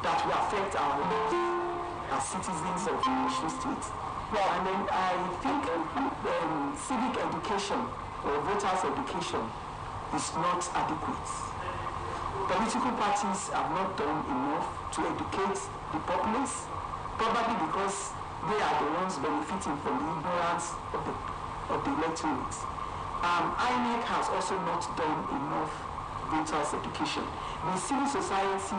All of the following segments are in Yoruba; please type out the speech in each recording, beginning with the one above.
that will affect our lives as citizens of Osun State. Well, and then I think civic education or voters' education is not adequate. Political parties have not done enough to educate the populace, probably because they are the ones benefiting from the ignorance of the electorate. INEC has also not done enough voters' education. The civil society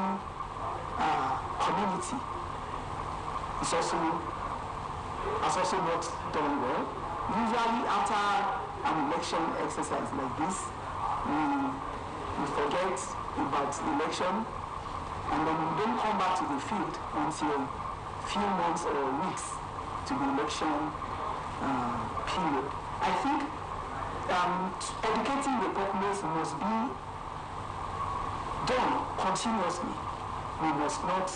community has also not done well. Usually after an election exercise like this, we forget about the election, and then we don't come back to the field until few months or weeks to the election period. I think educating the populace must be done continuously. We must not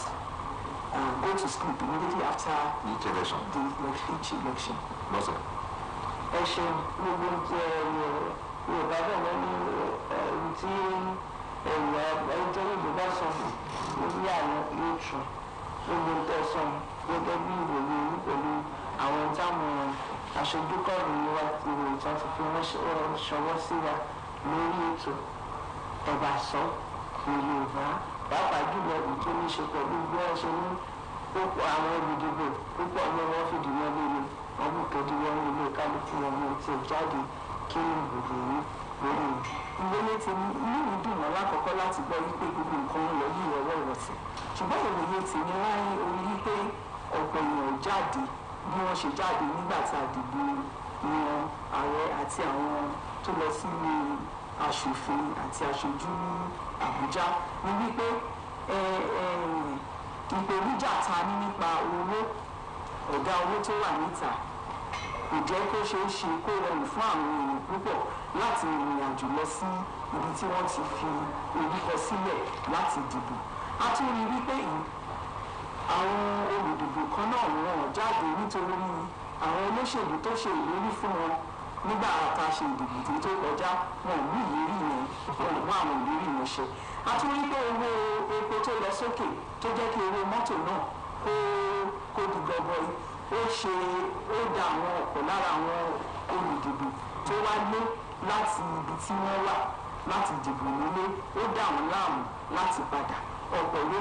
go to sleep immediately after each election. No, sir. pàápàá jùlọ ìtò ní ṣe pẹ̀lú bí wọ́n ṣe ní púpọ̀ àwọn olùdìbò púpọ̀ ní wọ́n fìdí wọn lórí ọdún kejì wọn ní ilé kálukú wọn ní ti jáde kí ní ìbòdò ní lórí ìwélé tèmi inú mi dùn wọn lákọ̀ọ́kọ́ láti gbọ́ wípé gbogbo nǹkan ń lọ bí ìrọ̀wọ́ ìrọ̀sẹ̀ ṣùgbọ́n ìwòye tèmi láyé orí wípé ọ̀pọ̀ èèyàn jáde bí wọ́n ṣe jáde nígbà tí a dìbò yan ààrẹ àti àwọn tó lọ sí ilé aṣòfin àti aṣojú ní Àbújá ní wípé ìpèníjà ta ní nípa owó ọ̀gá owó tó wà níta kò jẹ́ kó ṣeé ṣe kó rọrùn fún àwọn èèyàn púpọ̀ láti rìnrìn àjò lọ sí ibi tí wọ́n ti fi orúkọ sílẹ̀ láti dìbò. A tún rí wípé àwọn olùdìbò kan náà wọ́n jáde nítorí àwọn olóṣèlú tó ṣe ìlérí fún wọn nígbà tá a ṣe ìdìbò tó kọjá wọn ò ní ìlérí yẹn wọn ò mú àwọn ìlérí yẹn ṣe. A tún rí pé owó epo tó lọ sókè tó jẹ́ kí owó mọ́tò náà kó di gọbọi ó da àwọn ọ̀pọ̀ lára àwọn olùdìbò tó wá lé láti ibi tí wọ́n wà láti dìbò nílé ó dà wọ́n láàmú láti padà ọ̀pọ̀ ló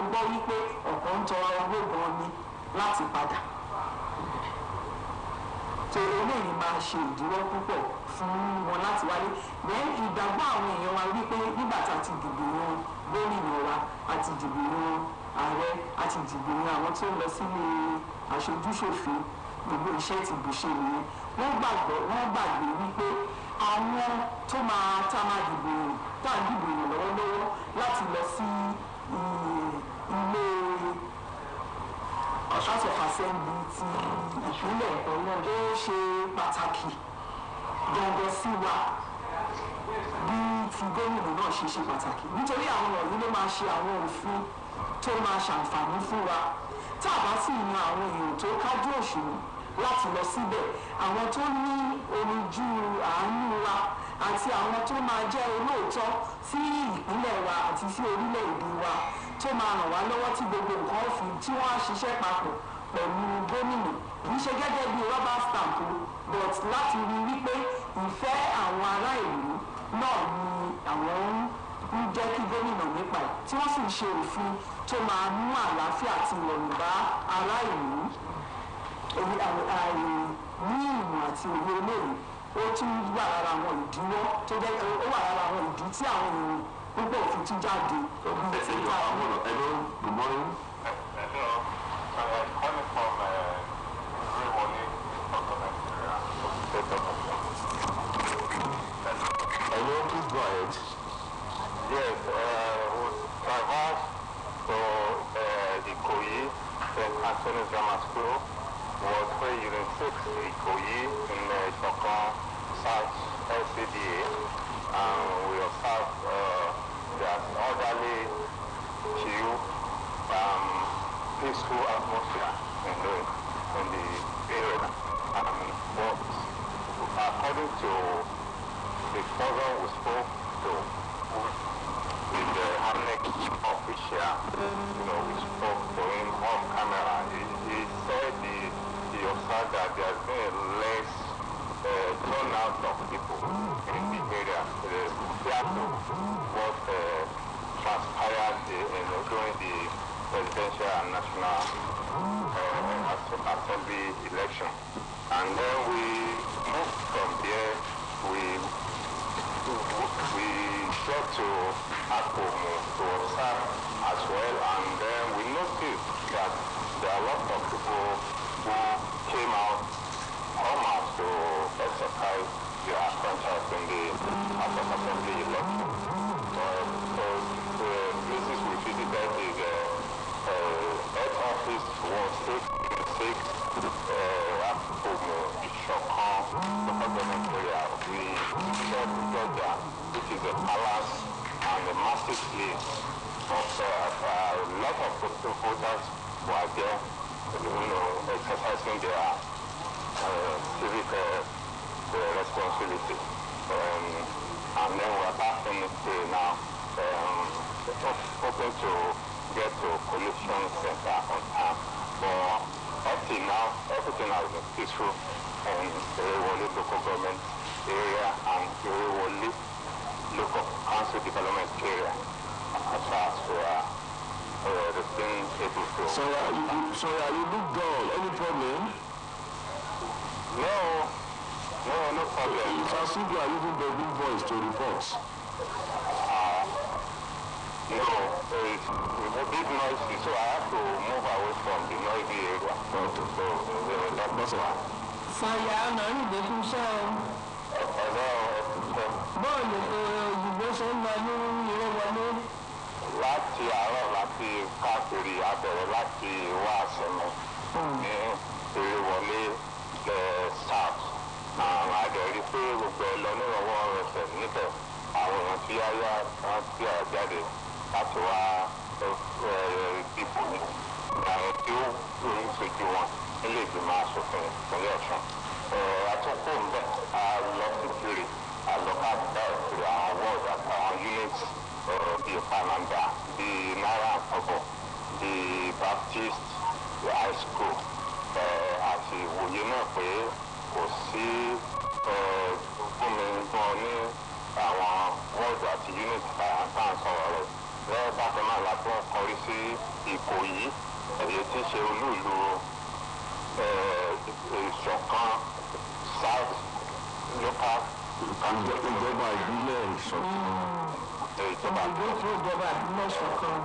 gbọ́ wípé ọ̀pọ̀ ń tọrọ owó gan ni láti padà. tó eléyìí máa ṣe ìdíwọ́ púpọ̀ fún wọn láti wálé bẹ́ẹ̀ ìgbàgbọ́ àwọn èèyàn wa wípé nígbà tá a ti dìbò yan gómìnà wa a ti dìbò yan ààrẹ a ti dìbò yan àwọn tó ń lọ sílé aṣojúṣòfin gbogbo iṣẹ́ ti bù ṣe nìyẹn wọ́n gbàgbé wípé àwọn tó tá a dìbò yàn lọ́wọ́lọ́wọ́ láti lọ sí ilé House of Assembly ti ìpínlẹ̀ ọ̀nà ó ṣe pàtàkì gangan sí wa bí ti gómìnà náà ṣe pàtàkì nítorí àwọn ọ̀rọ̀ ló máa ṣe àwọn òfin tó máa ṣàǹfààní fún wa tá a bá sì yan àwọn èèyàn tó kájú òṣùwọ̀n láti lọ síbẹ̀ àwọn tó ní oríjú àánú wa àti àwọn tó máa jẹ́ olóòótọ́ sí ìpínlẹ̀ wa àti sí orílẹ̀-èdè wa tó máa ràn wá lọ́wọ́ tí gbogbo nǹkan fi tí wọ́n á ṣiṣẹ́ papọ̀ pẹ̀lú gómìnà kì í ṣe gẹ́gẹ́ bí rubber stamp but láti rí wípé ìfẹ́ àwọn ará ìlú náà ni àwọn ń jẹ́ kí gómìnà nípa ẹ̀ tí wọ́n sì ń ṣe òfin tó máa mú àlàáfíà àti ìrọ̀rùn bá ará ìlú ní ìmọ̀ àti òye eléyìí ó tún wà lára àwọn ìdíwọ́ tó jẹ́ ó wà lára àwọn ìdí tí àwọn èèyàn púpọ̀ fi tún jáde ogun tí ó jáde. Hello, good morning. Hello, I'm calling from Rewole of Nigeria, State of Hello, please go ahead. Yes, we traversed to the Ikoyi St. Anthony Grammar School, was where Unit 6 Ikoyi in Shokan South LCDA, and we observed there's orderly, chill, peaceful atmosphere in the area. But according to the person we spoke to, with the HANEC official, fact that there has been less turnout of people in the area. Compared to what transpired during the presidential and national assembly election. And then we moved from there. We got to Akomo to observe as well, and then we noticed that there are a lot of people who came out to exercise their franchise in the House of Assembly election. So the places we visited is head office was 6 Akomo, Ishokan, local government area. We saw Georgia, which is a palace and a massive place of a lot of voters who are there, exercising their civic responsibility. And then we're back in it now, hoping to get to collection center on time. But up till now, everything has been peaceful in the local government area and the local council development area, as far as we are being able to. So you look dull. Any problem? No problem. It's as if you are using the big voice to report. No, it's a big noisy, so I have to move away from the noisy area. Okay. So that's why. Sanya ọ̀nà ìdè fún iṣẹ́ o. Bọ́ọ̀lù òyìnbó ṣe ń lọ ní ilé wọlé. Láti àárọ̀ láti káàkiri abẹ̀rẹ̀ láti wá àṣẹmọ ní eré wọlé south. Àwọn àjẹrí pé gbogbo ẹ lọ nírọ̀wọ́ ẹsẹ̀ níbẹ̀. Àwọn èèyàn tí yáyá wọn tí a jáde láti wá dìbò ní. Àwọn tí ó ń ṣojú wọn nílé ìgbìmọ̀ aṣòfin ìpínlẹ̀ Ọ̀ṣun. Àtúnkò ń bẹ̀ lọ sí kiri àlọ́kàtúkiri àwọn wọ́ọ̀dù àtàwọn units bíi Pananda, bíi Náírà Àkọ́bọ̀, bíi Baptist High School àti ìwòye náà pé kò sí gómìnà ní àwọn wọ́ọ̀dù àti units tá à ń sọ̀rọ̀ rẹ̀. Lẹ́yìn bákan náà la tún kọrí sí Ìkòyí, èyí tí í ṣe olú ìlú ìṣọ̀kan south local ìjọba ìbílẹ̀ ìṣọ̀kan. ìjọba ìbílẹ̀ ìṣọ̀kan.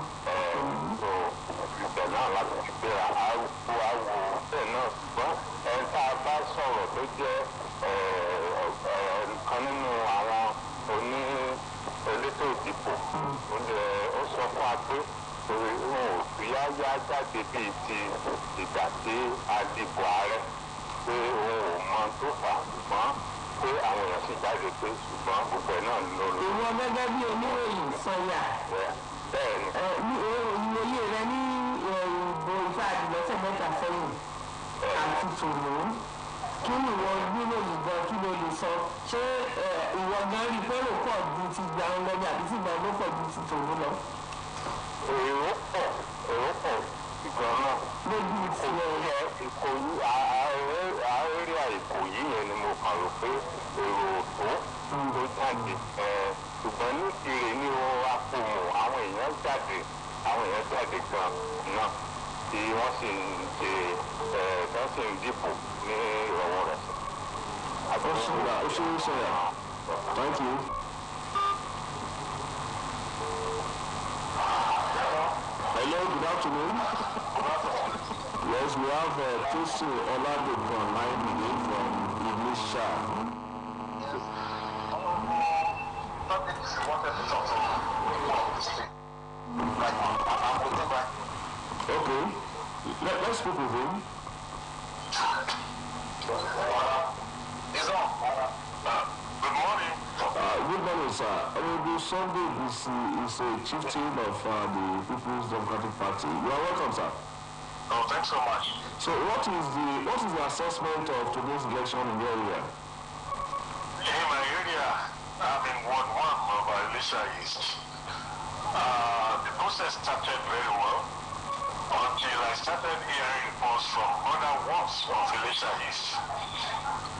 so ibẹ̀ náà láti fi gbé àwọ̀ bẹ́ẹ̀ náà ṣùgbọ́n ẹni tá a bá sọ̀rọ̀ tó jẹ́ nǹkan nínú àwọn elétò ìdìbò ó sọ fún wa pé òun ò fi yáyá jáde bíi ti ìgbà tí a dìbò ààrẹ pé òun ò mọ tó fà ṣùgbọ́n pé àwọn èèyàn sì jáde pé ṣùgbọ́n gbogbo ẹ̀ náà ló lò. ìwọ gẹ́gẹ́ bí oníròyìn Sanya. bẹ́ẹ̀ni. ìwòye rẹ ní ìbò ìfẹ́ àdìlọ́sẹ̀ mẹ́ta sẹ́yìn àti tòun kí ni ìwọ oníròyìn gan kí ló lè sọ ṣé ìwọ gan rí pé ó pọ̀ ju ti gbà ń lọ ní àbí tí gbà ló pọ̀ ju ti tòun lọ. èrò pọ̀ ìgbọ̀n náà. lójú ti ẹ̀. Ìkòyí àárẹ̀ Ìkòyí yẹn ni mo kàn rò pé èrò tó jáde ṣùgbọ́n ní Ìkirè ní Akomo àwọn èèyàn jáde gan náà tí wọ́n sì ń dìbò ní ìrọ̀wọ́ rẹ̀. Thank you. Hello, good afternoon. Yes, we have Tosin Oladogun online again from Ignisha. Okay, let's speak with him. Good morning. Good morning, sir. Honorable Sunday is a chieftain of the People's Democratic Party. You are welcome, sir. Oh, thanks so much. So, what is the assessment of today's election in your area? In my area, I'm in Ward 1 of Elisha East. The process started very well until I started hearing reports from other wards of Elisha is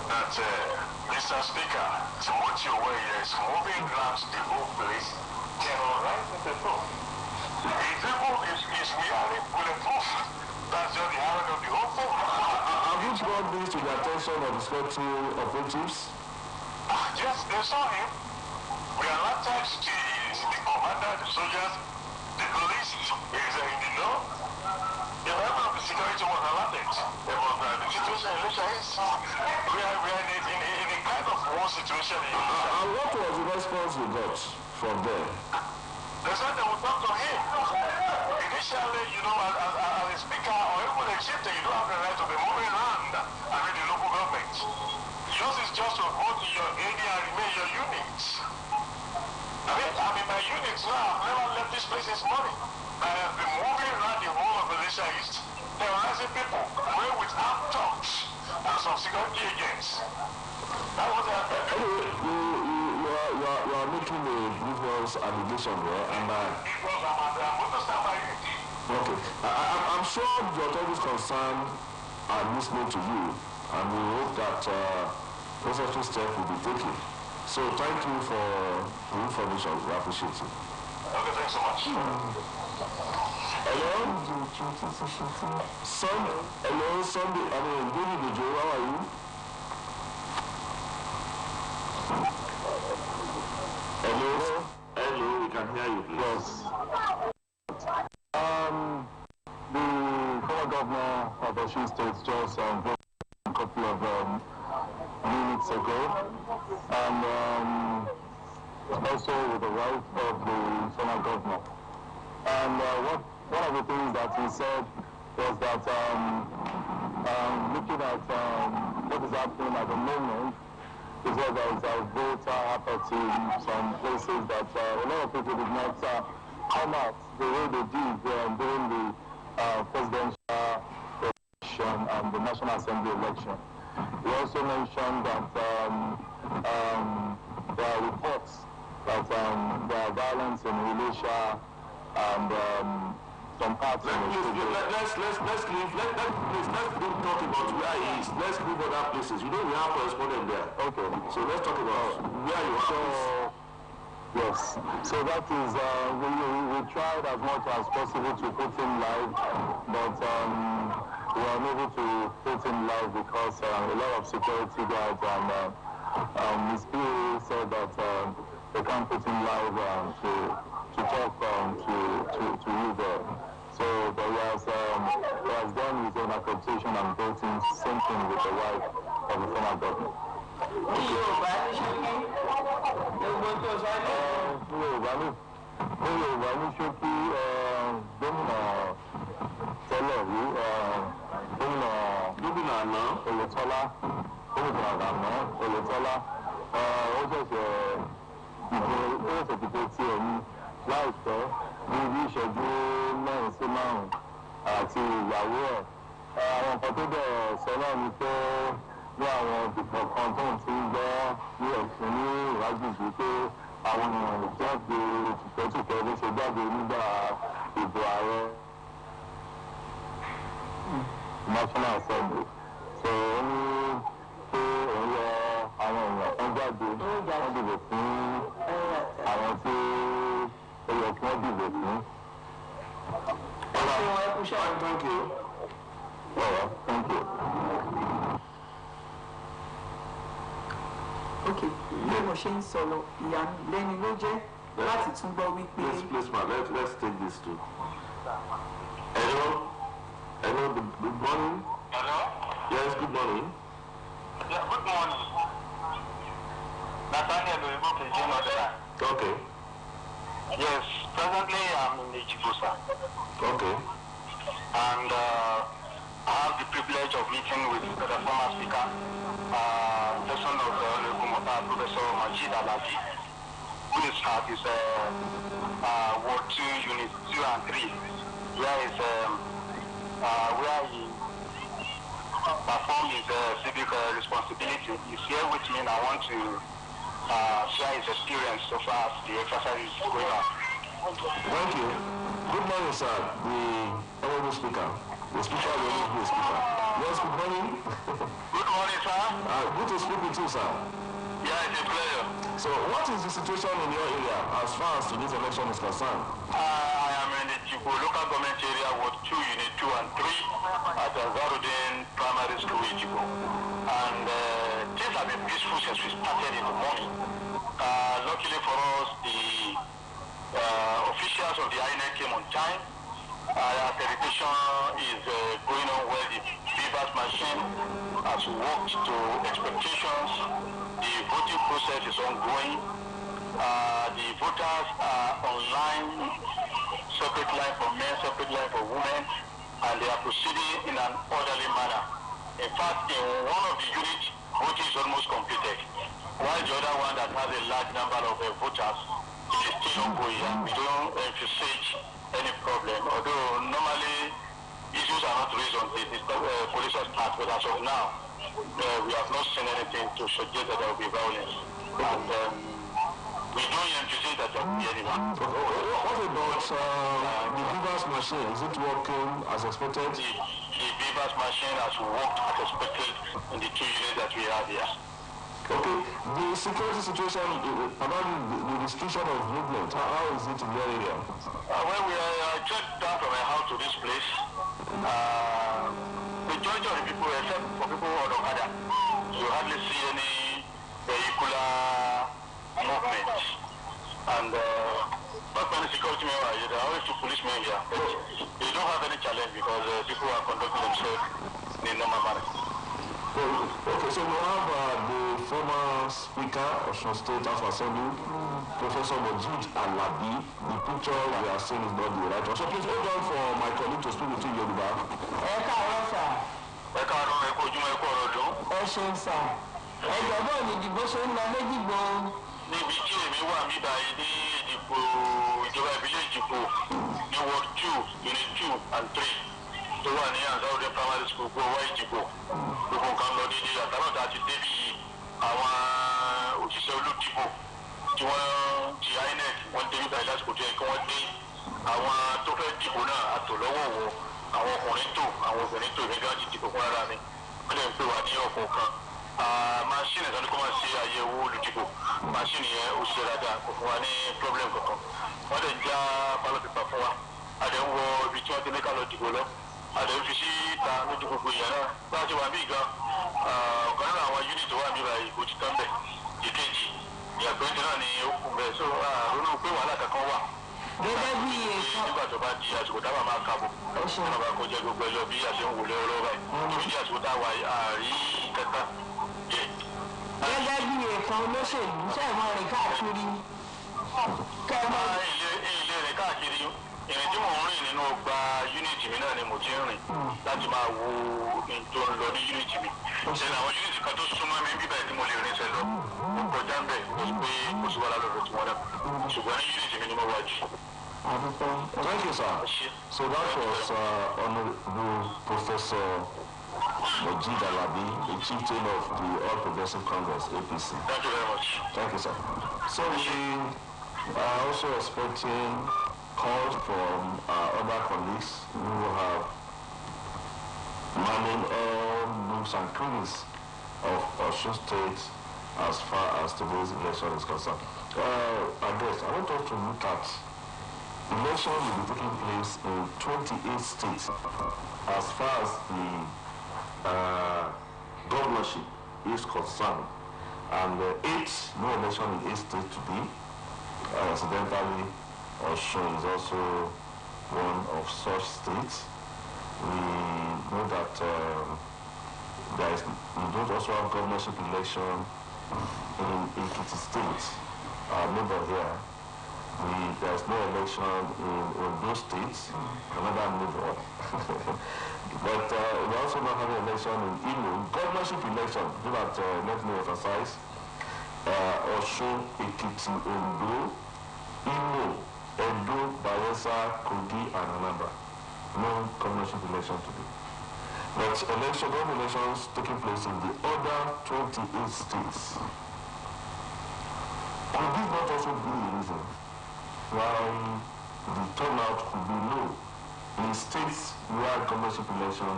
that Mr. Speaker, Timothy Oweye is moving around the whole place, terrorizing the people. If people is merely bulletproof, that's just the irony of the whole thing. Have you brought this to the attention of the security operatives? Yes, they saw him. We alerted the commander, the soldiers, the police is in the know. The member of the security was alerted about the situation in Elisha is. We are in a kind of war situation in Elisha. And what was the response you got from them? They said they would talk to him. Initially, you know, as a speaker or even a chieftain, you don't have the right to be moving around and with the local government. Yours is just to vote in your area and remain your units. I'm in my units now. I've never left this place since morning. I have been moving around the whole of Elisha East, terrorizing people, away with armed thugs and some security agents. That was happened. Anyway, you are making a grievous allegation here, and it was I'm going to stand by you. okay. I'm sure the authorities concerned are listening to you, and we hope that necessary steps will be taken. So thank you for the information. We appreciate it. Okay, thanks so much. Hello? Hello, Sunday. I mean, David Ojo, how are you? Hello? Hello, we can hear you, please. Yes. The former governor of Osbc State just voted a couple of minutes ago, and also with the wife of the former governor. And one of the things that he said was that looking at what is happening at the moment, is that there is a voter apathy in some places that a lot of people did not come out the way they did during the presidential election and the National Assembly election. He also mentioned that there are reports that there are violence in Elisha and some parts of the Let's leave. Let's don't talk about where he is. Let's move other places. You know we have correspondent there. Okay. So let's talk about where you are. Yes. So that is, we tried as much as possible to put him live, but we were unable to put him live because a lot of security guards and Ms. P said that they can't put him live to talk to you there. So but he has done his own accreditation and voting, same thing with the wife of the former governor. Yorùbá ní ṣókí gómìnà tẹ́lẹ̀ rí gómìnà àná Oyètọ́lá ó ṣẹ̀ṣẹ̀ dìbò tiẹ̀ ní láìpẹ́ ní bí ìṣẹ́jú mẹ́rin sí márùn-ún àti ìyàwó ẹ̀. Àwọn nǹkan tó bẹ̀rẹ̀ sọ náà ni pé ní àwọn ìdìbò kan tó ń ti ń gbọ́ ní ẹ̀sìn ní ìwádìí pé àwọn èèyàn jáde tùpẹ́tùpẹ́ ló ṣe jáde nígbà ìbò ààrẹ National Assembly. So ó ní pé òun yọ àwọn èèyàn kan jáde wọ́n dìbò fún àwọn tí ó yẹ kí wọ́n dìbò fún. Thank you. Thank you. Okay, bí mo ṣe ń sọ̀rọ̀ ìyàlẹ́nu ló jẹ́ láti tún gbọ́ wípé. Please, ma, let's take this too. Hello, good morning. Hello? Yes, good morning. Yeah, good morning. Nathaniel Oyibo Kejin Odela. Okay. Yes, presently I'm in Ijibusa. Okay. And I have the privilege of meeting with the former speaker, person of the Kumota, Professor Majid Alavi, who is at his Ward 2, Unit 2 and 3, where he performed his civic responsibility. He's here with me and I want to share his experience so far as the exercise is going on. Thank you. Good morning, sir. The honorable speaker. The speaker will always be a speaker. Yes, good morning. Good morning, sir. Good to speak with you, sir. Yeah, it's a pleasure. So, what is the situation in your area as far as today's election is concerned? I am in the Chico local government area, Ward 2, Unit 2 and 3 at Zarudin Primary School in Chico. And things have been peaceful since we started in the morning. Luckily for us, the officials of the INEC came on time. Accreditation is going on well. The Beavers machine has worked to expectations. The voting process is ongoing. The voters are online, separate line for men, separate line for women, and they are proceeding in an orderly manner. In fact, in one of the units, voting is almost completed, while the other one that has a large number of voters, it is still ongoing, and we don't envisage any problem. Although normally issues are not raised on the police start, but as of now, we have not seen anything to suggest that there will be violence. And we don't envisage that there will be anyone. What about the Beavers machine? Is it working as expected? The Beavers machine has worked as expected in the 2 units that we have here. Okay, the security situation about the restriction of movement, how is it in your area? When we checked down from my house to this place, majority of the people, except for people on Okada, you hardly see any vehicular movement. And not many security members, there are always 2 policemen here, but they don't have any challenge because people are conducting themselves in a normal manner. Okay, so we have the former Speaker of Osun State House of Assembly, Professor Mojid Alabi. The picture we are seeing is not the right one. So please hold on for my colleague to speak with you, Yoruba. Níbi tí èmi wà mí báyìí ní ìdìbò ìjọba ìbílẹ̀ Ìjìgbò ní Ward 2, Unit 2 and 3 tó wà ní Zarudin Primary School gbọ́ wá Ìjìgbò. Gbogbo nǹkan lọ dídí àtàlọ́dà ti débi àwọn òṣìṣẹ́ olùdìbò tí wọ́n ti INEC wọ́n débi báyìí lásìkò tó yẹ kí wọ́n dé. Àwọn tó fẹ́ dìbò náà àtò lọ́wọ́ wọ àwọn ọkùnrin tó àwọn obìnrin tó ìgbéga ti dìbò fún ara mi. Wọ́n lè ń pè wá ní ọ̀kọ̀ọ̀kan. Machine ìtọ́ni kó máa ṣe àyẹ̀wò olùdìbò. Machine yẹn ó ṣe dáadáa kò fún wa ní problem kankan. Wọ́n lè já ballot paper fún wa. A lè ń wọ ibi tí wọ́n ti ní ká lọ dìbò lọ. A lè fi sí ìta lójú gbogbo ìyẹn náà. Bá a ti wà bí gan, ọ̀kan nínú àwọn unit wà níbà ìbò ti tán bẹ̀. Ìkejì, ìyàgbẹ́ náà ni ó kù bẹ́ẹ̀. So ronú pé wàhálà kankan wà. Gẹ́gẹ́ bí èèkàn. Nígbà tó bá di àsìkò táwọn máa kábọ̀. Wọ́n bá kó jẹ gbogbo ẹjọ́ bí àṣẹ ń wò lọ́wọ́ báyìí. Torí di àsìkò táwa àárí kẹta. Gẹ́gẹ́ bí èèkàn olóṣèlú sẹ́ẹ̀mọ́ rìn káàkiri. Ilé rẹ̀ káàkiri ìrìn tí mò ń rìn nínú ọgbà unit mi náà ni mo ti ń rìn láti máa wo ohun tó ń lọ ní unit mi. Ṣẹlẹ̀ àwọn unit kan tó súnmọ́ mi bíbẹ̀ tí mo lè rìn sẹ́lọ. Mo kọjá ń bẹ̀ kó pé kò sí wàhálà lọ́dọ̀ tí wọ́n náà. Ṣùgbọ́n ní unit mi ni mo wá jù. Thank you, sir. So that was Honorable Professor Mojid Alabi, the chieftain of the All Progressive Congress, APC. Thank you very much. Thank you, sir. So we are also expecting calls from other colleagues who have manning all nooks and crannies of Osun State as far as today's election is concerned. I want us to look at election will be taking place in 28 states as far as the governorship is concerned, and 8 no election in 8 states to be. Incidentally, Osun is also one of such states. We know that we don't also have governorship election in Ekiti State, our neighbor here. There is no election in those states, another neighbor. But we also not have an election in Imo. Governorship election, do that, let me emphasize. Osun, Ekiti, Ondo, Imo, Edo, Bayelsa, Kogi, and Anambra. No governorship election today. But government elections taking place in the other 28 states. Could this not also be a reason why the turnout could be low in states where governorship election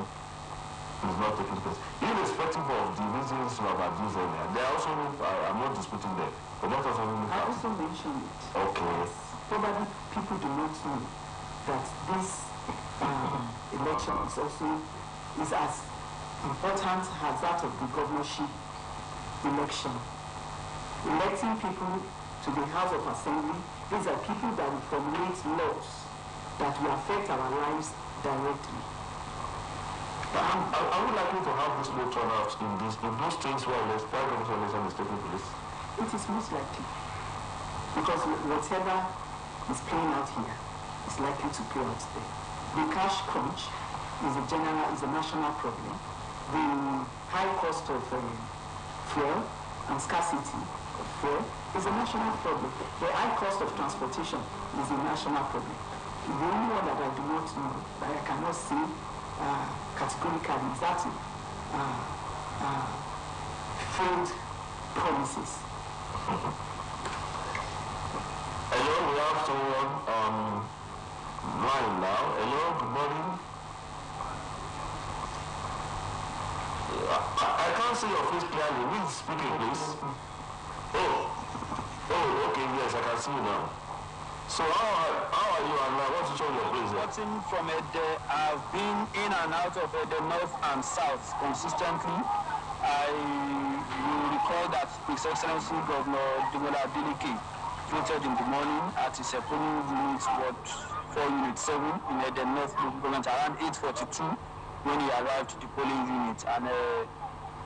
is not taking place. Irrespective of the reasons you have abused earlier, there are also, I'm not disputing them, but let us only look I at also mentioned it. Okay. Probably people do not know that this election is also as important as that of the governorship election. Electing people to the House of Assembly, these are people that will formulate laws that will affect our lives directly. Are we likely to have this low turnout in those states where the presidential election is taking place? It is most likely. Because whatever is playing out here is likely to play out there. The cash crunch is a national problem. The high cost of fuel and scarcity of fuel is a national problem. The high cost of transportation is a national problem. The only one that I do not know, that I cannot say categorically, is that failed promises. Hello, we have someone on line now. Hello, good morning. I can't see your face clearly. Who is speaking, please? Oh, okay, yes, I can see you now. So how are you, and what to show your place? Watching from Ede, I've been in and out of Ede North and South consistently. I will recall that His Excellency Governor Demola Adeleke voted in the morning at his polling unit, Ward 4 Unit 7 in Ede North local government around 8:42 when he arrived to the polling unit. And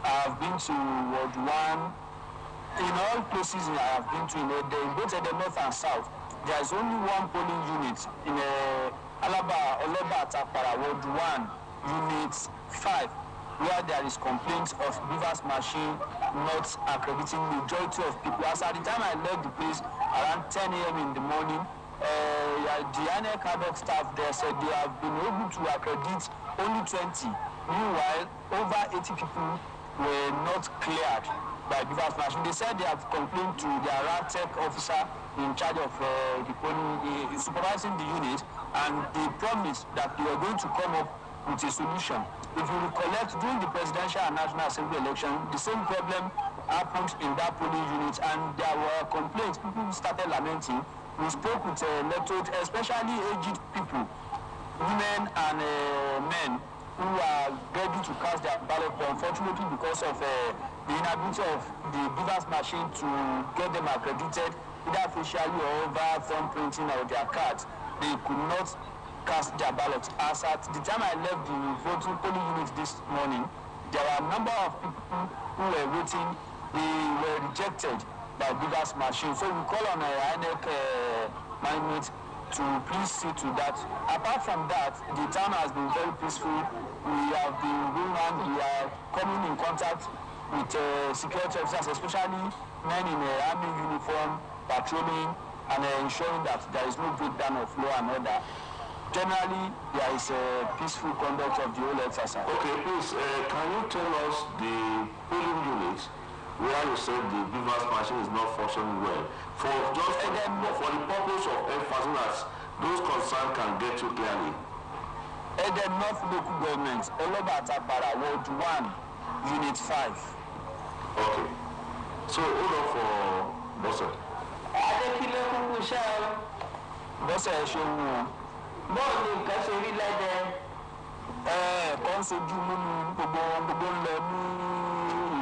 I have been to Ward 1. In all places I have been to in Ede, in both Ede North and South, there is only one polling unit in Oleba Atapara, Ward 1, Unit 5, where there is complaints of beavers machine not accrediting majority of people. As at the time I left the place around 10 a.m. in the morning, the INEC cadet staff there said they have been able to accredit only 20. Meanwhile, over 80 people were not cleared by beavers machine. They said they have complained to their RATEC officer in charge of supervising the unit, and they promised that they were going to come up with a solution. If you recollect, during the presidential and national assembly election, the same problem happened in that polling unit, and there were complaints. People started lamenting. We spoke with electorate, especially aged people, women and men, who are ready to cast their ballot, but unfortunately because of the inability of the beavers machine to get them accredited, either officially or over thumbprinting of their cards, they could not cast their ballots. As at the time I left the voting polling unit this morning, there were a number of people who were waiting. They were rejected by beavers machine. So we call on INEC management to please see to that. Apart from that, the town has been very peaceful. We have been going on, we are coming in contact with security officers, especially men in army uniform, patrolling and ensuring that there is no breakdown of law and order. Generally, there is a peaceful conduct of the whole exercise. Okay, please, can you tell us the polling unit where you said the beavers machine is not functioning well? For the purpose of emphasizing that those concerned can get you clearly. Ede North Local Government, Oleba Atapara, Ward 1, Unit 5. Okay. So hold on for Bosse. Bosse Eshewu. Bọ́ọ̀lù nǹkan ṣe rí lẹ́dẹ̀. Kan sojú múmu gbogbo ń lọ ní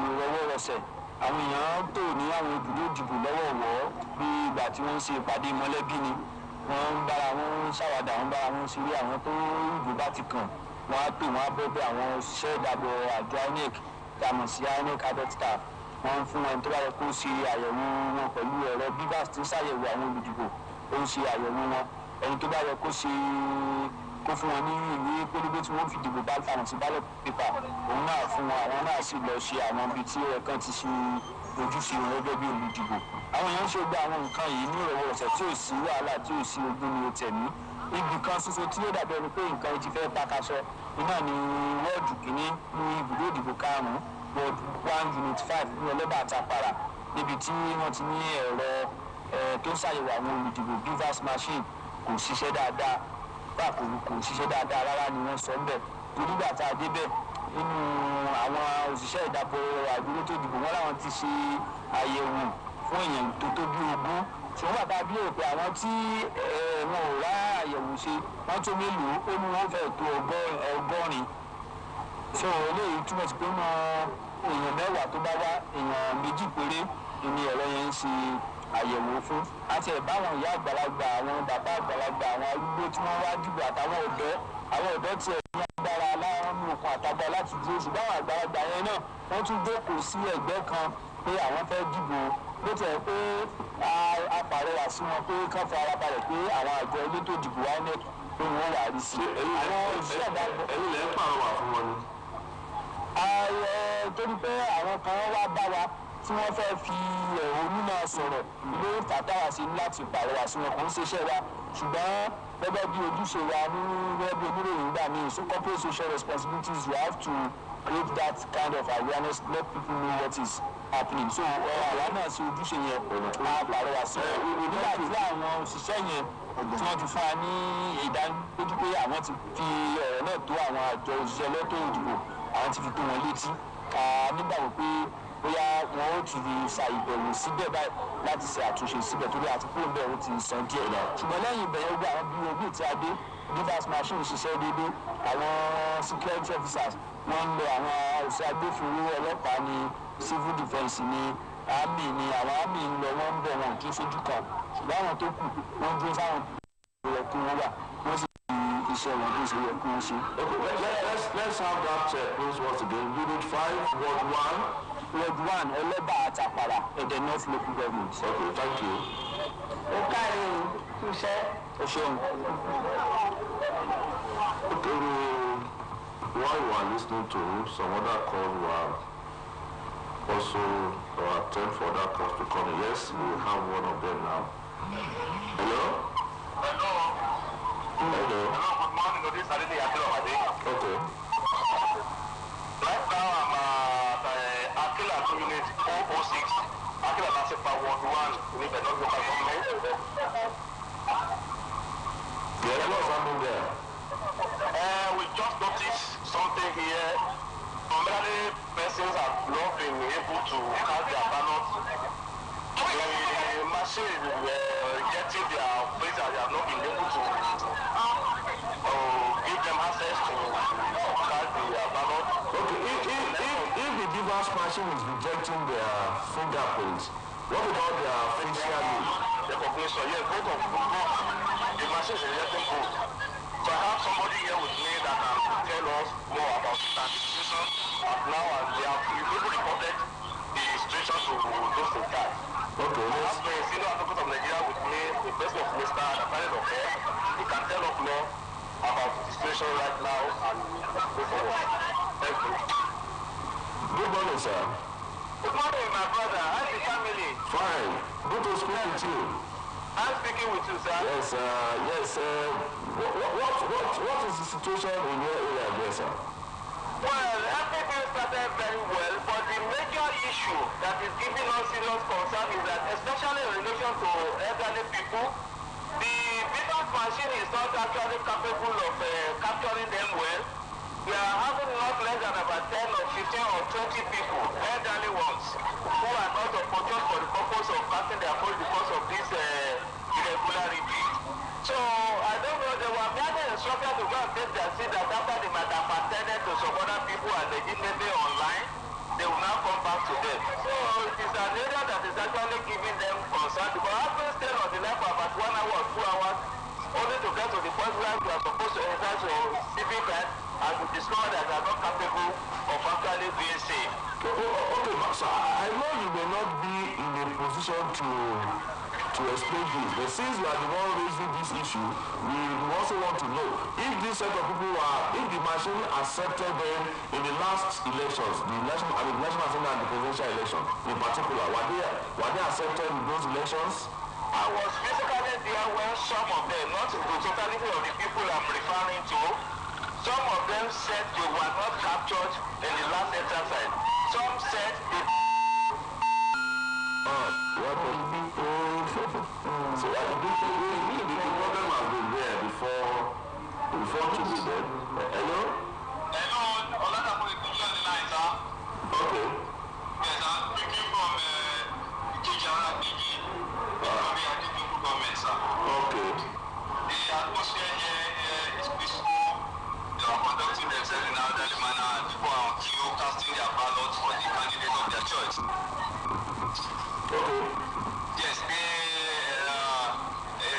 ìrọwọ́rọsẹ̀. Àwọn èèyàn tò ní àwọn ibùdó ìdìbò lọ́wọ́wọ́ bí ìgbà tí wọ́n ń ṣe ìpàdé mọ̀lẹ́bí ni. Wọ́n ń bára wọn ṣàwàdà, wọ́n bára wọn ṣeré, àwọn tó ìbò bá ti kàn. Wọ́n á pè wọ́n á bọ́ bẹ́ àwọn òṣìṣẹ́ ìdàbọ̀ àjọ INEC tàmọ̀ sí INEC cadet staff. Wọ́n ń fún wọn tó bá yẹ kó ṣe àyẹ̀wò wọn pẹ̀lú ẹ̀rọ bivas tí ń ṣàyẹ̀wò àwọn olùdìbò. Ó ń ṣe àyẹ̀wò wọn. Ẹni tó bá yẹ kó fún wọn ní ìwé pélébé tí wọ́n fi dìbò bá fàwọn sí ballot paper, òun náà fún wọn, àwọn náà sì lọ ṣe àwọn ibi tí ẹ̀kan ti ṣe ojúṣe wọn gẹ́gẹ́ bí olùdìbò. Àwọn èèyàn ń ṣe gbé àwọn nǹkan yìí ní ìrọ̀wọ́rọ̀sẹ̀ tí ò sí wàhálà, tí ò sí ogún ní tẹ̀mí. Ibì kan ṣoṣo tí ó dàbí ẹni pé nǹkan ti fẹ́ pakaṣọ iná ní wọ́ọ̀dù kìíní ní ibùdó ìdìbò karùn-ún, Ward 1 Unit 5 ní Oleba Atapara, níbi tí wọ́n ti ní ẹ̀rọ tó ń ṣàyẹ̀wò àwọn olùdìbò beavers machine kò ṣiṣẹ́ dáadáa, kò ṣiṣẹ́ dáadáa rárá ni wọ́n sọ ń bẹ̀. Torí gbà tá a débẹ̀ nínú àwọn òṣìṣẹ́ ìdàpọ̀ àdúgbò tó dìbò wọn làwọn ti ṣe àyẹ̀wò fún èèyàn tó tó bí ogún ṣùgbọ́n bàbá bí èrò pé àwọn tí wọn ò rá àyẹ̀wò ṣe wọ́n tó mélòó ó ní wọ́n fẹ́ẹ̀ tó ọgọ́rin so eléyìí túmọ̀ sí pé mọ èèyàn mẹ́wàá tó bá wá èèyàn méjì péré ni ẹ̀rọ yẹn ń ṣe àyẹ̀wò fún àti ẹ̀bá àwọn ìyá àgbàlagbà àwọn bàbá àgbàlagbà àwọn arúgbó tí wọ́n wá dìbò àtàwọn ọ̀dọ́ tí ẹ̀ ní agbára aláwọn ní okun àtagbá láti dúró ṣùgbọ́n àwọn àgbàlagbà yẹn náà wọ́n tún jókòó sí ẹ̀gbẹ́ kan pé àwọn fẹ́ dìbò bó tẹ̀ pé a pàrọwà sí wọn pé kán fọ ara balẹ̀ pé àwọn àjọ elétò ìdìbò INEC pé wọ́n wà rí sí àwọn òṣìṣẹ́ ìdájọ́. ẹ̀yin lẹ́ ń pàrọwà fún wọn ni. torí pé àwọn kan wá bá wa tí wọ́n fẹ́ fi ẹ̀hónú náà sọ̀rọ̀ ló fàtàwà sí láti pàrọwà sí wọn kò ń ṣiṣẹ́ wa ṣùgbọ́n gẹ́gẹ́ bí ojúṣe wa ní gẹ́gẹ́ bí oníròyìn gbà mí so corporate social responsibilities you have to create that kind of awareness let people know what is happening so àwa náà ṣe ojúṣe yẹn a pàrọwà sí wọn nígbà tí àwọn òṣìṣẹ́ yẹn tí wọ́n ti fún wa ní ìdánilójú pé àwọn ti fi ọ̀rọ̀ náà tó àwọn àjọ òṣìṣẹ́ lẹ́tọ̀ ìdìbò àwọn ti fi tó wọn létí nígbàgbọ́ pé bóyá wọn ó ti ṣàìbẹ̀wò síbẹ̀ báyìí láti ṣe àtúnṣe síbẹ̀ torí àti kúrò bẹ́ẹ̀ ó ti sàn díẹ̀ náà ṣùgbọ́n lẹ́yìn ìbẹ̀yẹ̀ gbogbo àwọn bíi ogun tí a dé divers machine ṣiṣẹ́ déédéé àwọn security officers wọ́n ń lo àwọn òṣìṣẹ́ agbófinró ọlọ́pàá ní civil defence ní army ní àwọn army ń lọ wọ́n ń bọ̀ wọn dúró sójú kan ṣùgbọ́n àwọn tó kù wọ́n dúró sáwọn ìrọ̀ kí wọ́n wà wọ́n sì fi iṣẹ́ wọn bí ṣe yẹ kí wọ́n ṣe. Let's have that please once again. Unit 5, Ward 1. Ward 1, Ẹlẹ́bà Àtàpàrà, Ẹ̀dẹ̀ North Local Government. Okay, thank you. ó kárí iṣẹ́. O ṣeun. Okay, while we are listening to some other calls, we are also attempt for other calls to come. Yes, we have one of them now. Hello? Hello. Hello. Good morning. This is Aditi Akilawade. Okay. Right now I'm at Akila Unit 006. Akila Nasipa Ward 1 in the local government. Yes, what's happening there? We just noticed something here. Primarily, persons have not been able to cast their ballot. The machine rejecting their place and they have not been able to give them access to cast their ballot. Okay, if the device machine is rejecting their fingerprints, what about their facial name? Recognition, yes, both of both. The machine is rejecting both. So I have somebody here with me that can tell us more about the situation now, and they have people reported the situation to those in charge. Okay, I have a senior advocate of Nigeria with me, the person of Mr. Nathaniel Oke. He can tell us more about the situation right now and go forward. Thank you. good morning, sir. Good morning, my brother. How's the family? Fine. Good to speak with you. I'm speaking with you, sir. Yes, what is the situation in your area there, sir? Well, everything started very well, but the major issue that is giving us serious concern is that, especially in relation to elderly people, the business machine is not actually capable of capturing them well. We are having not less than about 10 or 15 or 20 people, elderly ones, who are not opportune for the purpose of casting their vote because of this irregularity. So, I don't know, they were merely instructed to go and take their seat that after they might have attended to some other people and legitimately online, they will now come back to them. So, it is an area that is actually giving them concern because I've been staying on the line for about 1 hour or 2 hours only to get to the point where we are supposed to exercise your civic right and to discover that they are not capable of actually being safe. Okay, sir, I know you may not be in a position to explain this, but since you are the one raising this issue, we also want to know if this set of people if the machine accepted them in the last elections, the national assembly and the presidential election in particular, were they accepted in those elections? I was physically there when some of them, not the totality of the people I'm referring to, some of them said they were not captured in the last exercise. Some said they So the problem has been there before to be there. Hello? Hello, Oladapo Okay. Yes, the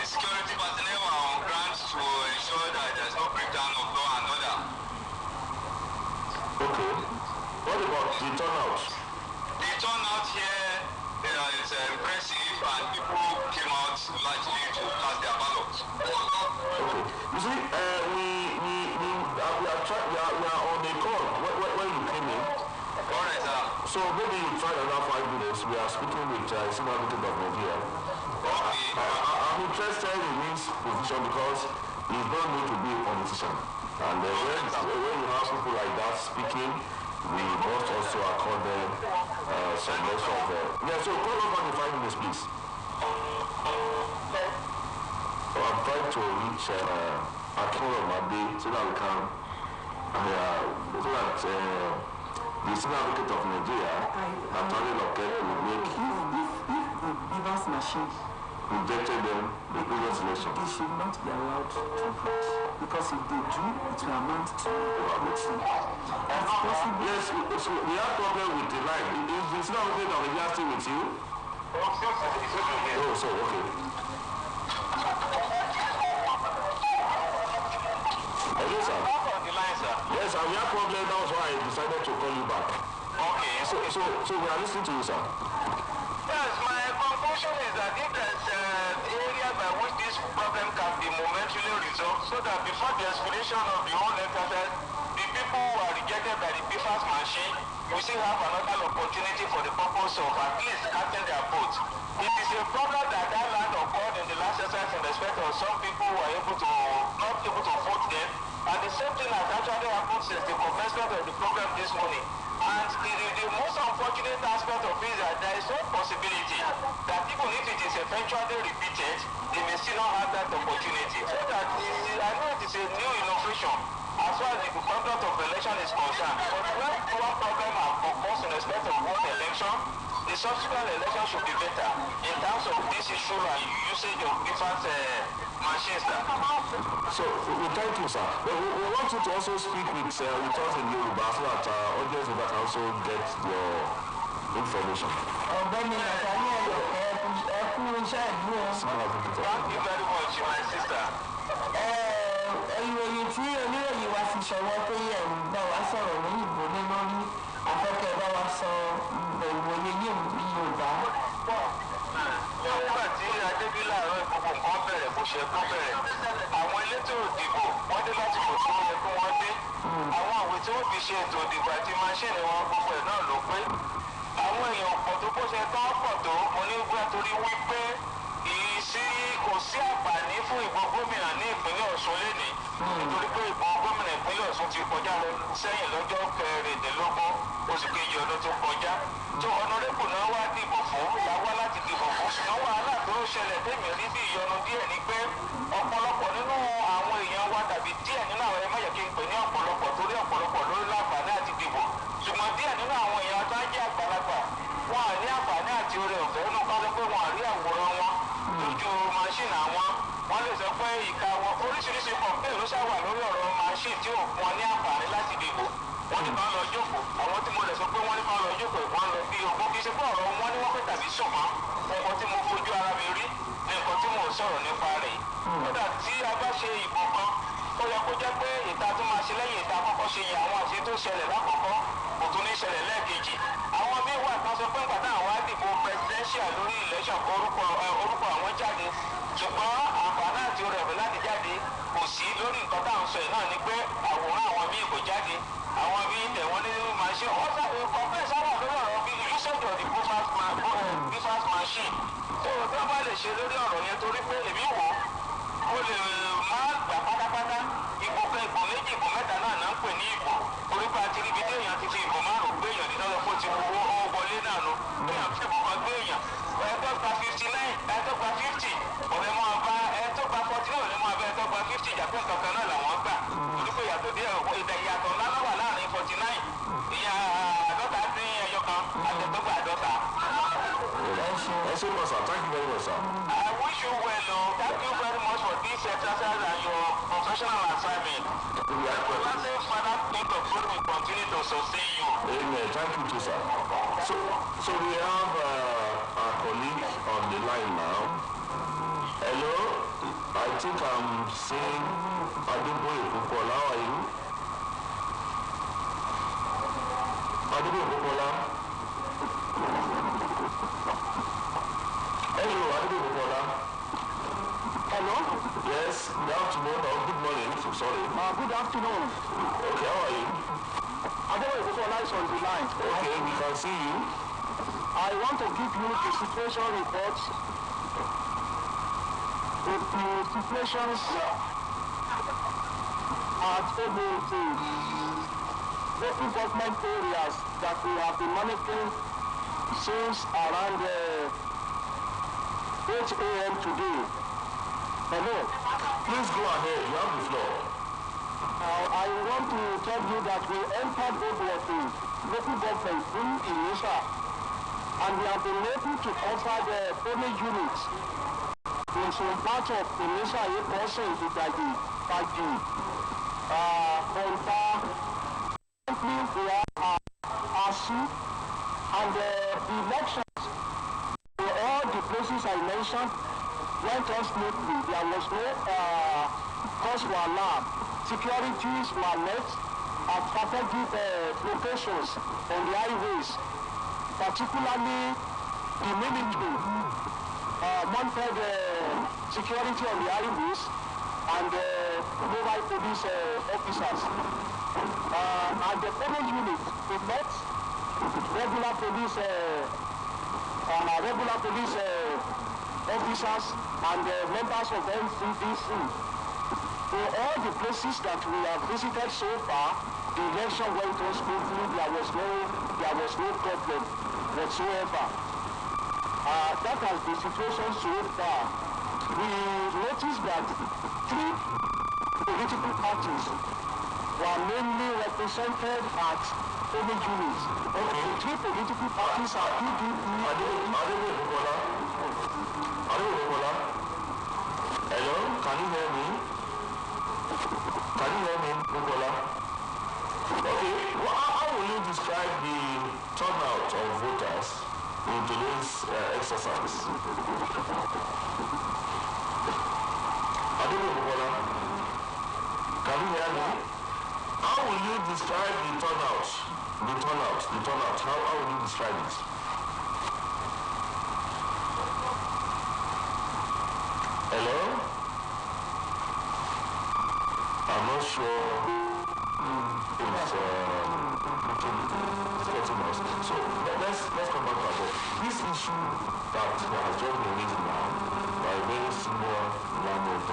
security personnel are on ground to ensure that there's no breakdown of law and order. Okay. What about the turnout? The turnout here is impressive, and people came out largely to cast their ballots. Okay. You see, we are on a call when you came in. Alright, sir. So maybe you try another 5 minutes. We are speaking with Senior Advocate of Nigeria. Okay. I'm interested in his position because he's not going to be a politician. And when you have people like that speaking, we must also accord them some measure of... yeah, so call us back in 5 minutes, please. So I'm trying to reach Akiro Madi so that we can... so that the Senior Advocate of Nigeria, Attorney Loket, will make... If the Beavers machine rejected them the previous election. they should not be allowed to vote, because if they do, it will amount to voting. It's possible. Yes, so we have problem with the line. Is the Senior Advocate of Nigeria still with you? Oh, so okay. Hello, sir. On the line, sir. Yes, and we have problem. That was why I decided to call you back. Okay. So we are listening to you, sir. Yes, my conclusion is that if there's area by which this problem can be momentarily resolved, so that before the expiration of the whole exercise, the people who are rejected by the PFAS machine will still have another opportunity for the purpose of at least casting their vote. It is a problem that land occurred in the last exercise in respect of some people who are not able to vote them, and the same thing has actually happened since the commencement of the program this morning. And the most unfortunate aspect of it is that there is no possibility that even if it is eventually repeated, they may still not have that opportunity. So that I know it is a new innovation as far as the conduct of election is concerned. But when one problem occurs in respect of one election, the subsequent election should be better in terms of this issue and usage of different machines. So we thank you, sir. We want you to also speak with us in Yoruba so that audience can also get your information. Ọ̀gbẹ́ni Nàtàlí ẹ̀kú iṣẹ́ ìlú o. Thank you very much, my sister. Ìròyìn tí oníròyìn wa fi ṣọwọ́ pé ẹ̀ ń bá wa sọ̀rọ̀ lóyìnbó ní lórí afẹ́kẹ́ bá wa sọ ìròyìn yìí ní Yorùbá. Nígbà tí Adébí láàárọ̀ gbogbo nǹkan bẹ̀rẹ̀ bó ṣe kó bẹ̀rẹ̀, àwọn elétò ìdìbò wọ́n dé láti kò tó yẹ kó wọ́n dé. Àwọn àwẹ̀ tí wọ́n fi ṣe ètò ìdìbò àti máṣíìnì wọn gbogbo ẹ̀ náà ló pé. Àwọn èèyàn pọ̀ tó bó ṣe tán pọ̀ tó mo ní gbà torí wípé kò sí àǹfààní fún ìbò gómìnà ní ìpínlẹ̀ Ọ̀ṣun lénìí. Nítorí pé ìbò gómìnà ìpínlẹ̀ Ọ̀ṣun ti kọjá lọ sẹ́yìn lọ́jọ́ kẹrìndínlógún oṣù kejì ọdún tó kọjá. Tó ọ̀nàrẹ́bù náà wá dìbò fún làwá láti dìbò fún. Ṣùgbọ́n wàhálà tó ṣẹlẹ̀ tèmi rí bí ìyọnu díẹ̀ ni pé ọ̀pọ̀lọpọ̀ nínú àwọn èèyàn wa tàbí díẹ̀ nínú àwọn ẹ̀mọ́ yẹ kí n pè ní ọ̀pọ̀lọpọ̀ torí ọ̀pọ̀lọpọ̀ lórí láǹfààní àti dìbò. Ṣùgbọ́n díẹ̀ nínú àwọn èèyàn tó ń jẹ́ àgbàlagbà wọn à ní àǹfààní àti oore ọ̀fẹ́ nínú kọ́ pé wọn à rí àwòrán wọn lójú máṣíìnì àwọn. Wọ́n lè sọ pé ìka wọn oríṣiríṣi kọ̀ǹpẹ́ẹ̀ ló ṣàwà lórí ọ̀rọ̀ máṣíìnì tí ò fún wọn ní àǹfààní láti dìbò. Wọ́n ní kàn lọ jókòó. Àwọn tí mo lè sọ pé wọ́n ní kàn lọ jókòó ìwọ́n lọ bí ogún kì í ṣe pé ọ̀rọ̀ wọn ní wọ́n pè tàbí ṣùgbọ́n nǹkan tí mo fojú ara mi rí ní nǹkan tí mo sọ̀rọ̀ nípa rẹ̀. Kódà tí a bá ṣe ìbò kan, ó yẹ kó jẹ́ pé ìta tó máa ṣe lẹ́yìn ìta àkọ́kọ́ ṣe yẹ àwọn àṣẹ tó ṣẹlẹ̀ lákọ̀ọ́kọ́ kò tún ní ṣẹlẹ̀ lẹ́ẹ̀kejì. Àwọn míì wà kan sọ pé nígbà táwọn wá dìbò presidential lórí election orúkọ àwọn jáde, ṣùgbọ́n àǹfààní àti oore ọ̀fẹ́ láti jáde kò sí lórí nǹkan táwọn sọ yìí náà ni pé àwòrán àwọn míì kò jáde. Àwọn míì tẹ̀ wọ́n ní machine wọ́n sábà kọ̀ọ̀pẹ́ sábà lórí ọ̀rọ̀ bí usage of the PFAS machine. Tó o tó bá lè ṣe lórí ọ̀rọ̀ yẹn torí pé èmi wò ó lè má gbà pátápátá ìbò kan ìbò méjì ìbò mẹ́ta náà ń pè ní ìbò torí pé àti ibi tí èèyàn ti fi ìbò márùn-ún gbé èèyàn nínú ọlọ́pọ̀ ti owó wọlé náà nu èèyàn fi ìbò kan gbé èèyàn ẹ̀ẹ́dọ́ gba 59 ẹ̀ẹ́dọ́ gba 50 ọ̀rẹ́ máa bá ẹ̀ẹ́dọ́ gba 49 ọ̀rẹ́ máa bá ẹ̀ẹ́dọ́ gba 50 ìjàpẹ́ nǹkan kan náà làwọn gbà torí pé ìyàtọ̀ díẹ̀ ìyàtọ̀ ńlá wà láàrin 49 ìyá àádọ́ta ní ẹyọ kan àtẹ̀tọ́gbà àádọ́ta. Thank you very much, sir. I wish you well. Thank you very much for this exercise and your professional assignment. Everlasting Father, King of God will continue to sustain you. Amen. Thank you too, sir. So we have colleague on the line now. Hello, I think I'm seeing Adeboye Popola. How are you? Adeboye Popola. Hello, Adeboye Popola. Hello? Yes, good afternoon or good morning. Sorry. Good afternoon. Okay, how are you? Adeboye Popola is on the line. Okay, we can see you. I want to give you the situation report. The situations at Osbc, local government areas that we have been monitoring since around 8 a.m. today. Hello? Please go ahead, you have the floor. I want to tell you that we entered Osbc, local government in Indonesia, and we have been able to offer the polling units in some part of Indonesia, also in Idaji, Pagi, Konta, we are Asu, and the elections for all the places I mentioned went on smoothly. There was no cause for alarm. Securities were met at strategic locations on the highways, particularly the military monitored security on the highways and mobile police officers. And the polling unit, we met regular police officers and members of NCDC. For all the places that we have visited so far, the election went on smoothly. There was no problem whatsoever. That has the situation so far. We noticed that 3 political parties were mainly represented at polling units. Okay. The 3 political parties are PDP. Hello, can you hear me? Can you hear me, Popola? Okay, well, how will you describe the turnout of voters in today's exercise? Popola, can you hear me? How will you describe the turnout? How will you describe it? Hello? I'm not sure it's getting us. So let's come back to that. This issue that has just been raised now by a very senior learned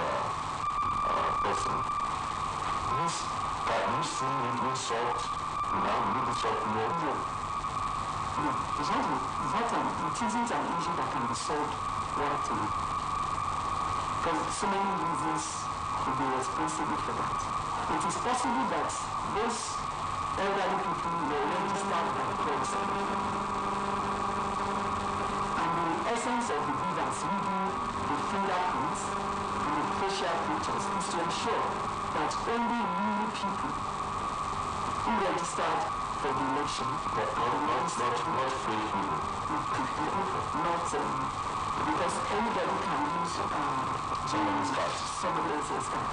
person. This can you see it being solved now? Will it be solved more? No, it isn't an issue that can be solved right away. Because so many reasons could be responsible for that. It is possible that those elderly people were registered by proxy. And the essence of the grievance reading the fingerprints and the facial features is to ensure that only real people who registered for the election Not free people. Because anybody can use somebody else's card.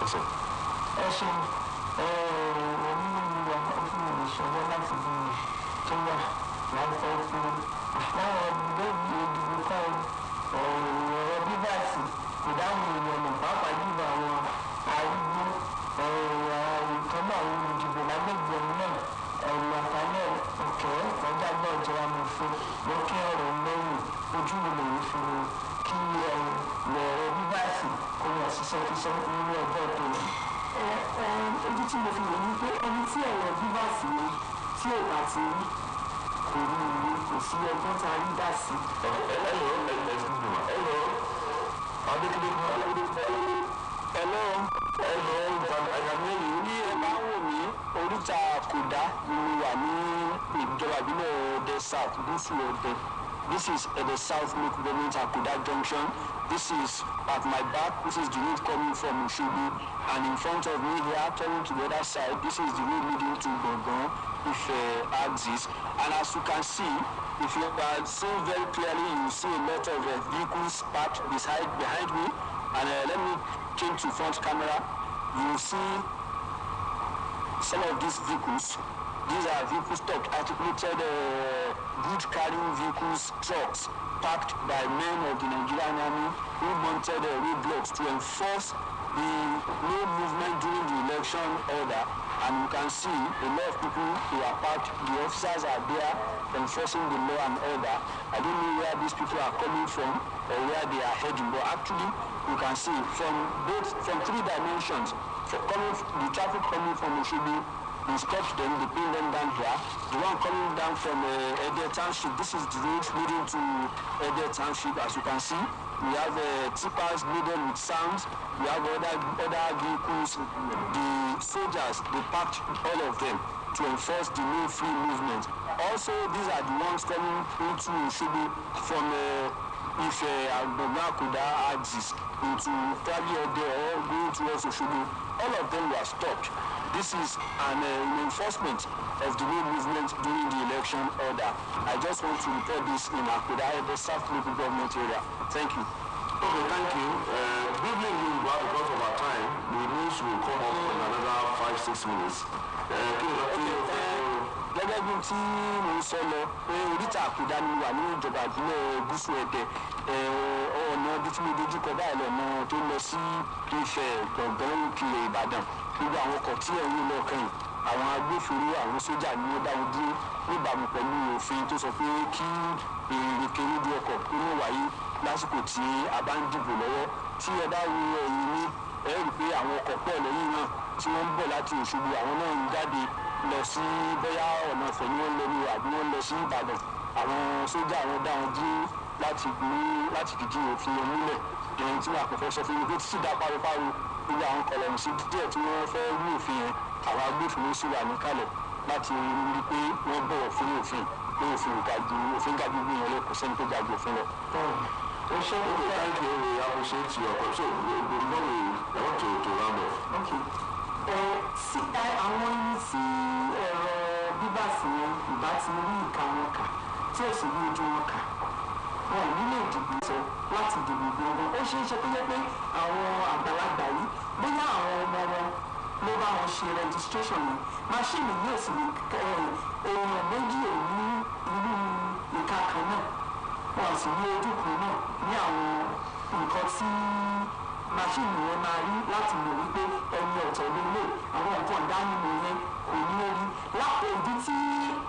What's up? Ojú tí mo fi wò ní pé ẹni tí ẹ̀rọ bíbá sí ni tí ò bá ti rí kò ní ìwé kò sí ọgbọ́n tá a rí dá sí. Ní ẹ bá wò mí oríta Kùdá ni mo wà ní ìjọba ìbílẹ̀ Ọdẹ South gúúsù Ọdẹ. This is the South Local Government Akuda Junction. This is at my back. This is the road coming from Ushubi, and in front of me here, turning to the other side, this is the road leading to Gogon, Ife axis. And as you can see, If you are seeing very clearly, you see a lot of vehicles parked behind me. And let me change to front camera. You see some of these vehicles. These are vehicle stock articulated goods carrying vehicles, trucks, parked by men of the Nigerian Army who mounted roadblocks to enforce the no movement during the election order. And you can see a lot of people who are parked. The officers are there enforcing the law and order. I don't know where these people are coming from or where they are heading, but actually you can see from 3 dimensions. The traffic coming from Oshobo, we stop them, they pin them down here. The one coming down from Ede Township, this is the road leading to Ede Township. As you can see, we have tippers loaded with sounds. We have other vehicles. The soldiers, they packed all of them to enforce the no free movement. Also, these are the ones coming into Oshobo from Ife, Agbonakuda, Axis, into probably Ede or going towards Oshobo. All of them were stopped. This is an enforcement of the new movement during the election order. I just want to report this in Akuda, the South Local Government area. Thank you. Okay, thank you. Briefly, because of our time, the news will come up in another 5-6 minutes. Gẹ́gẹ́ bí tí mo sọ lọ pé oríta Àkúdá ni wà ní ìjọba ìbílẹ̀ Gúúsù Ẹdẹ ọ̀nà ibi tí mo dojú kọ báyìí lọ́nà tó lọ sí Ifẹ̀ gbọ̀ngàn Ìkirè Ìbàdàn gbogbo àwọn ọkọ̀ tí ẹ̀ ń lọ kẹ́yìn àwọn agbófinró àwọn sójà ni wọ́n dá wọn dúró níbàámu pẹ̀lú òfin tó sọ pé kí ìrìnkèrindò ọkọ̀ kó ní wáyé lásìkò tí a bá ń dìbò lọ́wọ́ tí ẹ bá wo ẹ̀yìn ní ẹ rí pé àwọn ọkọ̀ pọ̀ lẹ́yìn náà tí wọ́n ń bọ̀ láti Òṣogbo àwọn náà ń jáde lọ sí bóyá ọ̀nà Ifẹ̀ ni wọ́n lọ ní àbí wọ́n lọ sí Ìbàdàn àwọn sójà àwọn dá wọn dúró láti fìdí òfin múlẹ̀ ìrìn tí wọn àpòfẹ́ sọ fún mi pé títí dá páropáro gbogbo àwọn kọlọ̀mù sí díẹ̀ tí wọ́n fẹ́ rú òfin yẹn àwọn agbófinró sì wà níkàlẹ̀ láti rí pé wọ́n bọ̀wọ̀ fún òfin pé òfin ga gbogbo yẹn lọ kò sẹ́ni tó ga jù òfin lọ. Thank you. We appreciate your question. Before I want to round off. Okay. Àwọn ẹni tí ẹ̀rọ bíbá sí wọn ìbá ti rí ìka wọn kà tí ò sì rí ojú wọn kà wọn ò nílò ìdìbò sọ láti dìbò gbọngàn. Ó ṣeé ṣe tó yẹ pé àwọn àgbàlagbà yìí bóyá àwọn ọmọ wọn ló bá wọn ṣe registration yìí máṣíìnì yóò sì lè èèyàn méjì ò ní irú ìka kan náà wọn sì ní ojú kan náà ní àwọn nǹkan tí máṣíìnì yẹn máa rí láti mọ̀ wípé ẹni ọ̀tọ̀ lélẹ̀ àwọn nǹkan ìdánimọ̀ yẹn kò ní orí lápò ìdí tí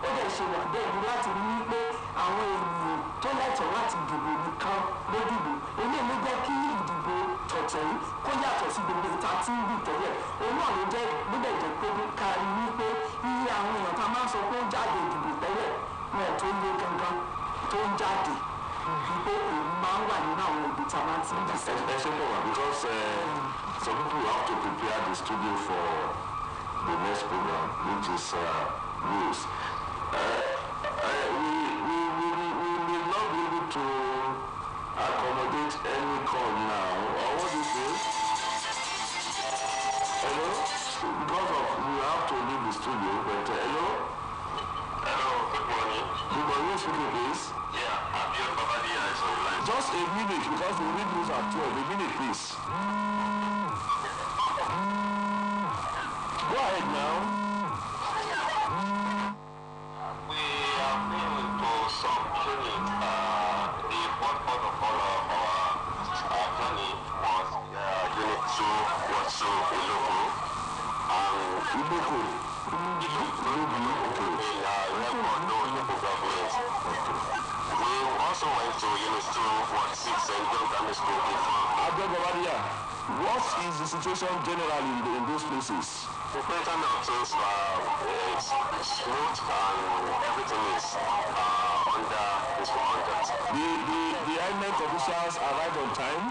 ó dẹ̀ ṣe wà bẹ́ẹ̀ ni láti rí wípé àwọn ènìyàn tó lẹ́tọ̀ọ́ láti dìbò nìkan ló dìbò eléyìí ló jẹ́ kí ìdìbò tọ̀tọ̀ yìí kó yàtọ̀ sí gbogbo ìta tí ń bì tẹ́lẹ̀ òun náà ló dẹ̀ jẹ́ pé kárí wípé iye àwọn èèyàn tá a máa ń sọ pé ó jáde ìdìbò tẹ́lẹ̀ wọn tó lé gangan tó ń jáde wípé òun máa ń wà nínú àwọn ìbí tá a máa ti ń dì sẹ́yìn. Ẹ ṣe pọ̀ wá because some people have to prepare the studio for the next program which is news. We will not be able to accommodate any call now. Or what do you say? Hello? Because of we have to leave the studio, but hello? Hello, good morning. Good morning, speaking please. Yeah, I'm here, Babadia, is on the line. Just a minute because we read news at 12. A minute please. Go ahead now. We have been into some training. The first part of all of our journey was Unit 2 was to Iloko. Iloko. We also went to Unit 2 was 6 St. John Primary School in Farm. What is the situation generally in those places? The pattern of things is smooth and everything is under peaceful conduct. The INEC officials arrived on time?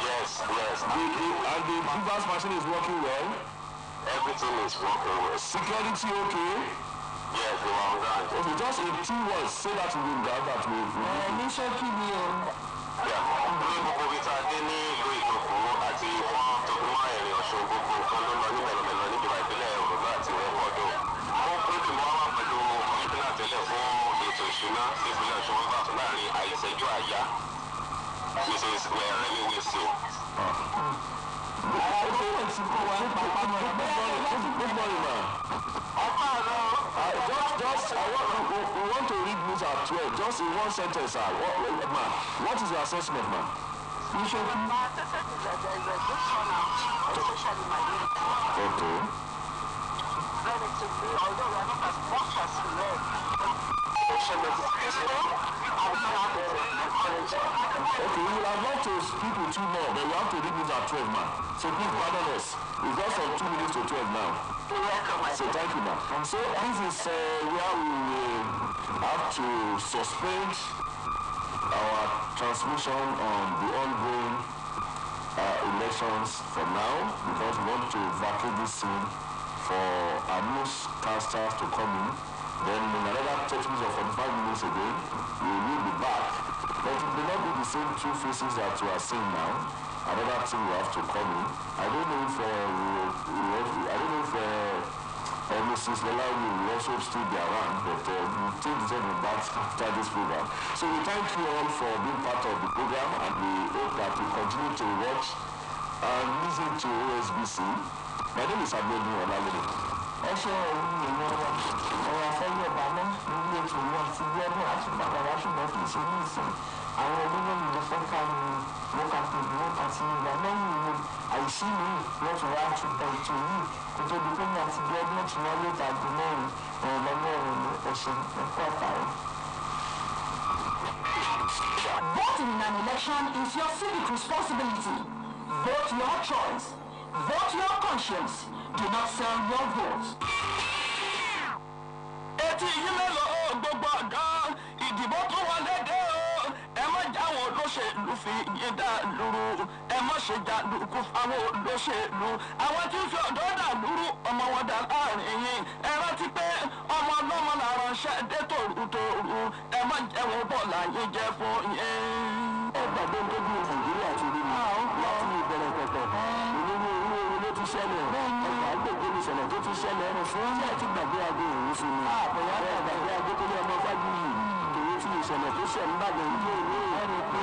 Yes. And the reverse machine is working well? Everything is working well. Security okay? Yes, they were on ground. Okay, just in 2 words, say that you will grab that way. Ní ṣókí ni o. Ní gbogbo ibi tá a dé ní ìlú Ìtòkù àti ìfọ́n tó fi mọ́ ẹ̀rìn Ọ̀ṣun gbogbo nǹkan ló lọ ní mẹ̀lọ̀mẹ̀lọ̀ níjọba ìpínlẹ̀ Ògùn àti Ẹ̀kọ́dọ̀. Ó pé bí mo wá wà pẹ̀lú kọmíṣánná tẹ́lẹ̀ fún ètò ìṣúná ìpínlẹ̀ Ojú Àyà, Mrs. Wẹ̀rẹ̀mí Wilson. We want to read news at 12. Just in one sentence, sir. What is your assessment, ma'am? My assessment is that there is a good turnout, especially my area. Okay. Relatively, although we are not as much as we were. Okay, we would have loved to speak with you more, but we have to read news at 12, ma'am. So please pardon us. We've got from 2 minutes to 12 now. So thank you, ma'am. So this is where we will have to suspend our transmission on the ongoing elections for now, because we want to vacate this scene for our newscasters to come in. Then in another 30 minutes or 45 minutes again, we will be back. But it may not be the same two faces that we are seeing now. Another thing we have to come in. I don't know if Mrs. Lelawi will also still be around, but we'll take the time back after this program. So we thank you all for being part of the program, and we hope that you continue to watch and listen to OSBC. My name is Abedin Olamide. ẹ ṣe òun èèyàn wa ọ̀rọ̀ afẹ́yẹ̀ ìbáná lórí ètò náà ti bí ọdún àtúgbàgbà wá ṣùgbọ́n kì í ṣe ní ìsìn àwọn oníròyìn ló fẹ́ ká ní mọ́kàtúndì mọ́kàtí ìgbà lẹ́yìn ìlú àìsí mi wọ́n tún wá àtúgbà ètò yìí kó tó di pé ní àti bí ọdún tí wọ́n lè tàbí mẹ́rin lọ́mọ́rin ẹ̀ṣẹ̀ ẹ̀kọ́ àtàrí. Voting in an election is your civic responsibility. Vote your choice. Vote your conscience. Do not sell your vote. Etí yín mélòó gbogbo ọ̀dọ́ ìdìbò tó wọlé dé o. Ẹ má jáwọ́ olóṣèlú fi yín dá lóru. Ẹ má ṣe jàǹdùkú fáwọn olóṣèlú. Àwọn tí ń fi ọ̀dọ́ dà lóru ọmọ wọn dà láàrin yín. Ẹ rántí pé ọmọ ọlọ́mọ là ránṣẹ́ dé tòrutòru. Ẹ má jẹ́wọ́ bọ́ọ̀lù ayé jẹ́ fún yín. ẹ gbàgbé tó bí Nàìjíríà ti rí mi láti ìbẹ̀rẹ̀ pẹ̀pẹ̀ ló ti ṣẹlẹ̀ ọgbà gbogbo ìṣẹ̀lẹ̀ tó ti ṣẹlẹ̀ ẹnu fún ní àti gbàgbé aago òun fún mi. àbẹ̀yà gbàgbé aago tó ní ọmọ fájú yìí èyí tí ìṣẹ̀lẹ̀ tó ṣẹ̀ ń bàjẹ́ ìjọ ìwé ẹni pé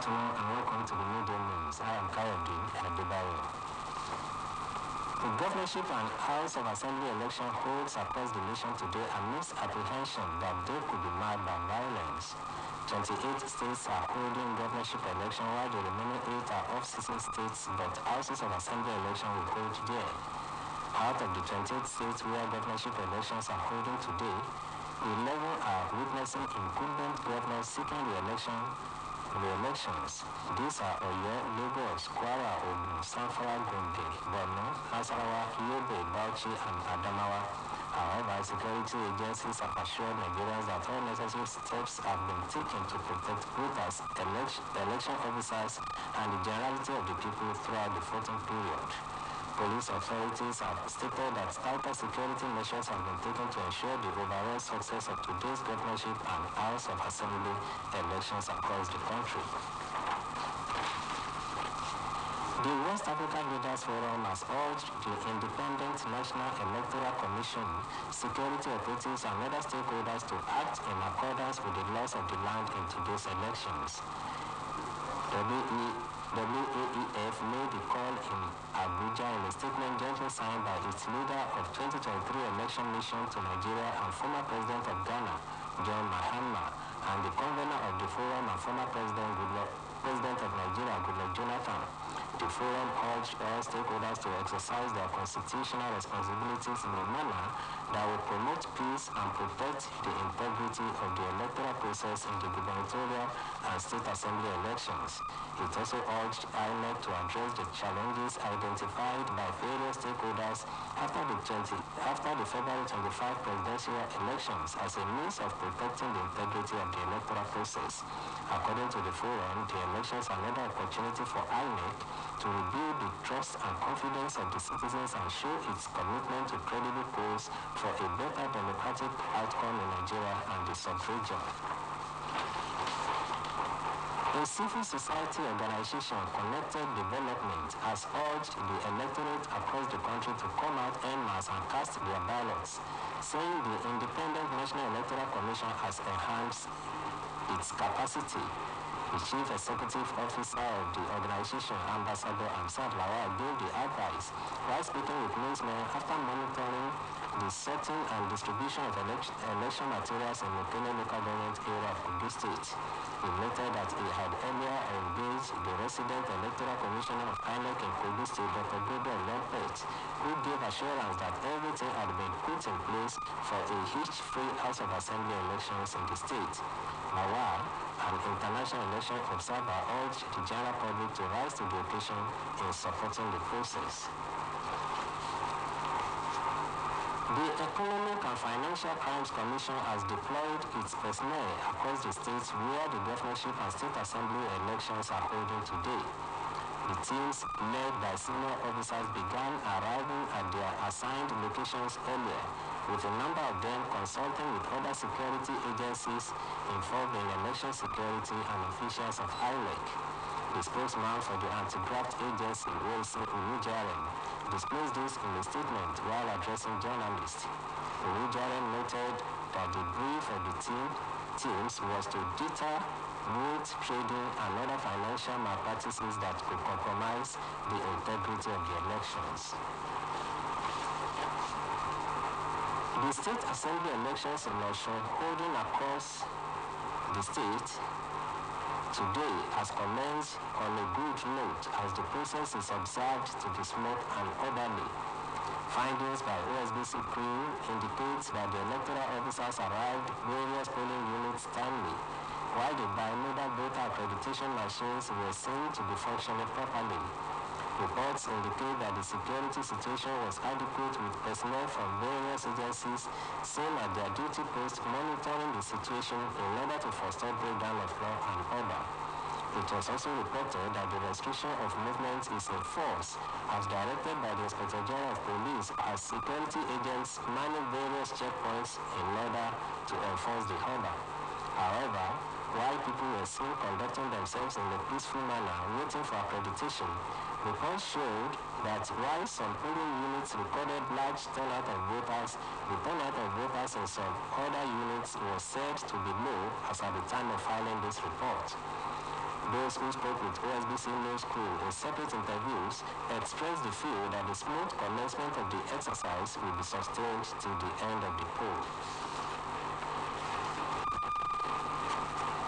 afternoon and welcome to the Midday News. I am Kayode Adebayo. The governorship and House of Assembly election holds across the nation today amidst apprehension that they could be marred by violence. 28 states are holding governorship election while the remaining 8 are off-season states, but Houses of Assembly election will hold there. Out of the 28 states where governorship elections are holding today, 11 are witnessing incumbent governors seeking re-elections. These are Oyo, Lagos, Kwara, Ogun, Zamfara, Gombe, Borno, Nasarawa, Yobe, Bauchi, and Adamawa. However, security agencies have assured Nigerians that all necessary steps have been taken to protect voters, election officers, and the generality of the people throughout the voting period. Police authorities have stated that tighter security measures have been taken to ensure the overall success of today's governorship and House of Assembly elections across the country. The West African Leaders Forum has urged the Independent National Electoral Commission, security operatives and other stakeholders to act in accordance with the laws of the land in today's elections. WAEF made the call in Abuja in a statement jointly signed by its leader of 2023 election mission to Nigeria and former President of Ghana, John Mahama, and the convener of the forum and former President of Nigeria, Goodluck Jonathan. The forum urged all stakeholders to exercise their constitutional responsibilities in a manner that will promote peace and protect the integrity of the electoral process in the gubernatorial and state assembly elections. It also urged INEC to address the challenges identified by various stakeholders after the February 25 presidential elections as a means of protecting the integrity of the electoral process. According to the forum, the elections are another opportunity for INEC to rebuild the trust and confidence of the citizens and show its commitment to credible polls for a better democratic outcome in Nigeria and the sub-region. A civil society organization, Connected Development, has urged the electorate across the country to come out en masse and cast their ballots, saying the Independent National Electoral Commission has enhanced its capacity. The Chief Executive Officer of the organization, Ambassador Amsad Lawal, gave the advice while speaking with newsmen after monitoring the sorting and distribution of election materials in the Mokene local government area of Kogi State. He noted that he had earlier engaged the resident electoral commissioner of INEC in Kogi State, Dr. Gabriel Lompet, who gave assurance that everything had been put in place for a hitch-free House of Assembly elections in the state. Lawal, an international election observer, urged the general public to rise to the occasion in supporting the process. The Economic and Financial Crimes Commission has deployed its personnel across the states where the governorship and state assembly elections are holding today. The teams, led by senior officers, began arriving at their assigned locations earlier, with a number of them consulting with other security agencies involved in election security and officials of INEC. The spokesman for the anti-graft agency, Wilson Uwujaren, disclosed this in a statement while addressing journalists. Uwujaren noted that the brief of the teams was to deter route trading and other financial malpractices that could compromise the integrity of the elections. The state assembly elections in Osun, holding across the state today, has commenced on a good note as the process is observed to be smooth and orderly. Findings by Osbc crew indicates that the electoral officers arrived various polling units timely, while the bimodal voter accreditation machines were seen to be functioning properly. Reports indicate that the security situation was adequate, with personnel from various agencies seen at their duty post monitoring the situation in order to forestall breakdown of law and order. It was also reported that the restriction of movement is in force as directed by the Inspector General of Police as security agents manage various checkpoints in order to enforce the order. However, while people were seen conducting themselves in a peaceful manner waiting for accreditation, reports showed that while some polling units recorded large turnout of voters, the turnout of voters in some other units was said to be low as at the time of filing this report. Those who spoke with Osbc News crew in separate interviews expressed the fear that the smooth commencement of the exercise will be sustained till the end of the poll.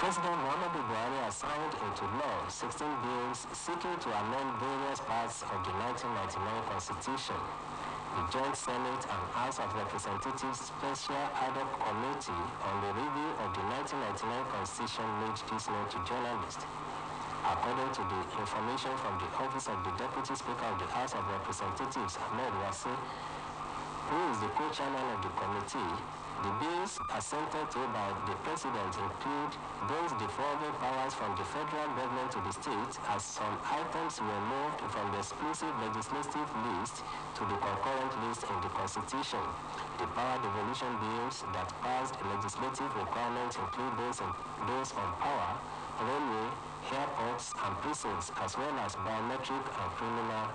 President Muhammadu Buhari has signed into law 16 bills seeking to amend various parts of the 1999 Constitution. The Joint Senate and House of Representatives Special Ad hoc Committee on the Review of the 1999 Constitution made this known to journalists. According to the information from the Office of the Deputy Speaker of the House of Representatives, Ahmed Wasi, who is the co-chairman of the committee, the bills assented to by the President include those devolving powers from the federal government to the states, as some items were moved from the exclusive legislative list to the concurrent list in the Constitution. The power devolution bills that passed legislative requirements include those on power, railway, airports, and prisons, as well as biometric and criminal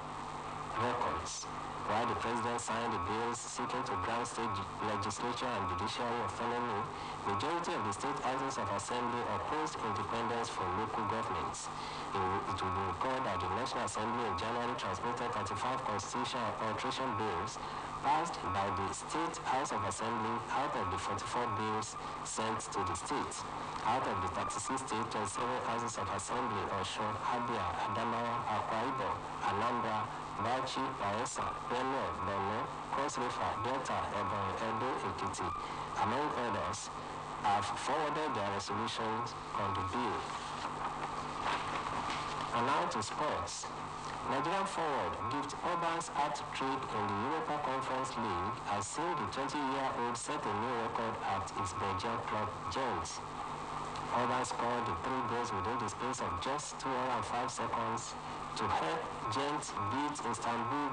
records. While the president signed the bills seeking to grant state legislature and judiciary autonomy, majority of the state houses of assembly opposed independence from local governments. It will be recalled that the National Assembly in January transmitted 35 constitutional alteration bills passed by the State House of Assembly out of the 44 bills sent to the states. Out of the 36 states, 27 houses of assembly, Osun, Abia, Adamawa, Akwa Ibom, Anambra, Bauchi, Bayelsa, Benue, Borno, Cross River, Delta, Ebonyi, Edo, Ekiti, among others, have forwarded their resolutions on the bill. And now to sports. Nigerian forward Gift Orban's hat-trick in the Europa Conference League has seen the 20-year-old set a new record at his Belgian club Gent. Orban scored the 3 goals within the space of just 205 seconds to help Gent beat Istanbul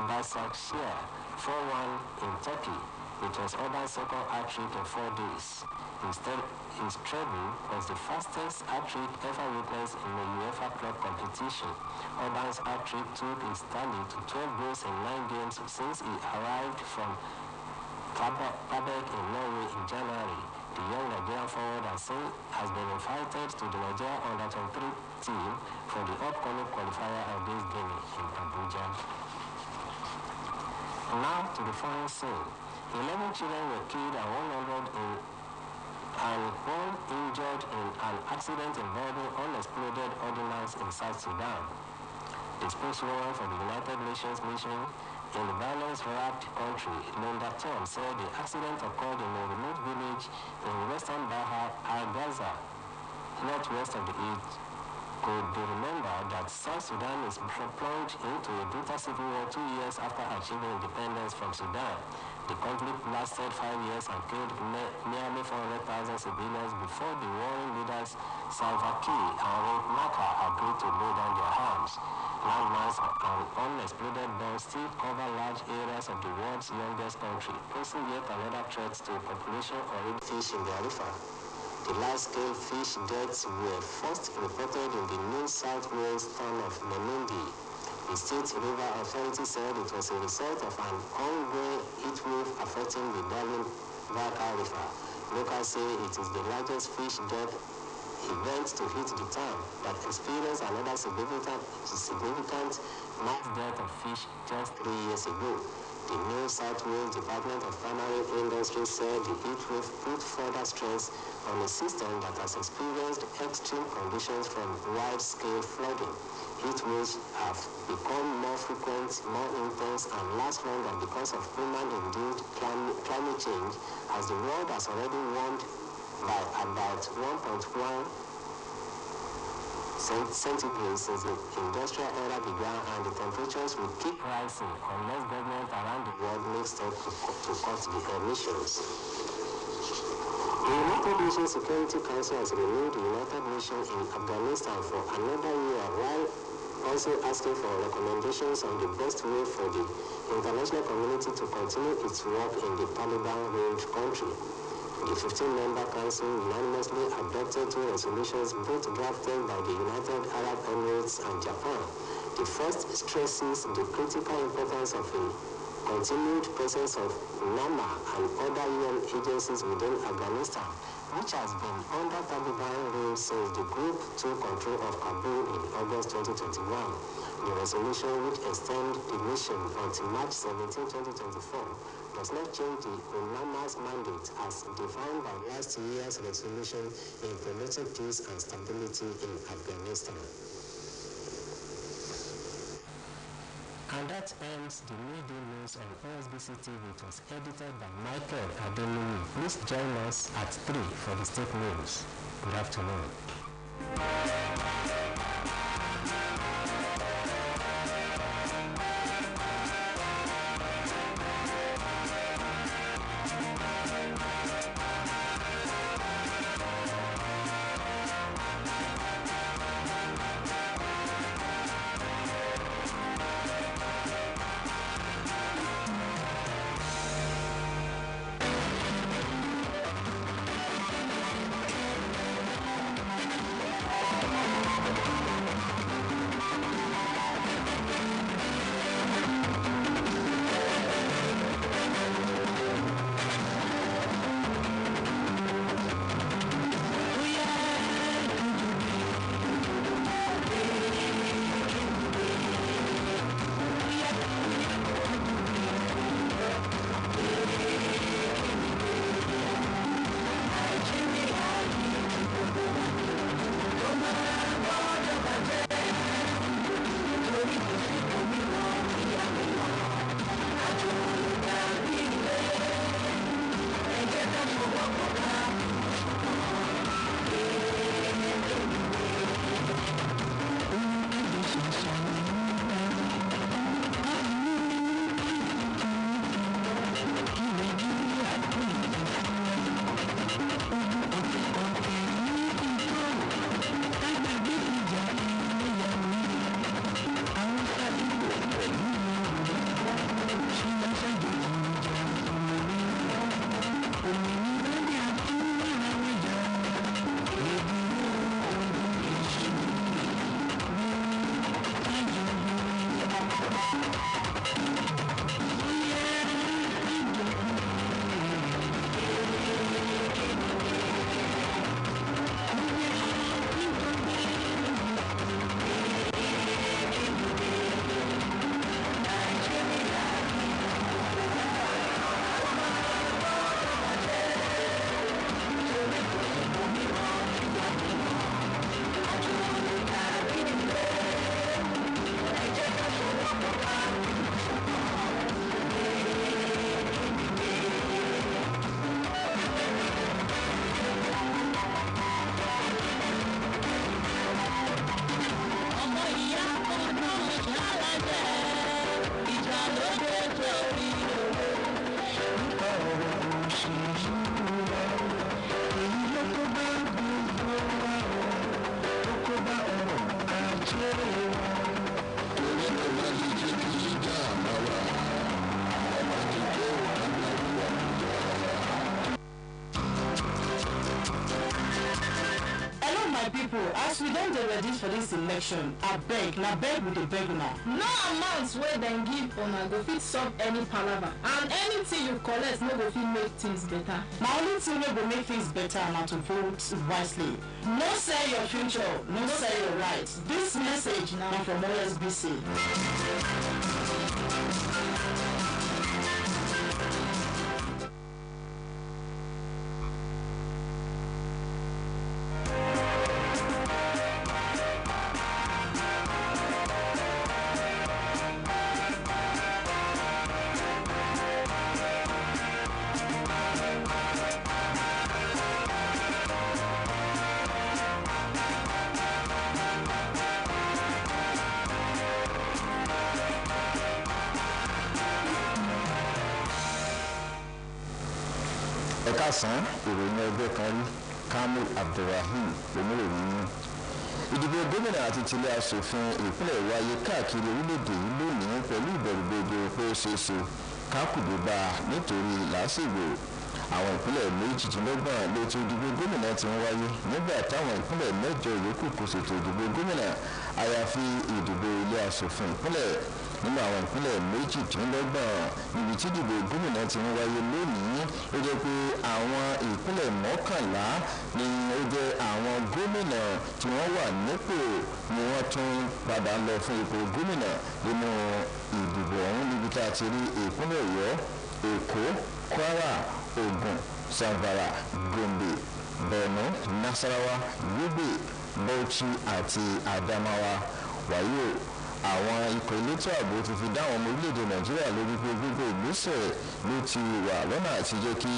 Başakşehir 4-1 in Turkey. It was Orban's second hat-trick in 4 days. His treble was the fastest hat-trick ever witnessed in a UEFA club competition. Orban's hat-trick took his tally to 12 goals in 9 games since he arrived from Fabek in Norway in January. The young Nigerian forward has been invited to the Nigeria Under-23 team for the upcoming qualifier against Guinea in Abuja. Now to the foreign scene. 11 children were killed and 1 injured in an accident involving unexploded ordnance in South Sudan. The spokeswoman for the United Nations mission in the violence-wrapped country, Linda Tom, said the accident occurred in a remote village in western Bahar al-Gaza, northwest of the East. Could be remembered that South Sudan is plunged into a brutal civil war 2 years after achieving independence from Sudan. The conflict lasted 5 years and killed nearly 400,000 civilians before the warring leaders Salva Kiir and Riek Machar agreed to lay down their arms. Landmines and unexploded bombs still cover large areas of the world's youngest country, posing yet another threat to population or fish in the river. The large-scale fish deaths were first reported in the New South Wales town of Menindee. The State River Authority said it was a result of an ongoing heat wave affecting the Darling Vaka River. Locals say it is the largest fish death event to hit the town, but experienced another significant mass death of fish just 3 years ago. The New South Wales Department of Primary Industry said the heat wave put further stress on a system that has experienced extreme conditions from wide-scale flooding. Heat waves have become more frequent, more intense, and last longer because of human-induced climate change, as the world has already warmed by about 1.1 centigrade since the industrial era began, and the temperatures will keep rising unless governments around the world make steps to cut the emissions. The United Nations Security Council has renewed the United Nations in Afghanistan for another year, while also asking for recommendations on the best way for the international community to continue its work in the Taliban-ruled country. The 15-member council unanimously adopted 2 resolutions, both drafted by the United Arab Emirates and Japan. The first stresses the critical importance of a continued presence of NAMA and other UN agencies within Afghanistan, which has been under Taliban rule since the group took control of Kabul in August 2021. The resolution, which extends the mission until March 17, 2024, does not change the UNAMA's mandate as defined by last year's resolution in promoting peace and stability in Afghanistan. And that ends the midday news on Osbc TV. It was edited by Michael Adelumi. Please join us at 3 for the state news. Good afternoon. people, as we don dey ready for this election, abeg we dey beg una. No amount wey dem give una go fit solve any palava, and anything you collect no go fit make things better. Na only thing wey go make things better na to vote wisely. No sell your future, no sell your right. This message na from Osbc. ẹ̀kásán ìròyìn ẹgbẹ́ kan rí Kamil Abdulrahim oníròyìn yín. Ìdìbò gómìnà àti tilé aṣòfin ìpínlẹ̀ wáyé káàkiri orílẹ̀-èdè yìí lónìí pẹ̀lú ìbẹ̀rùbojo pé ó ṣeé ṣe kákùdé bá a nítorí làásìgbò. Àwọn ìpínlẹ̀ méjìdínlọ́gbọ̀n lètò ìdìbò gómìnà ti ń wáyé nígbà táwọn ìpínlẹ̀ mẹ́jọ yòókù kò ṣètò ìdìbò gómìnà àyàfi ìdìbò ilé aṣòfin ìpínlẹ̀. Nínú àwọn ìpínlẹ̀ méjìdínlọ́gbọ̀n níbi tí ìdìbò gómìnà ti ń wáyé lónìí ó jẹ́ pé àwọn ìpínlẹ̀ mọ́kànlá ni ó jẹ́ àwọn gómìnà tí wọ́n wà nípò ni wọ́n tún padà lọ fún ipò gómìnà nínú ìdìbò ọ̀hún níbi tá a ti rí ìpínlẹ̀ Ọ̀yọ́, Èkó, Kwara, Ògùn, Zamfara, Gombe, Borno, Nasarawa, Yobe, Bauchi àti Adamawa. Wàyí àwọn ikọ̀ elétò ààbò ti fi dáwọn ọmọ orílẹ̀-èdè Nàìjíríà lórí pé gbogbo ìgbésẹ̀ ló ti wà lọ́nà àti jẹ́ kí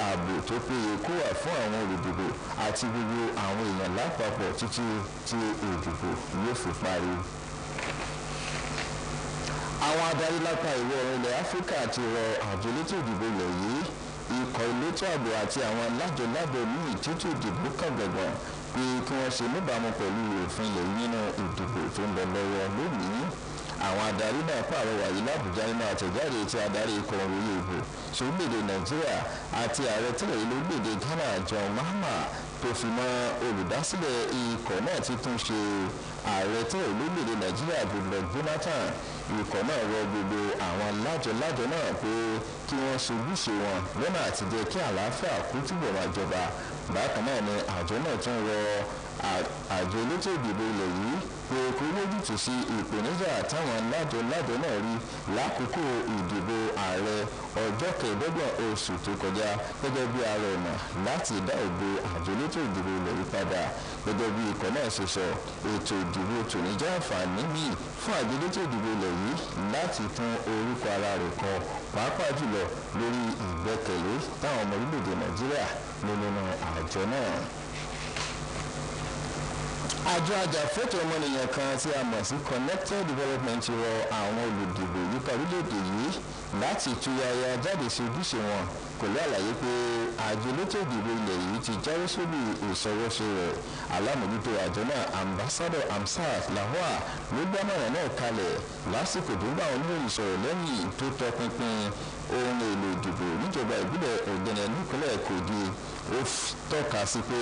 ààbò tó péye kó wà fún àwọn olùdìbò àti gbogbo àwọn èèyàn lápapọ̀ títí tí ìdìbò yóò fi parí. Àwọn adarí lápá ìwọ̀ oòrùn ilẹ̀ Áfíríkà ti rọ àjọ elétò ìdìbò ilẹ̀ yìí, ikọ̀ elétò ààbò àti àwọn alájọlájọ ní ìtútù ìdìbò kan gbọ̀ngàn pé kí wọ́n ṣe níbàámu pẹ̀lú òfin ilẹ̀ nínú ìdìbò tó ń lọ lọ́wọ́ lónìí. Àwọn adarí náà pàrọwà yìí l'Àbújá nínú àtẹ̀jáde tí adarí ikọ̀ òròyìn ìbò sórílẹ̀-èdè Nàìjíríà àti ààrẹ tẹ́lẹ̀ lórílẹ̀-èdè Ghana John Mahama tó fi mọ́ olùdásílẹ̀ ikọ̀ náà ti tún ṣe ààrẹ tẹ́lẹ̀ lórílẹ̀-èdè Nàìjíríà Goodluck Jonathan. Ikọ̀ náà rọ gbogbo àwọn lájọ náà pé kí wọ́n ṣojúṣe wọn lọ́nà àti jẹ́ kí àlàáfíà kó túbọ̀ máa jọba. Bákan náà ni àjọ náà tún rọ àjọ elétò ìdìbò ilẹ̀ yìí pé kó lójútùú sí ìpèníjà táwọn lájọ náà rí lákòókò ìdìbò ààrẹ ọjọ́ kẹẹ̀ẹ́dọ́gbọ̀n oṣù tó kọjá gẹ́gẹ́ bí ara ọ̀nà láti dá ògo àjọ elétò ìdìbò ilẹ̀ yìí padà. Gẹ́gẹ́ bí ikọ̀ náà ṣe sọ, ètò ìdìbò tòní jẹ́ àǹfààní míì fún àjọ elétò ìdìbò ilẹ̀ yìí láti tún orúkọ ara rẹ̀ kọ pàápàá jùlọ lórí ìgbẹ́kẹ̀lé táwọn ọmọ orílẹ̀-èdè Nàìjíríà ní nínú àjọ náà. Àjọ ajàfẹ́tọ̀ ọmọnìyàn kan tí a mọ̀ sí Connected Development rọ àwọn olùdìbò yíká orílẹ̀-èdè yìí láti túyàyà jáde sí ojúṣe wọn pẹ̀lú àlàyé pé àjọ elétò ìdìbò ilẹ̀ yìí ti jáwé sóbì ìṣọwọ́ṣe rẹ̀. Alámòjútó àjọ náà Ambassador Hamsat Lawal ló gbámọ̀ràn náà kalẹ̀ lásìkò tó ń bá àwọn oníròyìn sọ̀rọ̀ lẹ́yìn tó tọpinpin ohun èlò ìdìbò níjọba ìbílẹ̀ Ògẹ̀nẹ̀ nípínlẹ̀ Kogi. Ó tọ́ka sí pé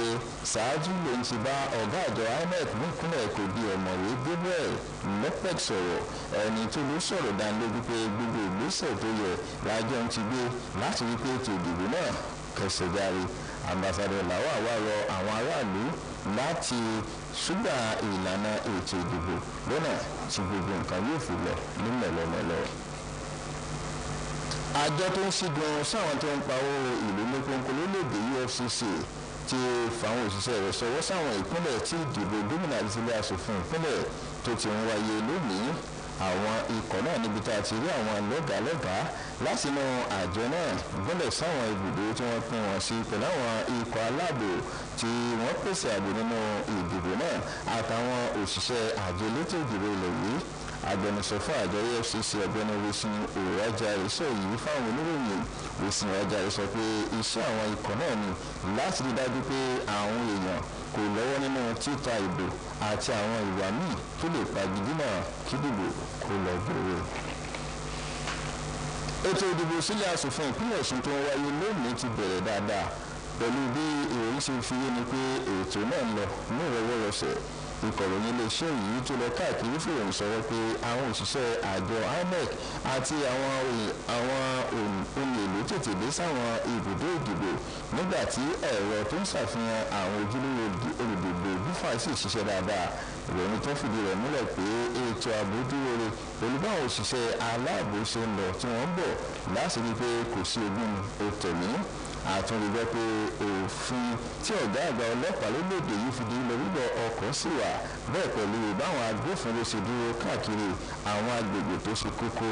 ṣáájú lòun ti bá ọ̀gá àjọ INEC nípínlẹ̀ Kogi ọ̀mọ̀wé Gabriel Lopez sọ̀rọ̀. Ẹni tó ló sọ̀rọ̀ dánilójú pé gbogbo ìgbésẹ̀ tó yẹ lájọ ń ti gbé láti rí pé ètò ìdìbò náà kẹsẹ̀ járe. Ambassador Lawal wá rọ àwọn aráàlú láti ṣúgbà ìlànà ètò ìdìbò lọ́nà tí gbogbo nǹkan yóò fi lọ ní mẹ̀lọ́mẹ̀lọ́. Àjọ tó ń ṣígun sáwọn tó ń pawó ìlú ní kónkó lórílẹ̀-èdè EFCC ti fàwọn òṣìṣẹ́ rẹ̀ ṣọwọ́ sáwọn ìpínlẹ̀ tí ìdìbò gómìnà àti ilé aṣòfin ìpínlẹ̀ tó ti ń wáyé lónìí. Àwọn ikọ̀ náà níbi tá a ti rí àwọn lọ́gàálọ́gàá látinú àjọ náà gúnlẹ̀ sáwọn ibùdó tí wọ́n pín wọn sí pẹ̀lú àwọn ikọ̀ aláàbò tí wọ́n pèsè ààbò nínú ìdìbò náà àtàwọn òṣìṣẹ́ àjọ elétò ìdìbò ilẹ̀ yìí. Agbẹnusọ fún àjọ EFCC ọ̀gbẹ́ni Wilson Owajari sọ yìí fáwọn oníròyìn. Wilson Owajari sọ pé iṣẹ́ àwọn ikọ̀ náà ni láti rí dájú pé àwọn èèyàn kò lọ́wọ́ nínú títa ìbò àti àwọn ìwà míì tó lè pagidínà kí ìdìbò kó lọ gbòòrò. Ètò ìdìbò sílé aṣòfin ìpínlẹ̀ Ọ̀ṣun tó ń wáyé lónìí ti bẹ̀rẹ̀ dáadáa pẹ̀lú bí ìròyìn ṣe fi yé ni pé ètò náà ń lọ ní ìrọwọ́rọsẹ̀. Ìkọ̀ròyìn iléeṣẹ́ yìí tó lọ káàkiri fìròyìn sọ̀rọ̀ pé àwọn òṣìṣẹ́ àjọ INEC àti àwọn ohun èlò tètè dé sáwọn ibùdó ìdìbò nígbà tí ẹ̀rọ tó ń ṣàfihàn àwọn ojúlówó olùdìbò búfà sì ṣiṣẹ́ dáadáa. Ìròyìn tó fìdí rẹ̀ múlẹ̀ pé ètò ààbò dúró re pẹ̀lú báwọn òṣìṣẹ́ aláàbò ṣe ń lọ tí wọ́n ń bọ̀ láti rí pé kò sí ogun òtẹ̀mí. Àtúndìgbẹ́ pé òfin tí ọ̀gá àgbà ọlọ́pàá lórílẹ̀‐èdè yìí fi di lọ bíbọ̀ ọkọ̀ sí wà bẹ́ẹ̀ pẹ̀lú báwọn agbófinró ṣe dúró káàkiri àwọn agbègbè tó ṣe kókó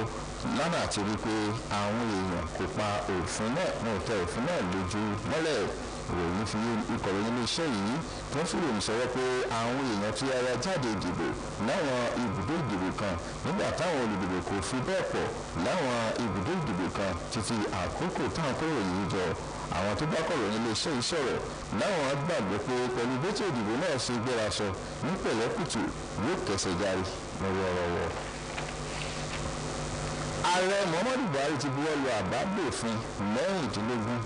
lánàá àti rí pé àwọn èèyàn kò pa òfin náà wọn ò tẹ òfin náà lójú mọ́lẹ̀. Ìròyìn fi ìkọ̀ròyìn iléeṣẹ́ yìí tó ń fìròyìn sọ̀rọ̀ pé àwọn èèyàn tí ara jáde ìdìbò láwọn ibùdó ìdìbò kan nígbà táwọn olùdìbò kò fi bẹ́ẹ̀ pọ̀ láwọn ibùdó ìdìbò kan títí àkókò táwọn kóròyìn jọ. Àwọn tó bá kọ̀ròyìn iléeṣẹ́ yìí sọ̀rọ̀ láwọn gbàgbọ́ pé pẹ̀lú bẹ́tẹ̀ ìdìbò náà ṣe gbéra sọ ní pẹ̀lẹ́kùtù yóò kẹsẹ̀ járe lọ́wọ́rọ́wọ́. Ààrẹ Muhammadu Buhari ti buwọ́ lu àbádòfin mẹ́rìndínlógún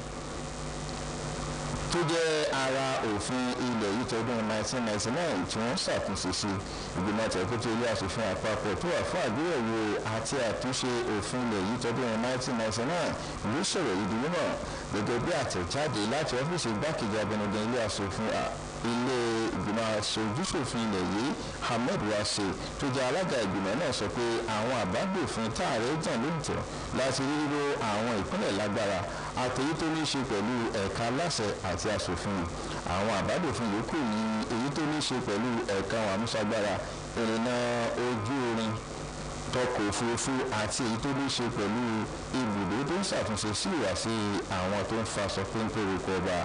tó jẹ́ ara òfin ilẹ̀ yìí tọdún 1999 tí wọ́n ṣàtúnṣe sí. Ìgbìmọ̀ tẹ̀kótó ilé aṣòfin àpapọ̀ tó wà fún àgbéyẹ̀wò àti àtúnṣe òfin ilẹ̀ yìí tọdún 1999 ló sọ̀rọ̀ yìí di mímọ̀ gẹ́gẹ́ bí àtẹ̀jáde láti ọ́fíìsì igbákejì abẹnugan ilé aṣòfin ilé ìgbìmọ̀ aṣojúṣòfin ilẹ̀ yìí Ahmed Wase tó jẹ́ alága ìgbìmọ̀ náà sọ pé àwọn àbádòfin táàrẹ jàn lóòótọ́ láti ríro àwọn ìpínlẹ̀ lágbára àtèyí tó ní í ṣe pẹ̀lú ẹ̀ka aláṣẹ àti aṣòfin. Àwọn àbádòfin yòókù ní èyí tó ní í ṣe pẹ̀lú ẹ̀ka àwọn amúṣagbára ìrìnnà ojú irin tọkọ̀ òfurufú àti èyí tó ní í ṣe pẹ̀lú ibùdó tó ń ṣàtúnṣe sí ìwàsí àwọn tó ń faṣọ péńpé orúkọ ọba.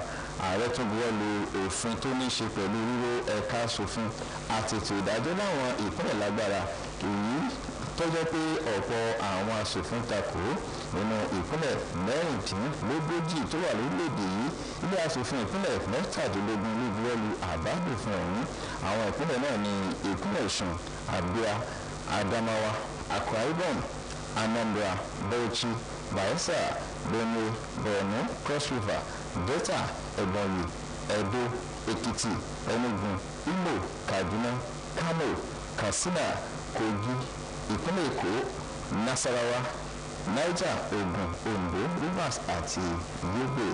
Ààrẹ tún buwọ́ lu òfin tó ní í ṣe pẹ̀lú ríro ẹ̀ka aṣòfin àti ètò ìdájọ́ láwọn ìpínlẹ̀ lágbára èyí tó jẹ́ pé ọ̀pọ̀ àwọn aṣòfin takò nínú ìpínlẹ̀ mẹ́rìndínlógójì tó wà lórílẹ̀‐èdè yìí. Ilé aṣòfin ìpínlẹ̀ mẹ́tàdínlógún ló buwọ́ lu àbádòfin ọ̀hún. Àwọn ìpínlẹ̀ náà ní ìpínlẹ̀ Ọ̀ṣun, Abia, Adamawa, Akwa Ibom, Anambra, Bauchi, Bayelsa, Benue, Borno, Cross River, Delta, Ebonyi, Edo, Ekiti, Enugu, Imo, Kaduna, Kano, Katsina, Kogi, ìpínlẹ̀ Èkó, Nasarawa, Niger, Ogun, Ondo, Rivers àti Yobe.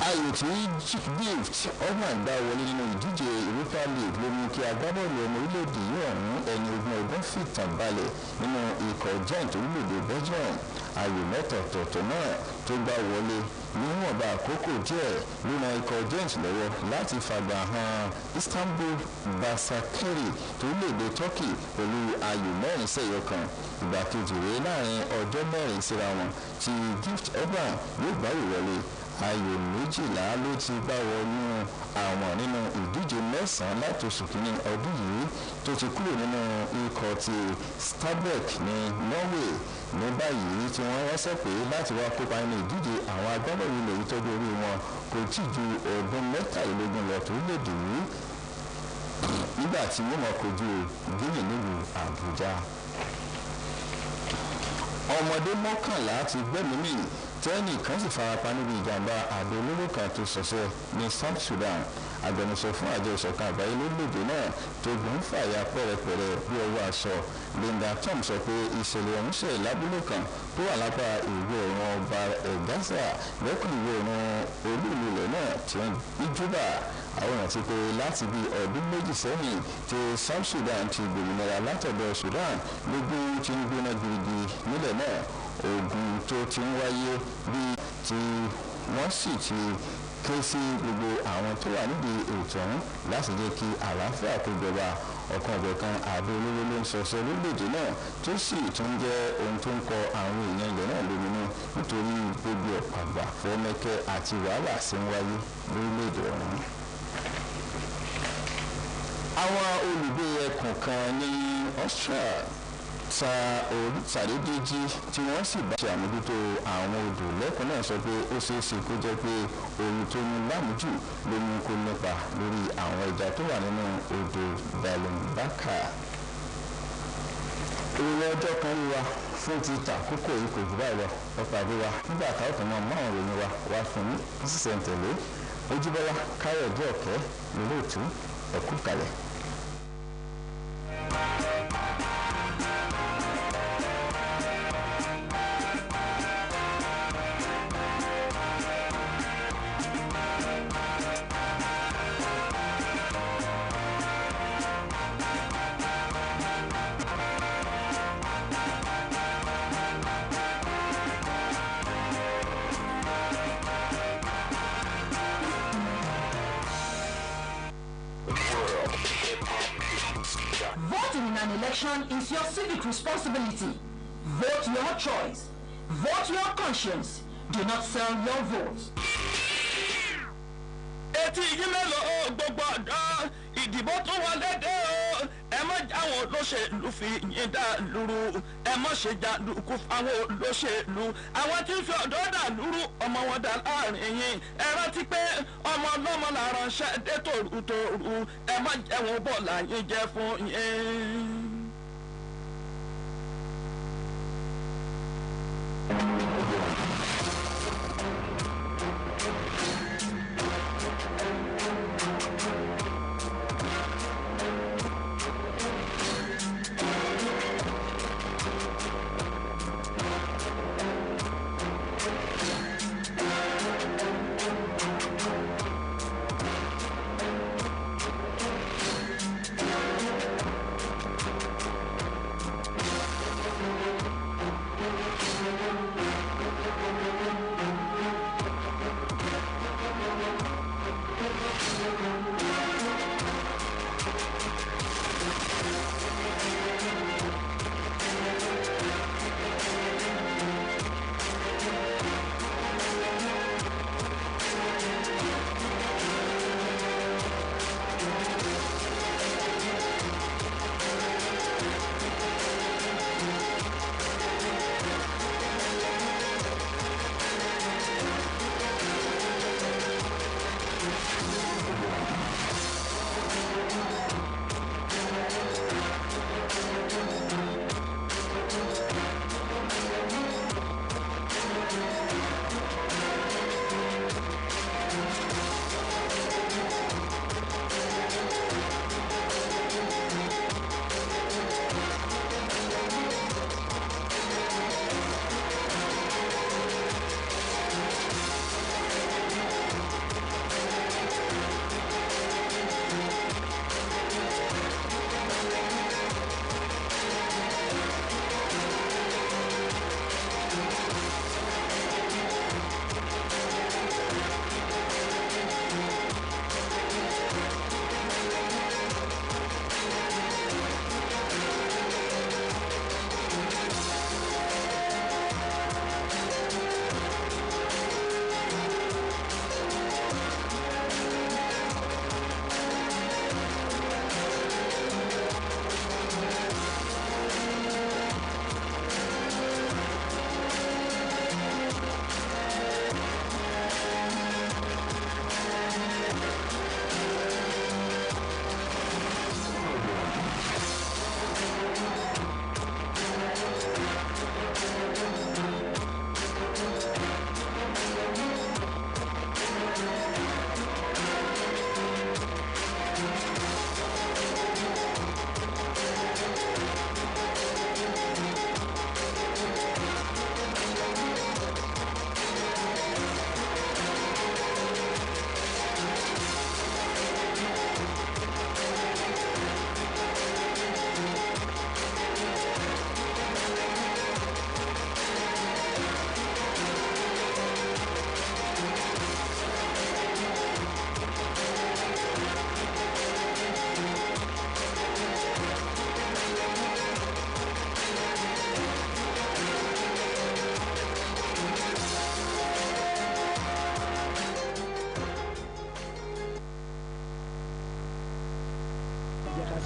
Ayò tí gift ọgbọ̀n gbá wọlé nínú ìdíje Europa League ló mú kí agbábọ́ọ̀lù ọmọ orílẹ̀-èdè yìí ọ̀hún ẹni ogún ọdún fìtàn balẹ̀ nínú ikọ̀ giant orílẹ̀-èdè Belgium. Ayò mẹ́tọ̀ọ̀tọ̀ náà tó gbá wọlé níwọ̀nba àkókò díẹ̀ ló na ikọ̀ giant lọ́wọ́ láti fàgbà hàn Istanbul Basakiri tó léde Turkey pẹ̀lú ayò 4-1. Ìgbà kejì rèé láàrin ọjọ́ 4 síra wọn tí gift ọgbọ̀n yóò gbáyò wọlé. Ayò 12 ló ti gbá wọnú àwọn nínú ìdíje 9 láti oṣù kìíní ọdún yìí tó ti kúrò nínú ikọ̀ ti Stabæk ní Norway. Ní báyìí tí wọ́n ránṣẹ́ pé láti wá kópa nínú ìdíje àwọn agbábọ́ọ̀lù ilẹ̀ yìí tọ́jú orí wọn kò tí ju ọdún 23 lọ tó lédè yìí nígbà tí wọ́n máa kojú Guinea nílùú Àbújá. Ọmọdé 11 ti gbẹ́mìí mì tẹ́ẹ̀nì kan sì farapa níbi ìjàmbá àdó olóró kan tó ṣọṣẹ́ ní South Sudan. Agbẹnusọ fún àjọ ìṣọ̀kan àgbáyé lórílẹ̀‐èdè náà tó gbọ́n fàyà pẹ́rẹpẹ̀rẹ bí ọwọ́ aṣọ. Linda Tom sọ pé ìṣẹ̀lẹ̀ ọ̀hún ṣẹ̀ lábúlé kan tó wà lápá ìwọ̀ oòrùn ọba Gaza lẹ́kùn ìwọ̀ oòrùn olú-ìlú ilẹ̀ náà tí wọ́n ní Juba. Àwọn rántí pé láti bí ọdún méjì sẹ́yìn tí South Sudan ti gbòmìnira látọ̀dọ̀ Sudan lógún tí ń gbóná gidigidi nílẹ̀ náà. Ogun tó ti ń wáyé bí tí wọ́n sì ti ké sí gbogbo àwọn tó wà nídìí ètò ọ̀hún láti jẹ́ kí àlàáfíà kó jọba. Ọ̀kan ọ̀jọ̀kan àdó olóró ló ń ṣọṣẹ́ lórílẹ̀‐èdè náà tó sì tún jẹ́ ohun tó ń kọ àwọn èèyàn ilẹ̀ náà lóminú nítorí gbogbo àgbà fọ́mẹ́kẹ́ àti wàhálà sí ń wáyé lórílẹ̀‐èdè ọ̀hún. Àwọn olùgbé ẹkùn kan ní Australia ṣàdédé jí tí wọ́n sì bá ṣe àmójútó àwọn odò lẹ́kùn náà sọ pé ó ṣeé ṣe kó jẹ́ pé ooru tó ní lámùjù ló mú kó nípa lórí àwọn ẹja tó wà nínú odò Ballonbaca. ìròyìn ọjọ́ kan rí wa fún ti tàkókò yìí kò jù báyìí lọ ọ̀pàdé wa nígbà táwọn tó máa mú àwọn ìròyìn wa wá fún yín sísẹ̀ntẹ̀lé Ojúbọ́lá Káyọ̀dé Ọ̀kẹ́ lólóòtú ẹ̀kú kalẹ̀. Voting in an election is your civic responsibility. Vote your choice. Vote your conscience. Do not sell your vote. Etí yín mélòó gbogbo ọ̀dọ́ ìdìbò tó wọlé dé o. Ẹ má jáwọn olóṣèlú fi yín dá lúrú. Ẹ má ṣe jàǹdùkú fáwọn olóṣèlú. Àwọn tí ń fi ọ̀dọ́ dà lúrú ọmọ wọn dà láàrin yín. Ẹ rántí pé ọmọ ọlọ́mọ là ránṣẹ́ dé tòrutòru. Ẹ má jẹun bọ̀ láyé jẹ fún yín.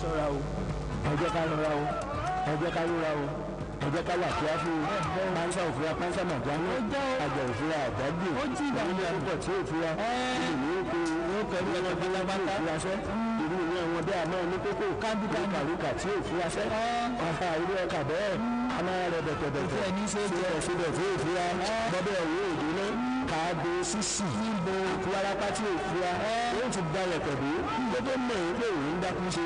ṣọ́ra o ẹ jẹ́ ká rọra o ẹ jẹ́ ká rọra o ẹ jẹ́ ká wà kíáfù pánsá òfurá pánsá màdánù àgbà òfurá àdágbò onílé púpọ̀ tí òfurá ìlú ní oko ní ó kẹ́ ní ọjọ́ bí lábàtà ìfurasẹ́ ìlú ní àwọn bí àmọ́ ní kókó kárùkà tí ò fura sẹ́ ọ̀hà irú ọkà bẹ́ẹ̀ a máa rẹ̀ bẹ̀tẹ̀bẹ̀tẹ̀ síbẹ̀ tí ò fura bọ́bẹ̀ òwe òde náà kàágbé sísì níbo warapa tí ò fura wọ́n ti gbalẹ̀ pẹ̀lú gbogbo mọ̀ ẹ́ pé òun ń dákun ṣe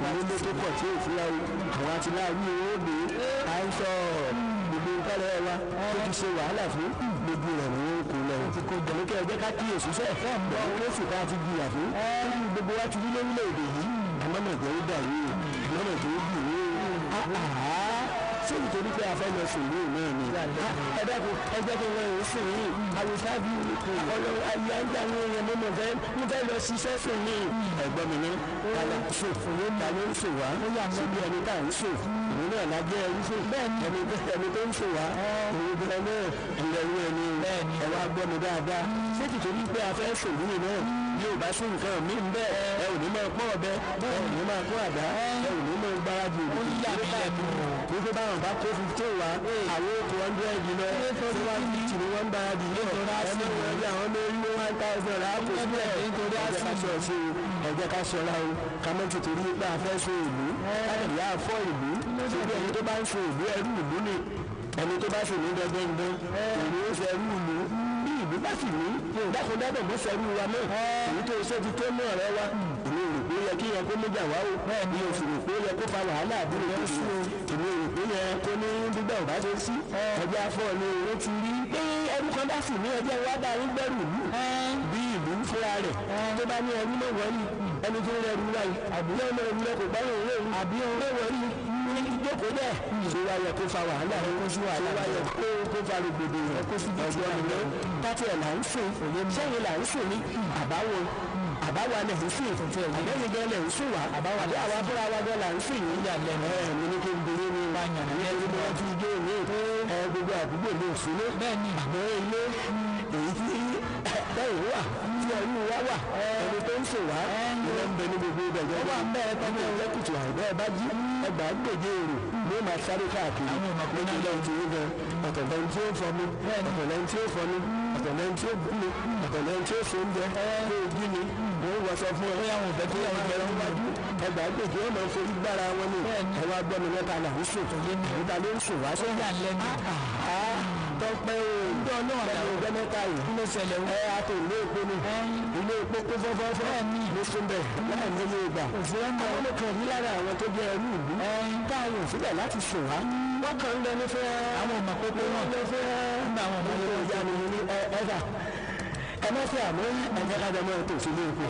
wọ́n nílé tó pọ̀ tí ò fura o àwọn àti láàrin owó gbé à ń sọ gbogbo nkálẹ̀ wa tó ti ṣe wàhálà fún gbogbo rẹ̀ ní kò lọ jẹ̀lú kí ẹ jẹ́ ká kíyèsí sẹ́ẹ̀ àwọn olóṣù ká ti gbìyà fún gbogbo wa ti rí lórílẹ̀‐èdè yìí àmọ́nà tó dà yìí àmọ́nà tó dì yìí ṣé nítorí pé a fẹ́ lọ sùn ní ìlú mi ẹ dákun ẹ jẹ́ kí n lọ yìí sùn yìí àwòsáàbí ọlọ́wọ́ ayé ajá ní ẹ̀yẹ mo fẹ́ lọ ṣiṣẹ́ sùn ní ẹ̀gbọ́n mi ní kálá sùn ló ń ta ló ń sùn wá síbi ẹni tá à ń sùn ìlú náà lájẹ́ ẹrú sùn ẹni tó ń sùn wá òun bí ẹni ìrẹ̀rú ẹni ẹ wá gbọ́ mi dáadáa ṣé nítorí pé a fẹ́ sùn ní ìlú náà yóò bá sí nǹkan mí ń bẹ́ẹ̀ ẹ ò ní máa pọ́n ọ̀bẹ ẹ ò ní máa kó àdá ẹ ò ní máa gbáradì òdì nígbà báwọn bá kó 15 wá àwọn 200 lọ tí wọ́n fi tì ní wọ́n gbáradì ẹni wọ́n rí àwọn méjì 1000 láàpò sílẹ̀ ẹ̀jẹ̀ ká ṣọ́ra o ká mọ́ ti torí pé a fẹ́ so ìlú káàkiri àfọ́ ìlú síbi ẹni tó bá ń so ìlú ẹrú ìlú ni ẹni tó bá sì ní dandan ìlú ó ṣe ẹrú ìlú bí ìlú bá sì ní dákúndábọ̀ mọ́ sẹ́rú wa náà èyí tó ṣe ti tó mọ́ ọ̀rẹ́ wa èmi rò pé yẹ kí yẹ kó méjà wá o mi ò sì rò pé yẹ kó fa wàhálà àbúrò tó sí o èmi rò pé yẹ kó ní gbígbà ò bá ṣe sí ẹjẹ afọ ni èrè ti rí pé ẹrú kan bá sì ní ẹjẹ wá dá ń gbẹrù ìlú bí ìlú fúnra rẹ̀ tó bá ní ẹrú náà wọlé ẹni tó ń rẹrù wáyé àbúrò náà ń lọ kò gbárùn ún lóhùn àbí ọ̀rẹ́ wọlé ní ìjókòó dẹ̀ ṣé wá yẹ kó fa wàhálà ṣé wá yẹ kó fa rògbòdìyàn ọgbọ́n mi náà pátí ẹ̀ là ń sùn sẹ́yìn là ń sùn ní àbáwa lẹ̀ ń sùn àbẹ́yìn gan lẹ̀ ń sùn wá àbáwa fúnra wa gan là ń sùn yìí mi ní kí n bèrè ní ẹni bí wọ́n ti gbé ní gbogbo àdúgbò ní òṣèlú àmọ́ ilé èyí tí bẹ́ẹ̀ wà tí ẹnu wa wà ẹni tó ń sùn wá ìrẹ́ ń bẹ ní gbogbo ìdẹ̀jọ́ wà ń bẹ́ẹ̀ tọ́jú ẹgbẹ́ kùtù àìbẹ́ ẹ bá jí ẹgbàá gbèjé èrò ló máa sáré káàkiri lójú ilé ìtòwé gan ọ̀tọ̀lẹ́ni tí ó fọnú ọ̀tọ̀lẹ́ni tí ó fọnú ọ̀tọ̀lẹ́ni tí ó búni ọ̀tọ̀lẹ́ni tí ó so oúnjẹ kó o jí ni wọ́n wọṣọ fún ẹ bóyá wọn fẹ́ tó yàwó jẹ lọ́wọ́ wájú ẹgbàá gbèjé wọn máa forí gbára wọn ni ẹ wá gbọ́ mi mẹ́ta là ń sùn níta ló ń sùn wá sóyà lẹ́nu tọpẹ o ọjọ́ mẹ́ta yìí ló ṣẹlẹ̀ ẹ àti ilé epo ni ilé epo kó fọ́fọ́fọ́ ló sún bẹ̀ láì nílé ìgbà àwọn olùkọ́ yìí lára àwọn tó jẹ́ ẹrú ìlú táwọn ò síbẹ̀ láti sùn wá wọ́n kàn ń lọ ní fẹ́ àwọn ọmọ pópó wọn lọ fẹ́ nígbà àwọn ọmọ yóò yá mi ní ẹ̀dà ẹ má fi àmọ́ ẹ̀jẹ̀ kájọ mọ́ ètò ìṣẹ̀lẹ̀ èkó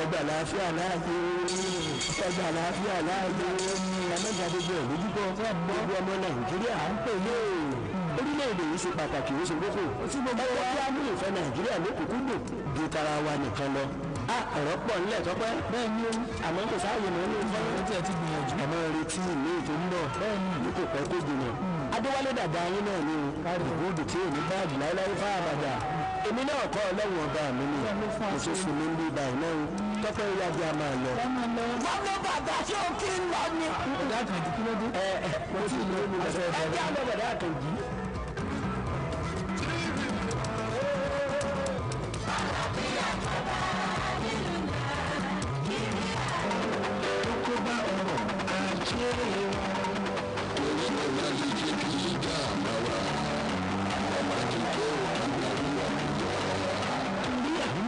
ẹgbà láàfíà láàyè ẹgbà láàfíà láàyè ẹmẹ́ta gbogbo ẹ̀ lójúbọ gbogbo ọmọ Nàìjíríà ń pè ní orílẹ̀-èdè yìí ṣe pàtàkì ó ṣe kókó ẹgbẹ́ tí a ní ìfẹ́ Nàìjíríà lókùnkúndùn ju tara wa nìkan lọ ọ̀rọ̀ pọ̀ nílẹ̀ tọ́pẹ́ bẹ́ẹ̀ ni àmọ́ kò sáàyè mọ́ ní ìfọ́nrán tí ẹ ti gbìyànjú àmọ́ retí ìlú ètò ń bọ̀ bẹ́ẹ̀ ni kò pẹ́ kó jìnnà Adéwálé dàda yín náà ni ìgbòdì tí ò ní báàgì láéláé fún àbàdà èmi náà kọ́ ọlọ́run ọba mi ni òṣèṣù mi ń bí ibà iná o tọ́pẹ́ ìyájú a máa lọ. wọ́n ló bàbá tí ó kí ń lọ ni. ọ̀dà àkànjì kí ló dé. mo ti lọ ní ọ̀sẹ̀ ẹ̀ jẹ́ àlọ́ bàdá àkànjì. kókó bá ọ̀rọ̀ ajé wa. torí mo wá lè jẹ́ kí ìjà àmọ́ wa ọmọ àdúgbò àgbàdo àdúgbò wa. torí àwọn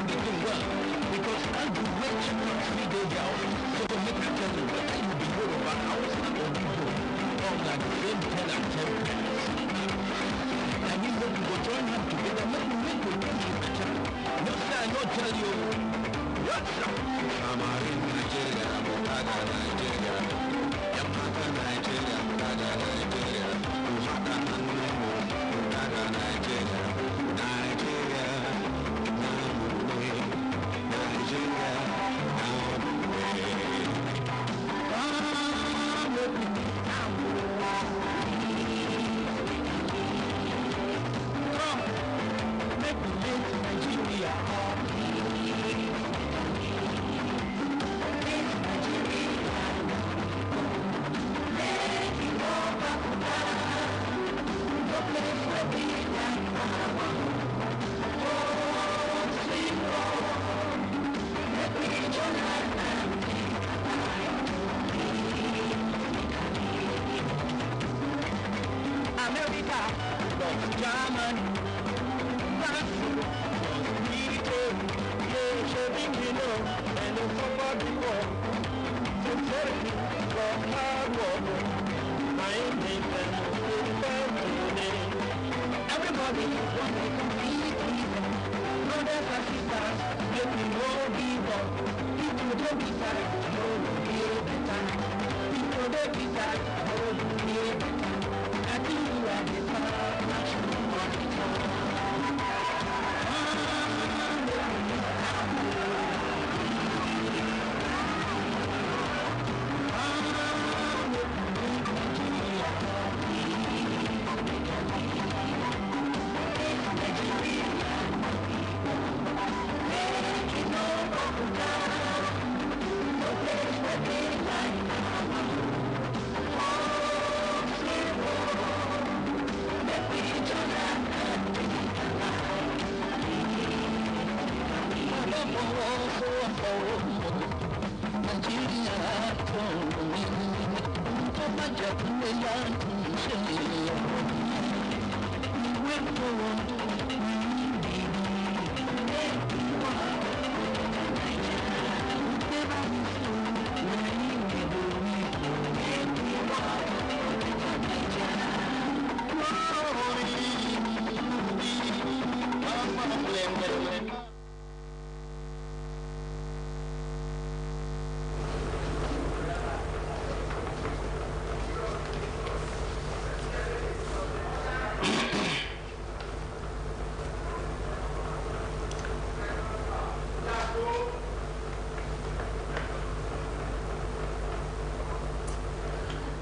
give them well. Because as you wait 3 days out, so to make a tell you whether you be Yoruba, Hausa, or Igbo, all that same 10 and 10 pence. And you know, we join hands together, make the country better. No, sir, I not tell you. Yes, sir. I'm in Nigeria, I'm Nigeria. Yamaka Nigeria, Nigeria. Uhaka Nigeria, Nigeria.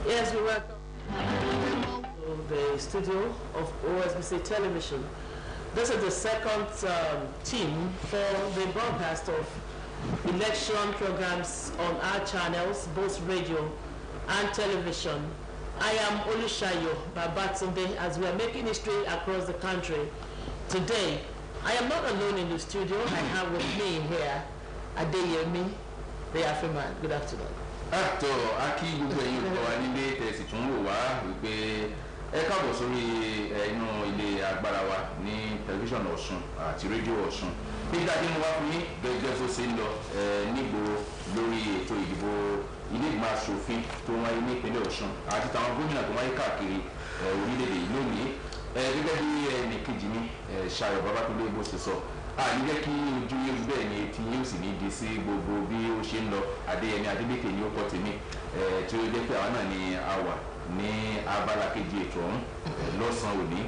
Yes, we welcome to the studio of Osbc Television. This is the second team for the broadcast of election programs on our channels, both radio and television. I am Olusayo Babatunde as we are making history across the country. Today, I am not alone in the studio. I have with me here Adeyemi, the Afriman. Good afternoon. Àtọ̀ akí gbogbo ẹ̀yin olùkọ́ wa nílé tẹ̀sí tún wò wá wípé ẹ káàbọ̀ sórí inú ilé agbára wa ní tẹlifíṣàn Ọ̀ṣun àti rédíò Ọ̀ṣun nígbà tí mo wá fún yín gẹ́gẹ́ bó ṣe ń lọ nígboro lórí ètò ìdìbò ilé ìgbìmọ̀ aṣòfin tó wáyé ní ìpínlẹ̀ Ọ̀ṣun àti tàwọn gómìnà tó wáyé káàkiri orílẹ̀-èdè yìí lónìí gẹ́gẹ́ bí ẹnìkejì mi Ṣayọ̀ Babátúndé bó ṣe sọ àníjẹ́ kí ojú yóò bẹ́ẹ̀ ni tí yóò sì ní di sí gbogbo bí ó ṣe ń lọ Adéyẹmí Adélékè ní ó kọ́ tèmi tí ó jẹ́ pé àwa náà ni a wà ní abala kejì ètò ọ̀hún lọ́sàn-án òní.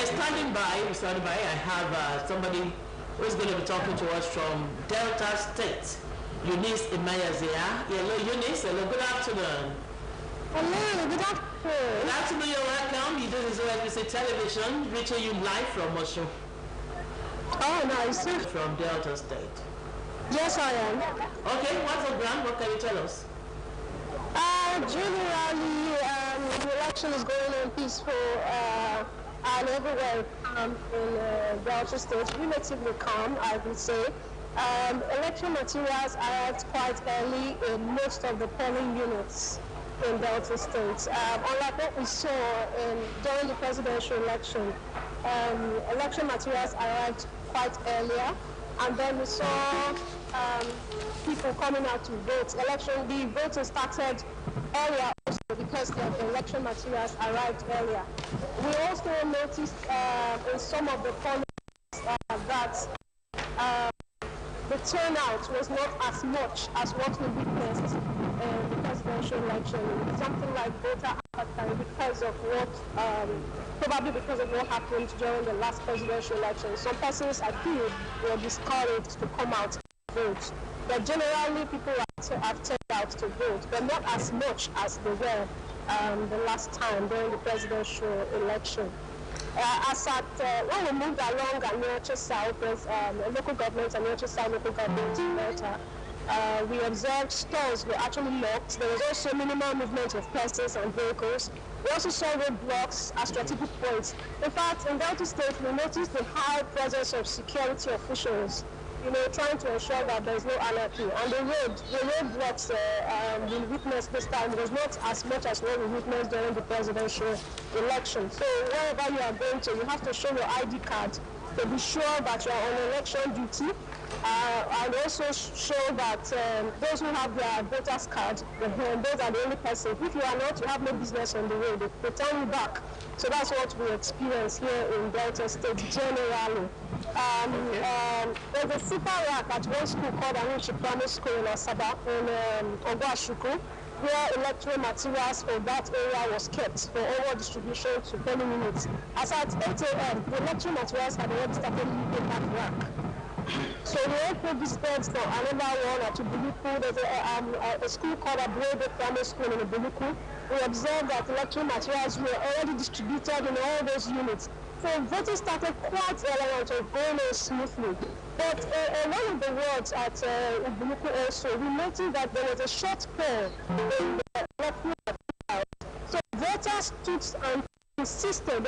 Standing by, I have somebody who is going to be talking to us from Delta State, Eunice Imayazia. Hello, Eunice. Hello, good afternoon. Hello, good afternoon. Good afternoon, you're welcome. You do this Osbc Television, reaching you live from Osho. Oh, nice. From Delta State. Yes, I am. Okay, what's the brand? What can you tell us? Generally, the election is going on peaceful and everywhere in Delta State, relatively calm, I would say. Election materials arrived quite early in most of the polling units in Delta State. Unlike what we saw during the presidential election, election materials arrived quite earlier, and then we saw people coming out to vote. The voting started earlier also because the election materials arrived earlier. We also noticed in some of the polls that the turnout was not as much as what we witnessed in the presidential election. Something like voter apathy because of what, probably because of what happened during the last presidential election. Some persons, I feel, were discouraged to come out and vote. But generally, people have turned out to vote, but not as much as they were the last time during the presidential election. When we moved along Aniocha South, there's a local government, Aniocha South local government in Delta, we observed stores were actually locked. There was also minimal movement of persons and vehicles. We also saw roadblocks at strategic points. In fact, in Delta State, we noticed the high presence of security officials, trying to ensure that there's no anarchy. And the roadblocks we witnessed this time was not as much as what we witnessed during the presidential election. So wherever you are going to, you have to show your ID card to be sure that you are on election duty. And also show that those who have their voter's card, those are the only person. If you are not, you have no business on the road. They turn you back. So that's what we experience here in Delta State generally. There's a super rack at one school called Anichi Primary School in Asaba, in Ogwashuku, where electoral materials for that area was kept for overall distribution to polling units. As at 8 a.m., the electoral materials had already started leaving that rack. So we also visited for another one at Ubuluku. There's a school called Abrode Primary School in Ubuluku. We observed that electoral materials were already distributed in all those units. So voting started quite early on, so going on smoothly. But one of the wards at Ubuluku also, we noticed that there was a short spell in the electoral materials. So voters stood and insisted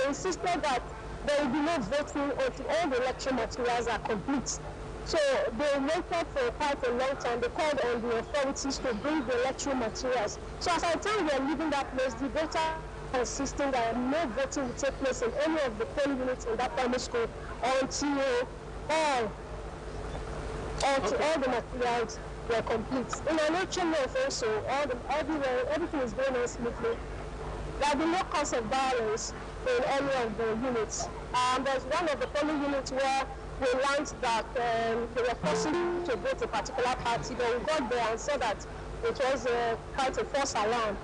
that there will be no voting until all the election materials are complete. So they waited for quite a long time. They called on the authorities to bring the electoral materials. So as I tell you, we are leaving that place, the voter insisting that no voting will take place in any of the polling units in that primary school until all the materials were complete. In an election month also, everything is going on smoothly. There have been no cause of violence in any of the units. There's one of the polling units where we learned that they were forcing to vote a particular party, but we got there and saw that it was quite a false alarm.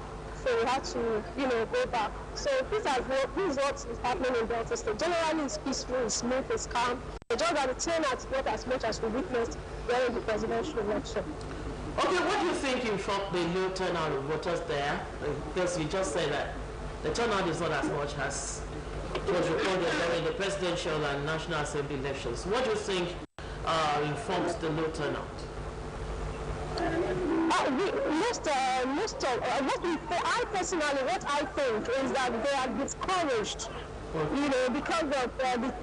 So we had to, go back. So this is what is happening in Delta State. Generally, it's peaceful, it's smooth, it's calm. The job that the turnout is not as much as we witnessed during the presidential election. Okay, what do you think in fact the low turnout of voters there? Because you just said that the turnout is not as much as it was recorded during the presidential and national assembly elections. What do you think informs the low turnout? What I think is that they are discouraged, because of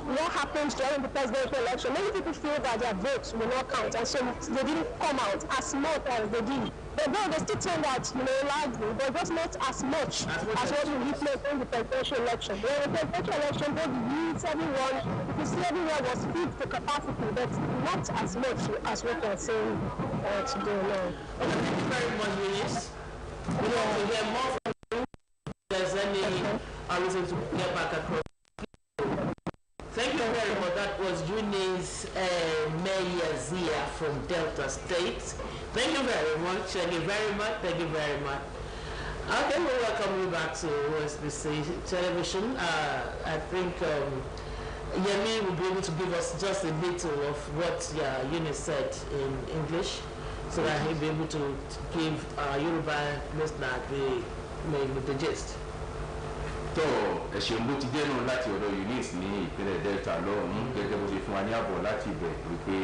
what happened during the presidential election. Many people feel that their votes will not count, and so they didn't come out as much as they did. But though they still turned out, lively, but just not as much as what we witnessed in the presidential election. In the presidential election, both the youths, everyone, you see everyone was filled to capacity, but not as much as what we're saying today now. Okay, thank you very much, Eunice. We want to hear more from you. If there's any reason to get back across. Thank you very much. That was Eunice Meyazia from Delta State. Thank you very much. Thank you very much. Thank you very much. Okay, we'll welcome you back to Osbc Television. I think Yemi will be able to give us just a little of what Eunice said in English, so that he'll be able to give Yoruba listener the gist. tó ẹ̀ṣẹ̀ bó ti dẹ́nu láti ọ̀dọ̀ Eunice ní ìpínlẹ̀ Delta lọ́hùn-ún gẹ́gẹ́ bó ṣe fún wa ní àbọ̀ láti ibẹ̀ wípé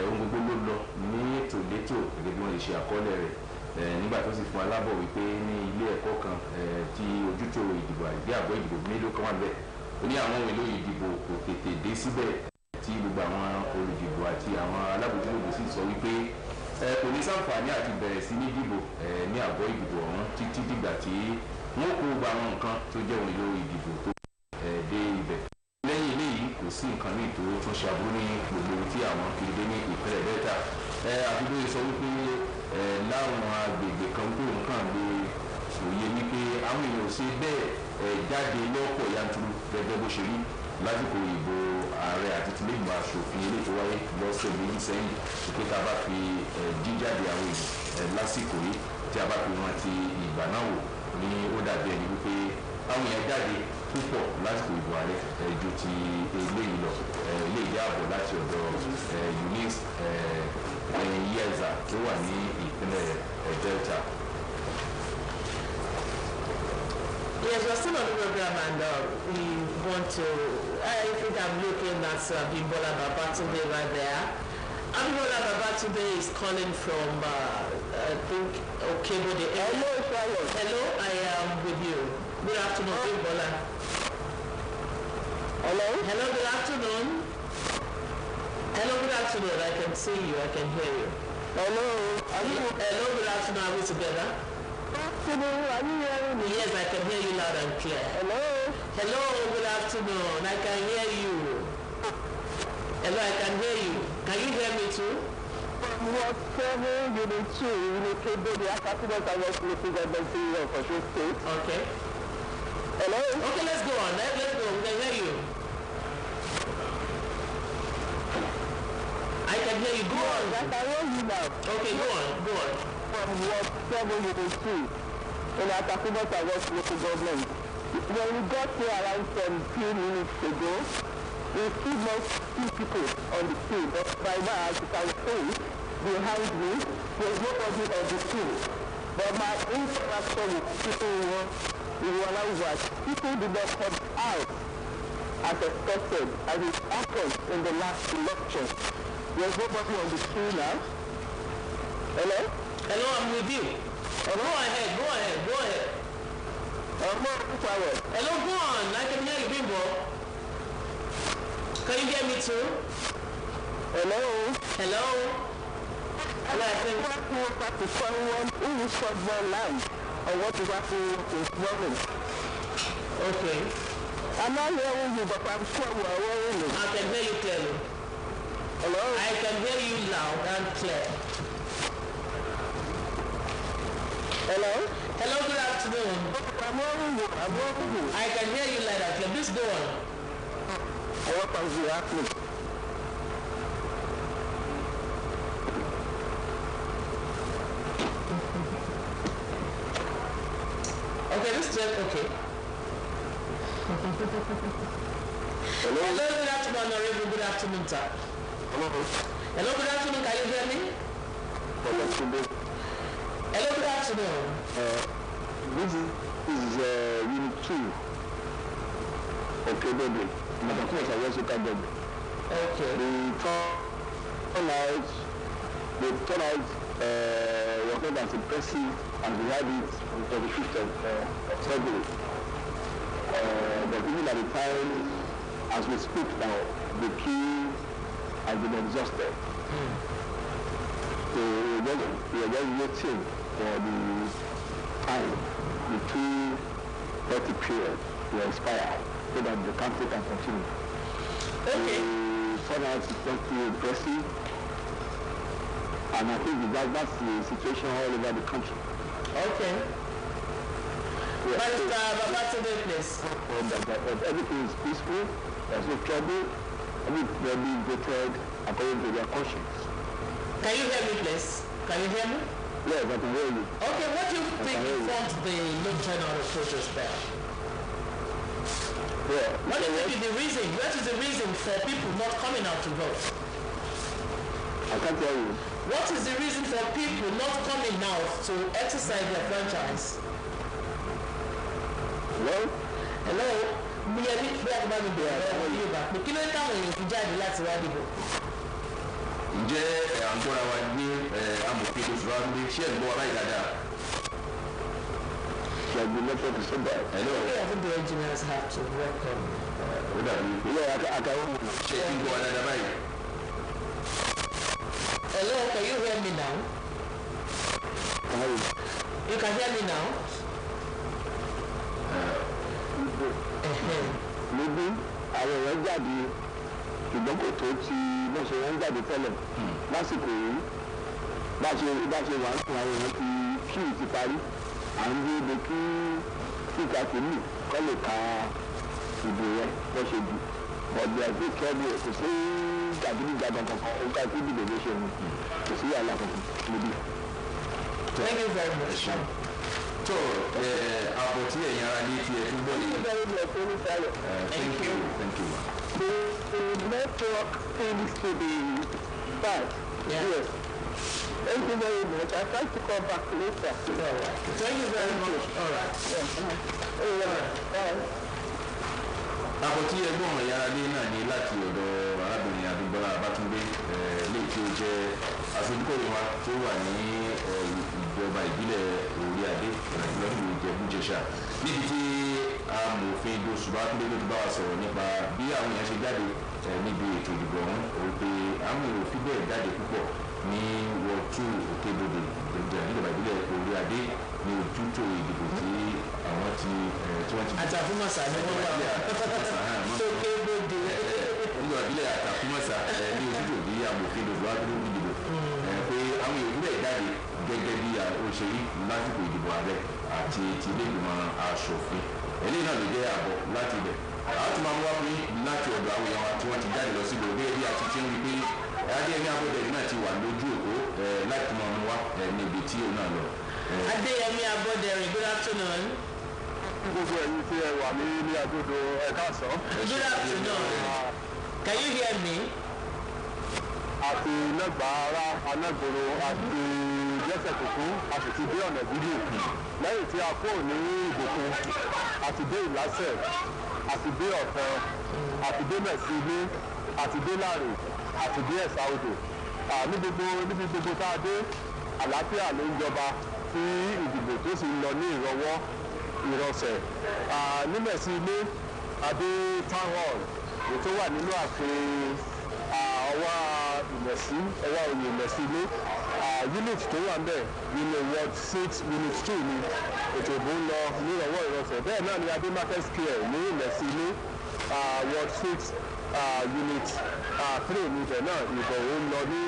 ohun gbogbo ló lọ ní ètò létò gẹ́gẹ́ bí wọ́n lè ṣe àkọọ́lẹ̀ rẹ̀ nígbà tó sì fún wa lábọ̀ wípé ní ilé ẹ̀kọ́ kan tí ojútó ìdìbò àìgbé àbọ̀ ìdìbò mélòó kan wà bẹ́ẹ̀ ó ní àwọn èlò ìdìbò kò tètè dé síbẹ̀ tí gbogbo àwọn olùdìbò àti àwọn alábòjútó sì sọ wípé kò ní ṣàǹfààní àti bẹ̀rẹ̀ sí ní dìbò ní àbọ̀ ìdìbò ọ̀hún títí dìgbà tí wọ́n kó gba àwọn nǹkan tó jẹ́ ohun èlò ìdìbò tó dé ibẹ̀ lẹ́yìn eléyìí kò sí nǹkan míì tó tún ṣe aburú ní gbogbo ibi tí àwọn kiri dé ní ìpínlẹ̀ Delta àdúgbò sọ wípé láwọn agbègbè kan wípé òun kàn lè òye wípé àwọn èèyàn ò ṣe bẹ́ẹ̀ jáde lọ́pọ̀ yanturu gẹ́gẹ́ bó ṣe rí lásìkò ìbò ààrẹ àti tìlẹ́gbìmọ̀ aṣòfin ilé tó wáyé lọ́sẹ̀ méjì sẹ́yìn pé tá a bá fi jíjáde àwọn èèyàn lásìkò yìí tí a bá fi wọn ti ìgbà náà wò ní ó dàbí ẹni wípé àwọn èèyàn jáde púpọ̀ lásìkò ìbò ààrẹ ju ti eléyìí lọ eléyìí ààbọ̀ láti ọ̀dọ̀ Eunice Yeza tó wà ní ìpínlẹ̀ Delta. Yes, we're still on the program and we want to, I think I'm looking at Bimbola Babatunde right there. Bimbola Babatunde is calling from, I think, Okebode. Hello, Charlotte. Hello, I am with you. Good afternoon, Bimbola. Hello? Hello, good afternoon. Hello, good afternoon. I can see you, I can hear you. Hello. Hello, good afternoon. Are we together? Are you hearing me? Yes, I can hear you loud and clear. Hello? Hello, good afternoon. I can hear you. Hello, I can hear you. Can you hear me too? What 7 unit 2 unit the accident I was looking at the for sure state. Okay. Hello? Okay, let's go on. Let's go. We can hear you. I can hear you. Go on. I can hear you now. Okay, go on. Go on. From what 7 unit 2 in Atakuba West local government. When we got here around 10 minutes ago, we still not see people on the field, but by now, as you can see, behind me, there's nobody on the field. But my interaction with people realize that people did not come out as expected, as it happened in the last election. There's nobody on the field now. Hello? Hello, I'm with you. Hello? Go ahead. Hello, go on. I can hear you, Bimbo. Can you hear me too? Hello? Hello? Hello, I think... to someone who is from their land or what is happening in government. Okay. I'm not hearing you, but I'm sure you are hearing me. I can hear you clearly. Hello? I can hear you loud and clear. Hello? Hello, good afternoon. I'm hearing you. I can hear you loud and clear. Please go on. What was you happening? Okay, this is okay. Hello? Hello, good afternoon, Honorable. Good afternoon, sir. Hello? Hello, good afternoon. Can you hear me? Hello, good afternoon. This is unit 2. Okay, baby. Okay. The turnout was not as impressive as we had it on the 5th of February. But even at the time, as we speak now, the queue has been exhausted. So we are just waiting for the time, the 2:30 period to expire so that the country can continue. Okay. The turnout is not too impressive, and I think that's the situation all over the country. Okay. Yeah, Mr. Babatunde, please. Everything is peaceful, there's no trouble, everybody voted according to their conscience. Can you hear me, please? Can you hear me? Yes, I can hear you. Okay, what do you think informed the no turnout of protest there? Yeah. What do you think is the reason? What is the reason for people not coming out to vote? I can't tell you. What is the reason for people not coming out to exercise their franchise? Hello? Hello? Mi yẹ ní bí agbá mi bẹ̀rẹ̀ ọ̀rọ̀ yóò bá pé kí ló ń táwọn èèyàn fi jáde láti wá dìbò? Ǹjẹ́ àǹgbọ́ra wa ní amòfin oṣù wa ní ṣé ẹ̀gbọ́n wa láì dáadáa? She has been left to say that. Hello? I think the engineers have to work on. Ó dàbí Yeah, I can hear you. ṣé kí n gbọ́ wa dáadáa báyìí? Hello, can you hear me now? You can hear me now? Níbí àwọn èèyàn jáde ṣùgbọ́n kò tó ti bó ṣe wọ́n ń jáde tẹ́lẹ̀ lásìkò yìí bá ṣe wà ń sùn àwọn èèyàn ti kíì ti parí à ń gbé ibi kí ìka tèmi kọ́ lè ka ìbò yẹn bó ṣe dù ọ̀dọ̀ ẹ̀gbẹ́ kẹ́bí kò sí jàdúgbàdàn kankan ó ká kí ìdìbò bó ṣe mú kò sí wàhálà kankan níbí. Thank you very much. So, àbọ̀ tí ẹ̀yin ara ní ti ẹ̀ tún gbọ́ yìí. Thank you. The network seems to be bad. Yes. Thank you very much. I'll try to come back later. All right. Thank you very much. All right. Àbọ̀ tí ẹgbọ́n ọ̀rọ̀ yára lé náà ní láti ọ̀dọ̀ arábìnrin Adúgbọ́lá Abátúndé léyìí tí ó jẹ́ aṣojúkọ̀wé wa tó wà ní ìjọba ìbílẹ̀ Orí Adé lọ́dún Ìjẹ̀bú-Jẹ̀ṣà níbi tí amòfin Dosù Bátúndé ló ti bá wa sọ̀rọ̀ nípa bí àwọn èèyàn ṣe jáde níbi ètò ìdìbò ọ̀hún òun pé àwọn èèyàn ò fi bẹ́ẹ̀ jáde púpọ̀ ní wọ́ọ̀tù Òkèbodè níjọba ìbílẹ̀ Orí Adé ní ojútò ìdìbò tí àwọn tí wọ́n ti. Àtàkùnmọ̀sá ni wọ́n wà Òkèbodè níjọba ìbílẹ̀ Àtàkùnmọ̀sá ní ojútò bí amòfin Dosù Bátúndé ìdìbò pé àwọn èèyàn ìbílẹ̀ jáde gẹ́gẹ́ bí òṣèré lásìkò ìdìbò ààrẹ àti ti ilé ìgbìmọ̀ aṣòfin eléyìí náà ló jẹ́ àbọ̀ láti ibẹ̀ àwọn tí máa ń wá pé láti ọ̀dọ̀ àwọn èèyàn tí wọ́n ti jáde lọ sí ìlú gẹ́gẹ́ bí a ti ṣe ń rí pé Adéyẹmí Abọ́dẹ̀rìn náà ti wà lójú òpó láti máa mú wá níbi tí òun náà lọ. Adéyẹmí Abọ́dẹ̀rìn, good afternoon. Gbogbo ẹ̀yin tí ẹ wà ní ilé agodo ẹ̀ka àsán. Good afternoon. Can you hear me? Àti lẹ́gbàárá anágboro àti lẹ́sẹ̀ kúkú a sì ti dé ọ̀nà gígùn lẹ́yìn tí a kó ní ìbùkún àti dé ìlàsẹ̀ àti dé ọ̀tàn àti dé mẹ̀sílé àti dé láàrè àti dé ẹ̀sà odò níbi gbogbo tá a dé àlàáfíà ló ń jọba tí ìdìbò tó sì ń lọ ní ìrọwọ́ ìrọsẹ̀ ní mẹ̀sílé adé town hall ètò wà nínú ààfin ọwọ́ ìmẹ̀sí ọwọ́ òye ìmẹ̀sí ilé unit tó wà ńbẹ̀ nínú ward 6 unit 2 ni ètò ìbò ń lọ ní ìrọ̀wọ́ ìrọ̀sẹ̀ bẹ́ẹ̀ náà ni adé market square ní ìmẹ̀sí ilé ward 6 unit 3 ní ibẹ̀ náà ìbò ń lọ ní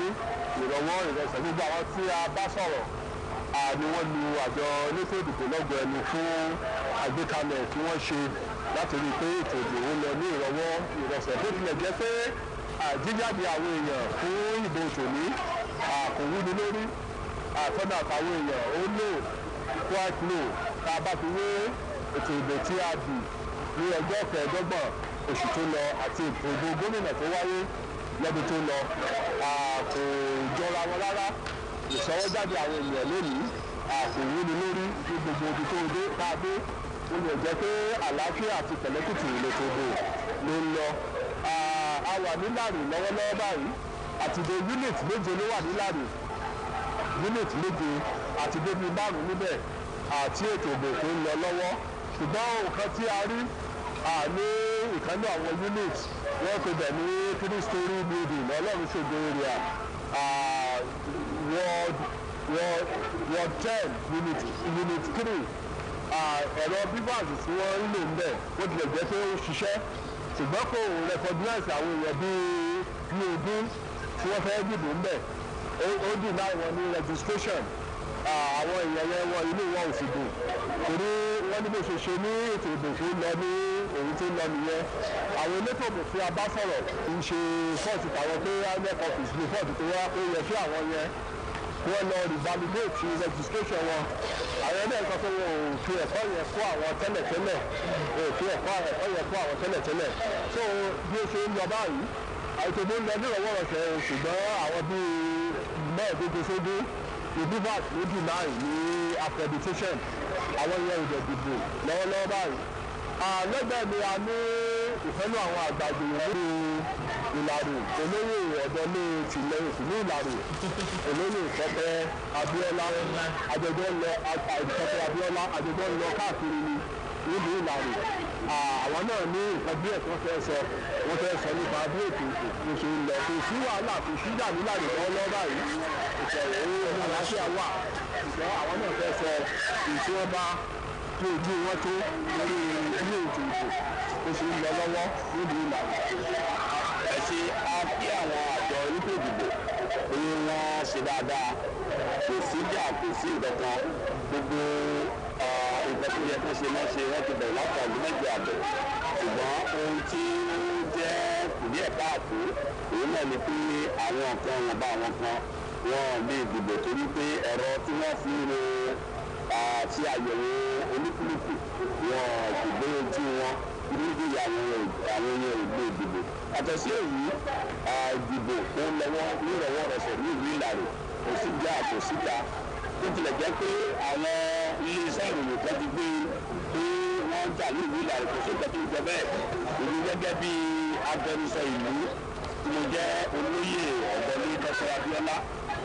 ìrọ̀wọ́ ìrọ̀sẹ̀ gbogbo àwọn tí a bá sọ̀rọ̀ ni wọ́n lu àjọ elétò ìdìbò lọ́gbọ̀ ẹnu fún àgbékalẹ̀ tí wọ́n ṣe láti rí i pé ètò ìdìbò ń lọ ní ìrọ̀wọ́ ìrọ̀sẹ̀ bó tilẹ̀ jẹ́ pé jíjáde àwọn èèyàn fún ìbò tòní kò wúni lórí àtọ́nà àtàwọn èèyàn ó lò quite low tá a bá fi wé ètò ìbò tí a dì ní ọjọ́ kẹẹ̀ẹ́dọ́gbọ̀n oṣù tó lọ àti ètò ìbò gómìnà tó wáyé lọ́dún tó lọ kò jọra wọn rárá ìsọwọ́jáde àwọn èèyàn lónìí kò wúni lórí ní gbogbo ibi tó dé tá a dé ó lè jẹ́ pé àlàáfíà àti pẹ̀lẹ́kùtù ìletò ìbò ló ń lọ. A wà ní Ìlàrè lọ́wọ́lọ́wọ́ báyìí àti dé unit méje ló wà ní Ìlàrè unit méje àti débi márùn níbẹ̀ àti ètò ìbò tó ń lọ lọ́wọ́ ṣùgbọ́n nǹkan tí a rí ní ìkànnì àwọn unit wọ́n ti bẹ̀ ní 3-story building Ọlọ́run ṣògo area ward 10 unit 3 ẹ̀rọ bivas tí wọ́n ń lò ń bẹ̀ ó tilẹ̀ jẹ́ pé ó ṣiṣẹ́ ṣùgbọ́n kò recognize àwọn èèyàn bíi ogún tí wọ́n fẹ́ dìbò ń bẹ̀ ó dì náà wọn ní registration àwọn èèyàn yẹn wọn inú wọn ò sì dùn torí wọ́n ní bó ṣe ṣe ní ètò ìbò tó lọ ní èyí tó lọ nìyẹn àwọn elétò ìbò tí a bá sọ̀rọ̀ kì í ṣe fọ́ọ̀tì tàwọn pé INEC office ní fọ́ọ̀tì tó wá pé yẹ kí àwọn yẹn wọ́n lọ revalidate registration wọn àwọn ẹgbẹ́ nǹkan tó wọn ò fi ẹ̀kọ́ yẹn kó àwọn tẹ́lẹ̀tẹ́lẹ̀ ò fi ẹ̀kọ́ yẹn kó àwọn tẹ́lẹ̀tẹ́lẹ̀ tó bí ó ṣe ń lọ báyìí àìtó ló ń lọ ní ìrọ̀wọ́rọ̀ṣẹ̀ ṣùgbọ́n àwọn bíi mẹ́ẹ̀ẹ́dógún sódú ìdíbàt lójú náà ní accreditation àwọn yẹn ìdẹ̀ dìbò lọ́wọ́lọ́wọ́ báyìí. lẹ́gbẹ̀ẹ́ mi a ní ìfẹ́lú àwọn àgbàdo lórí Ìlàrè olóyè ọ̀dọ́lé tìlẹ̀ òsì ní Ìlàrè olóyè ìfọ́pẹ́ Abíọ́lá àjọjọ́ lọ ìfọ́pẹ́ Abíọ́lá àjọjọ́ lọ káàkiri ni níbi Ìlàrè àwọn náà ní nǹkan díẹ̀ tí wọ́n fẹ́ sọ nípa bí ètò kò ṣe ń lọ kò sí wàhálà kò sí jà ní Ìlàrè lọ́wọ́lọ́wọ́ báyìí ìṣẹ̀lẹ̀ àlàáfíà wà ṣùgbọ́n àwọn náà fẹ́ sọ ìṣe wọn bá tí ojú wọn tó lórí ilé ètò ìbò tó ṣe ń lọ lọ́wọ́ níbi Ìlàrè. ṣe á kí àwọn àjọ onípò ìdìbò pé wọ́n ṣe dáadáa kò sí jà kò sí ìdọ̀kan gbogbo nǹkan tó yẹ kó ṣe náà ṣe wọ́n ti bẹ̀rẹ̀ láti ọdún mẹ́jọ àbọ̀ ṣùgbọ́n ohun tí ó jẹ́ kùdíẹ̀ káàtó òun náà ni pé àwọn nǹkan wọn bá wọn kan wọn lè dìbò torí pé ẹ̀rọ tí wọ́n fi ń ro àti àyẹ̀wò olúkúlùkù wọn kò gbé ojú wọn níbi àwọn èèyàn ìgbé ìdìbò àtọ̀ sí èyí ìdìbò tó ń lọ́wọ́ nírọ̀wọ́rọ̀sẹ̀ ní ìlú Ìlàrè kò sí jà kò síta tó tilẹ̀ jẹ́ pé àwọn iléeṣẹ́ ìròyìn kan ti gbé pé wọ́n ń jà ní ìlú Ìlàrè kò sí ìtọ́jú ìjọ bẹ́ẹ̀ èmi gẹ́gẹ́ bí agbẹnusọ ìlú tí mo jẹ́ olóyè ọ̀gbọ́nlé Dr. Abíọ́lá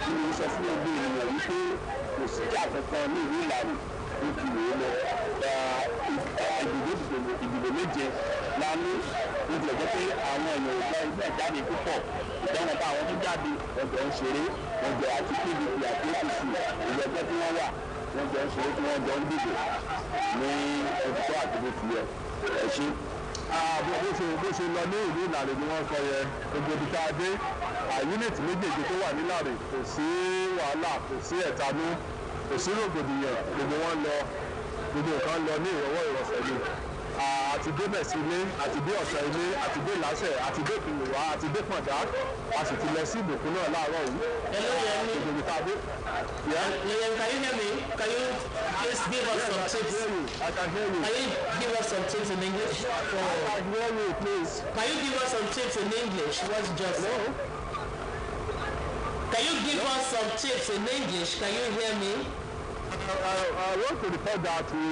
tí mo sọ fún gbogbo ènìyàn wípé kò sí jà kankan ní ìlú Ìlàrè ó ti wò ó lọ ìdìbò méje la ní ó tilẹ̀ jẹ́ pé àwọn èèyàn ìgbà ìgbà jáde púpọ̀ ìdáhùn bá àwọn tó jáde ọjọ́ ń ṣeré ọjọ́ àti PDP àti APC ìjọba tí wọ́n wà wọ́n jọ ń ṣeré tí wọ́n jọ ń dìbò ní ọjọ́ àti bó ti yẹ ẹ ṣe. bó ṣe lọ ní ìlú Ìlàrè ni wọ́n sọ yẹ gbogbo ibi tá a dé unit méjèèjì tó wà ní Ìlàrè kò sí wàhálà kò sí ẹ̀tanú kò sí rògbòdìyàn gbogbo wọn lọ gbogbo nǹkan lọ ní ìrọ̀wọ́ ìrọ̀sẹ̀ ni àti dé bẹ̀sí ilé àti dé ọ̀sẹ̀ ilé àti dé lásẹ̀ àti dé ìpìlẹ̀wá àti dé pọ̀dá a sì ti lọ sí ìbùkún náà láàárọ̀ yìí. Hello, Yemi. Gbogbo ibi tá a dé. Yemi, can you hear me? Can you please give us some tips? I can hear you. Can you give us some tips in English? I can hear you, please. Can you give us some tips in English? What's just? No. Can you give us some tips in English? Can you hear me? I want to report that we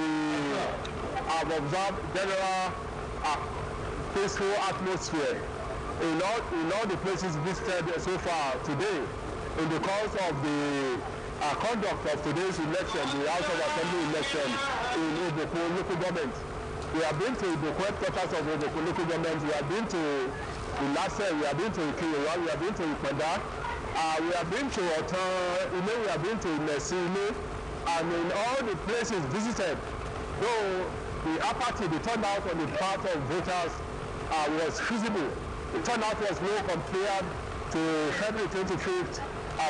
have observed general peaceful atmosphere in all the places visited so far today. In the course of the conduct of today's election, the House of Assembly election in Oboko local government. We have been to the headquarters of Oboko local government. We have been to Ilase, we have been to Ikiwa, we have been to Ipada, we have been to Otan, we have been to Nesile, and in all the places visited, though the apathy, the turnout on the part of voters was feasible. The turnout was low compared to February 25th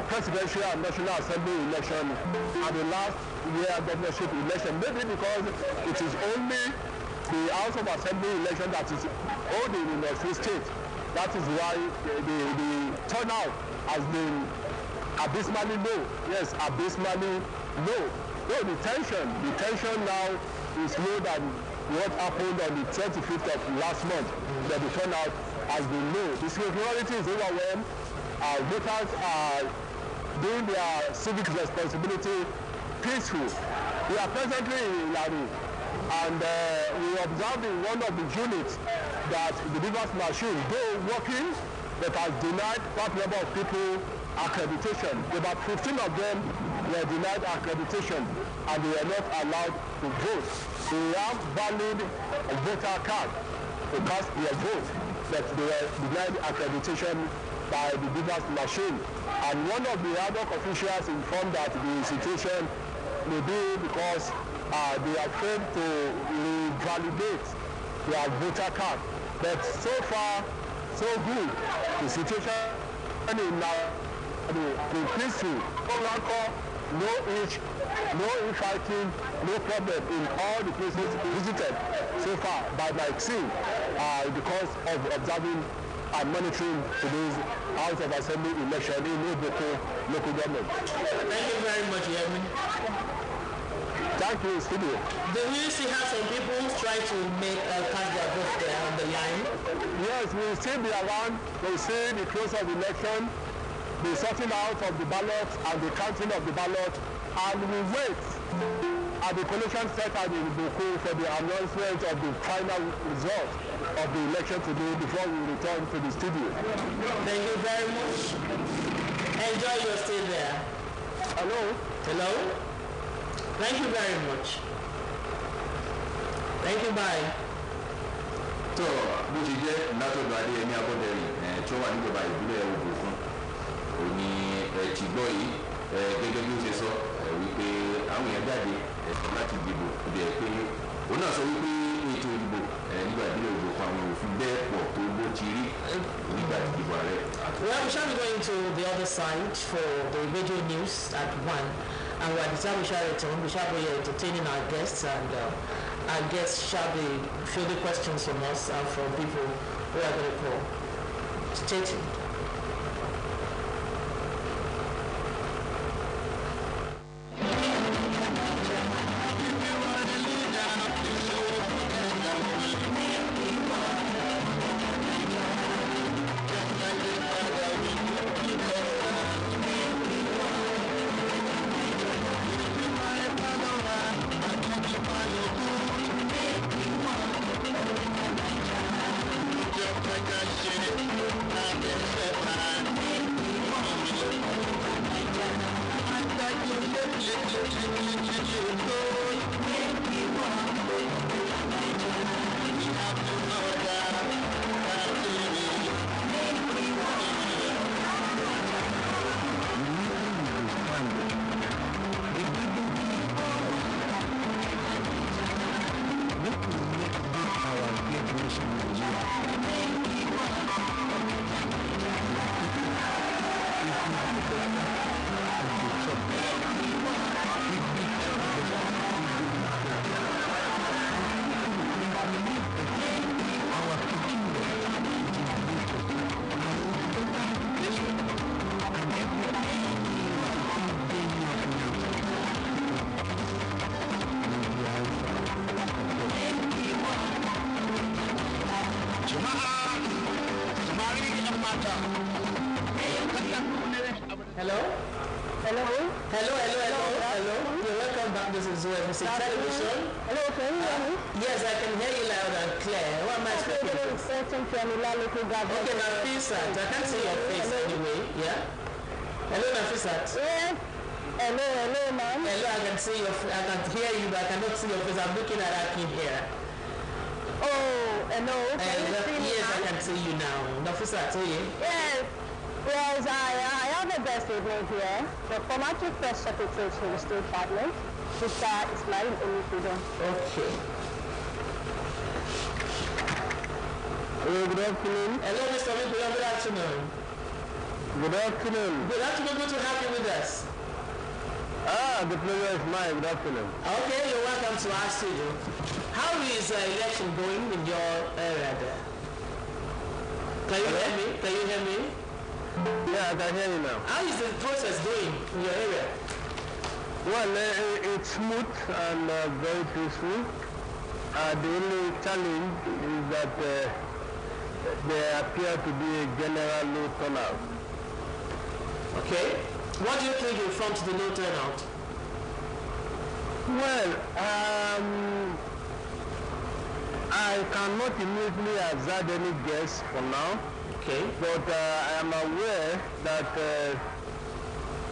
presidential and national assembly election and the last year governorship election, maybe because it is only the House of Assembly election that is holding in the free state. That is why the turnout has been abysmally low. Yes, abysmally low. Though the tension now is lower than what happened on the 25th of last month, but the turnout has been low. The security is overwhelmed. Voters are doing their civic responsibility peaceful. We are presently in Ilari, and we observed in one of the units that the reverse machine, though working, but has denied quite a number of people accreditation. About 15 of them were denied accreditation and they were not allowed to vote. They have valid voter card to cast their vote, but they were denied accreditation by the reverse machine. And one of the other officials informed that the situation may be because they are afraid to revalidate their voter card. But so far, so good. The situation is now peaceful. No itch, no infighting, no problem in all the places visited so far by my team because of observing and monitoring today's House of Assembly election in Oboko local government. Thank you very much, Yemi. Thank you, studio. Do you see how some people try to cast their vote there on the line? Yes, we will still be around. We'll see the close of the election, the sorting out of the ballot and the counting of the ballot, and we wait at the collation center in Oboko for the announcement of the final result of the election today before we return to the studio. Thank you very much. Enjoy your stay there. Hello? Hello? Thank you very much. Thank you, bye. tó bó ṣe jẹ́ látọ̀dọ̀ Adéyẹmí Abọ́dẹrìn tó wà níjọba ìbílẹ̀ Ògùn òní ti gbọ́ yìí gẹ́gẹ́ bí ó ṣe sọ wípé àwọn èèyàn jáde láti dìbò bẹ̀ pé òun náà sọ wípé ètò ìdìbò nígbà ìbílẹ̀ Ògùn àwọn òfin bẹ́ẹ̀ pọ̀ tó bó ti rí nígbà ìdìbò ààrẹ. Well, we shall be going to the other side for the radio news at 1. And by the time we shall return, we shall be entertaining our guests, and our guests shall be fielding questions from us and from people who are going to call. Stay tuned. Osbc television. Hello, can you hear me? Yes, I can hear you loud and clear. Who am I speaking to? Local government. Okay, Nafisat. I can't see your face anyway. Yeah. Hello, Nafisat. Yes. Hello, ma'am. Hello, I can see your. I can hear you, but I cannot see your face. I'm looking at Akin here. Oh, hello. Can you see me? Yes, I can see you now. Nafisat, oh yeah. Yes, I have the best evening here. The former Chief Press Secretary to the State Department, Mr. Ismail Olufidon. Okay. Hello, good afternoon. Hello, Mr. Olufidon, good afternoon. Good afternoon. Good afternoon, good to have you with us. The pleasure is mine. Good afternoon. Okay, you're welcome to our studio. How is election going in your area there? Can you hear me? Can you hear me? Yeah, I can hear you now. How is the process going in your area? Well, it's smooth and very peaceful. The only challenge is that there appear to be a general low turnout. Okay. What do you think will prompt the low turnout? Well, I cannot immediately hazard any guess for now. Okay. But I am aware that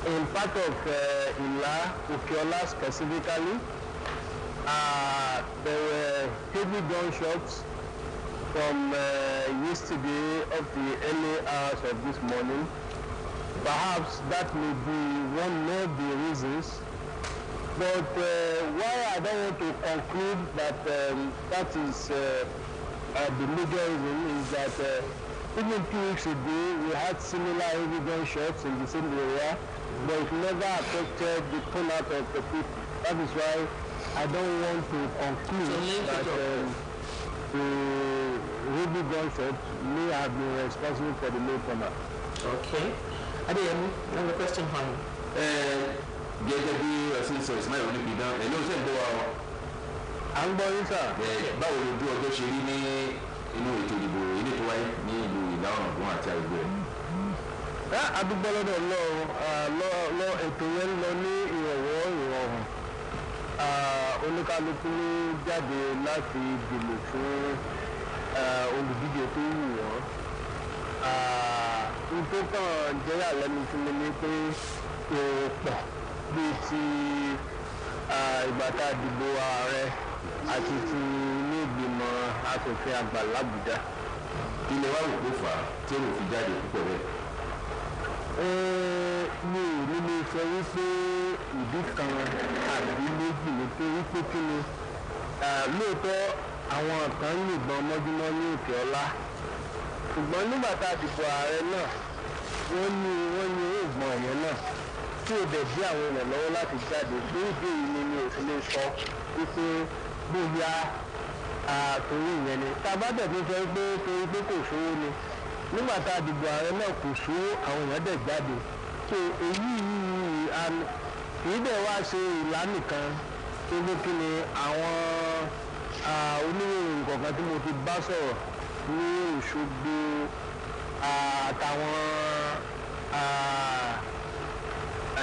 in part of Ukiola specifically, there were heavy gunshots from yesterday up to the early hours of this morning. Perhaps that may be one of the reasons. But why I don't want to conclude that that is the major reason is that even 2 weeks ago, we had similar heavy gunshots in the same area, but it never affected the turnout of the people. That is why I don't want to conclude that the heavy gunshots may have been responsible for the low turnout. Okay. Adeyemi, I have a question for you. Gẹ́gẹ́ bí ọ̀sìn sọ Ismail Olúbìdán ẹ̀ ló ń sẹ́ńtọ́ wa o. À ń gbọ́ yín sà. Báwo ló bí ọjọ́ ṣe rí ní inú ètò ìdìbò ilé tó wáyé ní ìlú ìlà ọ̀rùn àti àgbègbè ẹ̀? Adúgbò lọ́dọ̀ lọ ètò yẹn lọ ní ìrọ̀wọ́ ìrọ̀rùn. Oníkálukú jáde láti dìbò fún olùdíje tó wù wọ́n. Nítorí kan jẹ́ àlẹ́nu fún mi ní pé kò pọ̀ bíi ti ìgbà tá a dìbò ààrẹ àti ti ilé ìgbìmọ̀ asòfin àgbà l'Àbújá. Ilé wa rò pé fà á tí èrò fi jáde púpọ̀ bẹ́ẹ̀. Mi ò ní lè sọ wípé ìdí kan àbí méjì nítorí pé kí ni lóòótọ́ àwọn kan yìnbọn mọ́júmọ́ ní Òkè Ọlá ṣùgbọ́n nígbà tá a dìbò ààrẹ náà wọ́n ní oògùn ẹ̀yẹ náà tí ò dẹ̀ bí àwọn èèyàn lọ́wọ́ láti jáde lórí ìdí èyí ni mi ò fi lè sọ wípé bóyá torí ìyẹn ni tá a bá dẹ̀ tó sọ pé torí pé kò sówó ni nígbà tá a dìbò ààrẹ náà kò sówó àwọn èèyàn dẹ̀ jáde so èyí kì í dẹ̀ wá ṣe ìlà nìkan tó gbé kí ni àwọn oníròyìn kọ̀ọ̀kan tí mo ti bá sọ̀rọ̀ ní Òṣogbo àtàwọn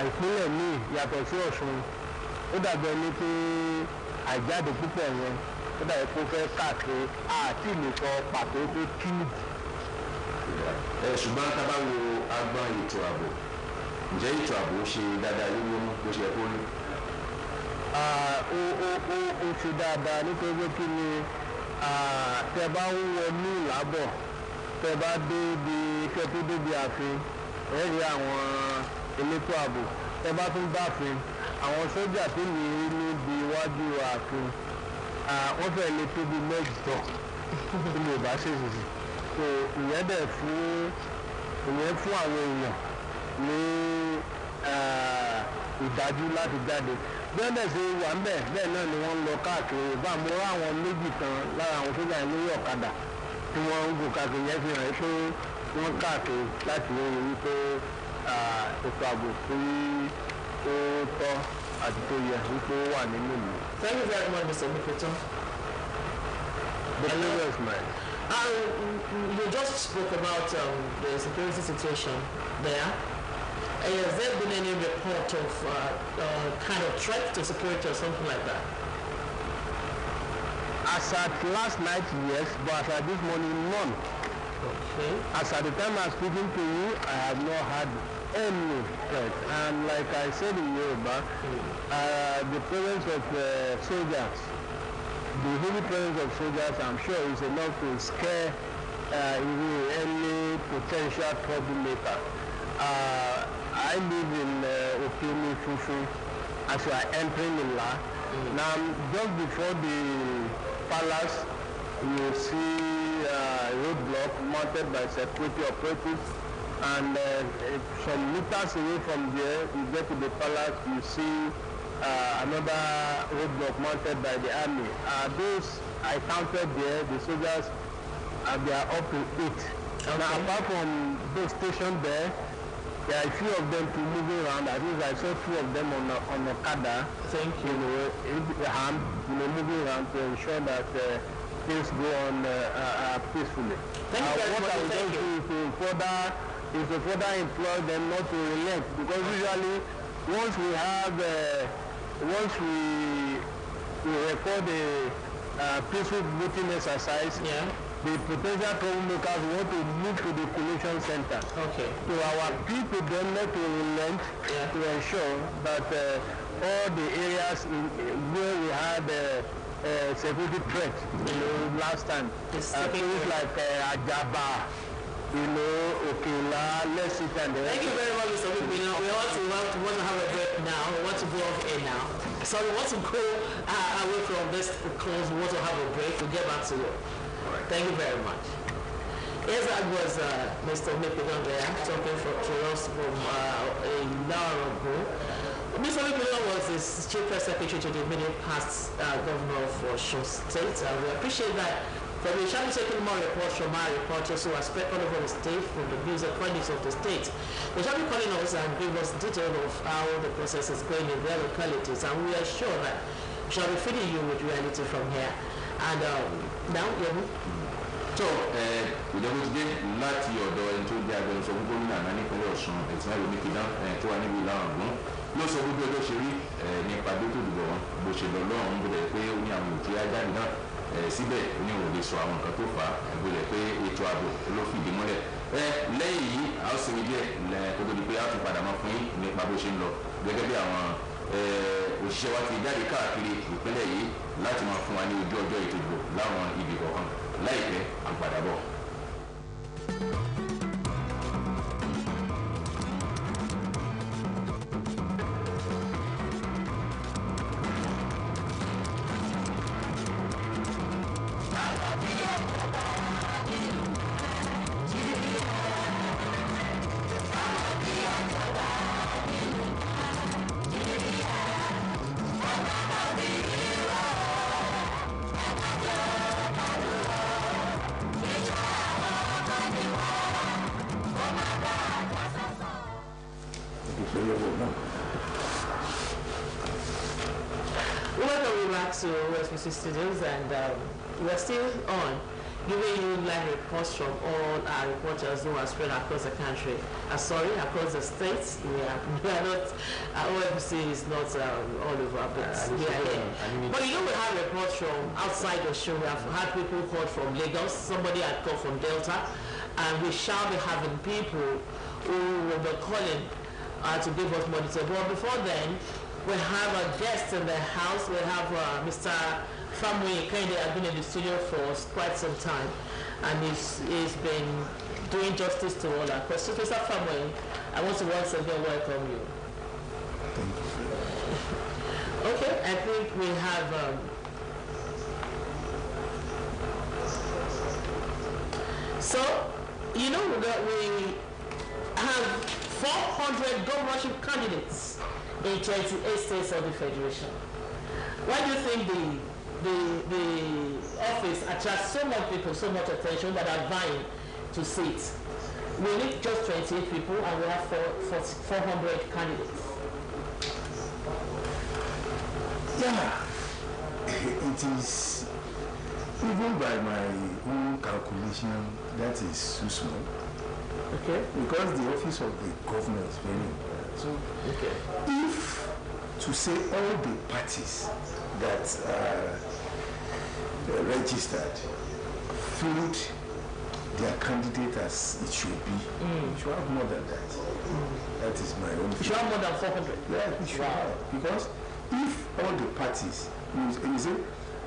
ìpínlẹ̀ míì yàtọ̀ sí Ọ̀ṣun ó dàbí ẹni pé àìjáde púpọ̀ yẹn ó dàbí pé ó fẹ́ káàkiri àti lè sọ pàtó tó kí nìdí. ṣùgbọ́n tá a bá wo agbọn ètò ààbò ǹjẹ́ ètò ààbò ṣe dáadáa lórí ohun bó ṣe yẹ kó rí? ó ṣe dáadáa nítorí pé kí ni tẹ bá ń wọnú ìlábọ̀ tẹ bá débi iṣẹ́ tó débi ààfin ẹ rí àwọn elétò ààbò tẹ bá tún báfin àwọn sójà tó ní níbi iwájú ààfin wọ́n fẹ́ lè tóbi mẹ́jọ tí mo bá ṣèṣì so ìyẹn dẹ̀ fún àwọn èèyàn ní ìdájú láti jáde bẹ́ẹ̀ dẹ̀ ṣe wà ń bẹ̀ bẹ́ẹ̀ náà ni wọ́n ń lọ káàkiri bá mo rá àwọn méjì kan lára àwọn sójà yẹn lórí ọ̀kadà tí wọ́n ń gùn káàkiri yẹn fi hàn pé wọ́n káàkiri láti rí wípé ètò ààbò tí ó tọ́ àti tó yẹ wípé ó wà nínú ìlú. Thank you very much, Mr. Mikoto. The pleasure is mine. You just spoke about the security situation there. Has there been any report of kind of threat to security or something like that? As at last night, yes, but as at this morning, none. Okay. As at the time I'm speaking to you, I have not had any threat. And like I said in Yoruba, the presence of soldiers, the heavy presence of soldiers, I'm sure is enough to scare any potential troublemaker. I live in Okini Fufu as we are entering Ila. Now, just before the palace, you see a roadblock mounted by security operatives, and some meters away from there, you get to the palace, you see another roadblock mounted by the army. Those I counted there, the soldiers, they are up to 8. Okay. Now, apart from those stationed there are a few of them to moving around. At least I saw 2 of them on Okada. Thank you. Moving around to ensure that things go on peacefully. Thank you very much. What I would just do is to further implore them not to relent, because usually once we record a peaceful voting exercise, the potential troublemakers want to move to the collation center. Okay. So our people don't need to relent to ensure that all the areas where we had security threats, last time, things like Ajaba, Okela, Lexington. Thank you very much, Mr. Wipina. We want to have a break now. We want to go off air now. So we want to go away from this close. We want to have a break. We'll get back to you. Thank you very much. Yes, that was Mr. Wipina there talking to us from an hour ago. Mr. Wipina was the Chief Press Secretary to the immediate past governor of Osho State. We appreciate that. But we shall be taking more reports from our reporters who are spread all over the state from the news authorities of the state. They shall be calling us and give us detail of how the process is going in their localities, and we are sure that we shall be feeding you with reality from here. And now, tó ìjọba ti dé láti ọ̀dọ̀ ẹni tó jẹ́ agbẹnusọ fún gómìnà àná nípínlẹ̀ Ọ̀ṣun ẹ̀sìn àìlú Mikidan tó wà níbi ìlànà ọ̀gbọ́n ló sọ gbogbo ọjọ́ ṣe rí nípa bí tó dìbò wọn bó ṣe lọ lọ́rùn bó dẹ̀ pé ó ní àwọn òkè ajáde náà síbẹ̀ ó ní òun lè sọ àwọn nǹkan tó fà á bó dẹ̀ pé ètò ààbò ló fìdí múlẹ̀ lẹ́yìn yìí a ó sinmi díẹ̀ kó tó di pé a tún padà máa fún yín nípa bó ṣe ń lọ gẹ́gẹ́ bí àwọn òṣìṣẹ́ wa ti jáde káàkiri ìpínlẹ̀ yìí láti máa fún wa ní ojú ọjọ́ ètò ìdìbò láwọn ibì kọ̀ọ̀kan láìpẹ́ à ń padà bọ̀. Welcome back to Osbc Studios, and we're still on giving you live reports from all our reporters who are spread across the country. Across the states. We are not, Osbc is not all over, but we are here. But we have reports from outside the show. We have had people called from Lagos, somebody had called from Delta, and we shall be having people who will be calling to give us more detail. But before then, we have a guest in the house. We have Mr. Famwe Kende has been in the studio for quite some time, and he's been doing justice to all our questions. Mr. Famwe, I want to once again welcome you. Thank you. Okay, I think we have so you know that we have 400 governorship candidates in 28 states of the Federation. Why do you think the office attracts so much people, so much attention that are vying to sit? We need just 28 people and we have 400 candidates. Yeah, it is, even by my own calculation, that is too small. Okay. Because the office of the governor is very important. So, if to say all the parties that are registered filled their candidate as it should be, we should have more than that. That is my own. We should have more than 400. Yeah, we should have. Because if all the parties, you see,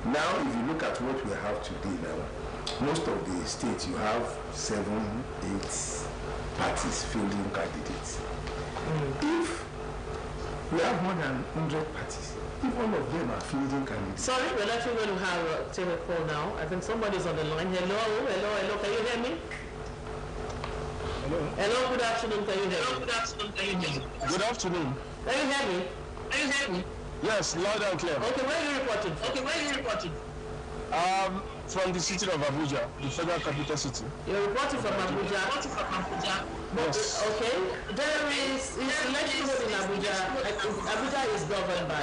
now if you look at what we have today now, most of the states you have 7, 8 parties fielding candidates. If we have more than 100 parties, if all of them are fielding candidates. Sorry, we're actually going to have take a call now. I think somebody's on the line. Hello. Can you hear me? Hello, good afternoon. Can you hear me? Good afternoon. Can you hear me? Good afternoon. Can you hear me? Yes, loud and clear. Okay, where are you reporting? From the city of Abuja, the federal capital city. You're reporting from Abuja? Yes. Okay. There is election in Abuja. Abuja is governed by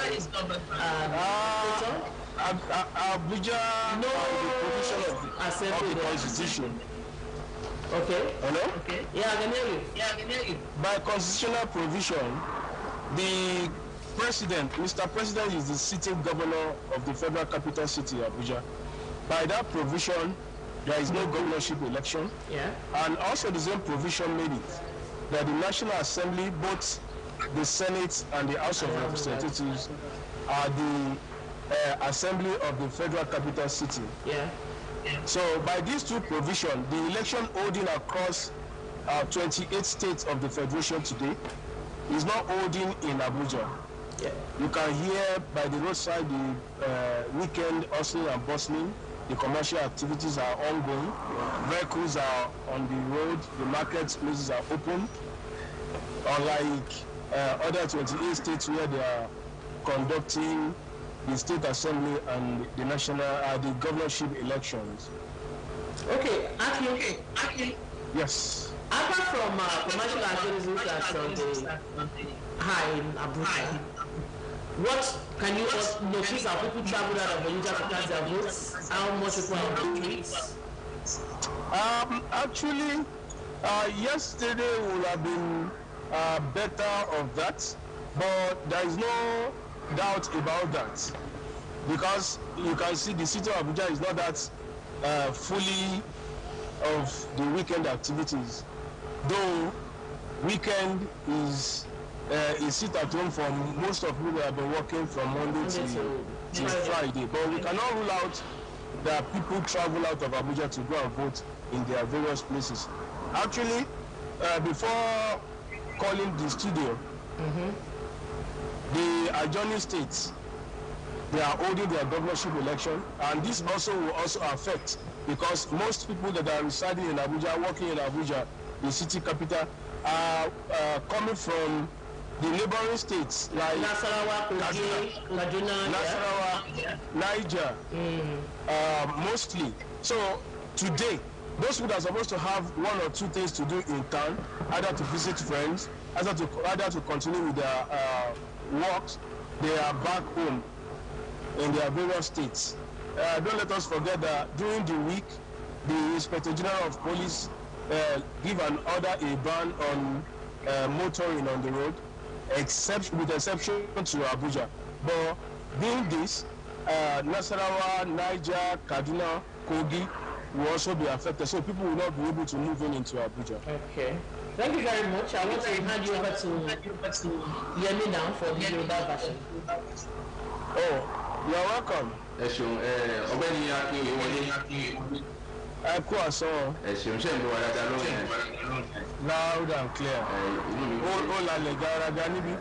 Abuja no the provision of the constitution. Okay. Hello? Okay. Yeah, I can hear you. By constitutional provision, the president, Mr. President, is the sitting governor of the federal capital city, Abuja. By that provision, there is no governorship election. Yeah. And also the same provision made it that the National Assembly, both the Senate and the House of Representatives, are the assembly of the federal capital city. Yeah. So by these two provisions, the election holding across 28 states of the Federation today is not holding in Abuja. Yeah. You can hear by the roadside the weekend hustling and bustling. The commercial activities are ongoing. Vehicles are on the road. The marketplaces are open. Unlike other 28 states where they are conducting the state assembly and the national, the governorship elections. Okay, Aki. Yes. Apart from commercial activities that's on the high in Abuja, what can you notice how people travel out of Abuja to cast their votes? How much people are on the streets? Actually, yesterday would have been better of that, but there is no doubt about that, because you can see the city of Abuja is not that fully of the weekend activities, though weekend is sit at home for most of people that have been working from Monday till Friday. But we cannot rule out that people travel out of Abuja to go and vote in their various places. Actually, before calling the studio, the adjoining states, they are holding their governorship election, and this also will also affect, because most people that are residing in Abuja, working in Abuja, the city capital, are coming from the neighboring states like Nasarawa, Kaduna, Niger, mostly. So today, those people are supposed to have 1 or 2 things to do in town, either to visit friends, either to continue with their works. They are back home in their various states. Don't let us forget that during the week, the Inspector General of Police give an order, a ban on motoring on the road, with exception to Abuja. But being this, Nasarawa, Niger, Kaduna, Kogi will also be affected, so people will not be able to move into Abuja. Okay. Thank you very much. I want to hand you over to Yemi now for the Yoruba version. Oh, you're welcome. Ọ̀gbẹ́ni Akínyẹwọlé. Ẹ kú àsán. Ẹ ṣeun ṣe ń bọ̀ wá dáadáa lóhùn. Loud and clear. Ó lálẹ́ garaga níbí.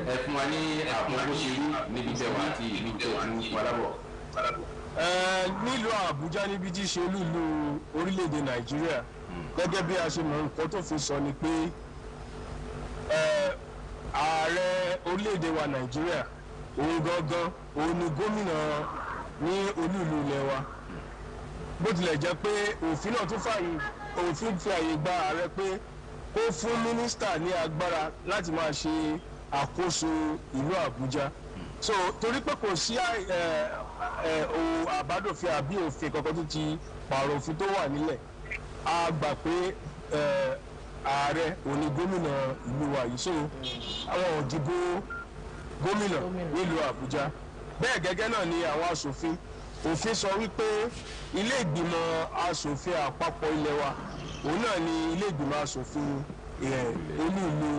Ẹ fún wa ní àkókò ṣe rí níbi tẹ̀wá àti ìlú tẹ̀wá ní Palábọ̀. Nílùú Àbújá níbi tí ṣe olúìlú orílẹ̀-èdè Nàìjíríà, gẹ́gẹ́ bí a ṣe mọ̀ nǹkan tó fi sọ ni pé ààrẹ orílẹ̀-èdè wa Nàìjíríà òun gangan òun ni gómìnà ní olúìlú ilẹ̀ wa. Bó tilẹ̀ jẹ́ pé òfin náà tún òfin fi àyè gba ààrẹ pé kó fún mínísítà ní agbára láti máa ṣe àkóso ìlú Àbújá. So torí pé kò sí àbádòfin àbí òfin kankan tó ti pààrọ̀ òfin tó wà nílẹ̀, a gbà pé ààrẹ òní gómìnà ìlú wa yìí. So àwọn òdìbò gómìnà nílùú Àbújá. Bẹ́ẹ̀ gẹ́gẹ́ náà ni àwọn aṣòfin. Òfin sọ wípé ilé ìgbìmọ̀ aṣòfin àpapọ̀ ilẹ̀ wa òun náà ni ilé ìgbìmọ̀ aṣòfin olú-ìlú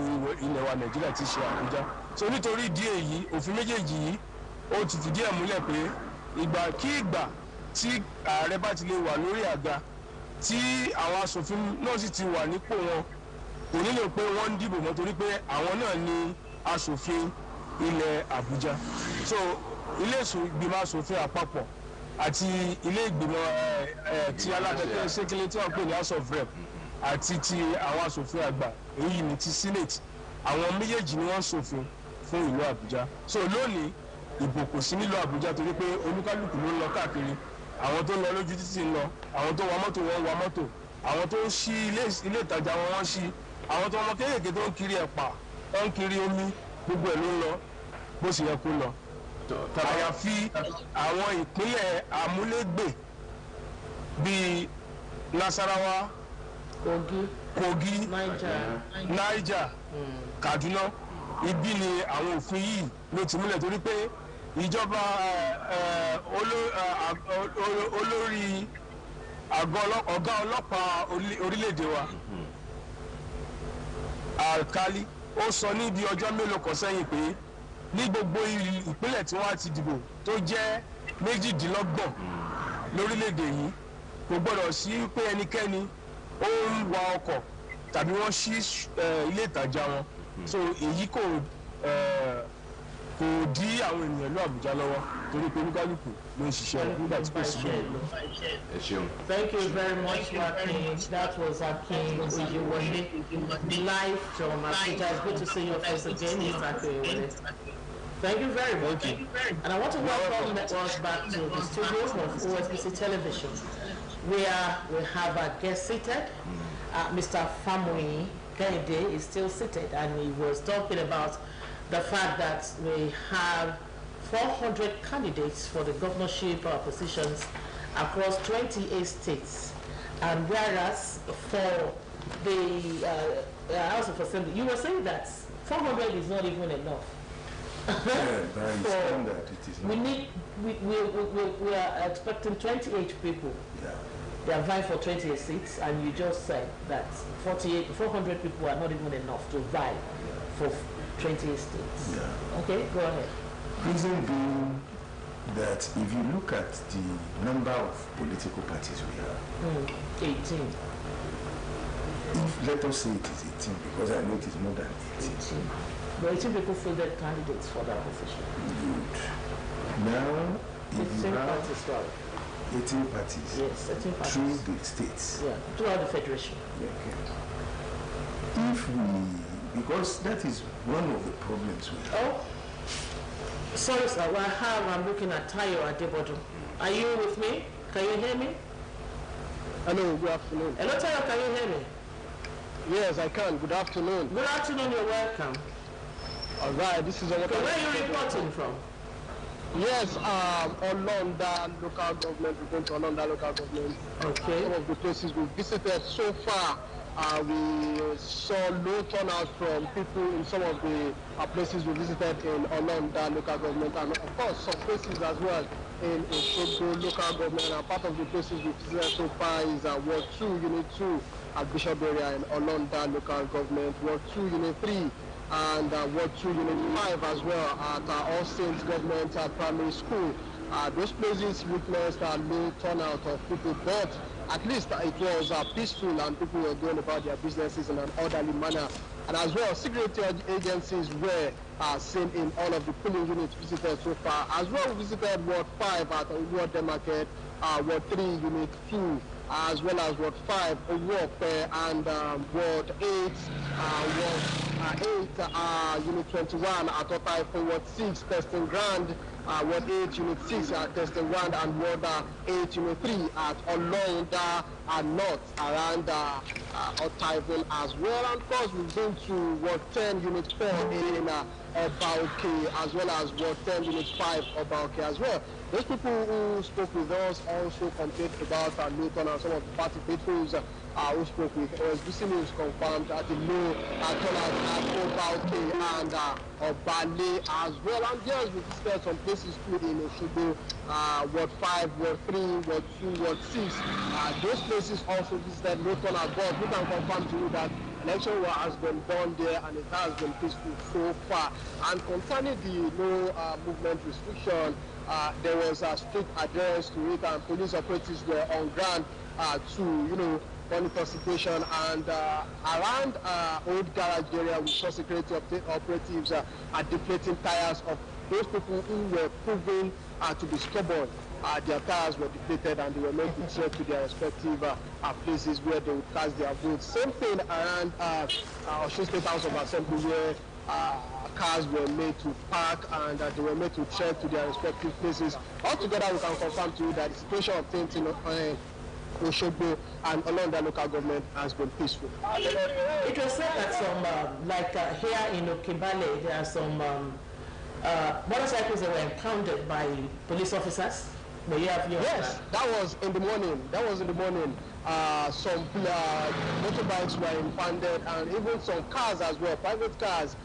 ilẹ̀ wa Nàìjíríà ti ṣe Àbújá. So nítorí ìdí èyí òfin méjèèjì yìí ó ti fìdí ẹ̀ múlẹ̀ pé ìgbàkígbà tí ààrẹ bá ti lè wà lórí àga tí àwọn aṣòfin náà sì ti wà nípò wọn, kò nílò pé wọ́n ń dìbò mọ́ torí pé àwọn náà ni aṣòfin ilẹ̀ Àbújá. So ilé ìgbìmọ̀ aṣòfin àpapọ̀ àti ilé ìgbìmọ̀ ti alábẹ́pẹ́ ṣékélé tí wọ́n pè ní House of Rep àti ti àwọn aṣòfin àgbà èyí ni ti Senate, àwọn méjèèjì ni wọ́n ṣòfin fún ìlú Àbújá. So lónìí ìbò kò sí nílùú Àbújá torí pé olúkálùkù ló ń lọ káàkiri, àwọn tó ń lọ lójú títì ń lọ, àwọn tó wa mọ́tò wọn ń wa mọ́tò, àwọn tó ń ṣí ilé ìtajà wọn wọ́n ṣí, àwọn tó ọmọ kéékèèké tó ń kiri ẹ̀pà tó ń kiri omi, gbogbo ẹ̀ ló ń lọ bó sì yẹ kó lọ. Àyàfi àwọn ìpínlẹ̀ amúlégbè bíi Nasarawa, Kogi, Niger, Kaduna, ibi ni àwọn òfin yìí ló ti múlẹ̀ torí pé ìjọba olórí ọ̀gá ọlọ́pàá orílẹ̀-èdè wa Alkali ó sọ ní bí ọjọ́ mélòó kan sẹ́yìn pé ní gbogbo ìpínlẹ̀ tí wọ́n ti dìbò tó jẹ́ 28 lórílẹ̀-èdè yìí kò gbọ́dọ̀ sí pé ẹnikẹ́ni ó ń wa ọkọ̀ tàbí wọ́n ṣí ilé ìtajà wọn. So èyí kò dí àwọn ènìyàn ní Àbújá lọ́wọ́ torí pé oníkálùkù ló ń ṣiṣẹ́ nígbà tí kò sí bẹ́ẹ̀. Thank you very much, Akin. That was Akin Oyewole, live from Abuja. It's good to see your face again, Mr. Akin. Thank you very much. And I want to welcome us back to the studios of Osbc Television, where we have our guest seated. Mr. Famuyi Kehinde is still seated, and he was talking about the fact that we have 400 candidates for the governorship positions across 28 states. And whereas for the House of Assembly, you were saying that 400 is not even enough. We are expecting 28 people. Yeah. They are vying for 28 seats, and you just said that 400 people are not even enough to vie for 28 states. Yeah. Okay, go ahead. Reason being that if you look at the number of political parties we have, 18. If, let us say it is 18, because I know it is more than 18. But 18 people fielded candidates for that position. Good. Now, if you have 18 parties, yes, 18 parties through the states, yeah, throughout the federation. Okay. If we, because that is one of the problems we have. Oh, sorry, sir. I'm looking at Tayo Adebodu. Are you with me? Can you hear me? Hello, good afternoon. Hello, Tayo, can you hear me? Yes, I can. Good afternoon. Good afternoon, you're welcome. All right, this is what where are you reporting from? Yes, Olonda local government. We're going to Olonda local government. Okay. Some of the places we visited so far, we saw low turnout from people in some of the places we visited in Olonda local government, and of course some places as well in Osogbo local government. And part of the places we visited so far is Ward 2, Unit 2 at Bishop area in Olonda local government, Ward 2, Unit 3, and Ward 2, Unit 5 as well at All Saints Government Primary School. Those places witnessed a low turnout of people, but at least it was peaceful and people were going about their businesses in an orderly manner. And as well, security agencies were seen in all of the polling units visited so far. As well, we visited Ward 5 at Ward Market, Ward 3, Unit 2, as well as Ward 5, Owope, and Ward 8, Unit 21 at Otaifo, Ward 6, Testing Ground, Ward 8, Unit 6 at Testing Ground, and Ward 8, Unit 3 at Olonda North around Otaifo as well. And of course, we've been to Ward 10, Unit 4 in Obaoke, as well as Ward 10, Unit 5, Obaoke as well. Those people who spoke with us also complained about Newton and some of the party patrons who spoke with Osbc News confirmed that the low turnout at Obaoke and Obale as well. And yes, we visited some places too in Osogbo, Ward 5, Ward 3, Ward 2, Ward 6. Those places also visited low turnout, but we can confirm to you that election war has been done there and it has been peaceful so far. And concerning the no movement restriction, there was a strict adherence to it, and police operatives were on ground to, monitor situation. And around Old Garage area, we saw security operatives deflating tires of those people who were proven to be stubborn. Their tires were deflated and they were made to check to their respective places where they would cast their votes. Same thing around Osho State House of Assembly, where cars were made to park and they were made to check to their respective places. Altogether, we can confirm to you that the situation of things in Osogbo and Olonda local government has been peaceful. It was said that some, here in Okibale, there are some motorcycles that were impounded by police officers. Yes, that was in the morning. Some motorbikes were impounded, and even some cars as well, private cars,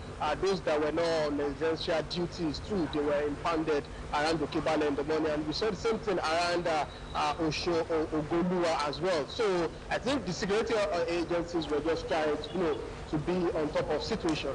those that were not on essential duties too, they were impounded around Okibale in the morning. And we saw the same thing around Ogolua as well. So I think the security agencies were just trying to be on top of situation.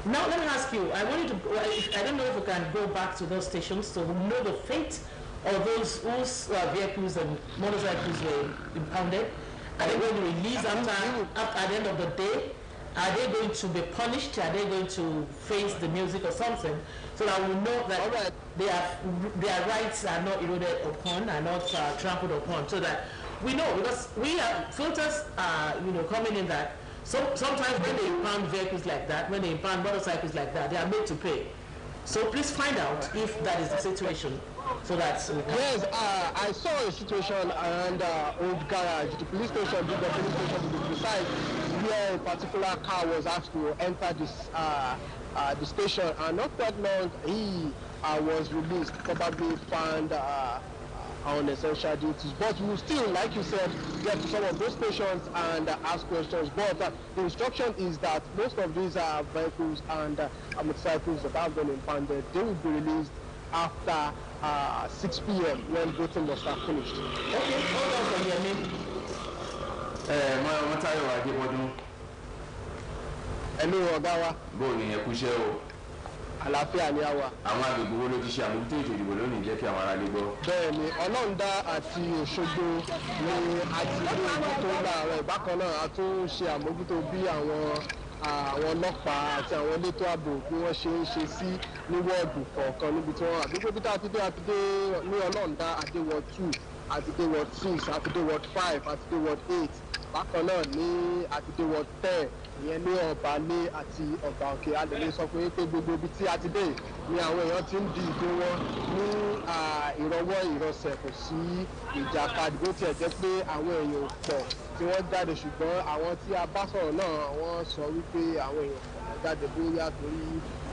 Now let me ask you, I don't know if we can go back to those stations to know the fate of those whose vehicles and motorcycles were impounded. Are they going to release at the end of the day? Are they going to be punished? Are they going to face the music or something? So that we know that their rights are not eroded upon, are not trampled upon. So that we know, because we have filters coming in that sometimes when they impound vehicles like that, when they impound motorcycles like that, they are made to pay. So please find out if that is the situation. So that's yes, I saw a situation around Old Garage. The police station, the police station to be precise, where a particular car was asked to enter this the station, and not that long he was released, probably found on essential duties. But we will still, like you said, get to some of those stations and ask questions. But the instruction is that most of these vehicles and motorcycles that have been impounded, they will be released after 6 p.m. when voting must have finished. Okay, hold on for your name. Mọ́tàyọ̀ Adébọ́dún. Hello, Ọ̀gá wa. Bóò ni ẹ kú iṣẹ́ o. Àlàáfíà ni a wà. Àwọn agbègbè wo ló ti ṣe àmójútó ètò ìdìbò lónìí jẹ́ kí àwọn ará lè gbọ́. Bẹ́ẹ̀ni, Ọlọ́ndà àti Òṣogbo ni a ti gbé àmójútó láàárọ̀. Bákan náà, a tún ṣe àmójútó bí àwọn ọlọ́pàá àti àwọn elétò ààbò bí wọ́n ṣe ń ṣe sí ní wọ́ọ̀dù kọ̀ọ̀kan níbi tí wọ́n àdúgbò bí àti dé ní Ọlọ́ndà àti ward 2 àti dé ward 6 àti dé ward 5 àti dé ward 8 bákan náà ní àti dé ward 10 ìyẹn ní Ọ̀bálé àti Ọ̀bà Òkè. A lè sọ fún yín pé gbogbo ibi tí a ti dé ni àwọn èèyàn ti ń di ìbò wọn ní ìrọwọ́ ìrọsẹ̀ kò sí ìjàkadì bó tiẹ̀ jẹ́ pé àwọn èèyàn pọ̀ tí wọ́n jáde ṣùgbọ́n àwọn tí a bá sọ̀rọ̀ náà wọ́n sọ wípé àwọn èèyàn pọ̀ náà jáde bóyá torí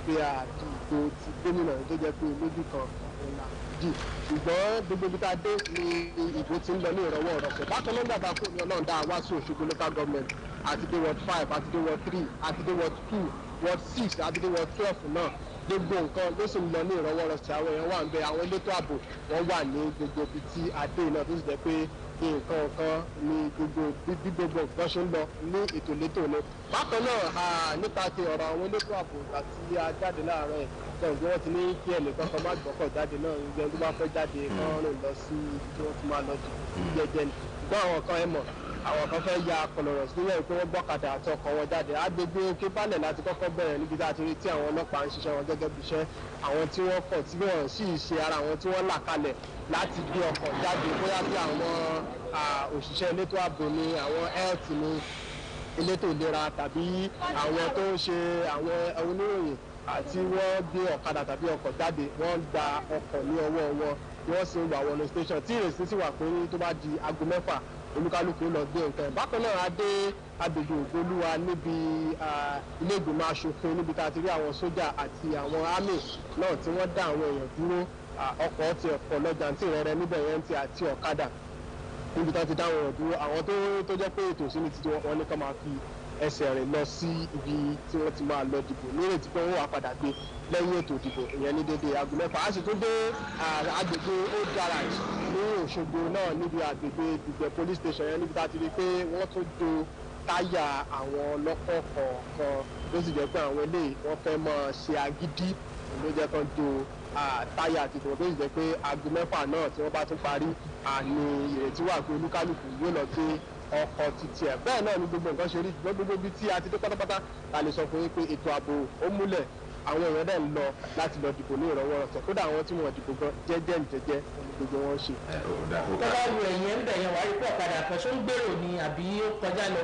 pé àdìgbò ti gómìnà tó jẹ́ pé lójú kan ọ̀la dì ṣùgbọ́n gbogbo ibi tá a dé ni ìbò ti ń lọ ní ìrọwọ́ ìrọsẹ̀ bákan náà gbàgbà kó ní ọlọ́run dá wá sí Òṣogbo local government àti dé ward 5 àti dé ward 3 àti dé ward 2 ward 6 àti dé ward 12 náà gbogbo nǹkan ló sì ń lọ ní ìrọwọ́rọsẹ̀ àwọn èèyàn wà ń bẹ àwọn elétò ààbò wọ́n wà ní gbogbo ibi tí adé náà tó sì jẹ́ pé nǹkan kan ní gbogbo bí gbogbo nǹkan ṣe ń lọ ní ètò létò ni. bákan náà nípa ti ọ̀rọ̀ àwọn elétò ààbò àti ajáde láàárọ̀ ẹ̀ sọ̀rọ̀ bí wọ́n ti ní kí ẹnìkan kan má gbọ́kọ̀ jáde náà ń gbẹ́ tó bá fẹ́ jáde kán rìn lọ sí ibi tí wọ́n ti máa lọ jẹ́jẹ́ ni. ṣùgbọ́n àwọn kan ẹ̀ mọ̀ àwọn kan fẹ́ ya kọlọ̀rọ̀ sílẹ̀ pé wọ́n gbọ́kadà àti ọkọ̀ wọn jáde agbègbè òkè balẹ̀ láti kọ́kọ́ bẹ̀rẹ̀ níbi tá a ti rí tí àwọn ọlọ́pàá ń ṣiṣẹ́ wọn gẹ́gẹ́ bí iṣẹ́ àwọn tí wọ́n kọ̀ tí wọ́n sì ṣe ara àwọn tí wọ́n là kalẹ̀ láti gbé ọkọ̀ jáde bóyá bí àwọn òṣìṣẹ́ elétò ààbò ni àwọn health ni elétò ìlera tàbí àwọn tó ń ṣe àwọn oníròyìn àti wọ́n gbé ọ̀kadà tàbí ọkọ̀ jáde wọ́n gba ọkọ̀ ní ọwọ́ wọn wọ́n sì ń wà wọnú station tí ìrètí sì wà pé tó bá di aago 6 olúkálùkù lọ gbé nǹkan ẹ̀ bákan náà a dé agbègbè ògbólúwa níbi ilé ìgbìmọ̀ asòfin níbi tá a ti rí àwọn sójà àti àwọn army náà tí wọ́n dá àwọn èèyàn dúró ọkọ̀ ti ẹ̀kọ́ lọ́jà tí ìrẹ́rẹ́ níbẹ̀ yẹn ti àti ọ̀kadà níbi tá a ti dá àwọn èèyàn dúró àwọn tó jẹ́ pé ètò ìsìn ti wọn ní ká máa fi ẹsẹ̀ rìn lọ sí ibi tí wọ́n ti máa lọ dìbò nírètí pé wọ́n wà padà gbé lẹ́yìn ètò ìdìbò ìyẹn ní dédé aago 6 a sì tún dé agbègbè old garage ní Òṣogbo náà níbi agbègbè Dùgbẹ̀ police station yẹn níbi tá a ti rí pé wọ́n tún do táyà àwọn ọlọ́kọ̀ kọ̀ọ̀kan ló sì jẹ́ pé àwọn eléyìí wọ́n fẹ́ máa ṣe agídí ló jẹ́ kán do táyà àti ìdìbò tó sì jẹ́ pé aago 6 náà tí wọ́n bá tún parí àní ìrètí wà pé olúkálùkù yóò lọ gbé ọkọ̀ títí ẹ̀ bẹ́ẹ̀ náà ni gbogbo nǹkan ṣe rí ṣùgbọ́n gbogbo ibi tí a ti dé pátápátá ta lè sọ fún yín pé ètò ààbò ó múlẹ̀ àwọn èèyàn dẹ̀ ń lọ láti lọ dìbò ní ìrọwọ́rọsẹ̀ kódà àwọn tí wọ́n dìbò gan jẹ́jẹ́ gbogbo wọn ṣe. tó bá lu ẹ̀yìn ẹ̀ ń bẹ̀yẹn wàá rí pọ̀ ọ̀kadà kan ṣó ń gbèrò ni àbí ó kọjá lọ.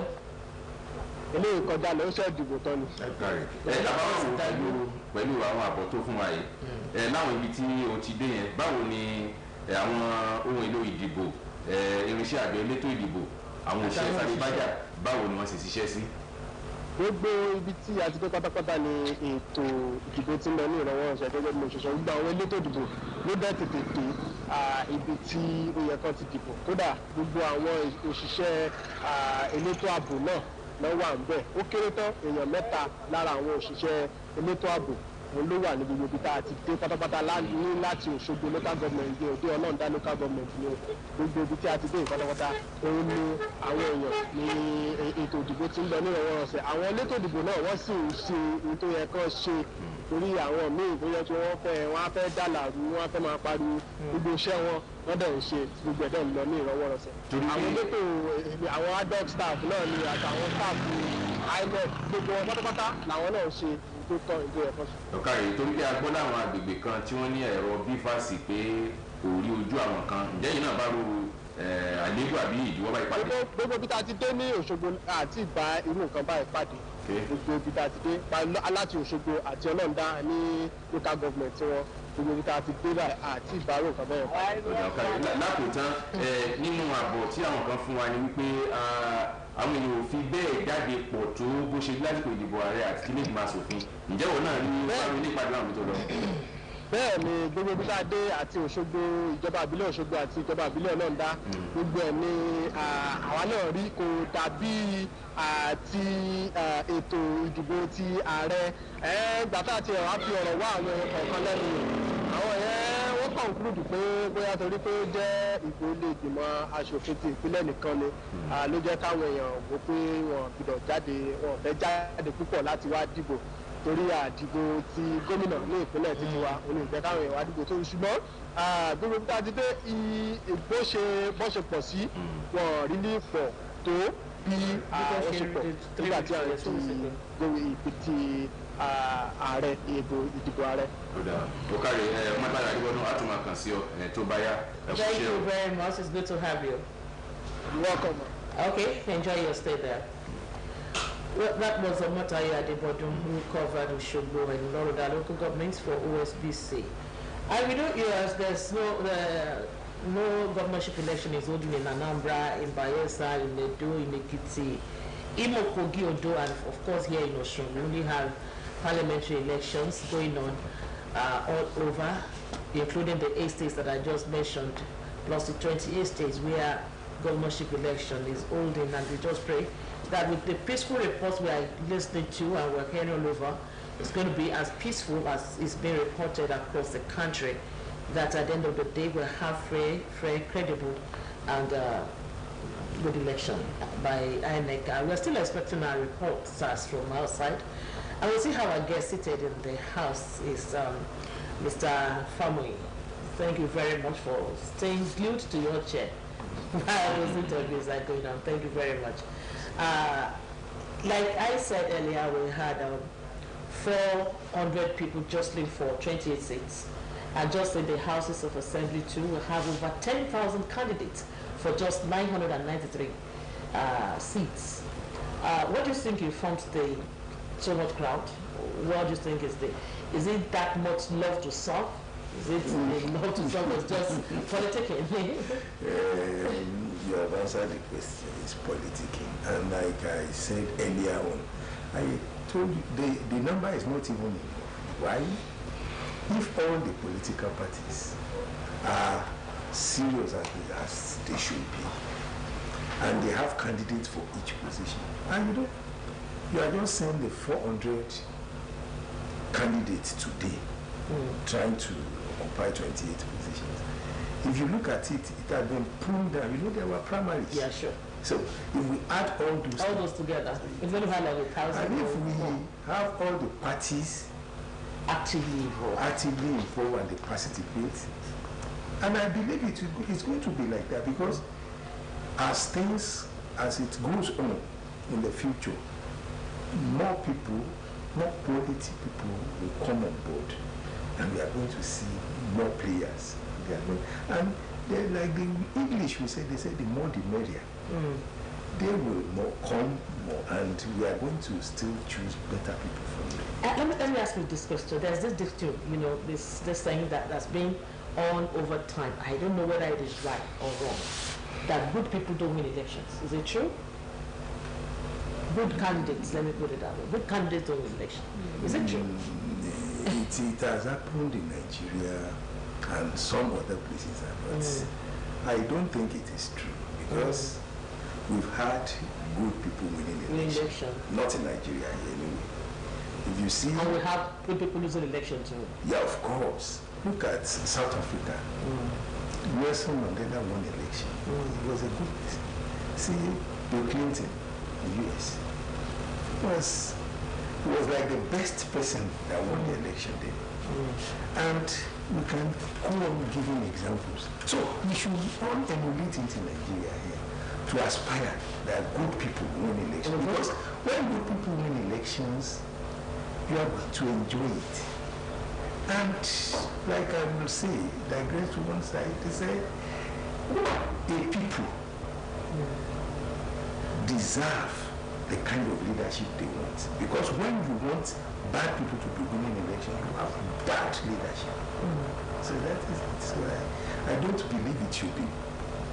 eléyìí kọjá lọ ó ṣe dìbò tán ni. lábàá wò pẹ̀lú àwọn àbọ̀ tó fún wa yìí láwọn ibi tí o ti dé yẹn báwo ni àwọn ohun èlò ìdìbò irinṣẹ́ àjọ elétò ìdìbò àwọn òṣìṣẹ́ sáré bájà báwo ni wọ́n ṣe ṣiṣẹ́ sí. gbogbo ibi tí a ti dé pátápátá ni ètò ìdìbò tí ń lọ ní ìrọwọ́rọsẹ̀ gẹ́gẹ́ bí mo ṣe sọ gbogbo àwọn elétò ìdìbò ló dẹ̀ tètè dé ibi tí ó yẹ kán ti dìbò kódà gbogbo àwọn òṣìṣẹ́ elétò ààbò náà lọ́ wà ń bẹ̀ ó kéré tán èèyàn 3 lára àwọn òṣìṣẹ́ elétò ààbò òun ló wà ní gbogbo ibi tá a ti dé pátápátá ní láti Òṣogbo local government dé òde ọlọ́ọ̀dá local government ní gbogbo ibi tí a ti dé pátápátá òun ni àwọn èèyàn ní ètò ìdìbò tí ń lọ ní ìrọwọ́rọsẹ̀ àwọn elétò ìdìbò náà wọ́n sì ń ṣe ohun tó yẹ kán ṣe torí àwọn míì tó yẹ kí wọ́n á fẹ́ dàlàrú wọ́n á fẹ́ máa pariwo gbogbo iṣẹ́ wọ́n dẹ̀ ń ṣe gbogbo ẹ̀dẹ̀ ń lọ ní ìrọwọ́rọsẹ̀ àwọn elétò àwọn adult staff náà ni àtàwọn staff INEC gbogbo wọn pátápátá làwọn náà ń ṣe tó tọ́ ìlú ẹ̀kọ́ sí. ọ̀ka rèé torí pé a gbọ́ láwọn agbègbè kan tí wọ́n ní ẹ̀rọ bífàsì pé kò rí ojú àwọn kan ǹjẹ́ yìí náà bá ru àléébù àbí ìdíwọ́ báyìí pàdé. gbogbo ibi tá a ti dé ní Òṣogbo àti ìgbà irú nǹkan báyìí pàdé gbogbo ibi tá a ti dé aláti Òṣogbo àti ọlọ́ọ̀dá ní local government wọn gbogbo ibi tá a ti dé báyìí àti ìgbà irú nǹkan báyìí pàdé. lákòótán nínú àbọ̀ tí àwọn kan fún wa ni wípé àwọn èèyàn ò fi bẹ́ẹ̀ jáde pọ̀ tó bó ṣe lásìkò ìdìbò ààrẹ àti kílé ìgbìmọ̀ asòfin ǹjẹ́ òun náà ní wàá ní ìpàdé àwọn tó lọ. bẹ́ẹ̀ ni gbogbo ibi tá a dé àti Òṣogbo ìjọba àbílẹ̀ Òṣogbo àti ìjọba àbílẹ̀ ọlọ́ọ̀dá gbogbo ẹ̀ ni àwa náà rí kò dàbí àti ètò ìdìbò ti ààrẹ gbàtà àti ẹ̀rọ á fi ọ̀rọ̀ wá àwọn ọ̀kan lẹ́nu àwọn yẹn wọ́n conclude pé bóyá torí pé ó jẹ́ ìbò ilé ìgbìmọ̀ aṣòfin ti ìpínlẹ̀ nìkan ni ló jẹ́ káwọn èèyàn wò pé wọn gbọ́dọ̀ jáde wọn fẹ́ jáde púpọ̀ láti wá dìbò torí àdìbò ti gómìnà ní ìpínlẹ̀ títí wa onígbẹ́ káwọn èèyàn wá dìbò tó ṣùgbọ́n gbogbo bí a ti dé bó ṣe pọ̀ sí wọn rí ní pọ̀ tó bí wọ́n ṣe pọ̀ nígbà tí ààrẹ ti ìpè ti ààrẹ ìdìbò ààrẹ. ó kárí ọmọdé àdìbọ́nú á tún máa kàn sí ọ tó bá yá. Thank you very much. It's good to have you. You're welcome. Okay, enjoy your stay there. Well, that was Omotayo Adebodun who covered Osogbo and Loroda local governments for OSBC We know there's no governorship election is holding in Anambra, in Bayelsa, in Edo, in Ekiti, Imo, Kogi, Odo, and of course here in Osun. We only have parliamentary elections going on all over, including the 8 states that I just mentioned, plus the 28 states where governorship election is holding, and we just pray that with the peaceful reports we are listening to and we're hearing all over, it's going to be as peaceful as it's being reported across the country, that at the end of the day we'll have free, credible, and good election by INEC. We're still expecting our reports from outside. And we'll see how our guest seated in the house is Mr. Famui. Thank you very much for staying glued to your chair while those interviews are going on. Thank you very much. Like I said earlier, we had 400 people jostling for 28 seats. And just in the Houses of Assembly too, we have over 10,000 candidates for just 993 seats. What do you think you found so much crowd? What do you think is it that much love to serve? Is it love to serve or just politicking? You have answered the question. It's politicking. And like I said earlier on, I told you the number is not even enough. Why? If all the political parties are serious as they should be, and they have candidates for each position, and you are just saying the 400 candidates today trying to occupy 28 positions. If you look at it, it has been pulled down. There were primaries. Yeah, sure. So if we add all those together, it's going to have like 1,000. And if we have all the parties actively involved and they participate, and I believe it's going to be like that, because as it goes on in the future, more quality people will come on board, and we are going to see more players. And like the English they say the more the merrier. They will come more, and we are going to still choose better people from them. Let me ask you this question. There's this dispute, this thing that's been on over time. I don't know whether it is right or wrong, that good people don't win elections. Is it true? Good candidates, let me put it that way. Good candidates don't win elections. Is it true? It has happened in Nigeria and some other places, but I don't think it is true, because we've had good people winning election. Not in Nigeria anyway. If you see, and we have good people losing election too. Yeah, of course. Look at South Africa. Nelson Mandela won election. It was a good person. See, Bill Clinton, the US, was like the best person that won the election day. And we can go on giving examples. So we should all emulate it in Nigeria here, to aspire that good people win elections. Because when good people win elections, you are going to enjoy it. And like I will say, digress to one side, they say, the people deserve the kind of leadership they want. Because when you want bad people to be winning elections, you have bad leadership. So that is it. So I don't believe it should be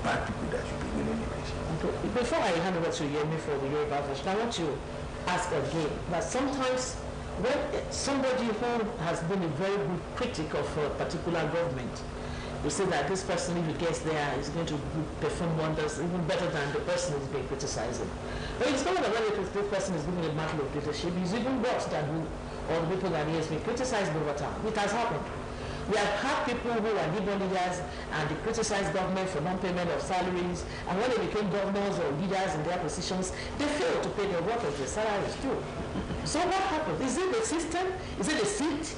bad people that should be winning elections. Before I hand over to Yemi for the Yoruba version, I want to ask again that sometimes when somebody who has been a very good critic of a particular government, you say that this person, if he gets there, is going to perform wonders even better than the person who's being criticizing. But it's not that when this person is giving a mantle of leadership, he's even worse than all the people that he has been criticized over time. It has happened. We have had people who are Liberal leaders and they criticize government for non-payment of salaries, and when they became governors or leaders in their positions, they failed to pay their workers their salaries too. So what happened? Is it the system? Is it the seat?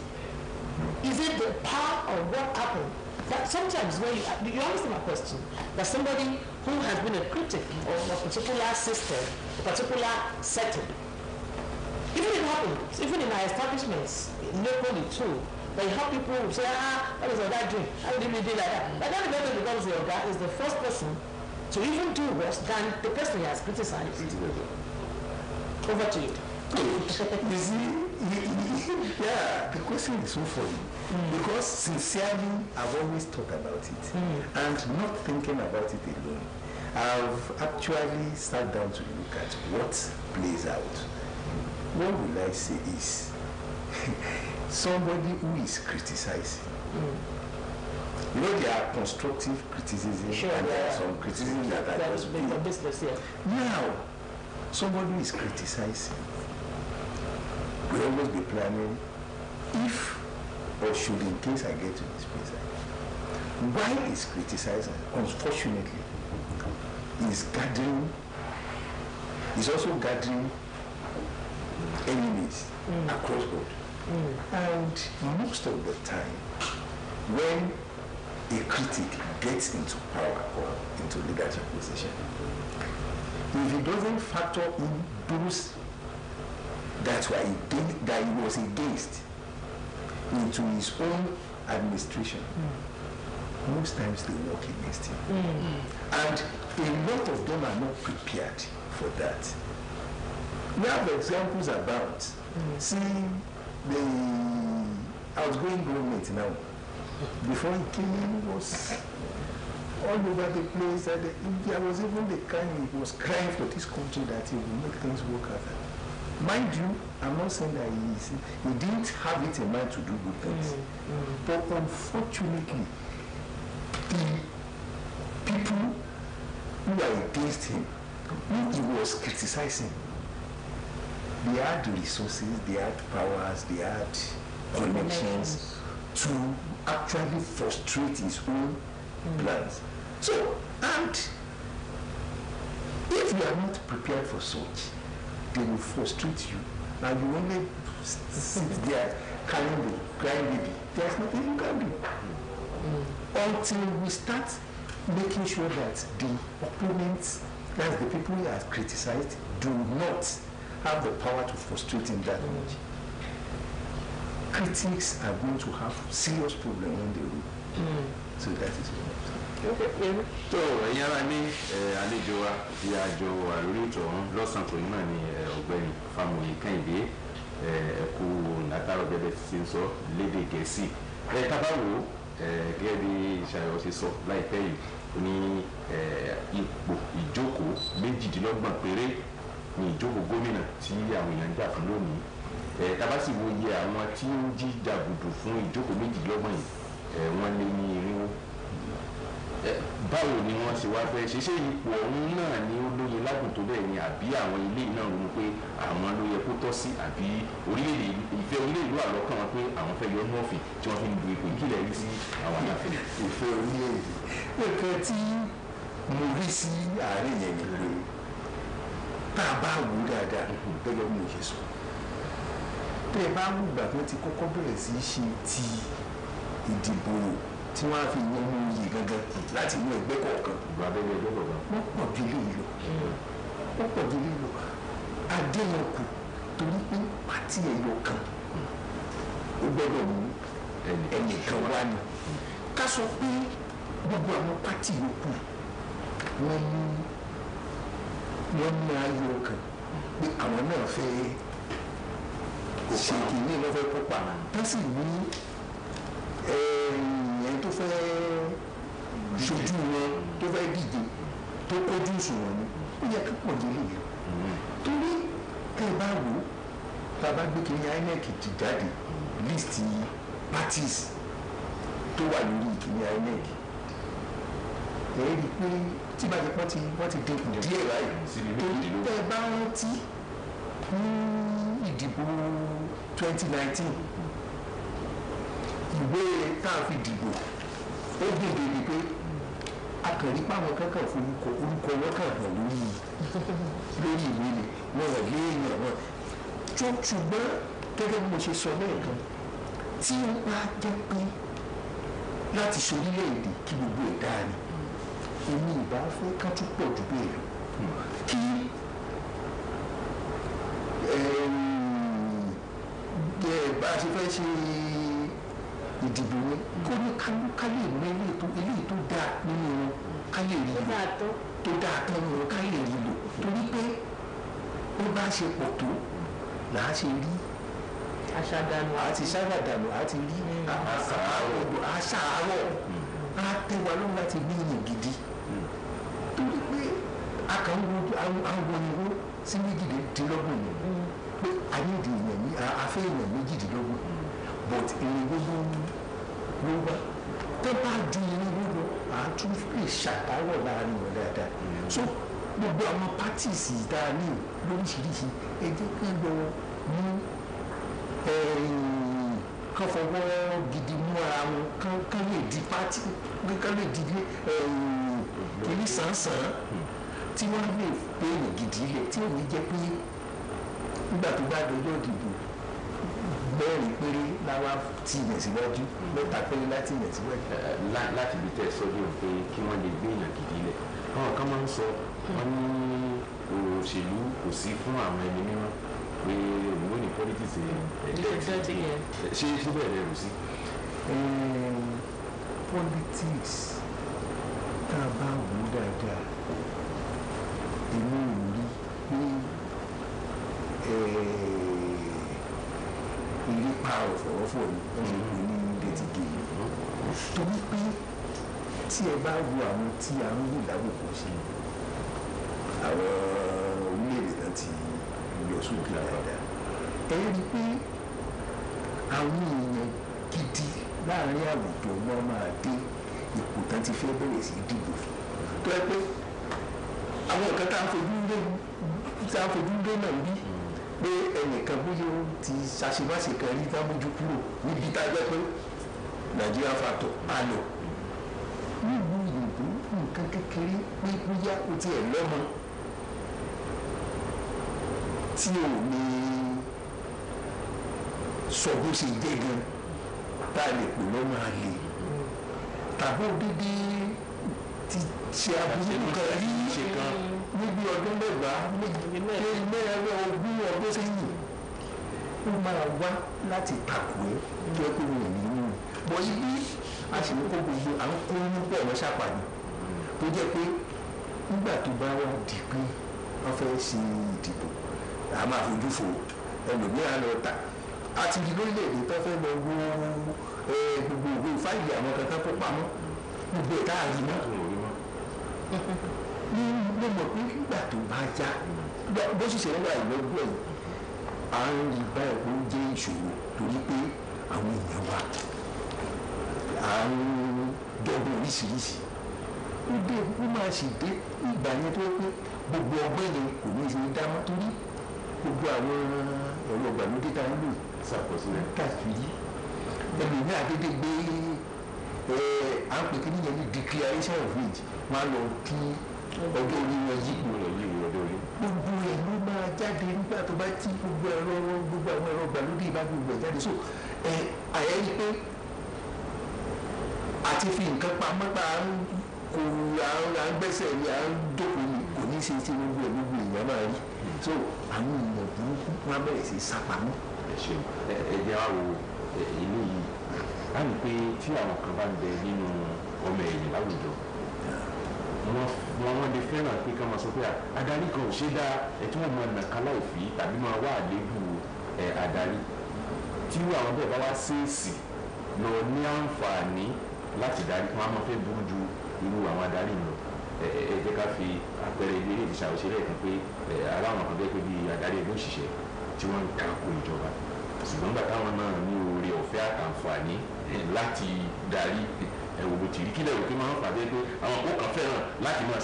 Is it the power, or what happened? That sometimes when you understand my question, that somebody who has been a critic of a particular system, a particular setting, even it happens, even in our establishments, locally too, but you have people who say, what is all that doing? How did we do like that? But then the person becomes your guy is the first person to even do worse than the person he has criticized. Over to you. You see, Yeah, the question is so funny because sincerely I've always thought about it and not thinking about it alone. I've actually sat down to look at what plays out. What will I say is somebody who is criticizing. You know, there are constructive criticism and there are some criticism that are just business. Now, somebody who is criticizing will always be planning if or should in case I get to this place. Why is criticizing? Unfortunately, is also gathering enemies across board. And most of the time, when a critic gets into power or into leadership position, if he doesn't factor in those that he was against into his own administration, most times they work against him. And a lot of them are not prepared for that. We have examples about, see, the outgoing government now, before he came in, was all over the place. And there was even the kind he was crying for this country that he will make things work out. Mind you, I'm not saying that he didn't have it in mind to do good things. But unfortunately, the people who are against him, who he was criticizing, they had the resources, they had powers, they had connections to actually frustrate his own plans. So, and if you are not prepared for such, they will frustrate you. Now you only sit there carrying the crying baby. There's nothing you can do. Until we start making sure that the opponents, that's the people he has criticized, do not have the power to frustrate him that much. Critics are going to have serious problems when they rule. So that is what I'm saying. tó ẹ̀yin ara ní àlejò wa tí a jọ wà lórí ètò ọ̀hún lọ́sàn-án tòun náà ni ọ̀gbẹ́ni Fámúyì Kẹ́hìndé ẹ̀kú látàrọ̀ gẹ́gẹ́ tí ń sọ lédè Gẹ̀ẹ́sì tábàwò gẹ́gẹ́ bí Ṣayọ̀ ṣe sọ láìpẹ́ yìí ní ipò ìjókòó 28 péré ní ìjókòó gómìnà tí àwọn èèyàn ń jà fún lónìí tábà sì wo iye àwọn tí ó ń jíjàgùdù fún ìjókòó 28 yìí wọ́n lé ní irinwó. Báwo ni wọ́n ṣe wá fẹ́ ṣe ipò ọ̀hún náà ni ó lóye lágùn tó bẹ́ẹ̀ ni àbí àwọn ilé náà ronú pé àwọn ló yẹ kó tọ́ sí àbí ìfẹ́ orílẹ̀-èdè wà lọ́kàn wọn pé àwọn fẹ́ yọ nọ́ọ̀fì tí wọ́n fi ń du ipò ìkílẹ̀ rí sí àwọn aláfẹ́. Ìfẹ́ orílẹ̀-èdè nǹkan tí mo rí sí àárín yẹn ni pé tá a bá wù ú dáadáa gẹ́gẹ́ bí mo ṣe sọ tẹ́ ẹ bá wù gbà tó ti kọ́kọ́ bẹ̀rẹ̀ sí í ṣe ti ìdìbò tí wọ́n á fi yan mú iye gangan láti inú ẹgbẹ́ kọ̀ọ̀kan. ìgbà abẹ́lé ẹgbẹ́ kọ̀ọ̀kan. wọ́n pọ̀ ju eléyìí lọ. wọ́n pọ̀ ju eléyìí lọ. adéyànkù torí pé pàtí ẹ̀yọ kan ó gbọ́dọ̀ mú ẹnìkan wá ní. ká sọ pé gbogbo àwọn pàtí yòókù wọ́n ní ayọ̀ kan pé àwọn náà fẹ́ ṣe kìíní wọ́n fẹ́ kópa wọ́n sì ní ẹni tó fẹ́ ṣojú wọn tó fẹ́ díje tó kójú òṣùwọ̀n ni ó yẹ kí pọ̀ délé yìí torí ẹ bá wò ó tá a bá gbé kiri INEC ti jáde list parties tó wà lórí ìkíní INEC ẹ rí i pé tí bá ti wọ́n ti dínkù díẹ̀ báyìí torí tẹ́ ẹ bá rántí ní ìdìbò 2019 ìwé tá a fi dìbò ó gbèdé ni pé akànrí páwọn kankan fún orúkọ wọn kàn hàn lórí ìwé ni wọn ò lé èèyàn wọn ṣùgbọ́n gẹ́gẹ́ bí mo ṣe sọ lẹ́ẹ̀kan tí ó bá jẹ́ pé láti ṣorílẹ̀-èdè kí gbogbo ẹ̀ dáa ni èmi ìbá fẹ́ ká tún pọ̀ jù bẹ́ẹ̀ lọ kí bá a ṣe fẹ́ ṣe ìdìbò yẹn kó ní ká lè mú eléyìí tó dáa nínú wọn ká lè rí lò tó dáa tán nínú wọn ká lè rí lò torí pé ó bá ṣe pọ̀ tó là á ṣe rí àti ṣàgàdànù àti rí àṣàárọ̀ á tẹ́wà lọ́wọ́ láti ní ìyẹn gidi torí pé a kàn ń wo ìwó sí méjìdínlọ́gbọ̀n ni pé a ní ìdí ìyẹn ní afẹ́ ìyẹn méjìdínlọ́gbọ̀n but èrè gbogbo ló wá tó bá ju irin gbogbo àtún lè ṣàtàwọ̀ láàrin wọn dáadáa so gbogbo àwọn parties dáa ní lóríṣiríṣi ẹ jẹ́ kí n lọ ní kán fọwọ́ gidi mú ara wọn kán lè di party kán lè di kìíní sàn-sàn tí wọ́n lè pé èèyàn gidi lẹ̀ tí ò ní jẹ́ pé nígbà tó bá dọjọ́ ìdìbò mẹ́rin péré láwa ti yàn síwájú mẹ́ta péré láti yàn síwájú. láti ibi tẹ́ ẹ sọ́jú pé kí wọ́n lè gbé èèyàn gidi lẹ̀ àwọn kan máa ń sọ wọ́n ní òṣèlú kò sí fún àwọn ẹni mímọ́ pé òyìnbó ní politics ṣe síbẹ̀ rẹ̀ rò sí. politics tá a bá wò ó dáadáa èmi ò rí pé ìlépa ọ̀fọ̀rọ̀fọ̀ ni ní létígé torí pé tí ẹ bá wo àwọn tí a ń wò láwòkọ́ sí àwọn orílẹ̀-èdè náà ti yọ sókè dáadáa ẹ rí i pé àwọn èèyàn gidi láàrin àwùjọ wọn máa dé ipò tán ti fẹ́ bẹ̀rẹ̀ sí dìbò tó ẹ pé àwọn nǹkan tá a fojú dé náà bí pé ẹnìkan bóyá ó ti ṣàṣemáṣe kan rí dámójú kúrò níbi tá a jẹ́ pé nàìjíríà fàtọ̀ á lọ nílùú òyìnbó nǹkan kékeré pé bóyá ó ti ẹ̀ lọ́mọ tí ò ní sọ bó ṣe jẹ́ gan tá a lè pè lọ́mọ àlè tàbí òdìdí ti ṣe aburú kan rí níbi ọdún mẹ́wàá mẹ́rin ogún ọdún sẹ́yìn ó máa wá láti takò ẹ́ tó ẹ́ pé wọ́n ní inú bọ́ ibi a sì ní kó gbogbo à ń kó inú pọ̀ wọ́n ṣàpàdé tó jẹ́ pé nígbà tó bá wà di pé wọ́n fẹ́ ṣe ìdìbò a máa fojú fo ẹlòmíràn lọ tà àti ìdí lórílẹ̀‐èdè tó fẹ́ lọ wo gbogbo òwe fáìlì àwọn kankan tó pamọ́ gbogbo ẹ̀ káàrí mọ́ mo mọ̀ pé nígbà tó bá já bó sì ṣe nígbà ìlọ́gbọ̀n yìí à ń rí báyìí pé ó jẹ́ ìṣòro torí pé àwọn èèyàn wa à ń dọ́gbọ́n oríṣiríṣi ó dé ó máa sì dé ìgbà yẹn tó pé gbogbo ọgbẹ́ yẹn kò ní í ṣe dá mọ́ torí gbogbo àwọn ẹ̀rọ ìgbàlódé tá a ń lò ṣàkọsílẹ̀ káàkiri ẹlòmíì àdédé gbé à ń pè kí nìyẹn ní declaration of age máa lọ kí ọjọ́ orí wọn yípo gbogbo ẹ̀ ló máa jáde nígbà tó bá tí gbogbo àwọn ẹ̀rọ ìgbàlódé bá gbogbo ẹ̀ jáde so àyẹ̀ yí pé àti fi nǹkan pamọ́ pa kò à ń gbẹ́sẹ̀ ni à ń dókòó ni kò ní ṣe tí gbogbo èèyàn máa rí so àwọn èèyàn burúkú wọn bẹ̀rẹ̀ sí sápamọ́. ẹ jẹ́ wá wo ilé yìí á ní pé tí àwọn kan bá ń bẹ nínú ọmọ ẹ̀yìn láwùjọ wọ́n lè fẹ́ràn pé ká máa sọ pé adarí kan ò ṣe dá ẹtí wọ́n máa nà kálá òfin tàbí máa wá àléébù adarí tí àwọn bẹ́ẹ̀ bá wá ṣèèṣì lọ ní àǹfààní láti darí wọn á máa fẹ́ burú ju irú àwọn adarí lọ ẹ jẹ́ ká fi àpẹẹrẹ ilé ìṣàwòṣe lẹ́ẹ̀kan pé ara àwọn kan bẹ́ẹ̀ pé bí adarí ẹgbẹ́ òṣìṣẹ́ tí wọ́n ń tako ìjọba ṣùgbọ́n gbà táwọn náà ní oore ọ̀fẹ́ àtàǹfààní láti darí ẹ̀wò tí rí kílẹ̀ òkè máa ń pàdé pé àwọn kó kan fẹ́ràn láti máa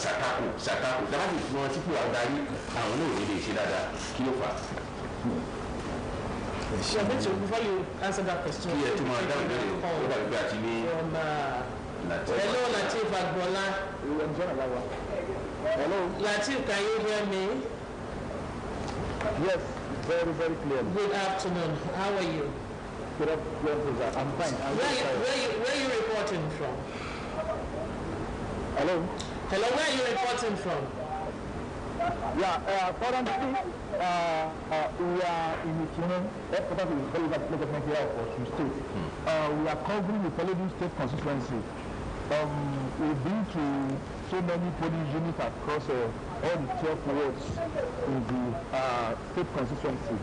ṣàtakò dábàtì fún wọn sípò adarí àwọn náà ò ní lè ṣe dáadáa kí ló fà á. Yeah, but before you answer that question, kí ẹ tún máa dáhùn lórí ó dàbí pé àti ní. Hello, Latif Agbola. Hello. Latif, can you hear me? Yes, very, very clear. Good afternoon. How are you? Good afternoon. I'm fine. Where are you reporting from? Hello. Hello, where are you reporting from? Yeah, currently we are in Ikine, headquarters of the local government here of Osun State. We are covering the Toledo State constituency. We've been to so many polling units across all the 12 wards in the state constituency.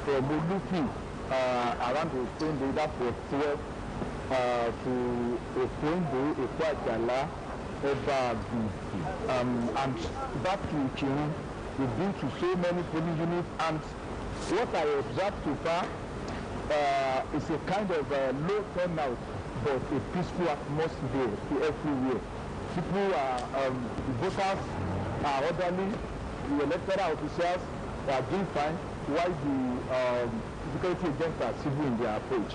From Olufi, around Okwende, that was 12 to Okwende, Ekwajala, Eba, and back to Ikirun. We've been to so many polling units, and what I observed so far is a kind of low turnout, but a peaceful atmosphere to everywhere. People are, the voters are orderly, the electoral officials are doing fine, while the security agents are civil in their approach.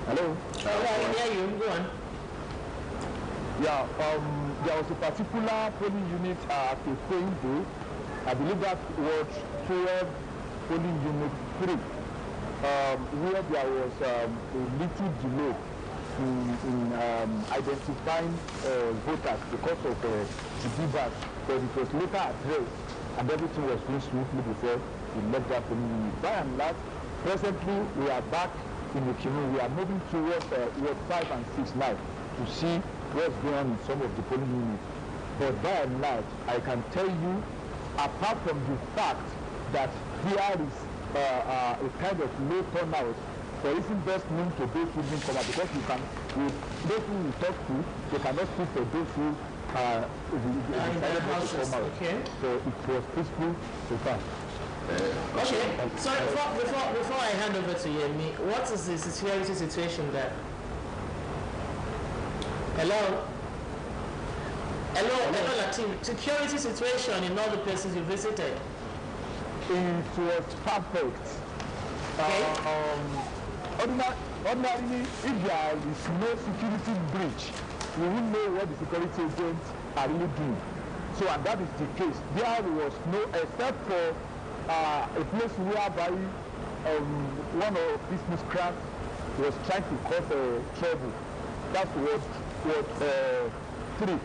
Hello? Yeah, you go on. Yeah, there was a particular polling unit at a polling day. I believe that was 12 polling unit 3, where there was a little delay in identifying voters because of the debate, but it was later addressed and everything was going smoothly before we left that polling unit. By and large, presently we are back in the Ikirun. We are moving towards Ward 5 and 6 now to see what's going on in some of the polling units. But by and large, I can tell you, apart from the fact that there is a kind of low turnout, there isn't best known to those who didn't come out, because you can, with those who we talk to, they cannot speak for those who decided not to come out. Okay. So it was peaceful so far. Okay. Sorry, before I hand over to Yemi, what is the security situation there? Hello, Latif. Security situation in all the places you visited? It was perfect. Ordinarily, if there is no security breach, we won't know what the security agents are really doing. So, and that is the case. There was no, except for a place whereby one of business crafts was trying to cause trouble. That's what 3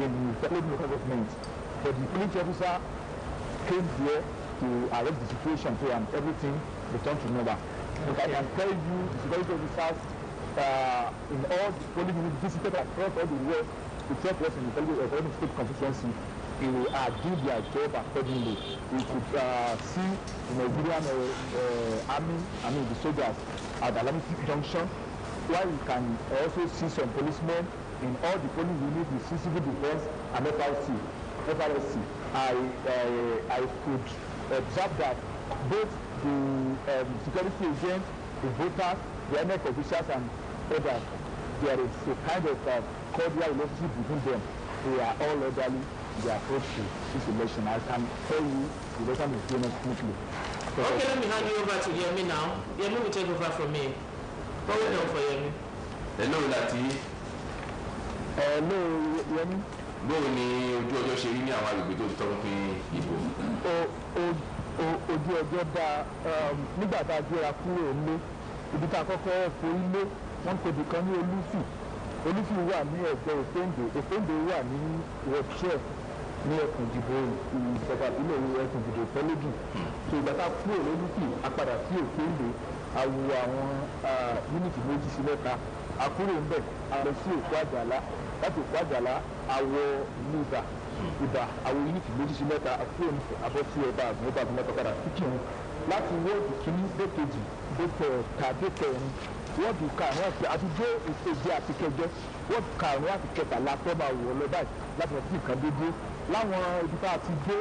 in the local government. But the police officer came here to arrest the situation too, and everything returned to normal. Okay. I can tell you, the security officers in all the polling units visited across all the West, except West in the Economic State constituency, they do their job accordingly. We could see the Nigerian army, the soldiers at Alamisi Junction, while we can also see some policemen in all the polling units, the civil defense and FRSC. I could observe that both the security agents, the voters, the NF officials and others, there is a kind of cordial relationship between them. They are all orderly in their approach to this election. I can tell you the election is going smoothly. Okay, let me hand you over to Yemi now. Yemi will take over from me. What will do for Yemi? Hello, Latif. Hello, Yemi. Báwo ni ojú ọjọ́ ṣe rí ní àwọn agbègbè tó ti tọ́ fún ìbò? Ojú ọjọ́ dáa, nígbà tá a gbéra kúrò nílé, ibi tá a kọ́kọ́ forí lé, wọ́n ń pèbí kan ní Olúfì wà ní ẹ̀gbẹ́ Òféǹdè wà ní Wọ́pṣẹ́ ní ẹkùn ìdìbò ìjọba ìbílẹ̀ ẹkùn ìdìbò Ìfẹ́lódù. So ìgbà tá a kúrò lólúfì, a padà sí Òféǹdè, a wo àwọn yúnìtì 2 sí 3, a kúrò ń bẹ̀, a lọ sí Òkú Àjàlá, láti Òkú Àjàlá àwọ ìlú Ìbà àwọn yúnìtì 2 sí 3, àkúrò ní abọ́ sí ọba àgbọ̀n padà sí Kírun, láti wọ́ọ̀dù kìíní dé kejì dé kẹta dé kẹrin, wọ́ọ̀dù karùn-ún àti dé èdè àti kẹjọ, wọ́ọ̀dù karùn-ún àti kẹtàlá tó máa wọ̀ lọ báyìí láti wọ́n sí nǹkan dédé. Láwọn ibi tá a ti dé,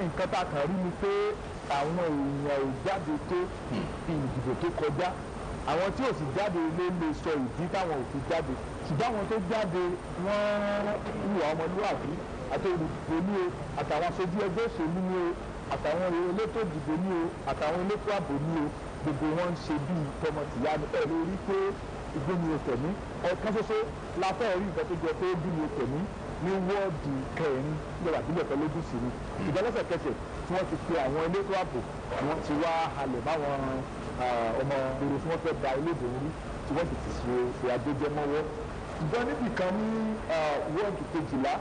nǹkan tá a kàn rí ni pé àwọn èèyàn ò jáde tó ìdìbò tó kọjá. Àwọn tí ò sì jáde ló lè sọ ìdí táwọn ò fi jáde, ṣùgbọ́n àwọn tó jáde wọ́n hùwà ọmọlúwàbí, àti olùdìbò ní o, àtàwọn aṣojú ẹgbẹ́ òṣèlú ní o, àtàwọn elétò ìdìbò ní o, àtàwọn elétò ààbò ní o, gbogbo wọn ń ṣe bíi tọmọtìyá ni ẹ lórí pé ìgbóni òtẹ̀mí ọ̀kan ṣoṣo la fẹ́ rí nǹkan tó jẹ pé ìgbóni òtẹ̀mí ní wọ́ọ̀dù kẹrin ìjọba ìbílẹ̀ Ìfẹ́lódù sí ni. Ìjọlẹ́sẹ̀kẹsẹ̀ tí wọ́n ti pe àwọn elétò ààbò, wọ́n ti wá halẹ̀ báwọn ọmọ ìgboro tí wọ́n fẹ́ da ilé ìbò rí, tí wọ́n sì ti ṣe àjẹjẹ mọ́wọ́. Ṣùgbọ́n níbì kan ní wọ́ọ̀dù 12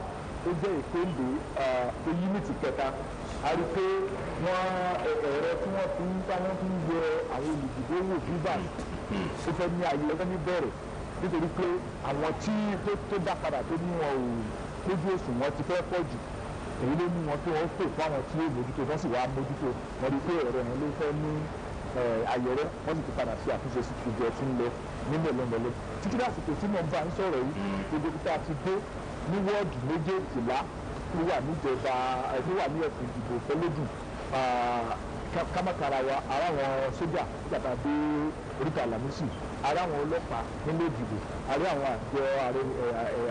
ó jẹ́ Ìfẹ́ǹdè tó yúnìtì 3, a rí pé wọ́n ẹ̀rọ tí wọ́n fi ń yẹ àwọn olùdìbò wò bíbà ó fẹ́ ní ayé ọjọ́ ní bẹ̀rẹ̀, nítorí pé àwọn tí tó dá padà tó ní wọn ò lójú òsùn wọn ti fẹ́ pọ̀ jù, èyí ló mú wọn tó wọn pè fún àwọn tí ó mójútó wọ́n sì wá mójútó, wọ́n rí pé ẹ̀rọ yẹn ló fẹ́ ní ayẹrẹ wọ́n sì ti padà sí àtúnṣe sí ìjọ tí ń lọ ní mọ̀lẹ́mọ̀lẹ́ títí lásìkò tí mo ń bá ń sọ̀rọ̀ yìí gbogbo tá a ti dé ní wọ́ọ̀dù méjèèjìlá tó wà níjọba tó wà ní ẹ̀sìn ìdìbò fẹ́lẹ́dù kámákàrà wa ara àwọn sójà nígbàtà dé oríta àlàmísì ara àwọn ọlọ́pàá nílé ìdìbò àrí àwọn àjọ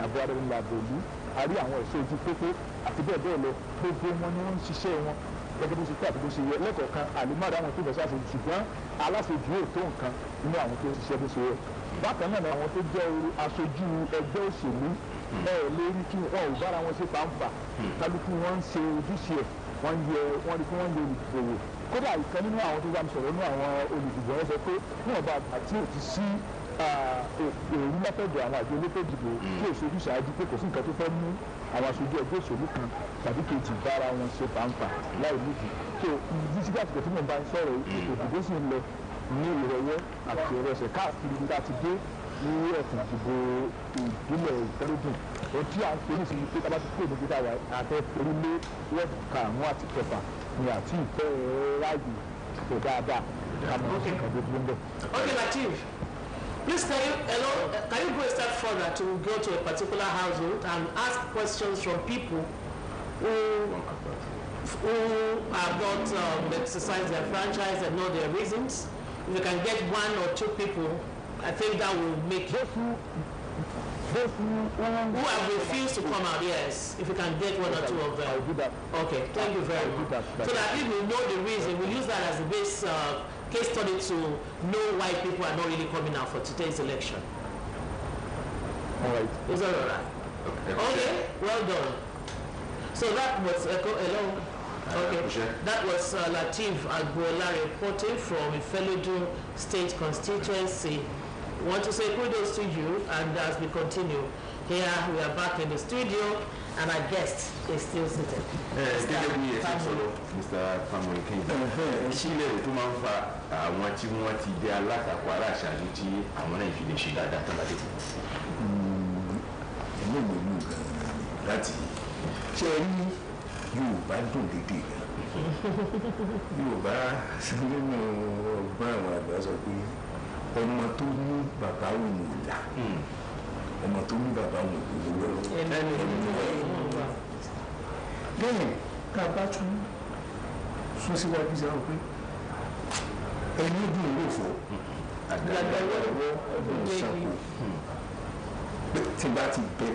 àbọ̀ ara ẹni làbò ìlú àrí àwọn ẹ̀ṣọ́ ojú pópó àti bẹ́ẹ̀ bẹ́ẹ̀ lọ gbogbo wọn ni wọ́n ń ṣiṣẹ́ wọn gẹ́gẹ́ bó ṣe pé àti bó ṣe yẹ lẹ́kọ̀ọ̀kan àlùmọ́ọ̀dá àwọn tó bẹ̀ ṣáṣojú ṣùgbọ́n aláṣojú yóò tó nǹkan nínú àwọn tó ń ṣiṣẹ́ bó ṣe yẹ bákan náà ni àwọn tó jẹ́ aṣojú ẹgbẹ́ òṣèlú lérí kí wọn ò bára wọn ṣe pàǹpà kálukú wọn ń ṣe ojúṣe ẹ̀ wọ́n rí kí wọ́n yẹ olùdìbò kódà ìkan nínú àwọn tó bá mi sọ̀rọ̀ nínú àwọn olùdìbò yẹn sọ pé níwọ̀n bá àgbà tí ò ti sí èrú lọ́fẹ̀dọ̀ àwọn àjọ elétò ìdìbò tí ò ṣojú ṣáájú pé kò sí nǹkan tó fẹ́ mú àwọn aṣojú ẹgbẹ́ òṣèlú kan tàbí kejì bára wọn ṣe pàǹpà láì nídìí so ìdí àtìkò tí mò ń bá ń sọ̀rọ̀ òdìbò sì ń lọ ní ìrọ̀wọ́ àti ìrẹsẹ̀ káàkiri bí láti dé ní ẹ̀sìn ìdìbò ìbílẹ̀ ìtẹ́lódùn ohun tí à ń pè ní ìsinmi pé tábà ti pè ní kíkà wá àfẹ́ orílẹ̀ wọ́ọ̀dù karùn-ún àti kẹfà ni àti ìfẹ́ ráàyè tó dáadáa kàmú nǹkan tó dúró ń bẹ̀. Okay, Lateef, please can you go a step further to go to a particular household and ask questions from people who have not exercised their franchise and know their reasons? If you can get one or two people, I think that will make who have refused to come out, yes, if you can get one or two of them. I'll do that. Okay, thank you very much. So that if we know the reason, we use that as a base case study to know why people are not really coming out for today's election. All right. Is that all right? Okay, well done. So that was hello. Okay, that was Lateef Agbola reporting from Ifelodun State Constituency. We want to say kudos to you, and as we continue, here we are back in the studio, and our guest is still seated. Gẹ́gẹ́ bí ẹ ṣe sọ̀rọ̀ Mr. Famoyi Kẹ́hìndé, ìṣílẹ̀ tó máa ń fa àwọn tí wọ́n ti jẹ́ alátakò aláṣáájú tí àwọn náà fi lè ṣe dáadáa tó bá dé. Inú mi lù gan-an láti ṣe rí Yorùbá dùn lédè gan. Yorùbá nínú ọgbọ́n àwọn àgbà sọ pé ọmọ tó ní bàbá òun ò là ọmọ tó ní bàbá òun ò lówó lọ́wọ́. Bẹ́ẹ̀ ká bá tún sún síwájú sí àwọn pé ẹni dùn ló fọ́ àgbàlagbà ọdún ṣàkó tí bá ti bẹ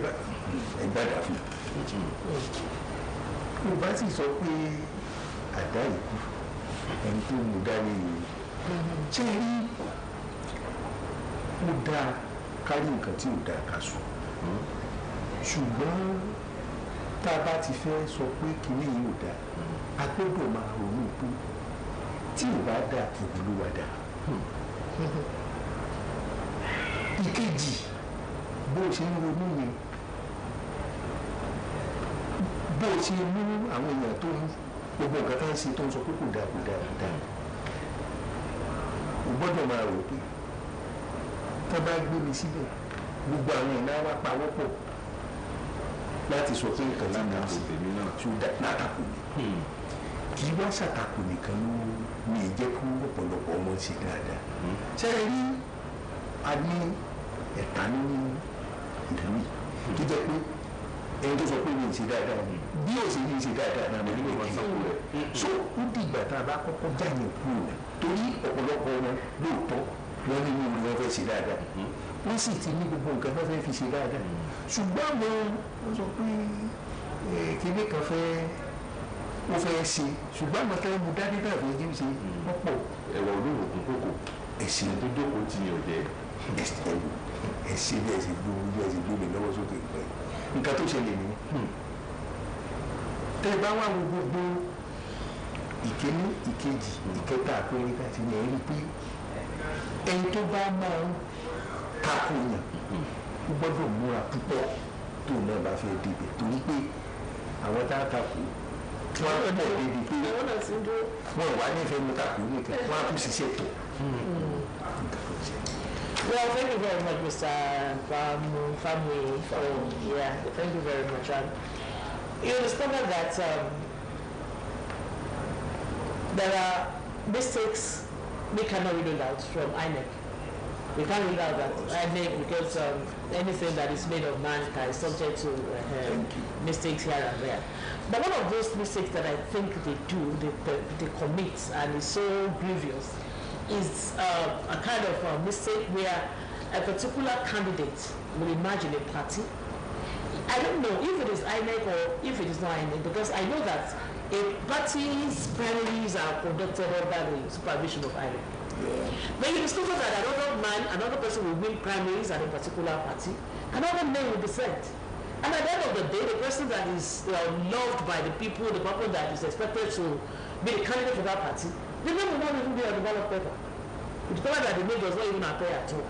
ẹgbàdà fún Yorùbá sì sọ pé àdá ìkú ẹni tó mú dání ni ṣé rí ó dáa kárí nǹkan tí ò dáa ká sọ ṣùgbọ́n tá a bá ti fẹ́ sọ pé kinní yìí ò dáa a gbọ́dọ̀ máa ronú pé tí ò bá dáa ìwúlò wa dáa. Ìkejì bó o ṣe ń ronú yẹn bó o ṣe mú àwọn èèyàn tó ń gbogbo nǹkan tó ń ṣe tó ń sọ pé kò dáa kò dáa kò dáa o gbọ́dọ̀ máa rò pé tó bá gbé mi síbẹ̀ gbogbo àwọn èèyàn náà wá pawọ́pọ̀ láti sọ pé nǹkan tí mo ṣe tèmi náà tó látàkù mi kì í wá ṣàtàkù nìkan ló ní ìjẹ́ kó ọ̀pọ̀lọpọ̀ ọmọ ṣe dáadáa ṣe é rí a ní ẹ̀ta nínú ìlú yìí tó jẹ́ pé ẹni tó sọ pé mi ì ṣe dáadáa ni bí ó ṣe ní ṣe dáadáa náà nínú ìkíni rẹ̀ so ó dìgbà tá a bá kọ́kọ́ jáyàn kúrò torí ọ̀pọ̀lọpọ̀ wọn lóòótọ́ wọ́n ní wọ́n fẹ́ ṣe dáadáa wọ́n sì ti ní gbogbo nǹkan tó fẹ́ fi ṣe dáadáa ṣùgbọ́n wọ́n sọ pé kinní kan ó fẹ́ ṣe ṣùgbọ́n àwọn tó ń mu dání náà fẹ́ jí ṣe wọ́n pọ̀. ẹ̀wọ̀ olóògùn kókò ẹ̀sìn tó jókòó ti yàn jẹ́ ẹ̀sìn bí ẹ̀sìn gbómi lọ́wọ́ sókè pẹ́ nǹkan tó ṣẹlẹ̀ ní tẹ́ ẹ bá wà wo gbogbo ìkíní ìkejì ìkẹta àpẹẹrẹ láti ní ẹ̀rí pé ẹni tó bá máa ń takò yàn ó gbọ́dọ̀ múra púpọ̀ tó náà bá fẹ́ débẹ̀ torí pé àwọn tá a takò wọ́n á pọ̀ débi pé wọ́n wà nífẹ̀ẹ́ mú takò nìkan wọ́n á tún ṣiṣẹ́ tó. Well, thank you very much, Mr. Famoyi. Thank you very much. And you discovered that there are mistakes we cannot rule it out from INEC. We can't rule out that INEC because anything that is made of mankind is subject to mistakes here and there. But one of those mistakes that I think they commit, and is so grievous, is a kind of mistake where a particular candidate will imagine a party. I don't know if it is INEC or if it is not INEC, because I know that a party's primaries are conducted under the supervision of INEC. When you discover that another person will win primaries at a particular party, another name will be sent. And at the end of the day, the person that is loved by the people, the person that is expected to be the candidate for that party, the name will not even be on the ballot paper. You discover that the name does not even appear at all.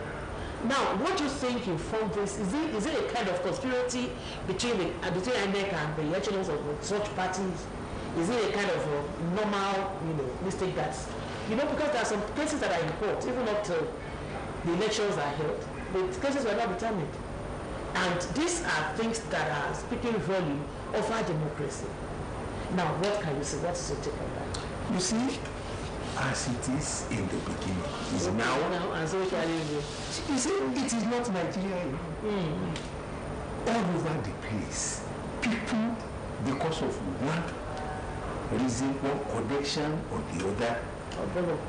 Now, what do you think informed this? Is it a kind of conspiracy between INEC and the elections of such parties? Is it a kind of normal, mistake that, because there are some cases that are in court, even up to the elections are held, the cases were not determined. And these are things that are speaking volume of our democracy. Now, what can you say? What's your take on that? You see, as it is in the beginning, is now and so you see, it is not Nigeria. All over the place, people, because of one reason, one connection or the other,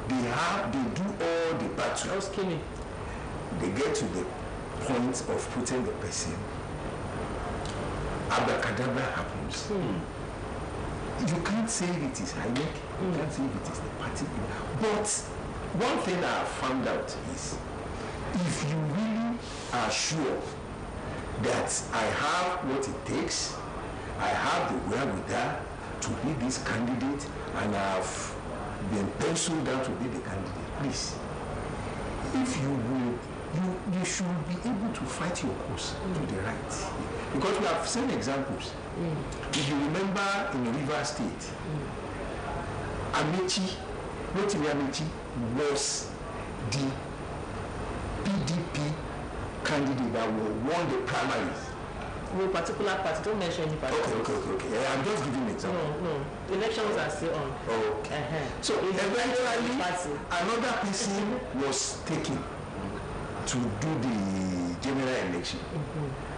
they do all the battles. They get to the point of putting the person. Abracadabra happens. You can't say it is INEC, you can't say it is the party. But one thing I have found out is, if you really are sure that I have what it takes, I have the wherewithal to be this candidate, and I have been penciled down to be the candidate, please, if you will, you should be able to fight your cause to the right. Because we have seen examples. If you remember in River State, Rotimi Amechi was the PDP candidate that won the primaries. No particular party, don't mention any party. Okay. I'm just giving an example. No. Elections are still on. Okay. So eventually, another person was taken to do the general election.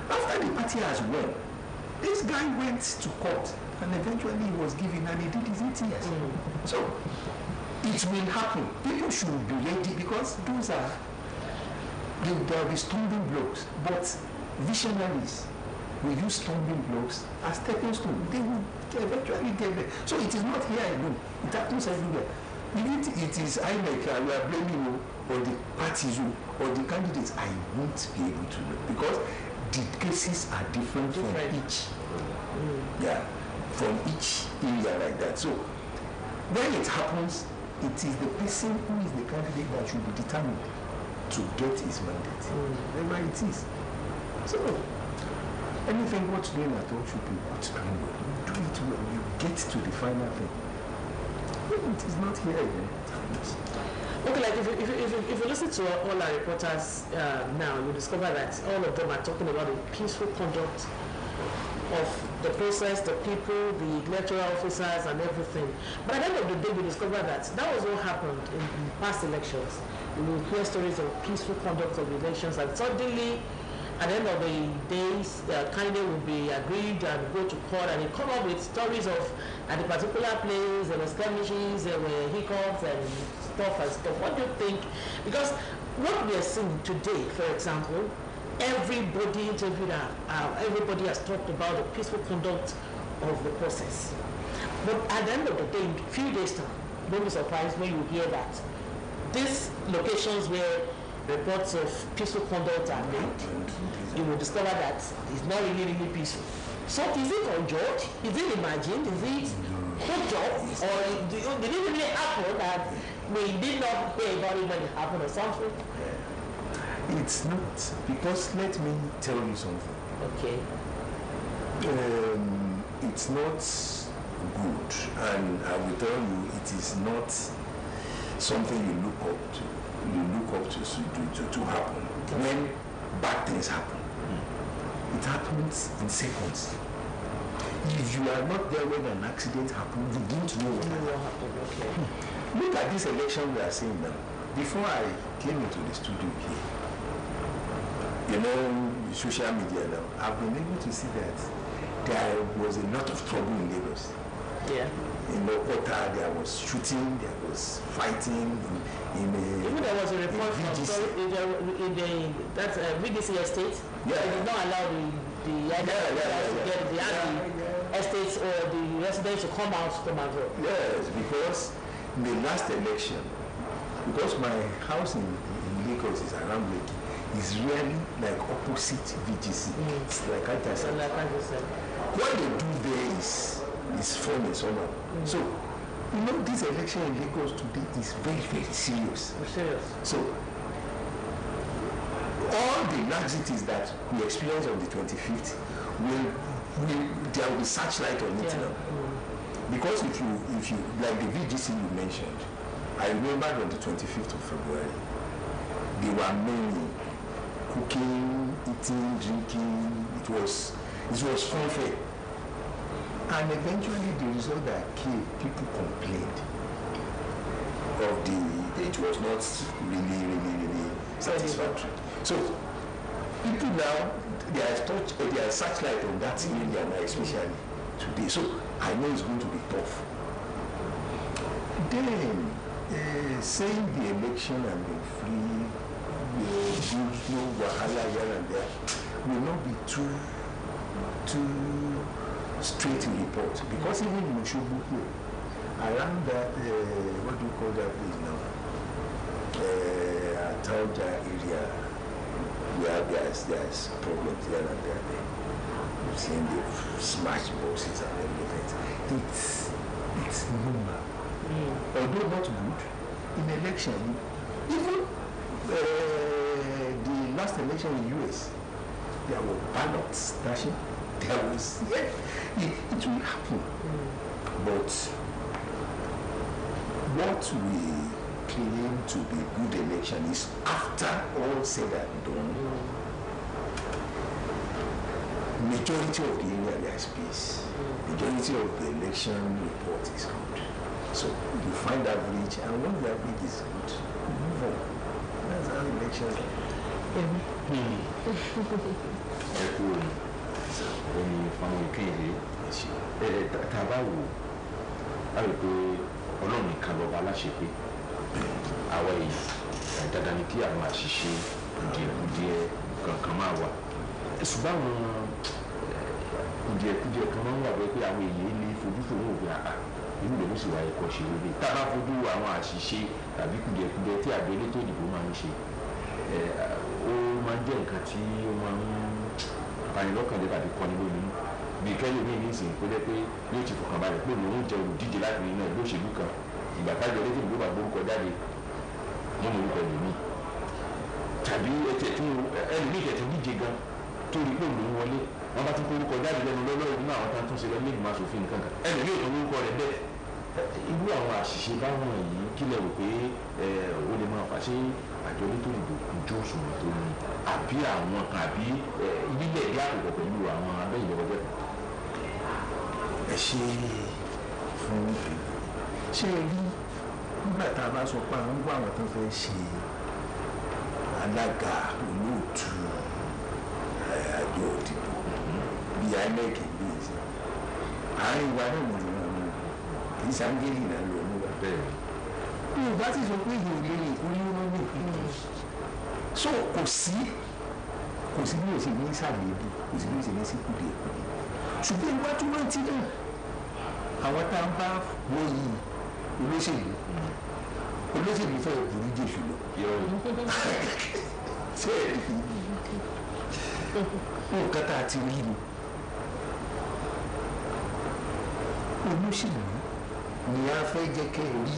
After the party has won, this guy went to court and eventually he was given, and he did his 8 years. So it will happen. People should be ready, because those are, there will be stumbling blocks, but visionaries will use stumbling blocks as stepping stones. They will eventually get there. So it is not here alone. It happens everywhere. It is INEC, we are blaming you, or the parties, or the candidates. I won't be able to know, because the cases are different from each. From each area like that. So when it happens, it is the person who is the candidate that should be determined to get his mandate. Whatever it is. So anything worth doing at all should be worth doing well. You do it well, you get to the final thing. It is not here again. Okay, like if you listen to all our reporters now, you discover that all of them are talking about the peaceful conduct of the process, the people, the electoral officers, and everything. But at the end of the day, we discover that was what happened in past elections. You will hear stories of peaceful conduct of elections, and suddenly, at the end of the days, the candidate will be agreed and go to court, and they come up with stories of at a particular place there were skirmishes, there were hiccups and stuff. What do you think? Because what we are seeing today, for example, everybody interviewed, everybody has talked about the peaceful conduct of the process. But at the end of the day, in a few days' time, don't be surprised when you hear that these locations where reports of peaceful conduct are made, you will discover that it's not really peaceful. So is it conjured? Is it imagined? Is it hooked up? Or did it really happen that we did not hear about it when it happened or something? It's not, because let me tell you something. Okay. It's not good, and I will tell you, it is not something you look up to. You look up to happen. When bad things happen, it happens in seconds. If you are not there when an accident happens, you don't know what happened. Okay. look at this election we are seeing now. Before I came into the studio here, you know, social media now, I've been able to see that there was a lot of trouble in Lagos. Yeah. In Okota, there was shooting, there was fighting even there was a report from VDC estate. Yeah. They did not allow the estates or the residents to come out to come and vote. Yes, because in the last election, because my house in Lagos is around Lake, is really like opposite VGC. It's like I said. What they do there is funny somehow. So, you know, this election in Lagos today is very, very serious. Serious. So, all the laxities that we experience on the 25th there will be searchlight on it now. Because if you like the VGC you mentioned, I remember on the 25th of February, they were mainly cooking, eating, drinking. It was funfair. And eventually the result that came, people complained it was not really satisfactory. So people now, they are searchlight on that area now, especially today. So I know it's going to be tough. Then saying the election and the free, no wahala here and there will not be too straight to report, because even in Oshobuku, around that what do you call that place now? Tauja area, where there's problems here and there. You've seen the smashed buses and everything. It's normal. Although not good, in election, even the last election in US, there were ballots stashing. There was, it will happen. But what we claim to be good election is after all said and done, majority of the area there is peace. Majority of the election report is good. So you find average, and when the average is good, you move on. That's how election. Omi fáwọn ìkéde tàbá wò á rò pé ọlọ́run nìkan lọ́ba aláṣepé àwa èèyàn dandan ni kí àwọn àṣìṣe kùdìẹ̀kùdìẹ̀ kankan máa wà ṣùgbọ́n àwọn kùdìẹ̀kùdìẹ̀ kan máa ń wà pé àwọn èèyàn lè fojú fòun òfin àà inú lòun sì wáyé kọ́ ṣe lóde tá a bá fojú àwọn àṣìṣe tàbí kùdìẹ̀kùdìẹ̀ tí àjọ elétò ìdìbò máa ń ṣe ó máa ń jẹ́ nǹkan tí ó máa ń àyìnlọ́kànlé tàbí kọ́ni lónìí bí kẹ́lẹ́ mi ní ìsìn kó jẹ́ pé yóò ti fọkàn balẹ̀ pé òun jẹ́ olùdíje láti nínú ẹgbẹ́ òṣèlú kan ìgbà tájọ létí ìlú bá gbórúkọ jáde wọ́n mọ orúkọ ẹlòmíì tàbí ẹlòmíì tẹ̀tún díje gan tó rí pé òun wọlé wọ́n bá tún kó orúkọ jáde lẹ́nu lọ́lọ́rọ̀ nínú àwọn tá tún ṣe lọ́lé ìgbìmọ̀ asòfin nǹkan kan ẹlòmíì ò tún orúkọ rẹ̀ bẹ́ẹ̀ irú àwọn àṣìṣe báwọn yìí kílẹ̀ rò pé ó lè máa fàṣẹ àjọ elétò ìdìbò ojú òṣùwọ̀n tó ní àbí àwọn kan àbí ìbílẹ̀ ìdí àpòpọ̀ pẹ̀lú àwọn abẹ́yẹ̀dẹ́gbẹ́jẹ́. ẹ ṣe fún ṣé ẹ rí nígbà tá a bá sọ pé àwọn ń gbọ́ àwọn tó fẹ́ ṣe alága olóòtú àjọ òdìbò bíi INEC bíi ṣe àárín wa náà mo ti rán ọmọ kì í ṣàǹgẹ́lì náà lọ ní wa bẹ́ẹ̀ ni yorùbá ti sọ pé ìhòòhò lè oníwọ́n ní ìpínlẹ̀ so kò sí bí o ṣe ní sàlẹ̀bù kò sí bí o ṣe ní síkúdì ẹ̀kọ́ ṣùgbọ́n ìwà tó máa ń tí náà àwọn tá a bá wọ yìí olóṣèlú fẹ́ burú jésù lọ ṣé nǹkan tá a ti rí ni olóṣèlú ni a fẹ́ jẹ́ kẹ́ ẹ rí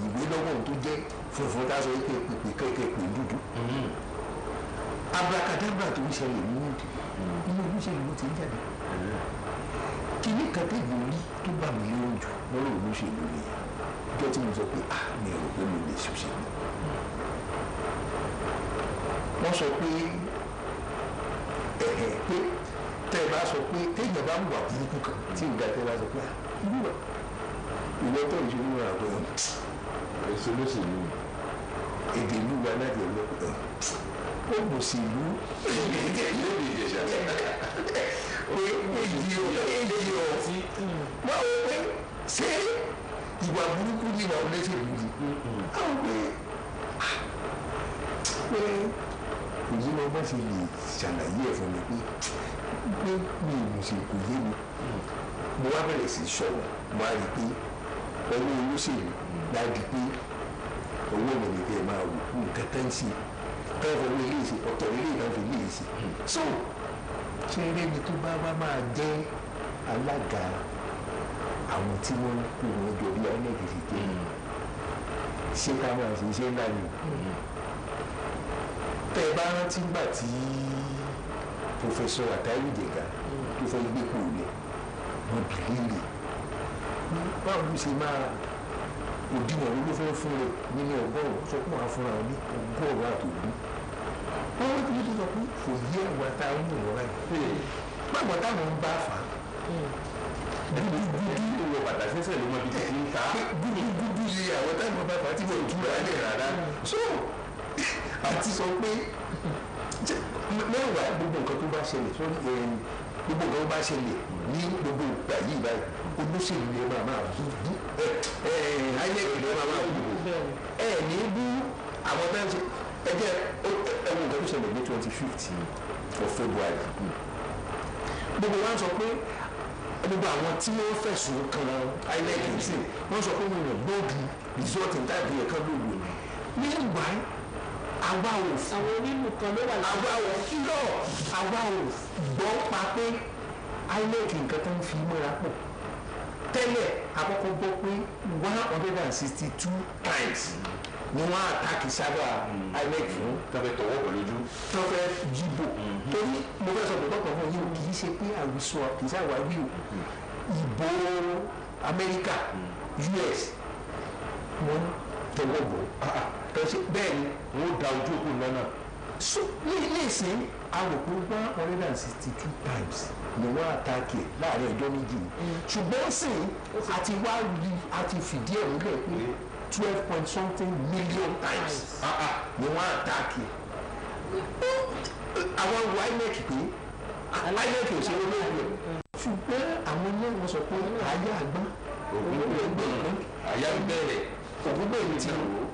ìwé lọ́wọ́ tó jẹ́ funfun tá a sọ pé kẹ̀kẹ́ pè dúdú abrakadabra tó ń ṣẹlẹ̀ nínú ìdìbò nínú olóṣèlú ló ti ń jáde kìíní kan tẹ̀gbọ́n rí tó bá mi lóhùn jù lọ́rọ̀ olóṣèlú ni ìjọ tí mo sọ pé mi ò rò pé mo lè ṣòṣèlú wọ́n sọ pé pé tẹ́ ẹ bá sọ pé téèyàn bá wà burúkú kan tí ìgbà tẹ́ ẹ bá sọ pé wúwà ìwọ tó ń ṣe nínú àgọ́ èso ló sì lù èdè ìlú wa láti ọlọ́pàá ó mọ̀ sí ìlú èdè ìjẹ̀ṣà èdè ọ̀tí máa wọ pé ṣé ìwà burúkú ní ìwà olóṣèlú ni àwọn pé èyí ni wọ́n ṣe lè ṣàlàyé ẹ̀ fún mi pé mi ò ṣe kò yé mi mo wá bẹ̀rẹ̀ sí sọ̀rọ̀ mo á rí i pé ọwọ́ olóṣèlú láti pé owó mi ni kẹ́ ẹ máa wò nǹkan tán ṣe tọ́wọ́ owó ilé ìṣe ọ̀tọ̀ ilé ìdájọ́ ilé ìṣe so ṣé eré tó bá wá máa jẹ́ alága àwọn tí wọ́n kú wọn jọ bí ọ́nẹ́gì sì jẹ́ ṣé ká máa ṣe iṣẹ́ ńlá ni tẹ́ ẹ bá rántí gbà tí pòfẹ́sọ̀ Àtàrí Jẹ̀gà tó fẹ́ gbé kúrò lẹ̀ wọ́n bìlíìrì báwo ló ṣe máa òdiwọ̀n ló fẹ́ fún rẹ̀ nínú ọgọ́rùn-ún sọ fún wa fúnra wọn ní ọgọ́rùn-ún àtòlú wọ́n wá kí ló sọ pé kò yé àwọn táwọn ń wọ̀ báyìí báwọn táwọn ń bá fà á gúdú owó bàtà sẹ́sẹ̀ ló mọ ibi tí ń ta gúdú yìí àwọn táwọn bá fà á tí wọ́n tú ra lẹ̀ rárá so àti sọ pé mẹ́wàá gbogbo nǹkan tó bá ṣẹlẹ̀ sórí gbogbo nǹkan tó bá ṣẹlẹ̀ ní gbogbo ìgbà yìí báyìí olóṣèlú lè máa bú ayélujára lè máa bú ní bú àwọn bẹ́ẹ̀ ṣe ẹgbẹ́ ẹ̀wọ̀n nǹkan tó ṣẹlẹ̀ ní 25th of February gbogbo wa sọ pé gbogbo àwọn tí wọ́n fẹ̀sùn kan ayélujára sí wọ́n sọ pé wọ́n gbọ́dù result in time yẹn kan lóògùn ní ìgbà àwa ò àwọn onílù kan ló wà àwa ò lọ àwa ò gbọ́ pa pé ayélujára nǹkan tó ń fi mọ́ra pọ̀ tẹ́lẹ̀ àkọ́kọ́ gbọ́ pé 162 times ni wọ́n àtàkì sábà INEC fún tọ́fẹ́ tọwọ́ pẹ̀lú ojú tọ́fẹ́ jíbò torí mo fẹ́ sọ pé fún yín kì í ṣe pé àwùsọ kì í ṣe àwáwí o ìbò Amẹ́ríkà US wọ́n tọwọ́ bọ̀ bẹ́ẹ̀ ni wọ́n da ojú òkú lọ́nà. so ní ìsìn àwòkú 162 times ni wọ́n àtàkì láàrin ọjọ́ méjì ṣùgbọ́n sì àti wá rí àti fìdí ẹ̀ múlẹ̀ pé 12 million times ni wọ́n àtàkì àwọn wo INEC pé INEC ò ṣe olóògùn ṣùgbọ́n àwọn ilé wọn sọ pé ayé àgbọn ògùn àyà bẹ̀rẹ̀ ògùn bẹ̀rẹ̀ ti rò ó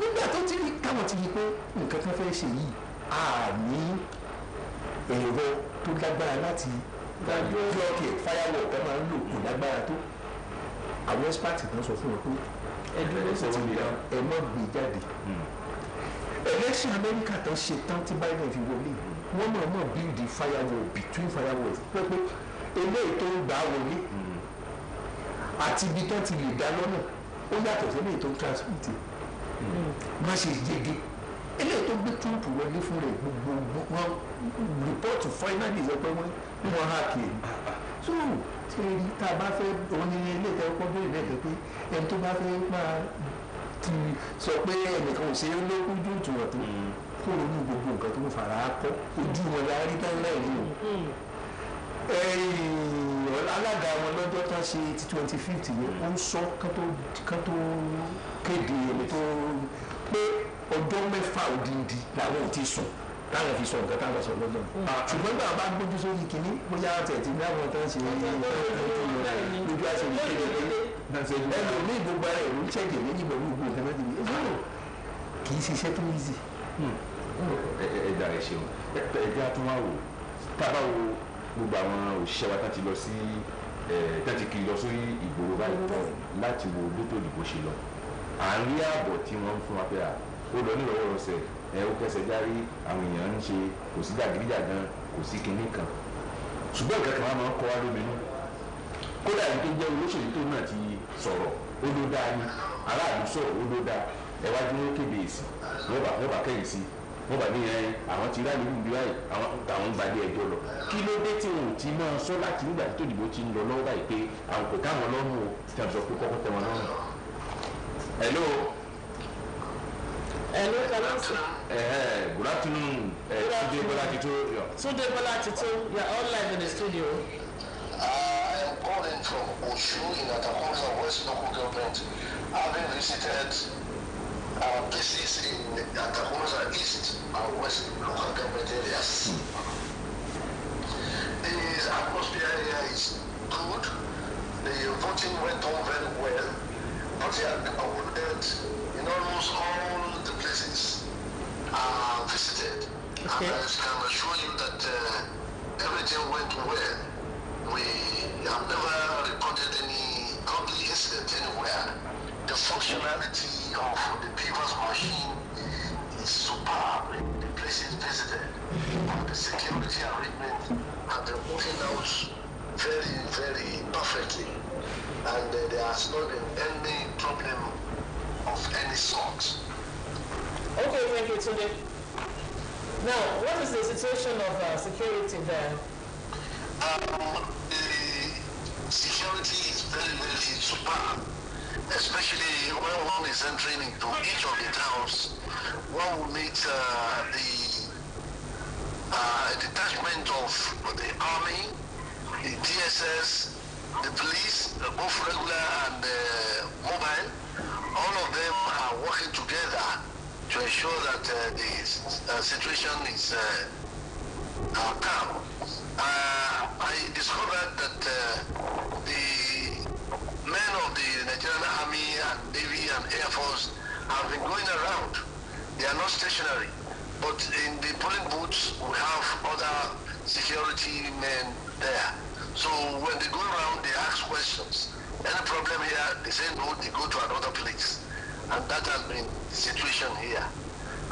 nígbà tó ti rí káwọn ti rí pé nǹkan kan fẹ́ ṣe yìí àní ẹ̀rọ tó lágbára láti blọọkì firewall kan máa ń lò kò lágbára tó àwọn expert kan sọ fún wọn pé ẹ má gbé jáde election America tó ṣe tán tí Biden fi wọlé wọn náà mọ̀ build the firewall between firewalls pé eléyìí tó ń gbà wọlé àti ibi tó ti lè dá lọ́nà ó yàtọ̀ sí eléyìí tó ń transmit má ṣe yege eléyìí tó gbé Trump wọlé fún rẹ̀ gbogbo wọn report finally sọ pé wọ́n hack ẹ̀ so ṣe rí tá a bá fẹ́ òní ilé ìtẹ́wọ́ bẹ́ẹ̀ lẹ́tọ̀ pé ẹni tó bá fẹ́ máa ti sọ pé ẹnìkan ò ṣe é lókun jù tùwọ̀ tó kó ronú gbogbo nǹkan tó ń fara kọ́ ojú wọn la rí tán lẹ́yìn o alága wọn lọ́jọ́ tán ṣe ti 25th yẹn ó ń sọ kán tó kéde ẹni tó pé ọjọ́ mẹ́fà òdìndí làwọn ò ti sùn táwọn fi sọ nǹkan táwọn sọ lọ́jọ́ ṣùgbọ́n gbà bá gbójú sórí kìíní bóyá tẹ̀ tí ní àwọn tó ń ṣe lójú àṣẹ ìkéde ẹlòmíì gbogbo ara ẹ̀rọ ń ṣẹ̀jẹ̀ méjì pẹ̀lú gbogbo nǹkan náà dìbò ẹ̀fọ́ kì í ṣiṣẹ́ tó easy. ẹ̀dá rẹ̀ ṣeun ẹ̀dá tó wá wò tábà wo gbogbo àwọn òṣìṣẹ́ wa tán ti lọ sí tán ti kiri lọ sórí ìgboro báyìí láti wo lótò ìdìbò ṣe lọ àárín ààbọ̀ tí wọ́n ń fún wa pé ó lọ nírọ̀wọ́rọ̀sẹ̀ ó kẹsẹ̀ járí àwọn èèyàn ń ṣe kò sí jàgídíjàgan kò sí kinní kan ṣùgbọ́n nǹkan kan máa ń kọ́ wá lóminú kódà èyí tó jẹ́ olóṣèlú tó náà ti sọ̀rọ̀ ó ló dáa ní aráàlú sọ̀rọ̀ ó ló dáa ẹ̀wájú ló kéde èsì wọ́n bá kẹ́yìn sí wọ́n bá ní àwọn ti ráàlú níbi báyìí àwọn gbadé ẹjọ́ lọ kí ló dé tí wọn ò ti máa sọ láti nígbà tó dìbò ti ń lọ lọ́wọ́ báyìí pé àwọn kò táwọn lọ́rùn o tí a sọ pé kọ́kọ́ tẹ wọn lọ́rùn. hello. hello kalansi. Good afternoon. Tunde Bola Tito. Tunde Bola Tito, you are all live in the studio. I am calling from Oshu in Atakosa West Local Government, having visited places in Atakosa East and West Local Government areas. The atmosphere here is good. The voting went on very well. But they are awarded in almost all the places visited. Okay. And I can assure you that everything went well. We have never recorded any ugly incident anywhere. The functionality of the PVAS machine is superb in the places visited. And the security arrangement have been working out very, very perfectly. And there has not been any problem of any sort. Okay, thank you, Tunde. Now, what is the situation of security there? The security is very, very superb, especially when one is entering into each of the towns. One will meet a detachment of the army, the DSS, the police, both regular and mobile. All of them are working together to ensure that the situation is calm. I discovered that the men of the Nigerian Army and Navy and Air Force have been going around. They are not stationary, but in the polling booths we have other security men there. So when they go around, they ask questions. Any problem here, they say no, they go to another place. And that has been the situation here.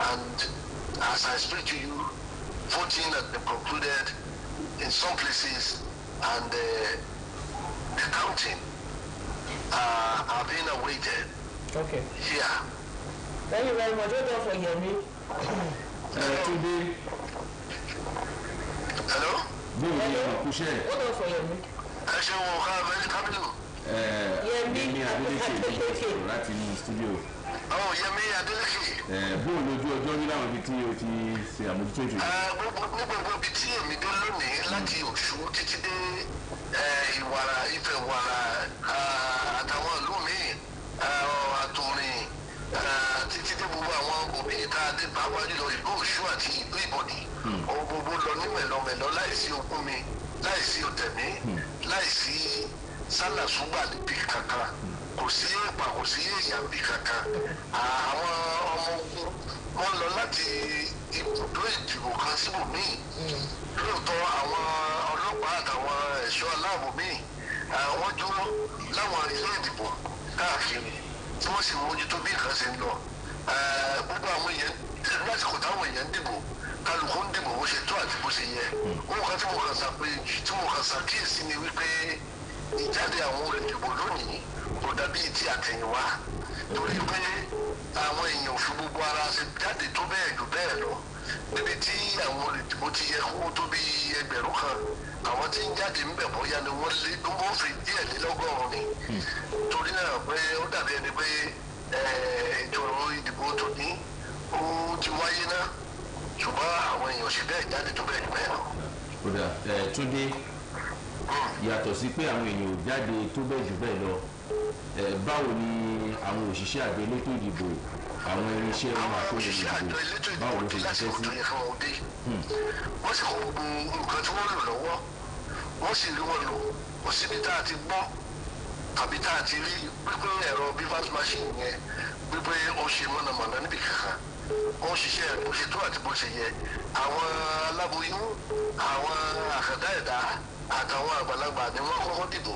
And as I speak to you, voting has been concluded in some places, and the counting are being awaited. Okay. Here. Thank you very much. Hold on for Yemi. Hello? Hold on for Yemi. Yemi Adeleke láti inú studio. Oh, Yemi Adeleke. Bóò lójú ọjọ́ ní láwọn ibi tí o ti ṣe àmójútó ètò yìí. Ní gbogbo ibi tí èmi dé lónìí láti Òṣù títí dé Ìwàrà, Ifẹ̀ Ìwàrà àtàwọn ìlú míì àtòrìn títí dé gbogbo àwọn òbí tá a dé pàápàá jùlọ ìlú Òṣù àti ìlú Ìbọ̀dì. Ohun gbogbo lọ ní mẹ̀lọmẹ̀lọ láìsí okun mi, láìsí òtẹ̀mí, láìsí sálàsúgbà níbi kankan. Kò sí èèpà, kò sí èèyàn bí kankan. Àwọn ọmọ ogun wọ́n lọ láti ibùdó ìdìbò kan síbòmíì. Lóòótọ́ àwọn ọlọ́pàá àtàwọn ẹ̀ṣọ́ aláàbò míì wọ́n dúró láwọn ilé ìdìbò káàkiri tí wọ́n sì mójútó bí nǹkan ṣe ń lọ. Gbogbo àwọn èèyàn lásìkò táwọn èèyàn ń dìbò kálukú ń dìbò bó ṣe tó àti bó ṣe yẹ. Ohun kan tí mo kàn ṣàkíyèsí ni wípé ìjáde àwọn olùdìbò lónìí kò dàbí ti àtẹ̀yìnwá, torí pé àwọn èèyàn ò fi gbogbo ara ṣe jáde tó bẹ́ẹ̀ jù bẹ́ẹ̀ lọ. Níbi tí àwọn olùdìbò ti yẹ kó tó bí 1000 kan, àwọn tí ń jáde ń bẹ̀ bóyá ni wọ́n fi díẹ̀ lé lọ́gọ́rùn-ún ni. Torí náà pé ó dàbí ẹni pé ètò ìdìbò tòní ó ti wáyé náà, ṣùgbọ́n àwọn èèyàn ṣe bẹ́ẹ̀ jáde tó bẹ́ẹ̀ jù bẹ́ẹ̀ lọ. Kódà Túndé, yàtọ̀ sí pé àwọn èèyàn ò jáde tó bẹ́ẹ̀ jù bẹ́ẹ̀ lọ, báwo ni àwọn òṣìṣẹ́ àjọ elétò ìdìbò àwọn irinṣẹ́ wọn àkóyè ìdìbò báwo ló ṣe ṣiṣẹ́ sí? Wọ́n sì kó gbogbo nǹkan tí wọ́n lò lọ́wọ́, wọ́n sì rí wọn lò. Kò síbi tá a ti gbọ́ tàbí tá a ti rí pípé ẹ̀rọ BVAS machine yẹn pípé ó ṣe mọ̀nàmọ́ná níbi kankan. Wọ́n ṣiṣẹ́ bó ṣe tó àti bó ṣe yẹ. Àwọn aláboyún, àwọn àkàndá ẹ̀dá àtàwọn àgbàlagbà ni wọ́n kọ́kọ́ dìbò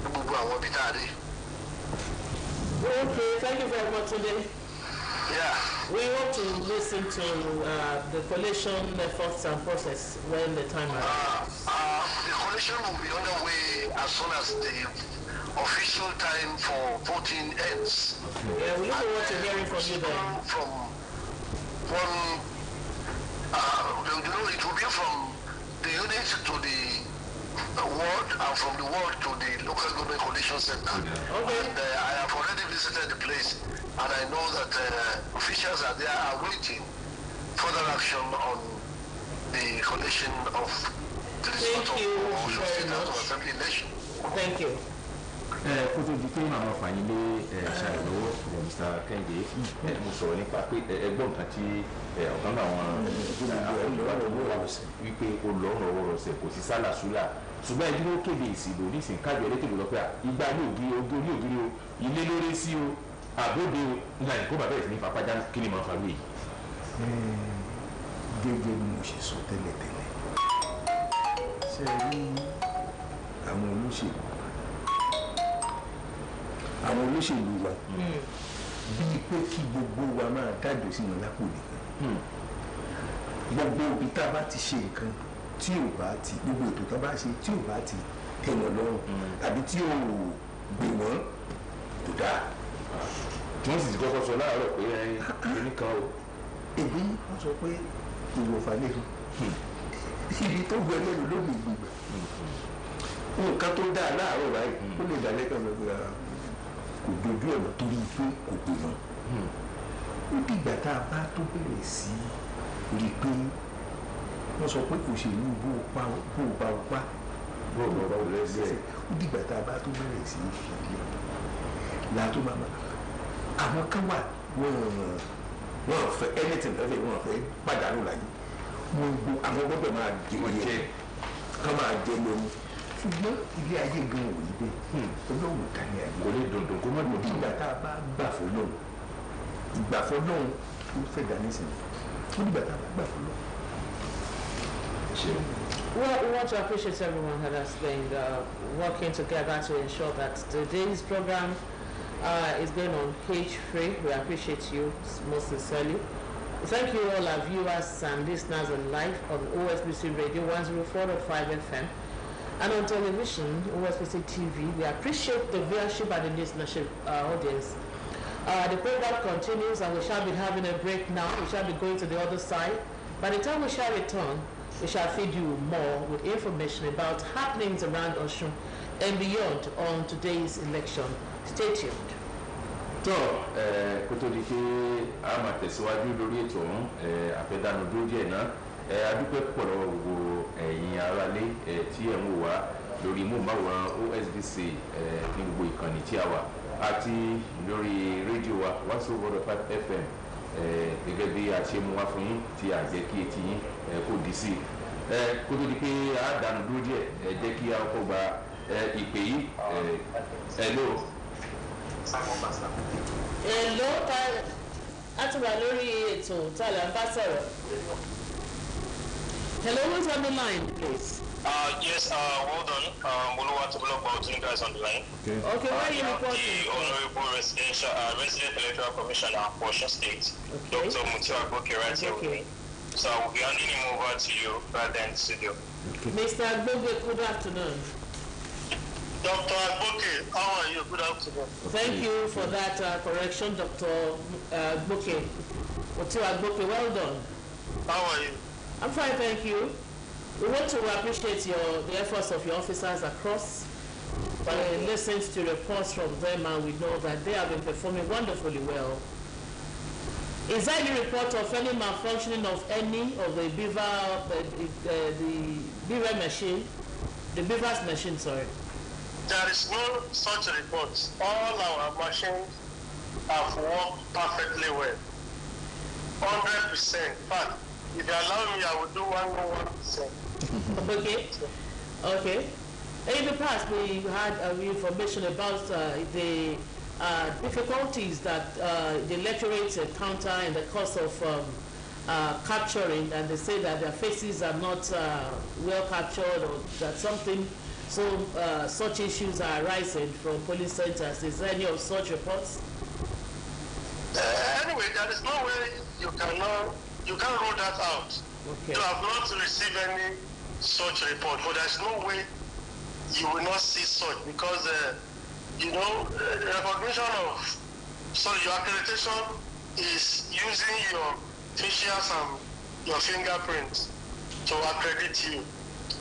ní gbogbo àwọn ibi tá a rí. Okay, thank you very much today. Yeah. We want to listen to the collation efforts and process when the time arrives. The collation will be underway as soon as the official time for voting ends. Yeah, we look forward to hearing from you then. From one, it will be from the unit to the ward and from the ward to the local government collation center. Okay. And I have already visited the place, and I know that officials are there awaiting further action on the collation of the result of Osho State Assembly election. Thank you. kó tó di pé màmá fàyín lé ṣàìlówó Mr. Kẹ́hìndé mo sọ̀rọ̀ nípa pé ẹgbọ́n nǹkan tí ọ̀kan náà wọn wípé ó lọ́rùn ọwọ́ rọ̀ṣẹ̀ kò sí sálàsúlà ṣùgbọ́n ẹni ló kéde ìsìnbó nísìnyí kájọ elétò lọ́pẹ́ ìgbà ní ògiri ogórí ògiri o ilé lórí sí o àbóde o nígbà yìí kó bàbá ẹ̀ sí ní fapájá kí ni màá fa lóye. gẹ́gẹ́ bí mo ṣe sọ tẹ́lẹ̀tẹ́lẹ̀ ṣe rí àwọn olóṣèlú wa bíi pé kí gbogbo wa máa dájọ́ sí wọn lápò nìkan gbogbo òbí tá a bá ti ṣe nǹkan tí ò bá ti gbogbo ètò tó bá ṣe tí ò bá ti tẹ́ wọn lọ́rùn àbí tí ò gbé wọn kò dáa. tí wọ́n sì ti kọ́kọ́ sọ láàárọ̀ pé ẹni kan o. èmi wọ́n sọ pé ìwọ̀fà lẹ́nu ibi tó gbẹ lẹ́nu ló lè gbìgbà nǹkan tó dáa láàárọ̀ báyìí ó lè dá lẹ́kọ̀ọ́ lọ́gbà kò dojú ọ̀nà torí pé kò pè wọ́n. ó dìgbà tá a bá tó bẹ̀rẹ̀ sí rí i pé wọ́n sọ pé òṣèlú bó o bá o pa bó o lọ́rọ̀ lẹ́sẹ̀ ó dìgbà tá a bá tó bẹ̀rẹ̀ sí fi ilé làtó máa àwọn kan wà wọ́n fẹ́ anything lọ́fẹ̀ẹ́ wọ́n fẹ́ pàdánù láyé àwọn gbọ́dọ̀ máa jẹ kán máa jẹ lómi ṣùgbọ́n ilé ayé gan ò rí bẹ́ẹ̀ olóhùn ta ni àyè. kò lè dundun kó má dundun. ìgbà tá a bá gbà fún lóhùn ìgbà fún lóhùn ó fẹ́ dání sí i nígbà tá a bá gbà fún lóhùn. Well, we want to appreciate everyone that has been working together to ensure that today's program is going on cage-free. We appreciate you most sincerely. Thank you all our viewers and listeners on live on OSBC Radio 104.5 FM and on television, OSBC TV. We appreciate the viewership and the listenership audience. The program continues and we shall be having a break now. We shall be going to the other side. By the time we shall return, we shall feed you more with information about happenings around Osun and beyond on today's election. Stay tuned. tó kó tó di pé a máa tẹ̀síwájú lórí ètò ọ̀hún àfẹ́dánù dúró díẹ̀ náà adúpẹ́ pọ̀ lọ́wọ́ gbogbo ẹ̀yin aráalé tí ẹ̀ ń wò wá lórí móhùnmáwòrán OSBC ní gbogbo ìkànnì tí a wà àti lórí rédíò wa 104.5 FM gẹ́gẹ́ bí a ṣe mú wá fún yín tí a jẹ́ kí etí yín kò dí sí kó tó di pé a dànù dúró díẹ̀ jẹ́ kí a kọ́ gba ìpè yìí hello. Hello, a ti wà lórí ètò tí a lè bá sọ̀rọ̀. Hello, who's on the line, please? Yes, well done. Muluwa to block about you guys on the line. Okay, where are you reporting? The Honorable Resident Electoral Commissioner of Osun State, okay. Dr. Mutiwa Agboke, right here with me. So I will be handing him over to you right there in the studio. Okay. Mr. Agboke, good afternoon. Dr. Agboke, how are you? Good afternoon. Thank you for that correction, Dr. Agboke. Mutiwa Agboke, well done. How are you? I'm fine, thank you. We want to appreciate the efforts of your officers across. We listened to reports from them and we know that they have been performing wonderfully well. Is there any report of any malfunctioning of any of the beaver machine? The beaver's machine, sorry. There is no such report. All our machines have worked perfectly well. 100%. In fact, if you allow me, I will do 101%. Okay. Okay. In the past, we had information about the difficulties that the electorates encounter in the course of capturing, and they say that their faces are not well captured, or that such issues are arising from polling centers. Is there any of such reports? Anyway, there is no way you can rule that out. Okay. You have not received any such report, but there's no way you will not see such, because recognition of your accreditation is using your facials and your fingerprints to accredit you.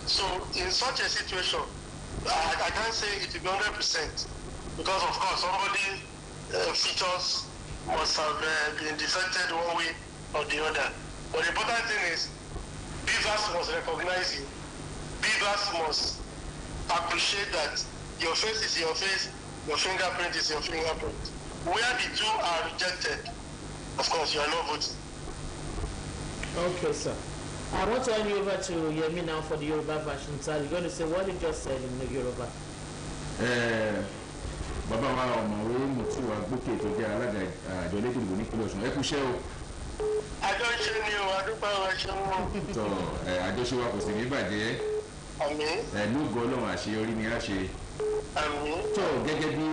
So in such a situation, I can't say it will be 100%, because of course somebody features must have been defected one way or the other. But the important thing is, beavers must recognize you. Beavers must appreciate that your face is your face your fingerprint is your fingerprint. Where the two are rejected, of course, you are not voting. Okay, sir. I want to hand you over to Yemi now for the Yoruba version. Sir, you're going to say what you just said in the Yoruba. Bàbá wa ọ̀mọ̀wé Mùtíù Agbókè tó jẹ́ alága àjọ elétò ìdìbò nípínlẹ̀ Ọ̀ṣun ẹ kú iṣẹ́ o. Àjọṣe ni o, adúpẹ́ wa ṣe wọ́n. Tọ́ àjọṣe wa kò sì ní bàjẹ́. Àmín. Lógo Ọlọ́run àṣeyọrí ni a ṣe. Àmín. Tọ́ gẹ́gẹ́ bí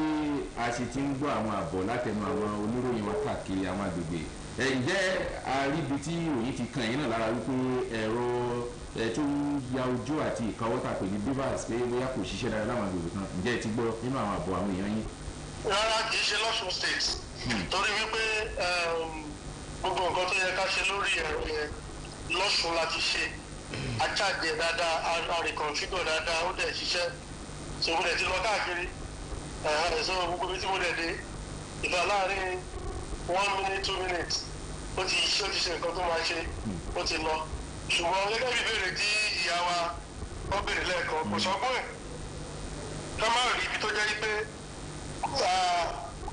a ṣe ti ń gbọ́ àwọn àbọ̀ látẹnu àwọn oníròyìn wa káàkiri àwọn agbègbè. Ǹjẹ́ àríbi tí ìròyìn ti kàn yín náà lára wípé ẹ̀rọ tó ń ya ojú àti ìkáwọ́ tà pé ní bivas pé bóyá kò ṣiṣẹ́ dára láwọn agbègbè kan ǹjẹ́ ẹ ti gbọ́ nínú àwọn àbọ̀ àwọn èèyàn yín. Rárá kì í ṣe lọ́sùn state torí wípé gbogbo nǹkan tó yẹ ká ṣe lórí ẹ̀rọ yẹn lọ́sùn láti ṣe àjáde dáadáa àrìkọ̀nfígọ̀ dáadáa ó dẹ̀ ṣiṣẹ́ so mo dẹ̀ ti lọ káàkiri so gbogbo ibi tí mo dẹ̀ dé ìfà láàrin 1 minute 2 minutes ó ti ṣe nǹkan tó máa ṣe ó ti lọ ṣùgbọ́n gẹ́gẹ́ bí ìbéèrè tí ìyá wa wọ́n béèrè lẹ́ẹ̀kan kò sọ́gbọ́n ẹ̀ ká má rí ibi tó jẹ́ pé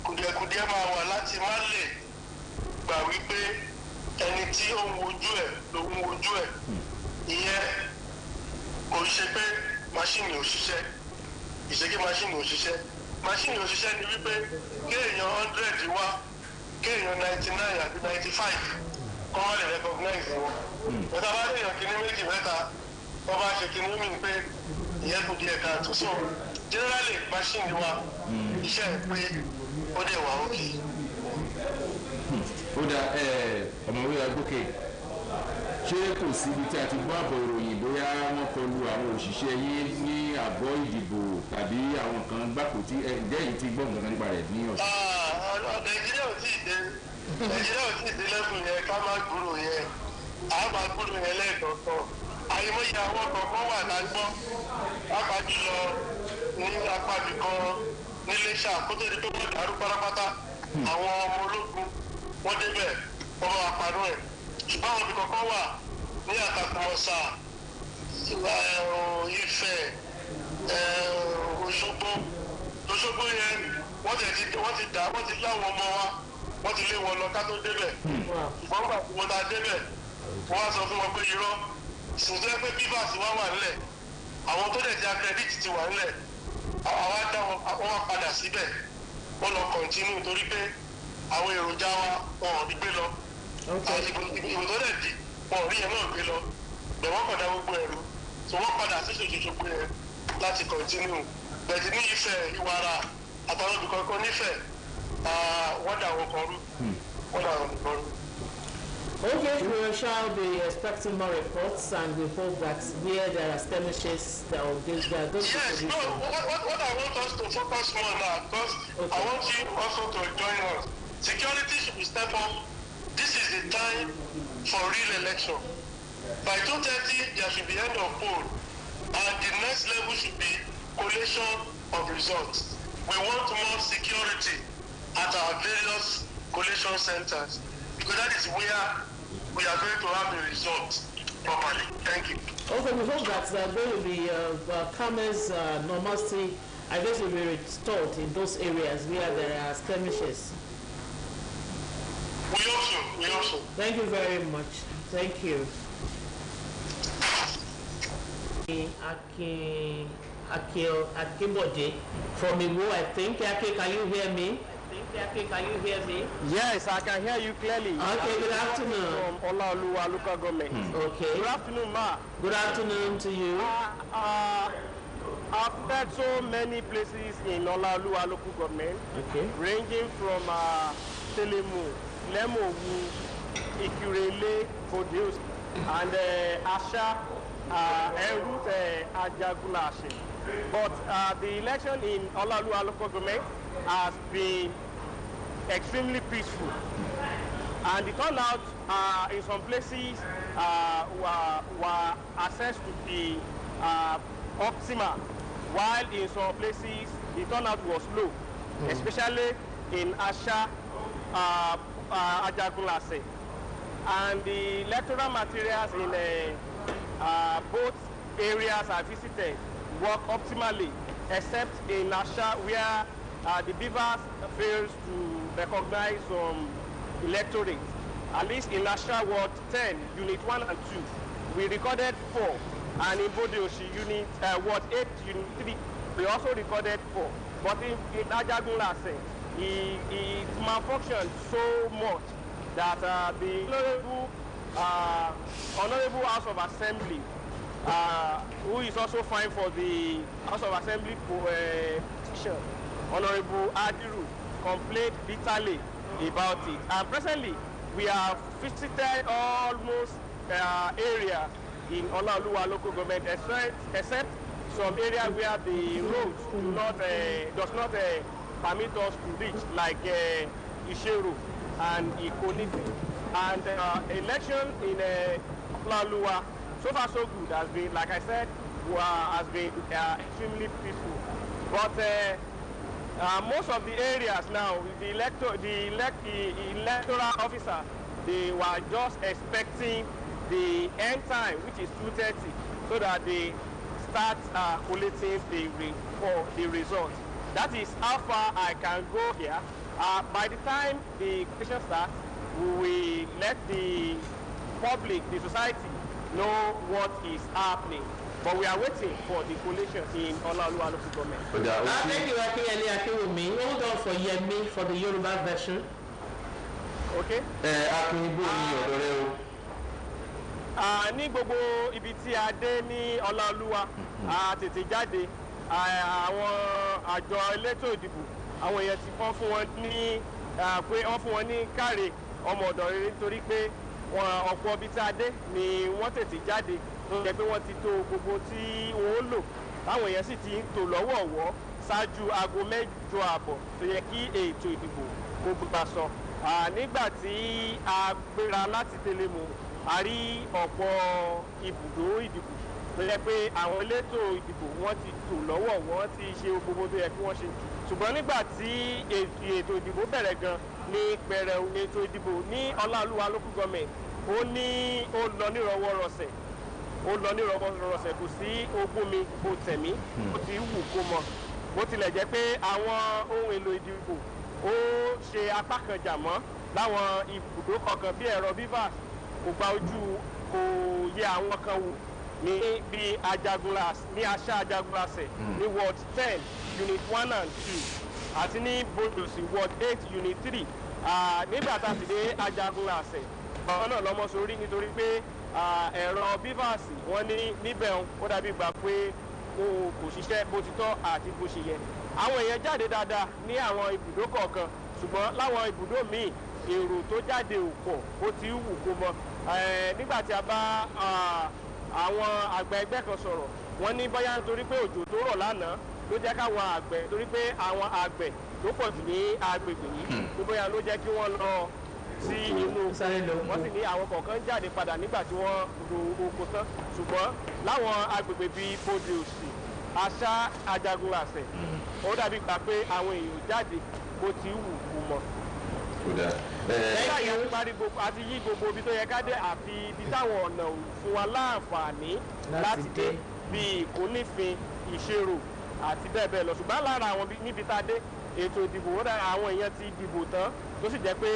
kùdìẹ̀kùdìẹ̀ máa wà láti má lè gbà wípé ẹni tí ó ń wojú ẹ̀ ló ń wojú ẹ̀ ìyẹn kò ṣe pé máṣíìnì ò ṣiṣẹ́ ìṣèké máṣíìnì ò ṣiṣẹ́ máṣíìnì ò ṣiṣẹ́ ni wípé kéèyàn 100 wá kéèyàn 99 àbí 95 kọ́ wọ́n lè recognize wọn. Bẹ́ẹ̀ bá léèyàn kìíní méjì mẹ́ta wọ́n bá ṣe kìíní mi pé ìyẹn kò di ẹ̀ka tó so generally machine wa iṣẹ́ pé ó dẹ̀ wà òkè. Ó dá ọ̀mọ̀wé Agbókè ṣé kò síbi tí a ti gbọ́ àbọ̀ ìròyìn bóyá wọ́n kọlu àwọn òṣìṣẹ́ yín ní àgọ́ ìdìbò tàbí àwọn kan gbàpò tí ǹjẹ́ yìí ti gbọ́ nǹkan nípa rẹ̀ ní ọ̀sán. Nàìjíríà ò tí ì dé lẹ́kùn yẹn ká má gbúrò yẹn à má gbúrò yẹn lẹ́ẹ̀kọ̀ọ̀kan àyèmọ́yé àwọn kọ̀ọ̀kan wà lágbọ́ apá jùlọ ní apá nìkan nílé ṣáà kó tó di pé wọ́n dàrú pátápátá àwọn ọmọ ológun wọ́n débẹ̀ wọ́n bá wa parọ́ ẹ̀ ṣùgbọ́n àwọn ibì kọ̀ọ̀kan wà ní Àtàkùnmọ̀sà Ifẹ̀ Òṣogbo yẹn wọ́n ti láwọn ọmọ wa wọ́n ti lé wọn lọ ká tó débẹ̀ ṣùgbọ́n gbà tí wọ́n ta débẹ̀ wọ́n á sọ fún wọn pé irọ́ ṣùgbọ́n pé bíbáàsì wá wà nílẹ̀ àwọn tó dẹ̀ ti akẹ́díìtì ti wà nílẹ̀ àwa dá wọn padà síbẹ̀ wọ́n lọ kọ̀ntínú torí pé àwọn èròjà wọn ò ní gbé lọ ìbò tó dẹ̀ di wọn ò rí yẹn náà gbé lọ bẹ̀ wọ́n kọ̀dá gbogbo ẹ̀rú tí wọ́n padà sí Òṣogbo yẹn láti kọ̀ntínú bẹ̀tì ní Ifẹ̀ Ìwàrà àtàwọn ibì kankan nífẹ̀ẹ́ wọ́n dà wọn kan rú. Okay, we shall be expecting more reports, and we hope that where there are skirmishes, there are those yes, no, what I want us to focus more now, because I want you also to join us. Security should be stepped up. This is the time for real election. By 2:30, there should be end of poll, and the next level should be collation of results. We want more security at our various collation centers, because that is where we are going to have the result properly. Thank you. Okay, we hope that there will be calmness, normalcy, I guess will be restored in those areas where there are skirmishes. We hope so. Thank you very much. Thank you. Akimbode from Iwo, I think. Ake, can you hear me? Can you hear me? Yes, I can hear you clearly. Okay, good afternoon. From Olaoluwa local government. Okay. Good afternoon, ma. Good afternoon to you. I've heard so many places in Olaoluwa local government, ranging from Telemu, Lemowu, Ikirele, Kodios, and Asha, en route Ajagunlashe. But the election in Olaoluwa local government has been extremely peaceful, and the turnout in some places were assessed to be optimal, while in some places the turnout was low, especially in Asha, Ajagunlase. And the electoral materials in both areas I visited work optimally, except in Asha, where the Beavers fails to recognize some electorates. At least in National Ward 10, Unit 1 and 2, we recorded 4. And in Bodeoshi, Ward 8, Unit 3, we also recorded 4. But in Ajagunlase, it malfunctioned so much that the Honorable House of Assembly, who is also fined for the House of Assembly petition, Honorable Adiru, complained bitterly about it. And presently, we have visited almost areas in Olaoluwa local government, except some areas where the roads does not permit us to reach, like Isheru and Ikonife. And election in Olaoluwa, so far so good, has been, like I said, has been extremely peaceful. But most of the areas now, the electoral officer, they were just expecting the end time, which is 2:30, so that they start collating the results. That is how far I can go here. By the time the election starts, we will let the public, the society, know what is happening. But we are waiting for the collation in Olaoluwa local government. Thank you, Akinyele Akinwumi. Hold on for Yemi for the Yoruba version. Okay. Akinyibo ni ọ̀dọ̀ rẹ o. Ní gbogbo ibi tí a dé ní Olaoluwa, a tètè jáde, àwọn àjọ elétò ìdìbò, àwọn èèyàn ti kọ́ fún wọn ní pé wọ́n fún wọn ní káre ọmọ ọ̀dọ̀ rere nítorí pé ọ̀pọ̀ ibi tí a dé ni wọ́n tètè jáde tó jẹ́ pé wọ́n ti tó gbogbo tí wọ́n lò táwọn èèyàn sì ti ń tò lọ́wọ̀ọ̀wọ́ ṣáájú aago 8:30 tó yẹ kí ètò ìdìbò kó gbà sọ. Nígbà tí a gbéra láti Tẹlẹmù, a rí ọ̀pọ̀ ibùdó ìdìbò tó yẹ pé àwọn elétò ìdìbò wọ́n ti tò lọ́wọ̀ọ̀wọ́, wọ́n ti ṣe gbogbo tó yẹ kí wọ́n ṣe. Ṣùgbọ́n nígbà tí ètò ìdìbò bẹ̀rẹ̀ gan ní pẹrẹu ètò ìdìbò ní Olaoluwa local government, ó lọ nírọwọ́rọsẹ̀. Kò sí ogún mi kò tẹ̀mí, ó ti wù kó mọ. Bó tilẹ̀ jẹ́ pé àwọn ohun èlò ìdìbò ó ṣe apá kan jà mọ́ láwọn ibùdó kọ̀ọ̀kan bí ẹ̀rọ bivas kò yẹ àwọn kan wò ní bí ní Àṣà Ajagunlase ní Ward 10 Unit 1 and 2 àti ní Bodosi Ward 8 Unit 3. Nígbà tá a ti dé Ajagunlase, ọ̀hún náà lọ́mọ sórí nítorí pé ẹ̀rọ bivas wọ́n ní níbẹ̀ ó dàbí gbà pé kò ṣiṣẹ́ bó ti tọ́ àti bó ṣe yẹ. Àwọn èèyàn jáde dáadáa ní àwọn ibùdó kọ̀ọ̀kan, ṣùgbọ́n láwọn ibùdó míì èrò tó jáde ò pọ̀, ó ti wù kó mọ. Nígbà tí a bá àwọn àgbẹ̀ ẹgbẹ́ kan sọ̀rọ̀, wọ́n ní bóyá nítorí pé òjò tó rọ̀ lánàá ló jẹ́ káwọn àgbẹ̀, torí pé àwọn àgbẹ̀ tó pọ̀ jù ní agbègbè yìí tó bóyá ló jẹ́ kí wọ́n lọ sí inú oko. Wọ́n sì ní àwọn kọ̀ọ̀kan jáde padà nígbà tí wọ́n ro oko tán. Ṣùgbọ́n láwọn agbègbè bíi Bodeosi, Àṣà Ajagunlase, ó dàbí gbà pé àwọn èèyàn jáde bó ti wù kú mọ́. Àti yí gbogbo ibi tó yẹ ká dé àfi ibi táwọn ọ̀nà fún wa láǹfààní láti dé bíi Ìkónífin, Ìṣerò àti bẹ́ẹ̀ bẹ́ẹ̀ lọ. Ṣùgbọ́n lára àwọn níbi tá a dé ètò ìdìbò àwọn èèyàn ti dìbò tán, tó sì jẹ́ pé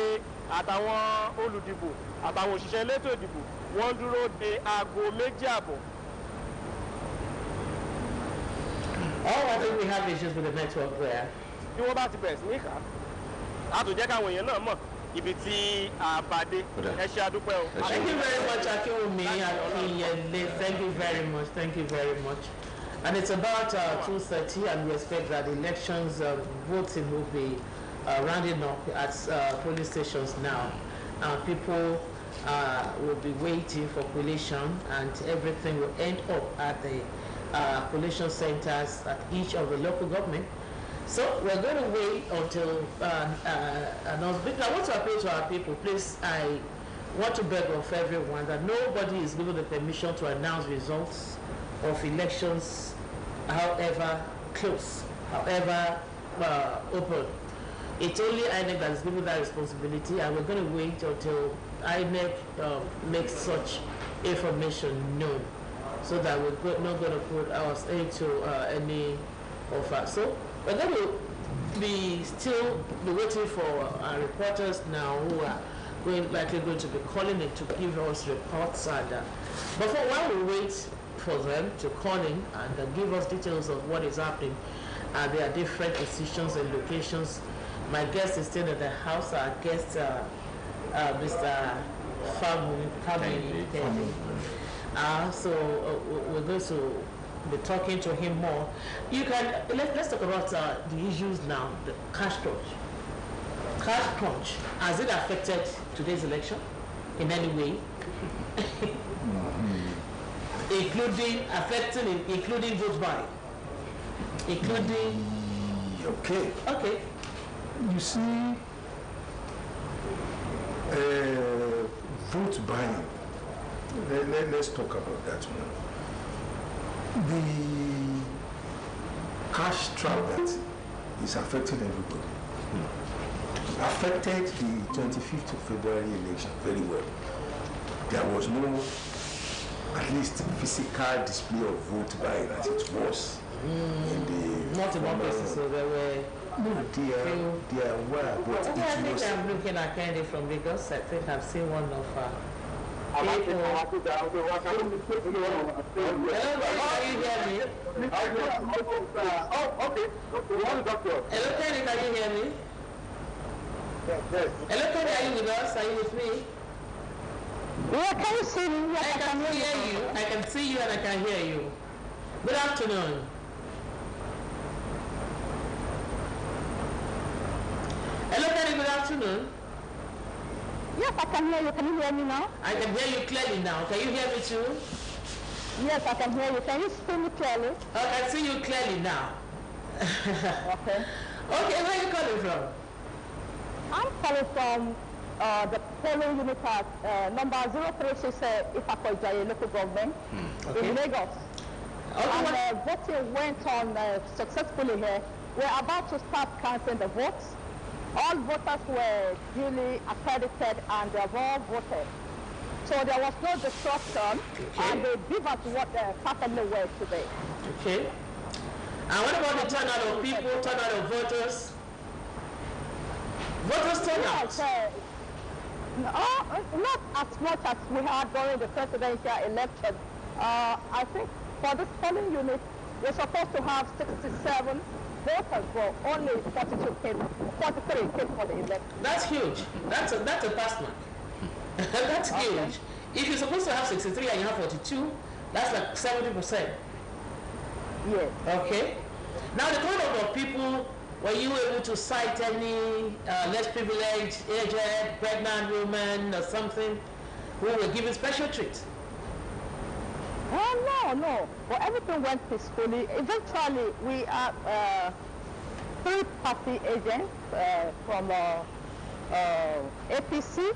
àtàwọn olùdìbò àtàwọn òṣìṣẹ́ elétò ìdìbò wọ́n dúró de aago 2:30. I think we have issues with the network there. Bí wọ́n bá ti bẹ̀rẹ̀ sí ní kà á tó jẹ́ káwọn èèyàn náà mọ̀ ibi tí a bá dé. Ẹ ṣe àdúpẹ́ o. Thank you very much, Akinwumi Akinyele. Thank you very much. Thank you very much. And it's about 2:30, and we expect that elections voting will be rounding up at polling stations now. People will be waiting for collation, and everything will end up at the collation centers at each of the local government. So we're going to wait until announcement. I want to appeal to our people. Please, I want to beg of everyone that nobody is given the permission to announce results of elections, however close, however open. It's only INEC that is given that responsibility, and we're going to wait until INEC makes such information known, so that we're not going to put us into any of us. So we're going to still be waiting for our reporters now who are likely going to be calling in to give us reports. And but for while we wait for them to call in and give us details of what is happening, there are different positions and locations. My guest is still in the house. Our guest, Mr. Family. So we're going to be talking to him more. You can let's talk about the issues now. The cash crunch. Cash crunch, has it affected today's election in any way? including vote buying, including. Okay. You see, vote buying. Let's talk about that one. The cash trap that is affecting everybody. Affected the 25th of February election very well. There was no, at least, physical display of vote buying as it was in the. Not in one place, so there were. No, they are aware, but I think I'm looking at Candy from Lagos. I think I've seen one of Hello, can you hear me? Hello, Candy, can you hear me? Hello, Candy, are you with us? Are you with me? Yeah, can you see me? Yes, I can hear you. I can see you and I can hear you. Good afternoon. Hello, Candy, good afternoon. Yes, I can hear you. Can you hear me now? I can hear you clearly now. Can you hear me too? Yes, I can hear you. Can you see me clearly? I can see you clearly now. Okay. Okay, where are you calling from? I'm calling from the polling unit at number 036 Ipakoijaye local government in Lagos. And voting went on successfully here. We're about to start counting the votes. All voters were duly accredited and they have all voted. So there was no disruption and they divert what perfectly well today. Okay. And what about the turnout of people, turnout of voters? Voters turnout? Yes, not as much as we had during the presidential election. I think for this polling unit, we're supposed to have 67 voters, but only 43 came for the election. That's huge. That's a pass mark. That's huge. If you're supposed to have 63 and you have 42, that's like 70%. Yes. Okay. Now the turnout of people, were you able to cite any less privileged, aged, pregnant women or something who were given special treat? No. But everything went peacefully. Eventually, we are 3 party agents from APC,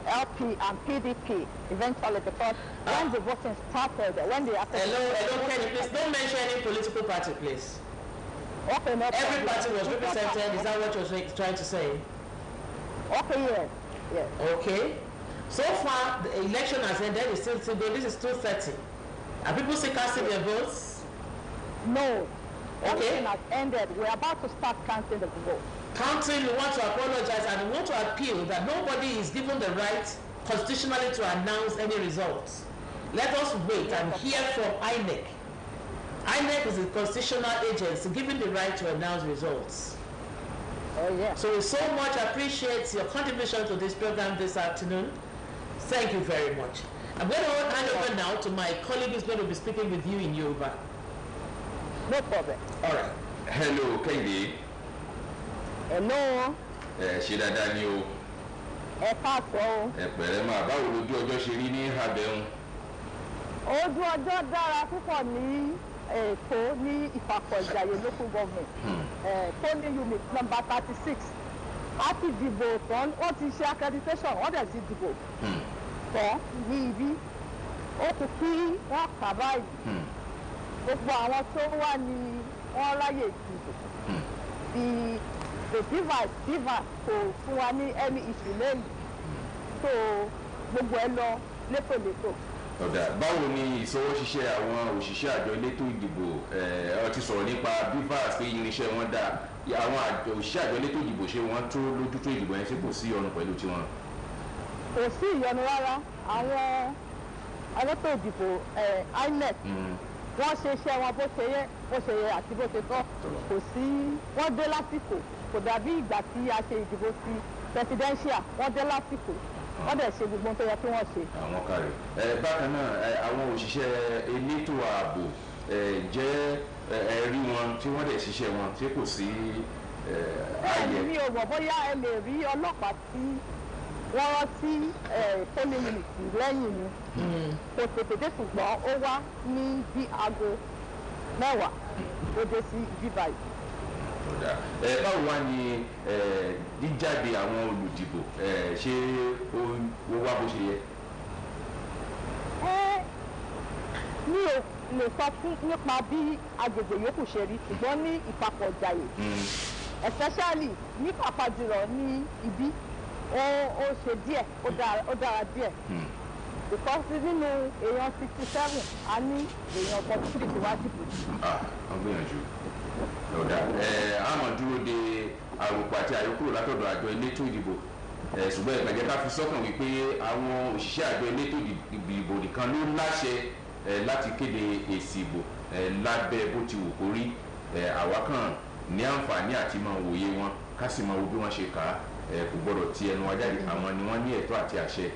LP, and PDP. Eventually, because when the voting started, when the Hello, Kenny, please don't mention any political party, please. Okay, no. Every party was represented. Is that what you're trying to say? Okay, yes. Okay. So far, the election has ended. It's still going. This is 2:30. Are people still casting their votes? No. Okay. Everything has ended. We're about to start counting the votes. Counting, we want to apologize and we want to appeal that nobody is given the right constitutionally to announce any results. Let us wait and hear from INEC. INEC is the constitutional agency given the right to announce results. Oh, yeah. So we so much appreciate your contribution to this program this afternoon. Thank you very much. I'm going to hand over now to my colleague who's going to be speaking with you in Yoruba. No problem. All right. Hello, Kehinde. Hello. Ṣé dáadáa ni o? Ẹ káàsán. Ẹ pẹ̀lẹ́ máa báwo lójú ọjọ́ ṣe rí ní Abẹ́hùn? Ojú ọjọ́ dára púpọ̀ ní Èkó ní Ìfàkọ̀ìjàyè local government. Polling unit number 36. A ti dìbò tán, wọ́n ti ṣe accreditation, wọ́n dẹ̀ ti dìbò. Tán ní ibi. Ó kù kí wọ́n kà báyìí. Gbogbo àwọn tó wà ní wọ́n ráyè dìbò. The diva kò fún wa ní any issue lẹ́yìn. So gbogbo ẹ lọ létòlétò. Ọ̀dà báwo ni ìṣọwọ́ṣiṣẹ́ àwọn òṣìṣẹ́ àjọ elétò ìdìbò ẹ ti sọ̀rọ̀ nípa bivas pé irinṣẹ́ wọn dáa àwọn òṣìṣẹ́ àjọ elétò ìdìbò ṣé wọ́n tó lójútó ìdìbò yẹn ṣé kò sí ìyọnu pẹ̀lú tiwọn. kò sí ìyọnu rárá àwọn elétò ìdìbò INEC wọ́n ṣe iṣẹ́ wọn bó ṣe yẹ àti bó ṣe tọ́ kò sí wọ́n dé lásìkò kò dàbí ìgbà tí a ṣe ìdìbò ti presidential wọ́n dé lásìkò wọ́n dẹ̀ ṣe gbogbo tó yẹ kí wọ́n ṣe. àwọn kárí bákan náà àwọn òṣìṣẹ́ elétò ààbò jẹ́ ẹ̀rí wọn tí wọ́n dẹ̀ ṣiṣẹ́ wọn tí kò sí ààyè. mi ò mọ̀ bóyá ẹ lè rí ọlọ́pàá tí wọ́n rántí polling unit lẹ́yìn mi kò tètè dé ṣùgbọ́n ó wá ní bí aago 10 ó dé sí bíbá yìí. báwo wá ní jíjáde àwọn olùdìbò ṣé ó wá bó ṣe yẹ. mi ò lè sọ fún nípa bí agbègbè yòókù ṣe rí ṣùgbọ́n ní ìpapọ̀ jàyè especially ní pàpàjùlọ ní ibi ó ṣe díẹ̀ ó dára díẹ̀ because nínú èèyàn 67 a ní èèyàn 43 tí wá dìbò. wọ́n gbìyànjú ọ̀dà àmọ́ dúró de àròpọ̀ àti àyọkúrò látọ̀dọ̀ àjọ elétò ìdìbò ṣùgbọ́n ìgbàjẹ́ ká fi sọ́kàn wípé àwọn òṣìṣẹ́ àjọ elétò ìdìbò nìkan ló láṣẹ láti kéde èsì ìbò lábẹ́ bó ti wù kó rí àwa kan ní àǹfààní àti máa wòye wọn ká sì máa wo bí wọ́n ṣe kà á kò gbọ́dọ̀ ti ẹnu wa jáde àwọn ni wọ́n ní ẹ̀tọ́ àti àṣẹ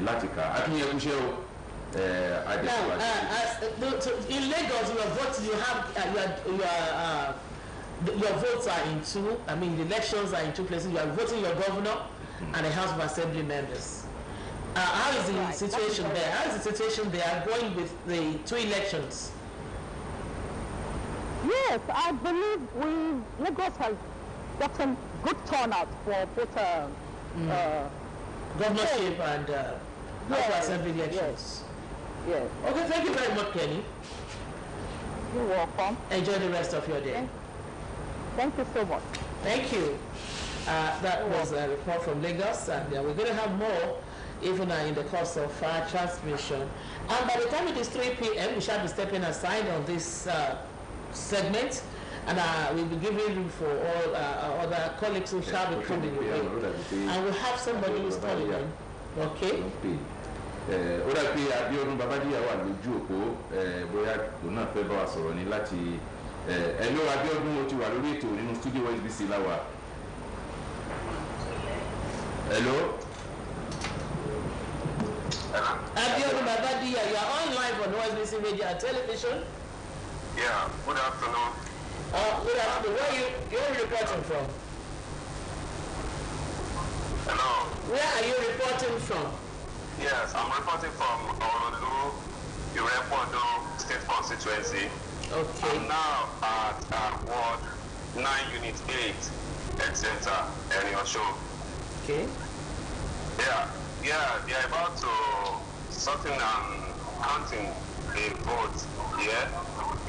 láti kà á akínyẹn kúṣẹ́ o. In Lagos, your vote, you have your votes are in two. I mean, the elections are in two places. You are voting your governor and the House of Assembly members. How is the situation there? How is the situation there going with the two elections? Yes, I believe Lagos has gotten good turnout for both governorship and House of Assembly elections. Yes. Okay, thank you very much, Kenny. You're welcome. Enjoy the rest of your day. Thank you so much. Thank you. That was a report from Lagos, and we're going to have more even in the course of our transmission. And by the time it is 3 p.m., we shall be stepping aside on this segment, and we'll be giving room for all our other colleagues who shall be coming away. And we'll have somebody who's calling in. Okay? ó dà pé Abíọ́dún Babájíyà wà lójú òpó bóyá òun náà fẹ́ bá wa sọ̀rọ̀ ní láti ẹ̀lọ́ Abíọ́dún ó ti wà lórí ètò nínú studio Osbc láwà. Hello. Abíọ́dún Babájíyà, you are on live on Osbc radio and television. Yeah, good afternoon. Good afternoon. Where are you reporting from? Hello. Where are you reporting from? Yes, I'm reporting from Orolu, Irepodo State Constituency. Okay. I'm now at Ward 9, Unit 8, Health Center, Eriosho. Okay. Yeah, they are about to sorting and counting the votes here.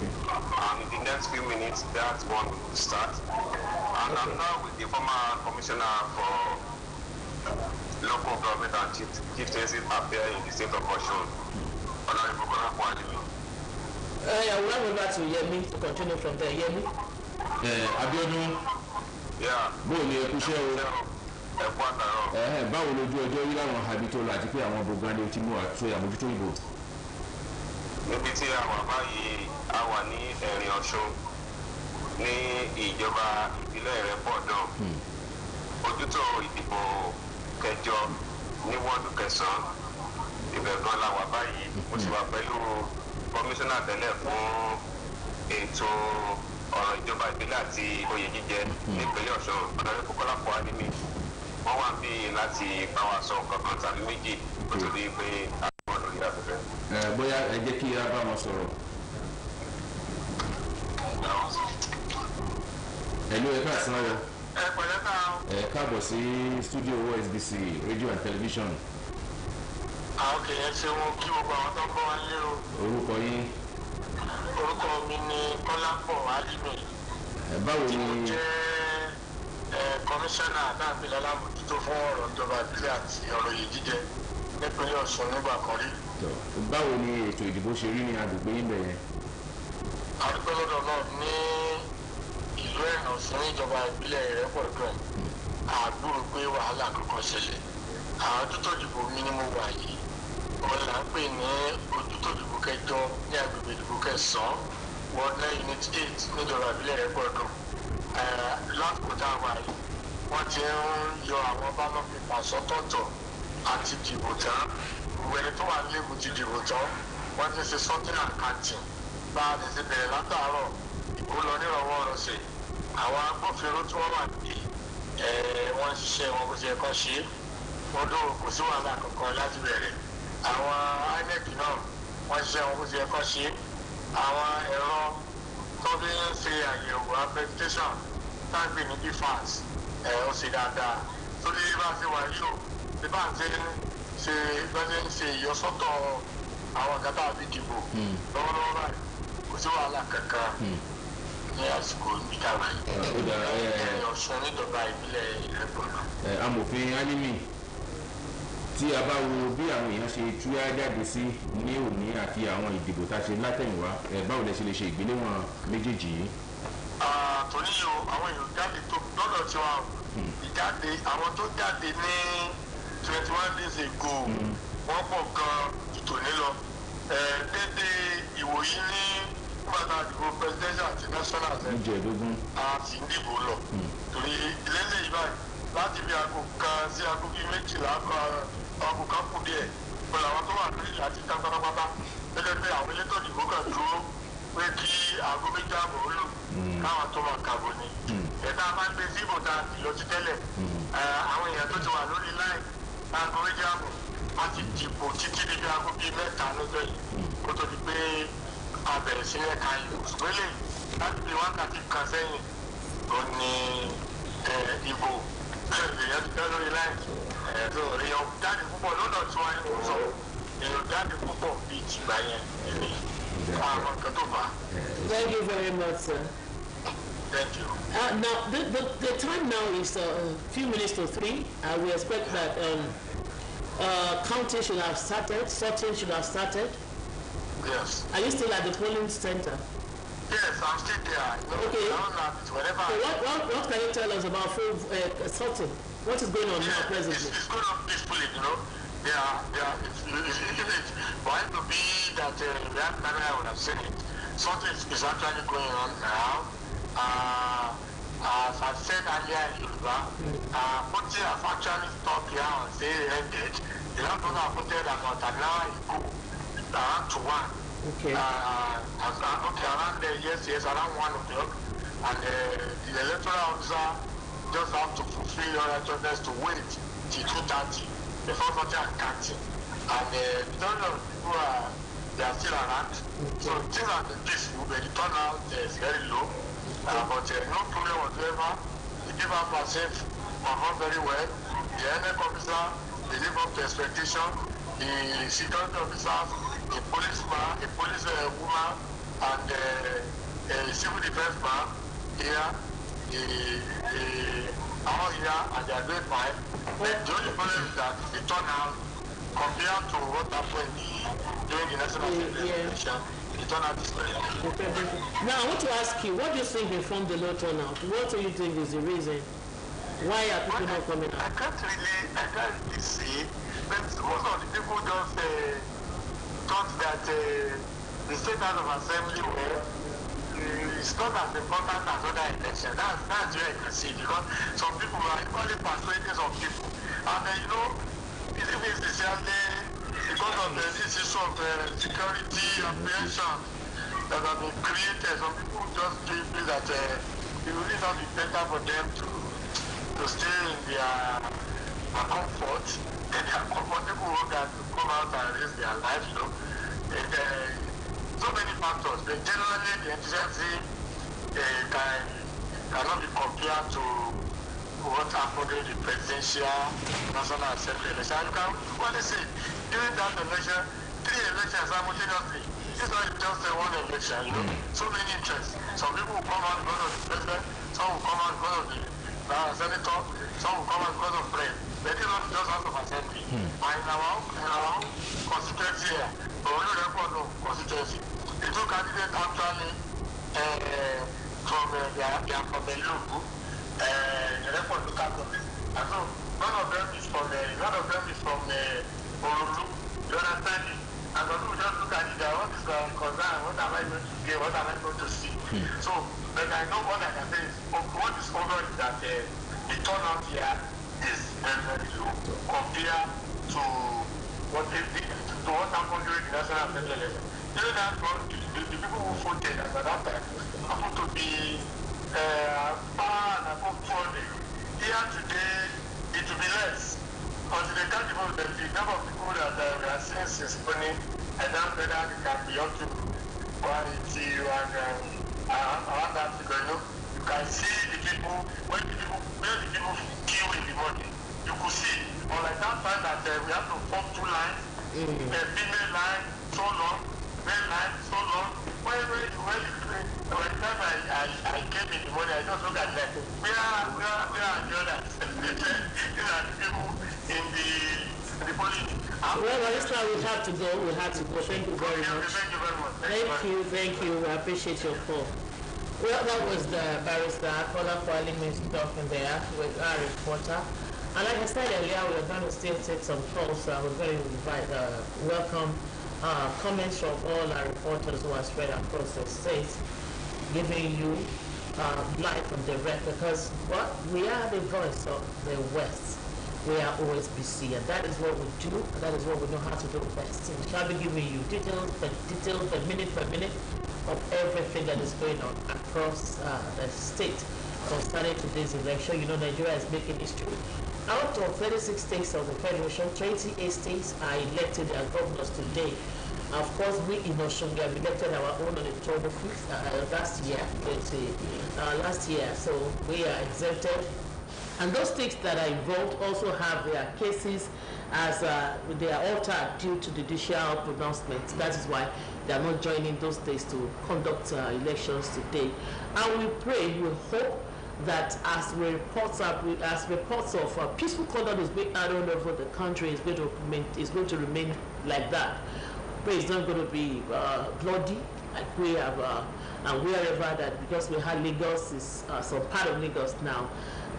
And in the next few minutes, that one will start. And I'm now with the former commissioner for local government and chieftaincy affairs in the state of Osun. Honorable Bola Kwadimi. I will hand over to Yemi to continue from there. Yemi. Abíọ́dún. Bóò ni ẹkú ṣẹ́ o. Báwo lójú ọjọ́ rí láwọn habitol àti pé àwọn gbogbo tí mú àtúnṣe àmójútó ìbò. Níbi tí a wà báyìí, a wà ní Ẹ̀rìn Ọ̀ṣun ní ìjọba ìbílẹ̀ Ìrẹ́pọ̀dàn. Ojútó ìdìbò kẹjọ ní wọ́ọ̀dù kẹsàn-án ibẹ̀ gan la wà báyìí. Mo sì wà pẹ̀lú kọmíṣánná tẹ́lẹ̀ fún ètò ọ̀rọ̀ ìjọba ìbílẹ̀ àti oyè jíjẹ nípínlẹ̀ Ọ̀ṣun ọ̀dọ́rẹ́ Kọ́lá Kwadimi. Wọ́n wà bí láti bá wa sọ kankan tàbí méjì kó tó di pé a gbọ́ lórí afẹ́fẹ́. Bóyá ẹ jẹ́ kí a bá wọn sọ̀rọ̀. Hello, ẹ káàsán o. Ẹ pẹ̀lẹ́ ká o. Káàbọ̀ sí studio Osbc radio and television. Ok, ẹ ṣeun kí gbogbo àwọn tó ń bọ́ wá lé o. Orúkọ yín. Orúkọ mi ni Kọ́lápọ̀ Alimi. Báwo ni. Mo jẹ́ kọmíṣánná àdáàbílẹ̀ alámòjútó fún ọ̀rọ̀ ìjọba ìbílẹ̀ àti ọ̀rọ̀ yìí jíjẹ nípínlẹ̀ Ọ̀ṣun nígbà kan rí. Báwo ni ètò ìdìbò ṣe rí ní agbègbè yín bẹ̀yẹn? Àdúgbò lọ́dọ̀ náà ní ìlú ẹ̀nà fún ìjọba ìbílẹ̀ Ìrẹ́pọ̀dùn àgbúrò pé wàhálà kankan ṣẹlẹ̀. Àwọn ojútòdìbò mi ni mo wà yìí wọn là ń pè ní ojútòdìbò kẹjọ ní agbègbè ìdìbò kẹsàn-án wọ́n unit 8 níjọba ìbílẹ̀ Ìrẹ́pọ̀dùn. Lásìkò tá a wà yìí wọ́n ti ń yọ àwọn ballot paper sọ́tọ̀ọ̀tọ̀ àti dìbò tán. Gbogbo ẹni tó wà nílé ti dìbò tán wọ́n ti ṣe sorting and counting. Bá a lè ṣe bẹ̀rẹ̀ látàárọ̀ ìbò lọ nírọ̀wọ́ ọ̀rọ̀sẹ̀. Àwọn agbófinró tí wọ́n wà níbí wọ́n ń ṣiṣẹ́ wọn bó ṣe yẹ kán ṣe é. Wọ́n dó kò sí wàhálà kankan láti bẹ̀rẹ̀. Àwọn INEC náà wọ́n ṣiṣẹ́ wọn bó ṣe yẹ kán ṣe é. Àwọn ẹ̀rọ tó bí ń ṣe àyẹ̀wò accreditation tágbè ní bfas ó ṣe dáadáa. Tó ní bá ṣe wà yìí o bí bá ń ṣe ìyọsọ́tọ̀ àwọn kan tá a fi dìbò lọ́wọ́lọ́wọ́ báyìí kò sí wàhálà kankan ní àsìkò ìdíkàwé Ọ̀ṣun níjọba ìbílẹ̀ Ìrẹ́pọ̀dùn. Amòfin Alimi tí a bá wo bí àwọn èèyàn ṣe túyá jáde sí ní òní àti àwọn ìdìbò tá a ṣe látẹ̀yìnwá báwo lẹ ṣe lè ṣe ìgbéléwọ̀n méjèèjì yìí. Tòní o àwọn èèyàn jáde tó lọ́dọ̀ tí wọ́n ìjáde àwọn tó jáde ní 21 days ago wọ́n pọ̀ gan tòní lọ dédé ìwòyí ní gbàdá ìdìbò presidential àti national a sì ń dìbò lọ torí ìlẹ́lẹ̀ yìí báyìí láti bí aago kan sí aago bíi méjìlá aago kan kù díẹ̀ pẹ̀lú àwọn tó wà lórí àti ìta pátápátá gẹ́gẹ́ bí àwọn elétò ìdìbò kan dúró pé kí aago méjì àbọ̀ ó lò káwọn tó máa kàbọ̀ ni ẹ̀ka bá gbé síbò tá a ti lọ sí tẹ́lẹ̀ àwọn èèyàn tó ti wà lórí láì aago méjì àbọ̀ a ti dìbò títí níbi aago bíi mẹ́ta lọ́jọ́ yìí kó tó di pé a bẹ̀rẹ̀ sí ẹ̀ka ìlú ṣùgbọ́n lè láti bí wákàtí kan sẹ́yìn ó ní ìbò èèyàn ti fẹ́ lórí láì èèyàn jáde púpọ̀ lọ́dọ̀ tí wọ́n ń sọ èèyàn jáde púpọ̀ bíi tìgbà yẹn ní àwọn nǹkan tó bá. Thank you very much, sir. Thank you. Now, the time now is a few minutes to 3. We expect that counting should have started, sorting should have started. Yes. Are you still at the polling center? Yes, I'm still there. Okay. Whenever So what can you tell us about sorting? What is going on now presently? It's going on peacefully, you know. For it to be that that camera would have seen it. Sorting is actually going on now. As I said earlier in Yoruba, voting have actually stopped here and say ended. The last one I voted about an hour ago, around to 1. Okay. Around yes, around 1 o'clock. And the electoral officer just have to fulfill your righteousness to wait till 2:30 before voting and counting. And the number of people they are still around. So things are peaceful, but the turnout is very low. But no problem whatsoever. The people are safe, perform very well. The NF officer, they live up to expectation. The security officers, the policeman, the police woman, and the civil defense man here, all here, and they are doing fine. But the only problem is that the turnout, compared to what happened during the national election, the turnout is very high. Now, I want to ask you, what do you think informed the low turnout? What do you think is the reason? Why are people not coming out? I can't really see, but most of the people just thought that the state house of assembly is not as important as other elections. That's where I can see, because some people are equally persuading some people. And you know, it's especially because of this issue of security apprehension that have been created. Some people just feel that it will not be better for them to stay in their comfort, and they are comfortable that to come out and risk their life, you know. So many factors, but generally the efficiency cannot be compared to what happened in the presidential national assembly election. You can only say during that election, 3 elections simultaneously. It's not just one election, you know. So many interests. Some people will come out because of the president, some will come out because of the senator, some will come out because of friends. But it's not just House of Assembly. And in our constituency here, but we don't record no constituency. The 2 candidates actually from they are from Elugu, the report local government. And so none of them is from Orulu. You understand it? And so we just look at it, what is going to concern, what am I going to get, what am I going to see? So, but I know what I can say is, what is over is that the turnout here is very, very low compared to what happened during the National Assembly election. During that time, the people who voted at that time happened to be far and above 200. Here today, it will be less. Until they can't even the number of people that we are seeing since morning, I doubt whether it can be up to 180 and around that figure. You know, you can see the people when the people queue in the morning. You could see, but like that time that we have to form two lines, a female line so long, male line so long. By the time I came in the morning, I just looked at that. We are the others. These are the people in the polling. Well, Marista, we have to go. Thank you very much. Thank you. I appreciate your call. Well, that was the barrister, Kola Kwali talking there with our reporter. And like I said earlier, we're going to still take some calls. We're going to welcome comments from all our reporters who are spread across the state, giving you live and direct, because we are the voice of the West. We are Osbc, and that is what we do, and that is what we know how to do best. And we shall be giving you details, minute by minute, of everything that is going on across the state concerning today's election. You know, Nigeria is making history. Out of 36 states of the Federation, 28 states are elected their governors today. Of course, we in Osun have elected our own on the 25th last year, so we are exempted. And those states that are involved also have their cases as they are altered due to judicial pronouncements. That is why they are not joining those states to conduct elections today. And we pray, we hope that as reports of peaceful conduct is being added over the country, is going to remain like that. Pray it's not going to be bloody like we have, and wherever that, because we have Lagos, is some part of Lagos now,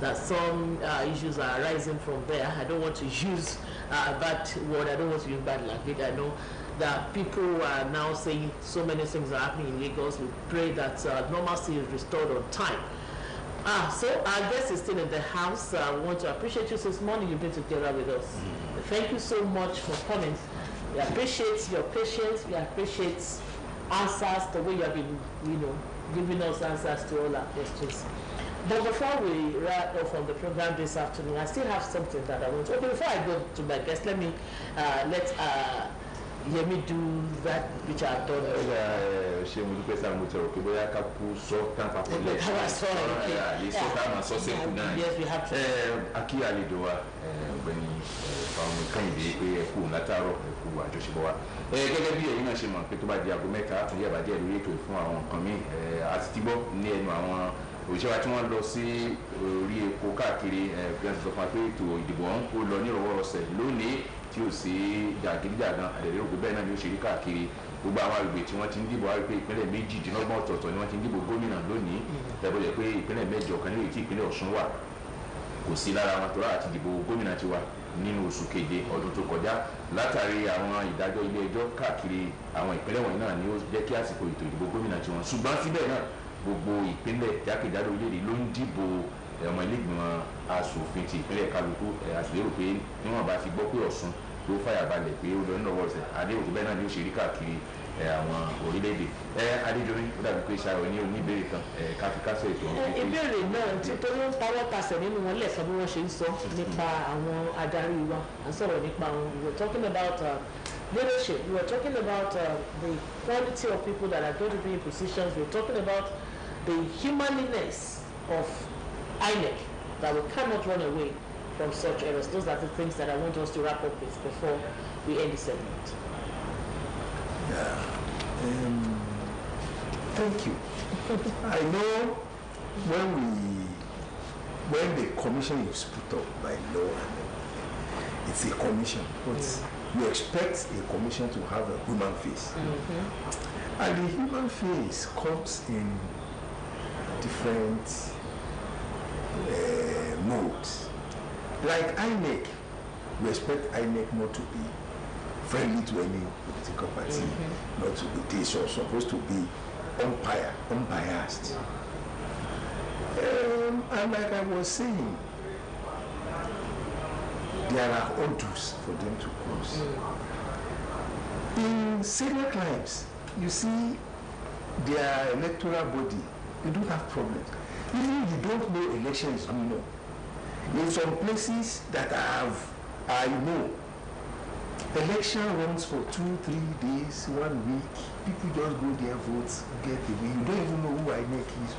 that some issues are arising from there. I don't want to use a bad word. I don't want to use bad language. I know that people are now saying so many things are happening in Lagos. We pray that normalcy is restored on time. So our guest is still in the house. We want to appreciate you this morning. You've been together with us. Thank you so much for coming. We appreciate your patience. We appreciate answers, the way you have been, giving us answers to all our questions. But before we wrap off on the program this afternoon, I still have something that I want to. Okay, before I go to my guest, let me let me do that which I've done. Ṣé mo dúpẹ́ sáà mo tọrọ pé bóyá ká kú sọ tán papọ̀ lẹ́yìn. Àlè sọ tá a máa sọ sẹ́kù náà. Akí àlejò wa ọ̀gbẹ́ni Fáwọn Kẹ́hìndé pé ẹ kú látàárọ̀ ẹ kú àjọṣepọ̀ wa. Gẹ́gẹ́ bí ẹ̀yin náà ṣe mọ̀ pé tó bá di aago mẹ́ta àtúnyẹ̀ bàjẹ́ lórí ètò fún àwọn nǹkan míì àti tí gbọ́ ní ẹnu àwọn òṣìṣẹ́ wa tí wọ́n lọ sí orí epo káàkiri bí wọ́n ti sọ fún wa pé ètò ìdìbò ọ̀hún ó lọ nírọ̀wọ́rọ̀sẹ̀ lónìí tí ó sì jàgídíjàgan àdẹ̀rẹ́ òkú bẹ́ẹ̀ náà ni ó ṣe rí káàkiri gbogbo àwọn àgbègbè tí wọ́n ti ń dìbò wá pé ìpínlẹ̀ méjìdínlọ́gbọ̀n ọ̀tọ̀ọ̀tọ̀ ni wọ́n ti ń dìbò gómìnà lónìí tẹ́bọ̀lẹ̀ pé ìpínlẹ̀ mẹ́jọ kan nílò tí ìpínlẹ̀ Ọ̀ṣun wà kò sí lára wọn tọ́lá àti ìdìbò gómìnà ti wà nínú oṣù keje ọdún tó kọjá látàrí àwọn ìdájọ́ ilé ẹjọ́ káàkiri àwọn ìpínlẹ̀ wọ̀nyí náà ni ó jẹ́ kí àsìkò ètò ìdìbò gómìnà ti wọn ṣùgbọ́n síbẹ̀ náà gbogbo ìpínlẹ̀ jákèjádò orílẹ̀-èdè ló ń dìbò ọmọ ilé-ìgbìmọ̀ asòfin ti ìpínlẹ̀ kálukú àṣìlérò pé níwọ̀n bá ti gbọ́ pé Ọ̀ṣun ló fàyàbalẹ̀ pé ó lọ nínú ọwọ́ ọ̀sẹ̀ adéwòtí bẹ́ẹ̀ náà ni ó ṣe rí káàkiri àwọn orílẹ̀-èdè adéjọrí ó dàbí pé ṣàrò ní oníbèrè kan káfíkásẹ̀ ètò ọ̀hún. ìbéèrè náà nítorí ó ń pawọ́ pasẹ̀ nínú wọn lẹ́ẹ̀kan bí wọ́n ṣe ń sọ nípa àwọn adarí wa à ń sọ̀rọ̀ nípa àwọn we were talking about leadership, we were talking about the quality of people that are going to be in positions, we were talking about the humanliness of INEC, that we cannot run away from such errors. Those are the things that I want us to wrap up with before we end the segment. Thank you. I know when the commission is put up by law, it's a commission, but you expect a commission to have a human face. And the human face comes in different modes. Like INEC, we expect INEC not to be friendly to any political party, not to be this, or supposed to be unbiased. And like I was saying, there are hurdles for them to cross. In serious crimes, you see their electoral body, they don't have problems. Even you don't know election is going on. In some places that I know, election runs for 2-3 days, 1 week. People just go there, vote, get the way. You don't even know who INEC is,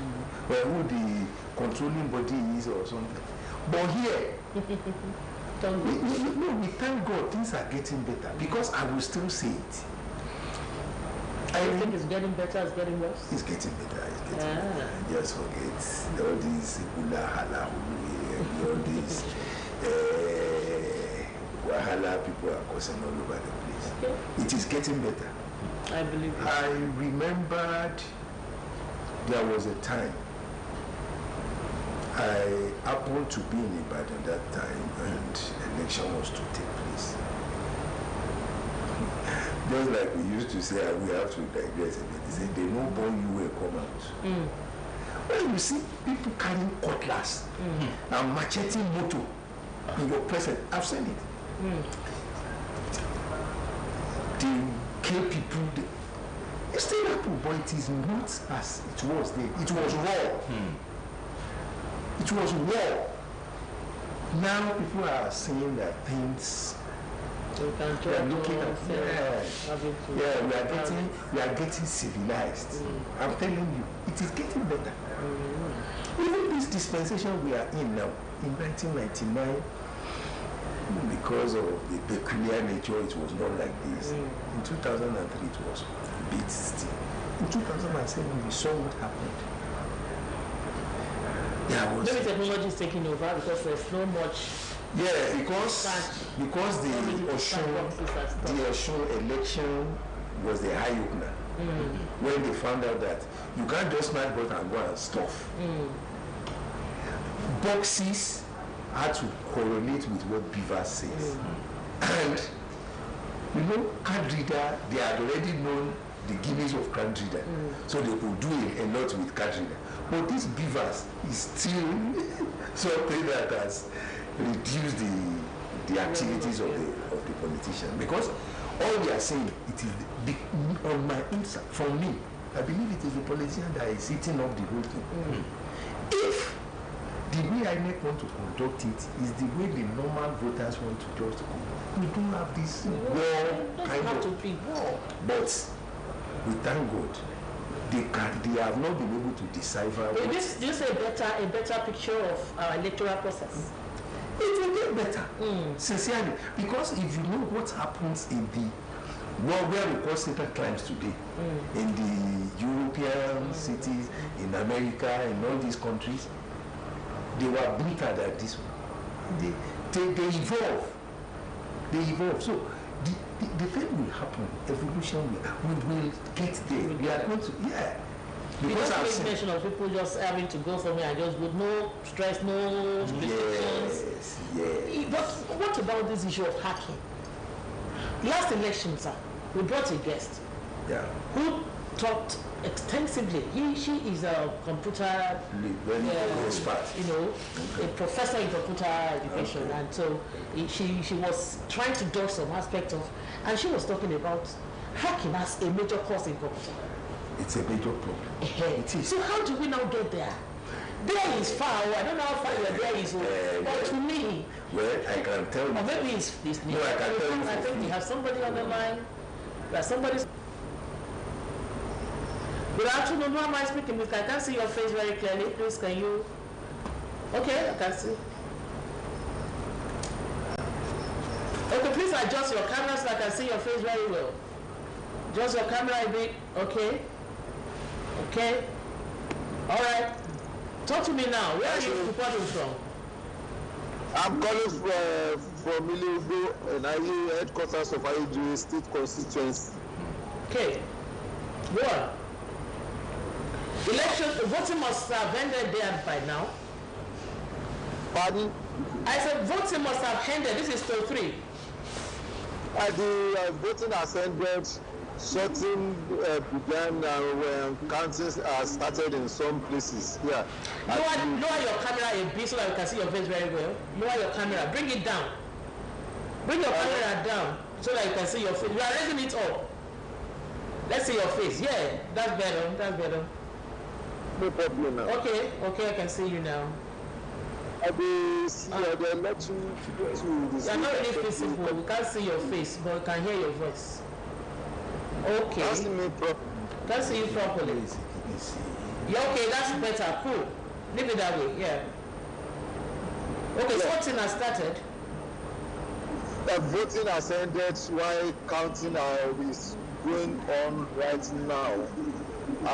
who the controlling body is or something. But here, we thank God things are getting better, because I will still say it. I think it's getting better, it's getting worse? It's getting better, it's getting better. Just forget all these all these wahala people are causing all over the place. It is getting better. I believe it. I remembered there was a time I happened to be in Ibadan that time, and election was to take place. Just like we used to say, we have to digress a bit. They say, they know born you will come out. Well, you see people carrying cutlass and machete motor in your presence. I've seen it. They kill people. It still happens, but it is not as it was then. It was raw. It was war. Now people are saying that things. We are looking at we are getting civilized. I'm telling you, it is getting better. Even this dispensation we are in now, in 1999, because of the peculiar nature, it was not like this. In 2003, it was a bit still. In 2007, we saw what happened. Maybe technology is taking over because there's no much. Yeah, because the Osun election was the eye opener. When they found out that you can't just smash button and go and stuff. Boxes had to correlate with what Beaver says. And you know, card reader, they had already known the guineas of card reader, so they could do a lot with card reader. But these Beavers is still something that has reduced the activities of the politician, because all we are saying, it is on my inside, from me, I believe it is the politician that is eating up the whole thing. If the way INEC want to conduct it is the way the normal voters want to just go, we don't have this war kind of. But we thank God. They have not been able to decipher. Do you say a better picture of our electoral process? It will get better, sincerely, because if you know what happens in the world where we call certain crimes today, in the European cities, in America, in all these countries, they were brutal than this one. They evolve. They evolve. So the thing will happen, evolution will get there. We are going to, because I've seen mention of people just having to go somewhere and just with no stress, no restrictions. Yes. But what about this issue of hacking? Last election, sir, we brought a guest who talked extensively. She is a computer expert, a professor in computer education, and so she was trying to dodge some aspect of, and she was talking about hacking as a major cause in computer. It's a major problem. It is. So how do we now get there? There is far. I don't know how far there is. But to me, well, I can tell you. Or maybe it's no, I can tell you. I think we have somebody on the line. Somebody's. Good afternoon. Who am I speaking with? I can't see your face very clearly. Please, can you? Okay, I can see. Okay, please adjust your camera so I can see your face very well. Adjust your camera a bit. Okay. Okay. All right. Talk to me now. Where are you reporting from? I'm calling from Ilego, and I hear headquarters of IUG State Constituency. Okay. Go on. Election voting must have ended there by now. Pardon? I said voting must have ended. This is still 3. The voting has ended. Sorting began when counting started in some places. Yeah. Lower your camera a bit so that we can see your face very well. Lower your camera. Bring it down. Bring your camera down so that you can see your face. We are raising it up. Let's see your face. Yeah, that's better. That's better. No problem now. Okay, I can see you now. The election you are not really visible. We can't see your face, but we can hear your voice. Okay. Can't see me properly. Can't see you properly. Yeah, okay, that's better. Cool. Leave it that way. Yeah. Okay, so voting has started. The voting has ended while counting is going on right now,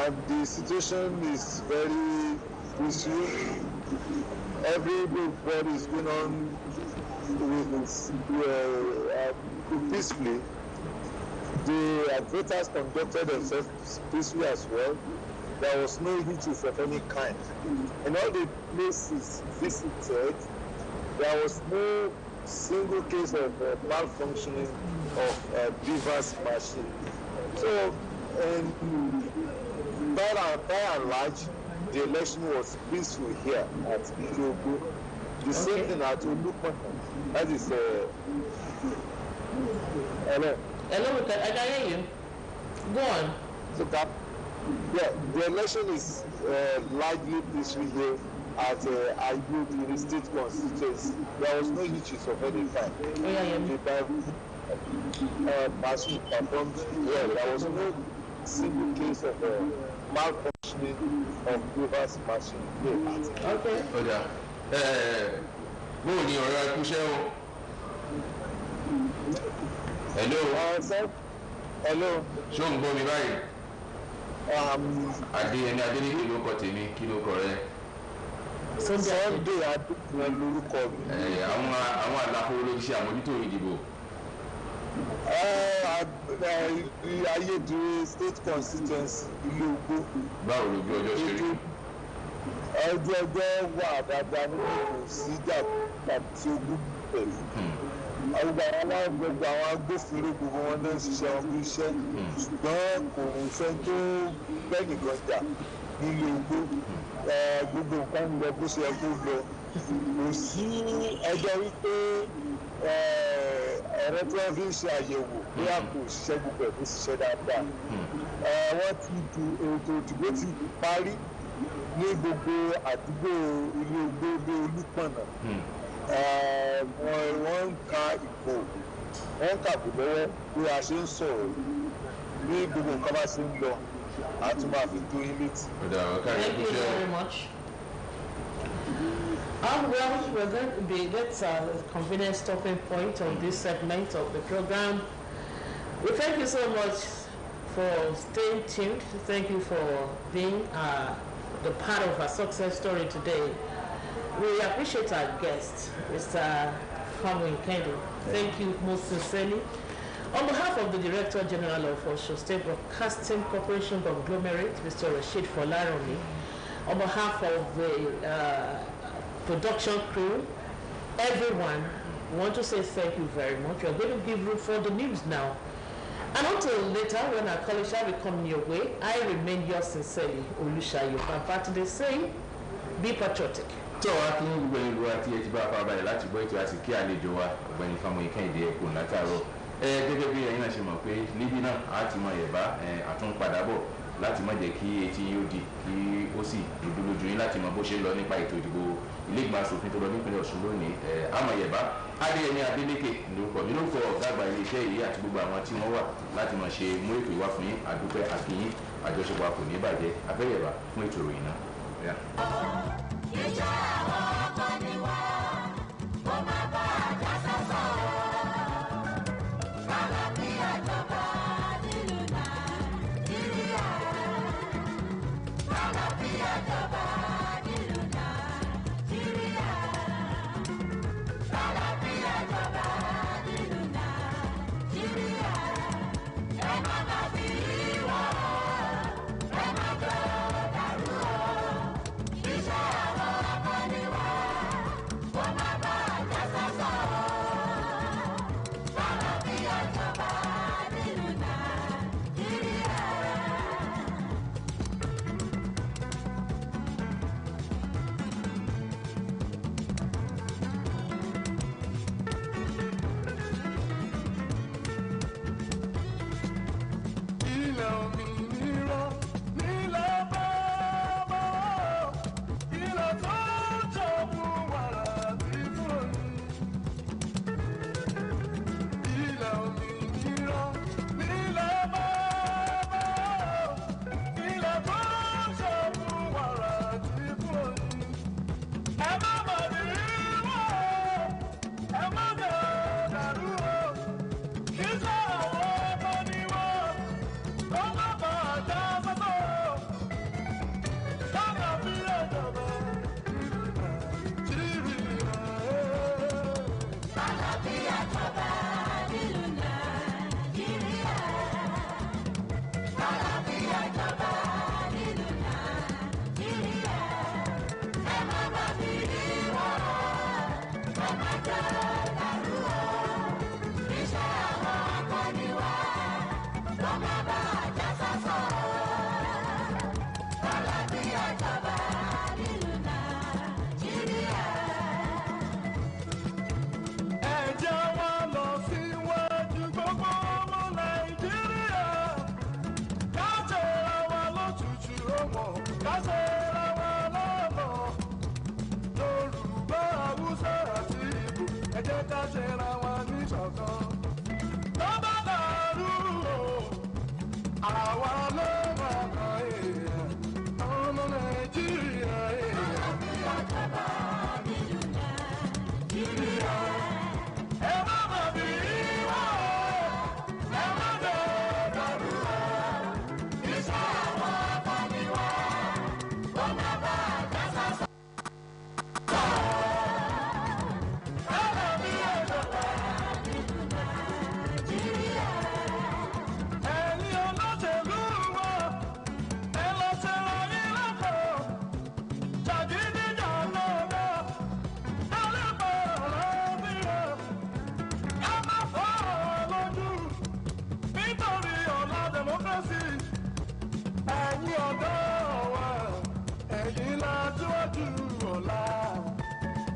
and the situation is very peaceful. Everybody is going on peacefully. The voters conducted themselves peacefully as well. There was no issues of any kind. In all the places visited, there was no single case of malfunctioning of Beaver's machine. So, by and large, the election was peaceful here at Ijogo. The same thing at Olukman. That is hello. Hello, I can hear you. Go on. So that, yeah, the election is largely peaceful here at Ijogo in the state constituency. There was no issues of any kind. Machine performed well. There was no single case of malfunctioning of Beaver's machine here. Okay. Bó o ní ọ̀rọ̀ ẹkúṣẹ́ o. Hello. Hello. Ṣé o ń gbọ́ mi báyìí? Adéyẹmí Adéníkè ló kọ tèmi, kí ló kọ rẹ? Sunday Adéyẹmí lórúkọ mi. Àwọn àlàfo olórí ṣe àmójútó ìdìbò. Ayédèrè state constituency ilé ogbó. Báwo lójú ọjọ́ ṣe rí? Ọjọ́ wà dáadáa nínú kò sí tàbí tí ogún pẹ̀lú. Gbogbo àwọn agbófinró gbogbo wọn náà ń ṣiṣẹ́ wọn bí iṣẹ́, ṣùgbọ́n kò fẹ́ tó bẹ́ẹ̀ nìkan jà nílé ogbó. Gbogbo nǹkan ń lọ bó ṣe yẹ kó lọ. Kò sí ẹjọ́ wípé ẹ̀rọ tí wọ́n fi ń ṣe àyẹ̀wò bí a kò ṣiṣẹ́ gbogbo ẹ̀ tó ṣiṣẹ́ dáadáa. Wọ́n ti du ètò ìdìbò ti parí ní gbogbo àdúgbò ilé ogbó ilé Olúpọ̀nà. Wọ́n ń ka ìbò, wọ́n ń kàbò lọ́wọ́ bí a ṣe ń sọ̀rọ̀ bí gbogbo nǹkan bá ṣe ń lọ a tún máa fi tó yín létí. Thank you very much. Well, we're going to be, that's a convenient stopping point of this segment of the program. We thank you so much for staying tuned. Thank you for being the part of our success story today. We appreciate our guest, Mr. Kwame Kendi. Thank you most sincerely. On behalf of the Director General of Osho State Broadcasting Corporation Conglomerate, Mr. Rashid Folaromi, on behalf of the production crew, everyone, we want to say thank you very much. We are going to give room for the news now. And until later, when our colleagues shall be coming your way, I remain yours sincerely, Olushayo Pampatide, saying, be patriotic. Tó wá kí gbogbo ìlú àti ẹ ti bá fara balẹ̀ láti gbọ́ ètò àti kí àlejò wa ọ̀gbẹ́ni Fámúyì Kẹ́hìndé ẹ̀kọ́ látàárọ̀. Gẹ́gẹ́ bí ẹ̀yin náà ṣe mọ̀ pé níbí náà á ti mọ ẹ̀bá àtúnpadàbọ̀ láti má jẹ́ kí etí yóò di kí ó sì dúdú lójú yín láti mọ bó ṣe ń lọ nípa ètò ìdìbò ilé ìgbìmọ̀ aṣòfin tó lọ nípínlẹ̀ Ọ̀ṣun lónìí. Àmọ̀ ẹ̀bá Adéyẹmí Adélékè lórúkọ mi lórúkọ ọ̀gá àgbà iléeṣẹ́ yìí àti gbogbo àwọn tí wọ́n wà láti máa ṣe mú ètò ìwá fún yín àdúpẹ́ àkíyín àjọṣepọ̀ kò ní bàjẹ́ abẹ́yẹ̀bá fún ètò ìròyìn náà. Ìjà àwọn ọkọ ni wá, kó má bá àjà sọ́sọ́. Kálọ̀ bí àjọba nílùú Nàìjíríà. Kálọ̀ bí àjọba nílùú Nàìjíríà. Kálọ̀ bí àjọba nílùú Nàìjíríà. Ẹ má má bí wọ́n, ẹ má jọ dàrú. ká ṣe ra wọn ní ṣọ̀kan. Tó bá dàrú o, àwa ló máa kàn èèyàn. Ọmọ Nàìjíríà èèyàn. Ìjọba nínú Nàìjíríà. Ẹ má mà bí wá o, ẹ má dàrú o. Iṣẹ́ àwọn akọni wa, kó má bàa já sásán.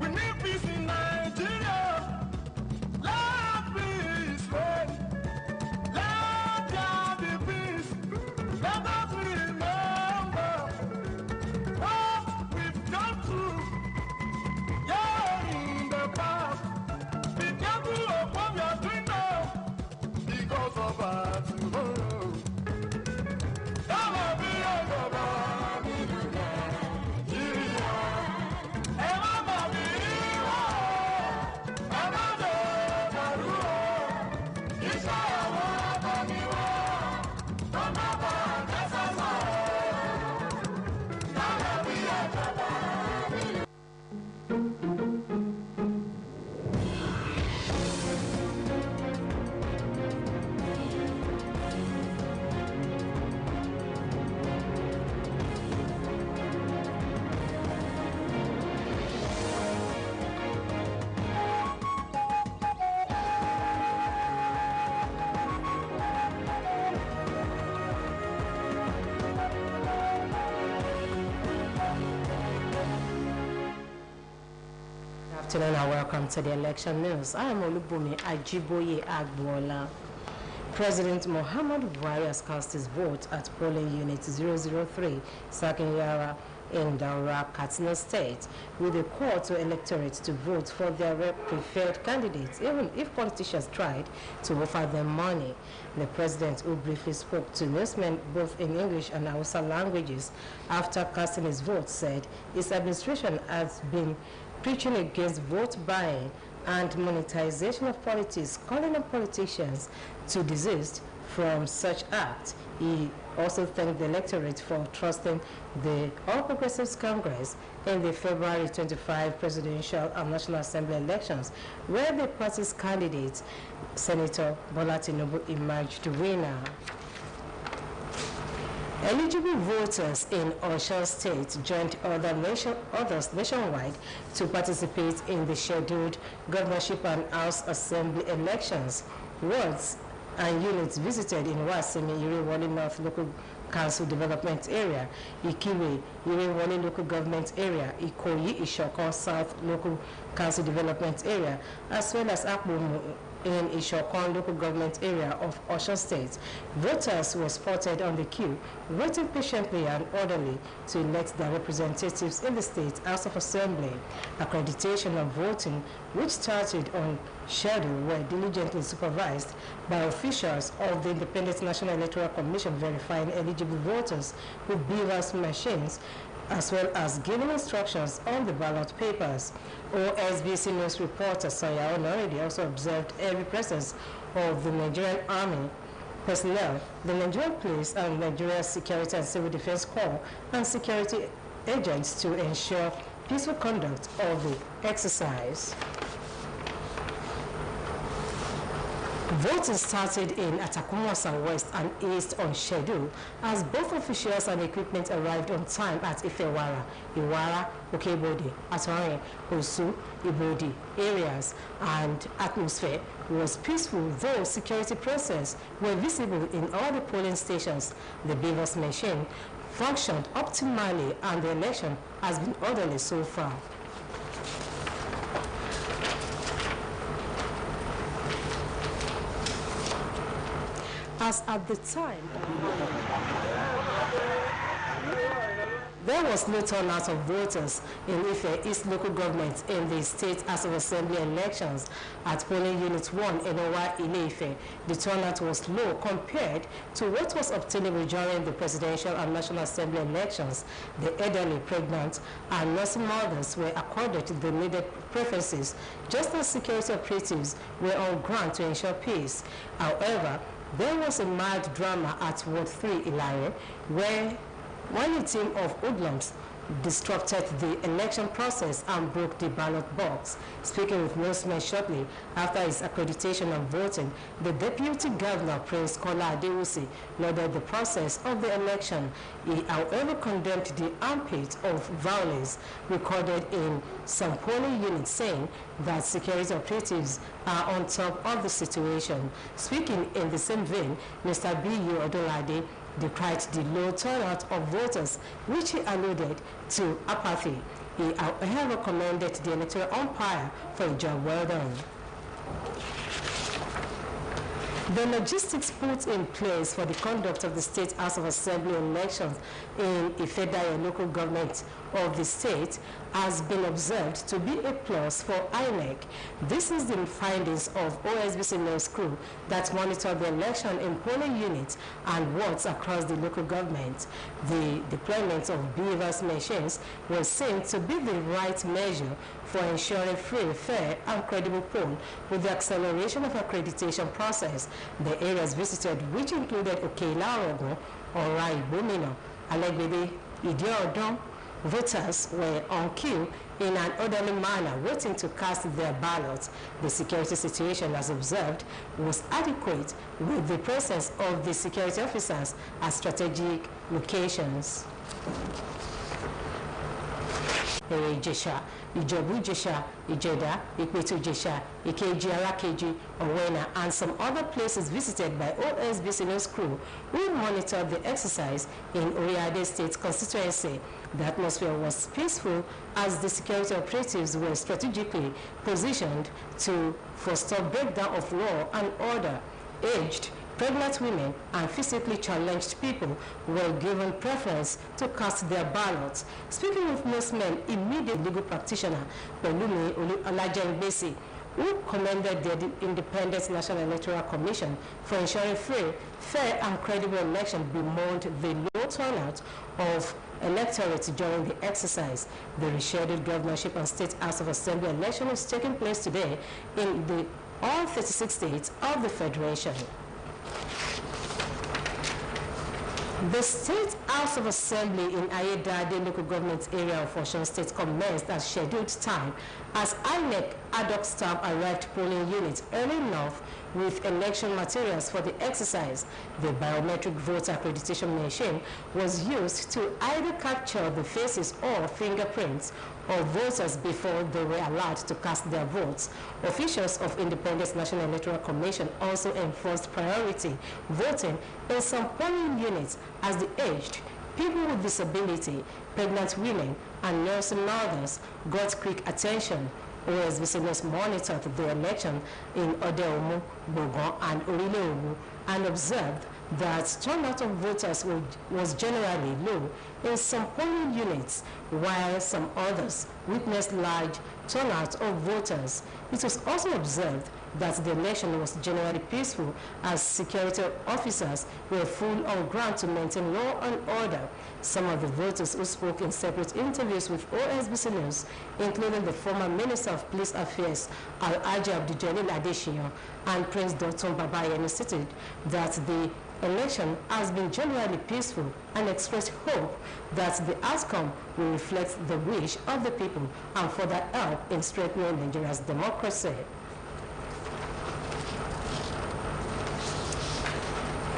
We need peace in Nigeria. Let peace reign. Let there be peace. Let us remember what we've gone through. Yeah, in the past. Be careful of what we are doing now because of our tomorrow. Come on, be a Good afternoon and welcome to the election news. I am Olubumi Ajiboye Agbola. President Muhammadu Buhari has cast his vote at polling unit 003, Sakinyara in Daura, Katsina State, with a call to electorates to vote for their preferred candidates, even if politicians tried to offer them money. The president, who briefly spoke to newsmen both in English and Hausa languages after casting his vote, said his administration has been preaching against vote buying and monetization of politics, calling on politicians to desist from such acts. He also thanked the electorate for trusting the All Progressives Congress in the February 25 presidential and National Assembly elections, where the party's candidate, Senator Bola Tinubu, emerged winner. Eligible voters in Osun State joined others nationwide to participate in the scheduled governorship and House Assembly elections. Wards and units visited in Wasimi, Irewole North Local Council Development Area, Ikiwe, Irewole Local Government Area, Ikoyi, Ishoko South Local Council Development Area, as well as Akbomo in Ishokon Local Government Area of Osun State. Voters were spotted on the queue, waiting patiently and orderly to elect their representatives in the State House of Assembly. Accreditation of voting, which started on schedule, were diligently supervised by officials of the Independent National Electoral Commission, verifying eligible voters with BVAS machines, as well as giving instructions on the ballot papers. Osbc news reporter Soya Onoridi also observed every presence of the Nigerian Army personnel, the Nigerian Police and Nigeria Security and Civil Defense Corps, and security agents to ensure peaceful conduct of the exercise. Voting started in Atakumosa West and East on schedule as both officials and equipment arrived on time at Ifewara, Iwara, Okebode, Atwarin, Osu, Ibodi areas, and atmosphere was peaceful, though security process were visible in all the polling stations. The BVAS machine functioned optimally and the election has been orderly so far. As at the time, there was no turnout of voters in Ife East local government in the State House of Assembly elections at polling unit 1 in Owa Ile-Ife. The turnout was low compared to what was obtainable during the presidential and national assembly elections. The elderly, pregnant, and nursing mothers were accorded the needed preferences, just as security operatives were on ground to ensure peace. However, there was a mild drama at Ward 3 Ilaye, where a team of hoodlums disrupted the election process and broke the ballot box. Speaking with newsmen shortly after his accreditation of voting, the Deputy Governor, Prince Kola Adewusi, lauded the process of the election. He, however, condemned the armpit of violence recorded in some polling units, saying that security operatives are on top of the situation. Speaking in the same vein, Mr. B.U. Odolade decried the low turnout of voters, which he alluded to apathy. He, however, commended the electoral umpire for a job well done. The logistics put in place for the conduct of the State House of Assembly elections in Ifedaya local government of the state has been observed to be a plus for INEC. This is the findings of Osbc news crew that monitored the election in polling units and wards across the local government. The deployment of beavers machines was seen to be the right measure for ensuring free, fair, and credible poll with the acceleration of accreditation process. The areas visited, which included Okeila-Orogun, Ora Ibomina, Alegbede, Idi-Odon, voters were on queue in an orderly manner, waiting to cast their ballots. The security situation, as observed, was adequate with the presence of the security officers at strategic locations. Ìjẹ̀ṣà, Ìjẹ̀bú-Ìjẹ̀ṣà, Ìjẹ̀dá, Ìpẹ̀tù-Ìjẹ̀ṣà, Ìkejì-Arákejì, Owena, and some other places visited by OSBC news crew who monitored the exercise in Oriade State constituency. The atmosphere was peaceful as the security operatives were strategically positioned to foster breakdown of law and order. Aged, pregnant women, and physically challenged people were given preference to cast their ballots. Speaking with newsmen, immediate legal practitioner Pelumi Olajengbesi, who commended the Independent National Electoral Commission for ensuring free, fair, and credible election, bemoaned the low turnout of electorate during the exercise. The rescheduled governorship and State House of Assembly election is taking place today in all 36 states of the Federation. The State House of Assembly in Ayedade local government area of Osun State commenced at scheduled time as INEC ad hoc staff arrived polling units early enough with election materials for the exercise. The biometric voter accreditation machine was used to either capture the faces or fingerprints of voters before they were allowed to cast their votes. Officials of Independent National Electoral Commission also enforced priority voting in some polling units as the aged, people with disability, pregnant women, and nursing mothers got quick attention. OSBC News monitored the election in Odeomu, Bogon, and Orile-Owu and observed that turnout of voters was generally low in some polling units, while some others witnessed large turnout of voters. It was also observed that the election was generally peaceful as security officers were full on ground to maintain law and order. Some of the voters who spoke in separate interviews with OSBC News, including the former Minister of Police Affairs, Alhaji Abdul-Jalil Adesina, and Prince Dotun Babayemi, stated that the election has been generally peaceful and expressed hope that the outcome will reflect the wish of the people and further help in strengthening Nigeria's democracy.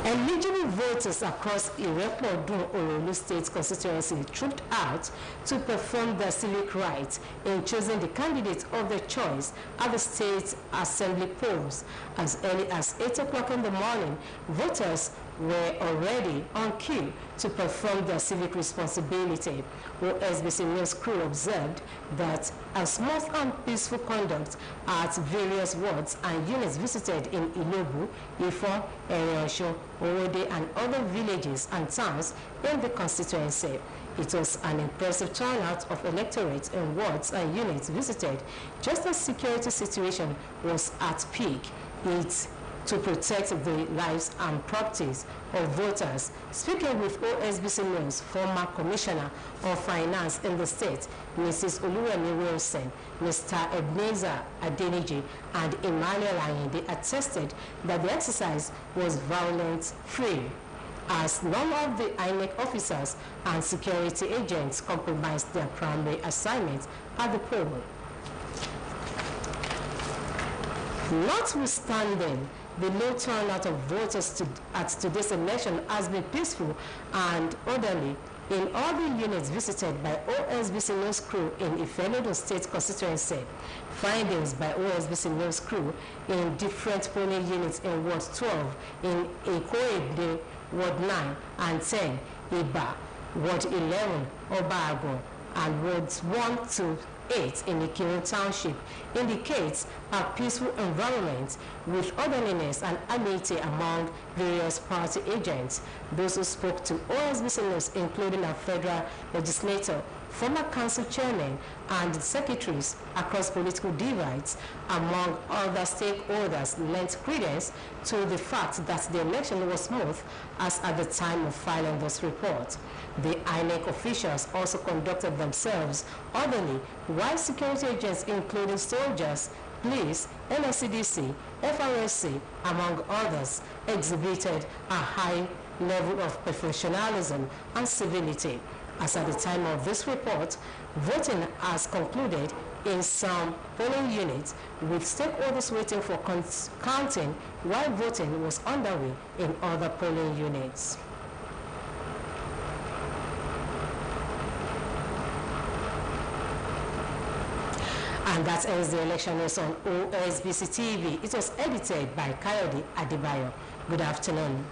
Eligible voters across Irepo-Odun-Orolu State constituency trooped out to perform their civic rights in choosing the candidate of their choice at the state assembly polls. As early as 8 o'clock in the morning, voters were already on queue to perform their civic responsibility. OSBC News crew observed that a smooth and peaceful conduct at various wards and units visited in Ilobu, Ifon, Erionsho, Owode, and other villages and towns in the constituency. It was an impressive turnout of electorates in wards and units visited, just as security situation was at peak. It's to protect the lives and properties of voters. Speaking with OSBC News, former Commissioner of Finance in the state, Mrs. Oluwemi Wilson, Mr. Ebenezer Adeniji, and Emmanuel Ayinde attested that the exercise was violence-free, as none of the INEC officers and security agents compromised their primary assignments at the poll. Notwithstanding, the low turnout of voters at today's election has been peaceful and orderly in all the units visited by OSBC News crew in Ifeanyi State constituency. Findings by OSBC News crew in different polling units in Ward 12, in Ikoede, Ward 9 and 10, Iba, Ward 11, Obago, and Wards 1 to 8 in Ikiru Township indicates a peaceful environment with orderliness and amity among various party agents. Those who spoke to OSBC News, including a federal legislator, former council chairman, and secretaries across political divides, among other stakeholders, lent credence to the fact that the election was smooth as at the time of filing this report. The INEC officials also conducted themselves orderly, while security agents, including soldiers, police, NSCDC, FRSC, among others, exhibited a high level of professionalism and civility. As at the time of this report, voting has concluded in some polling units, with stakeholders waiting for counting, while voting was underway in other polling units. And that ends the election news on OSBC TV. It was edited by Kayode Adebayo. Good afternoon.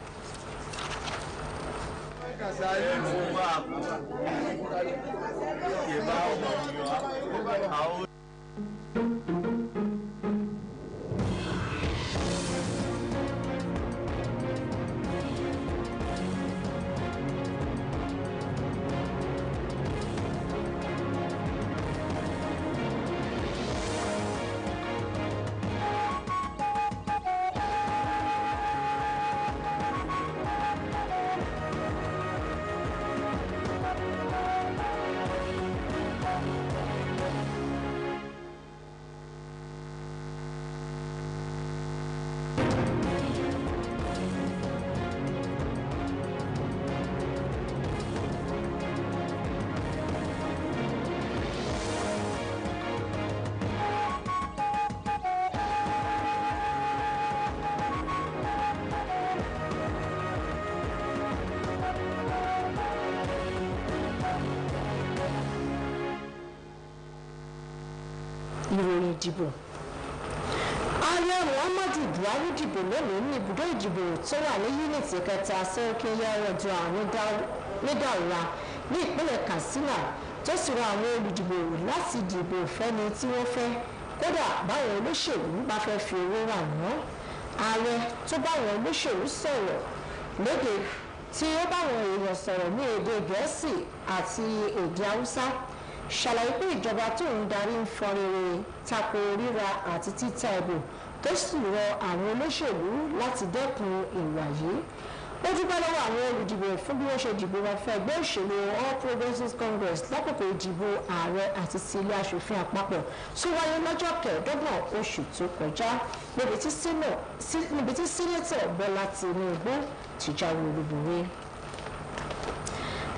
Ìròyìn ìdìbò. Ààrẹ Muhammadu Buhari dìbò lónìí ní ibùdó ìdìbò tó wà ní yúnìtì kẹta Sẹ́ríkíyà Nídàúrà ní ìpínlẹ̀ Katsina, tó sì rọ àwọn olùdìbò láti dìbò fẹ́ni tí wọ́n fẹ́, kódà báwọn olóṣèlú bá fẹ́ fi owó rà wọ́n. Ààrẹ tó báwọn olóṣèlú sọ̀rọ̀ lédè tí ó báwọn èèyàn sọ̀rọ̀ ní èdè Gẹ̀ẹ́sì àti èdè Haúsá ṣàlàyé pé ìjọba tó ń darí ń fọn rere tako ríra àti títà ìbò, tó sì rọ àwọn olóṣèlú láti dẹ́kun ìwà yìí. Ó dúpẹ́ lọ́wọ́ àwọn olùdìbò fún bí wọ́n ṣe dìbò wọn fún ẹgbẹ́ òṣèlú All Progressives Congress lákòókò ìdìbò ààrẹ àti ti ilé aṣòfin àpapọ̀ tó wáyé lọ́jọ́ kẹẹ̀ẹ́dọ́gbọ̀n oṣù tó kọjá, níbi tí sínétọ̀ Bọ́lá Tinubu ti jáwé olúborí.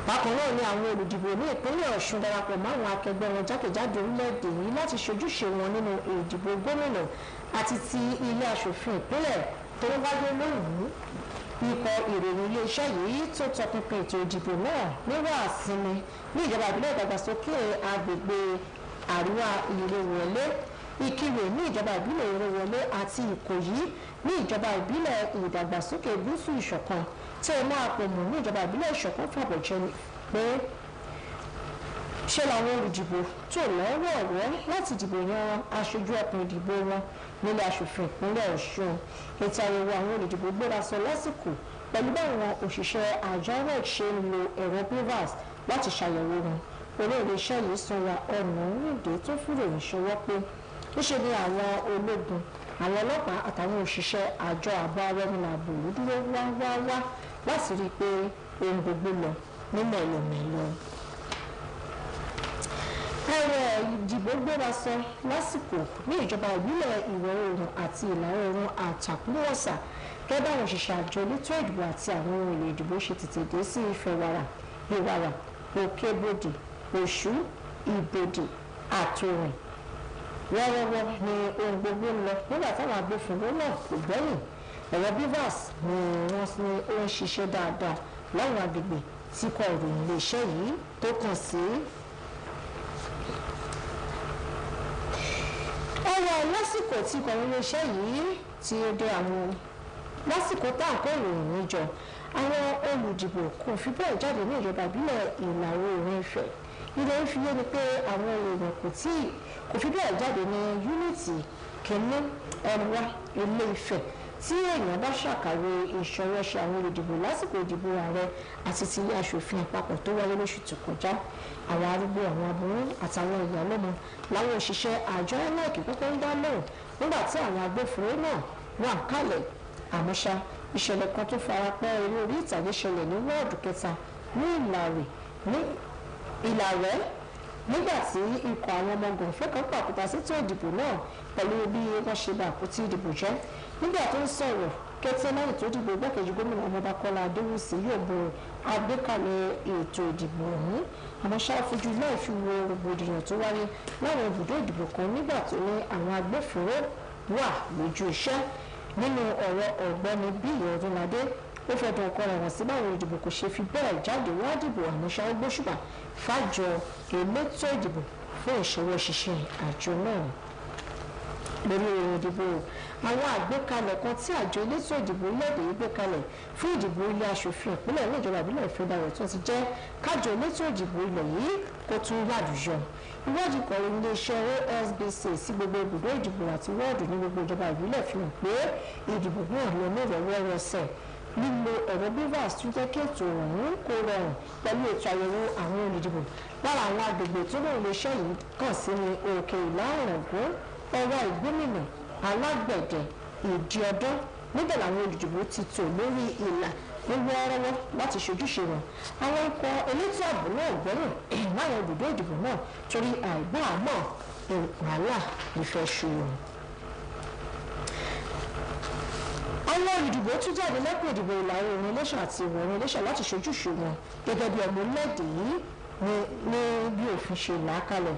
Bákan náà ni àwọn olùdìbò ní ìpínlẹ̀ Ọ̀ṣun darapọ̀ mọ́ àwọn akẹgbẹ́ wọn jákèjádò orílẹ̀-èdè yìí láti ṣojúṣe wọn nínú ìdìbò gómìnà àti ti ilé aṣòfin ìpínlẹ̀ tó wáyé lónìí. Ikọ̀ ìròyìn iléeṣẹ́ yìí tó tọpinpin ètò ìdìbò náà níwà sinmi ní ìjọba ìbílẹ̀ ìdàgbàsókè agbègbè àríwá Ìrèwọlé, Ìkirè ní ìjọba ìbílẹ̀ Ìrèwọlé àti Ìkòyí ní ìjọba ìbílẹ̀ ìdàgbàsókè gúúsù ìṣọ̀kan, tí ẹ máa pè mọ́ ní ìjọba ìbílẹ̀ ìṣọ̀kan fàbọ̀jẹ́ pé ṣe làwọn olùdìbò tó lọ́wọ́ọ̀wọ́ láti dìbò yan aṣojú ẹkùn ìdìbò wọn nílé aṣòfin ìpínlẹ̀ Ọ̀ṣun. Ètò àyẹ̀wò àwọn olùdìbò gbéra sọ lásìkò pẹ̀lú báwọn òṣìṣẹ́ àjọ rẹ̀ ṣe ń lo ẹ̀rọ BVAS láti ṣàyẹ̀wò wọn. olóòrè iṣẹ́ yìí sanra ọ̀nà nídìí tó fúròyìn ṣọwọ́ pé níṣe ni àwọn ológun àwọn ọlọ́pàá àtàwọn òṣìṣẹ́ àjọ ààbò arẹ́mìnà àbòrò dúró wá láti rí i pé ohun gbogbo lọ ní mẹ̀lọmẹ̀lọ. ẹ̀rọ ìdìbò gbéra sọ lásìkò ní ìjọba ìbílẹ̀ ìwọ̀ oòrùn àti ìlà oòrùn àtàkùnwọ̀sà gẹ́gẹ́ báwọn òṣìṣẹ́ àjọ elétò ìdìbò àti àwọn ohun èlò ìdìbò ṣe tètè dé sí ìfẹ̀wàrà ìwàrà òkèbodè òṣù ìbòdè àtòrìn wọ́ọ́rọ́wọ́ ni ohun gbogbo ń lọ nígbà táwọn agbófinró náà kò gbẹ́yìn. ẹ̀rọ bivas ni wọ́n ní ó ń ṣiṣẹ́ dáadáa láwọn agbègbè tí kò ròyìn iléeṣẹ́ yìí tó kàn sí. ọwọ́ lásìkò tí kò ròyìn iléeṣẹ́ yìí tí ó dé àwọn lásìkò táǹkó ìròyìn níjọ àwọn olùdìbò kò fi bẹ́ẹ̀ jáde ní ìjọba ìbílẹ̀ ìlà oòrùn Ifẹ̀. ilé ń fi yé ni pé àwọn èèyàn kò fi bẹ́ẹ̀ jáde ní yúnítì kìíní ẹ̀wá ilé Ifẹ̀ tí èèyàn bá ṣàkàwé ìṣọwọ́ṣe àwọn olùdìbò lásìkò ìdìbò ààrẹ àti ti ilé aṣòfin àpapọ̀ tó wáyé lóṣù tó kọjá. àwọn arúgbó àwọn aboyún àtàwọn ìyá lọ́mọ láwọn òṣìṣẹ́ àjọ INEC kọ́kọ́ ń dá lóhùn nígbà tí àwọn agbófinró náà wà kálẹ̀. àmọ́ ṣá ìṣẹ̀lẹ̀ kan tó fara pẹ́ eré orí ìtàgé ṣẹlẹ̀ ní wọ́ọ̀dù kẹta ní Ìlàrẹ́ nígbà tí ikọ̀ àwọn ọmọ gànfẹ́ kan pàkúta sétò ìdìbò náà pẹ̀lú bí wọ́n ṣe bá àpótí ìdìbò jẹ́. nígbà tó ń sọ̀rọ̀ kété lẹ́yìn tó dìbò igbákejì gómìnà ọmọọba Kọ́lá Adéwùsì yóò bẹ̀rẹ̀ àgbékalẹ̀ ètò ìdìbò ọ̀hún. àmọ́ ṣá fojú náà fi wo rògbòdìyàn tó wáyé láwọn ibùdó ìdìbò kan nígbà tó ní àwọn agbófinró wà lójú iṣẹ́. nínú ọ̀rọ̀ ọ̀gbẹ́ni Bíyì Ọdúnládé ó fẹ́ dùn ọkọ rẹ̀ wọ̀n sí báwọn ìdìbò kò ṣe fi bẹ́ẹ̀ jáde wá dìbò àmọ́ṣá ó gbóṣùbà fájọ elétò ìdìbò fún ìṣọwọ́ ṣiṣẹ́ àjọ náà. lórí ìdìbò àwọn àgbékalẹ̀ kan tí àjọ elétò ìdìbò lẹ́dẹ̀ yìí gbé kalẹ̀ fún ìdìbò ilé aṣòfin ìpínlẹ̀ ní ìjọba ìbílẹ̀ ìfẹ́dàrẹ̀ tó ti jẹ́ kájọ elétò ìdìbò ilẹ̀ yìí kó tún yàdùyọ. ìwádìí kọ̀wé iléeṣẹ́ Osbc sí gbogbo ibùdó ìdìbò àti wọ́ọ̀dù ní gbogbo ìjọba ìbílẹ̀ fi hàn pé ìdìbò náà lọ ní ìrọ̀wọ́rọsẹ̀. lílo ẹ̀rọ bivas tún jẹ́ kí ètò ọ̀hún kó rọrùn pẹ̀lú ètò àyẹ̀wò àwọn olùdìbò. lára àwọn agbègbè tó lóun iléeṣẹ́ yìí kàn sí ní òkè ìlà ọ̀ràngún ọwọ́ ìgbómìnà alágbẹ̀dẹ ìdí ọdún. níbẹ̀ làwọn olùdìbò ti tò lórí ìlà ní wọ́ọ́rọ́wọ́ láti ṣojúṣe wọn. àwọn ikọ̀ elétò ààbò náà gbẹ́yìn láwọn ibùdó ìdìbò náà torí àìgbà àmọ́ wàhálà ìfẹ́ ṣòro. àwọn olùdìbò tún jáde lẹ́kùn ìdìbò ìlà oòrùn Iléṣà àti ìwọ̀ oòrùn Iléṣà láti ṣojúṣe wọn gẹ́gẹ́ bí ọmọ orílẹ̀-èdè yìí ní bí òfin ṣe là á kalẹ̀.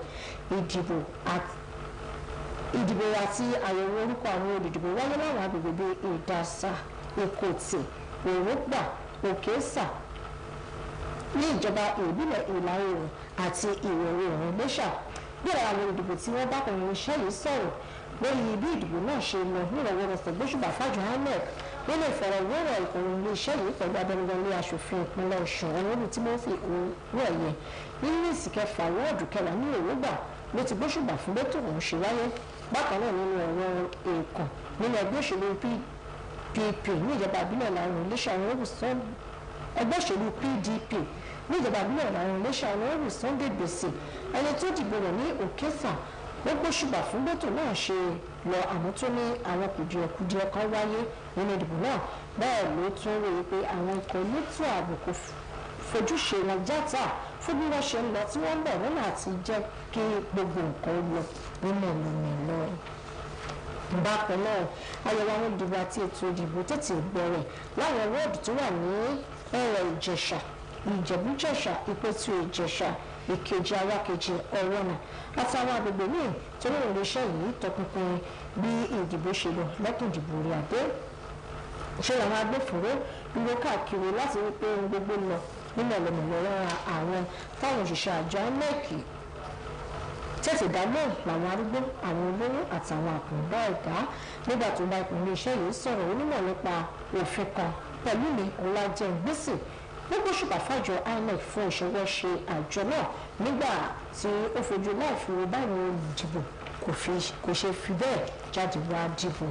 ìdìbò àti àyẹ̀wò orúkọ àwọn olùdìbò wáyé láwọn agbègbè bíi Ìdàsà Èkòtì Òrógbà Òkèsà ní ìjọba ìbílẹ̀ ìlà oòrùn àti ìwọ̀ oòrùn Iléṣà. bẹ́ẹ̀ àwọn olùdìbò tí wọ́n bá kọ̀wé iṣẹ́ yìí sọ̀rọ̀ lórí bí ìdìbò náà ṣe lọ nírọ̀wọ́rọ̀sẹ̀ gbóṣùbà fájọ INEC nínú ìfọ̀rọ̀wérọ̀ ìkọ̀wé iléeṣẹ́ yìí pẹ̀lú abẹnugan aṣòfin ìpínlẹ̀ Ọ̀ṣun ọ̀nàbí Timothy Owóẹ̀yẹ. nínú ìsì kẹfà wọ́ọ̀dù kẹwàá ní Òrógbà ló ti gbóṣùbà fún bẹ́tò ọ̀hún ṣe wáyé. bákan náà nínú ọ̀rọ̀ èèkàn nínú ẹgbẹ́ òṣèlú PDP ní ìjọba ìbílẹ̀ ìlà-oòrùn Iléṣà ẹgbẹ́ òṣèlú PDP ní ìjọba ìbílẹ̀ ìlà-oòrùn Iléṣà ọ̀nàrẹ́bù Sunday Gbèsè ẹni tó dìbò rẹ̀ ní Òkèsà ó gbóṣùbà fún bẹ́tò náà ṣe lọ àmọ́ tó ní àwọn kùdìẹ̀kudiẹ kan wáyé nínú ìdìbò náà. bẹ́ẹ̀ ló tún ròyìn pé àwọn ikọ̀ elétò ààbò kò fojúṣe wọn játa fún bí wọ́n ṣe ń lọ tí wọ́n ń bọ̀ lọ́nà àti jẹ́ kí gbogbo nǹkan lọ nínú ìlú lọ. bákan náà àyẹ̀wò àwọn ìdìbò àti ètò ìdìbò tètè bẹ̀rẹ̀ láwọn wọ́ọ̀dù tó wà ní ẹ̀rọ Ìjẹ̀ṣà Ìjẹ̀bú-Jẹ̀ṣà Ìpẹ̀tù Ìjẹ̀ṣà Ìkejì Arákejì Ọ̀wọ̀nà àtàwọn agbègbè míì tó ní iléeṣẹ́ yìí tọpinpin bí ìdìbò ṣe lọ lẹ́kùn ìdìbò orí adé. ṣé àwọn agbófinró dúró káàkiri láti rí pé ohun gbogbo lọ nínú ẹlẹ́mọ̀lẹ́rọ̀ àwọn táwọn òṣìṣẹ́ àjọ INEC tètè dá lóhùn làwọn arúgbó àwọn olówó àtàwọn àkùnbá ẹ̀dá. nígbà tó bá ìpínlẹ̀ iṣẹ́ yìí sọ̀rọ̀ onímọ̀ nípa òfin kan pẹ̀lú mi Ọlájẹ́ngbèsè gbogbo ṣùgbọ́n fàjọ INEC fún ìṣọwọ́ ṣe àjọ náà nígbà tí ó fojú láìfi wo báwọn olùdìbò kò ṣe fi bẹ́ẹ̀ jáde wá dìbò.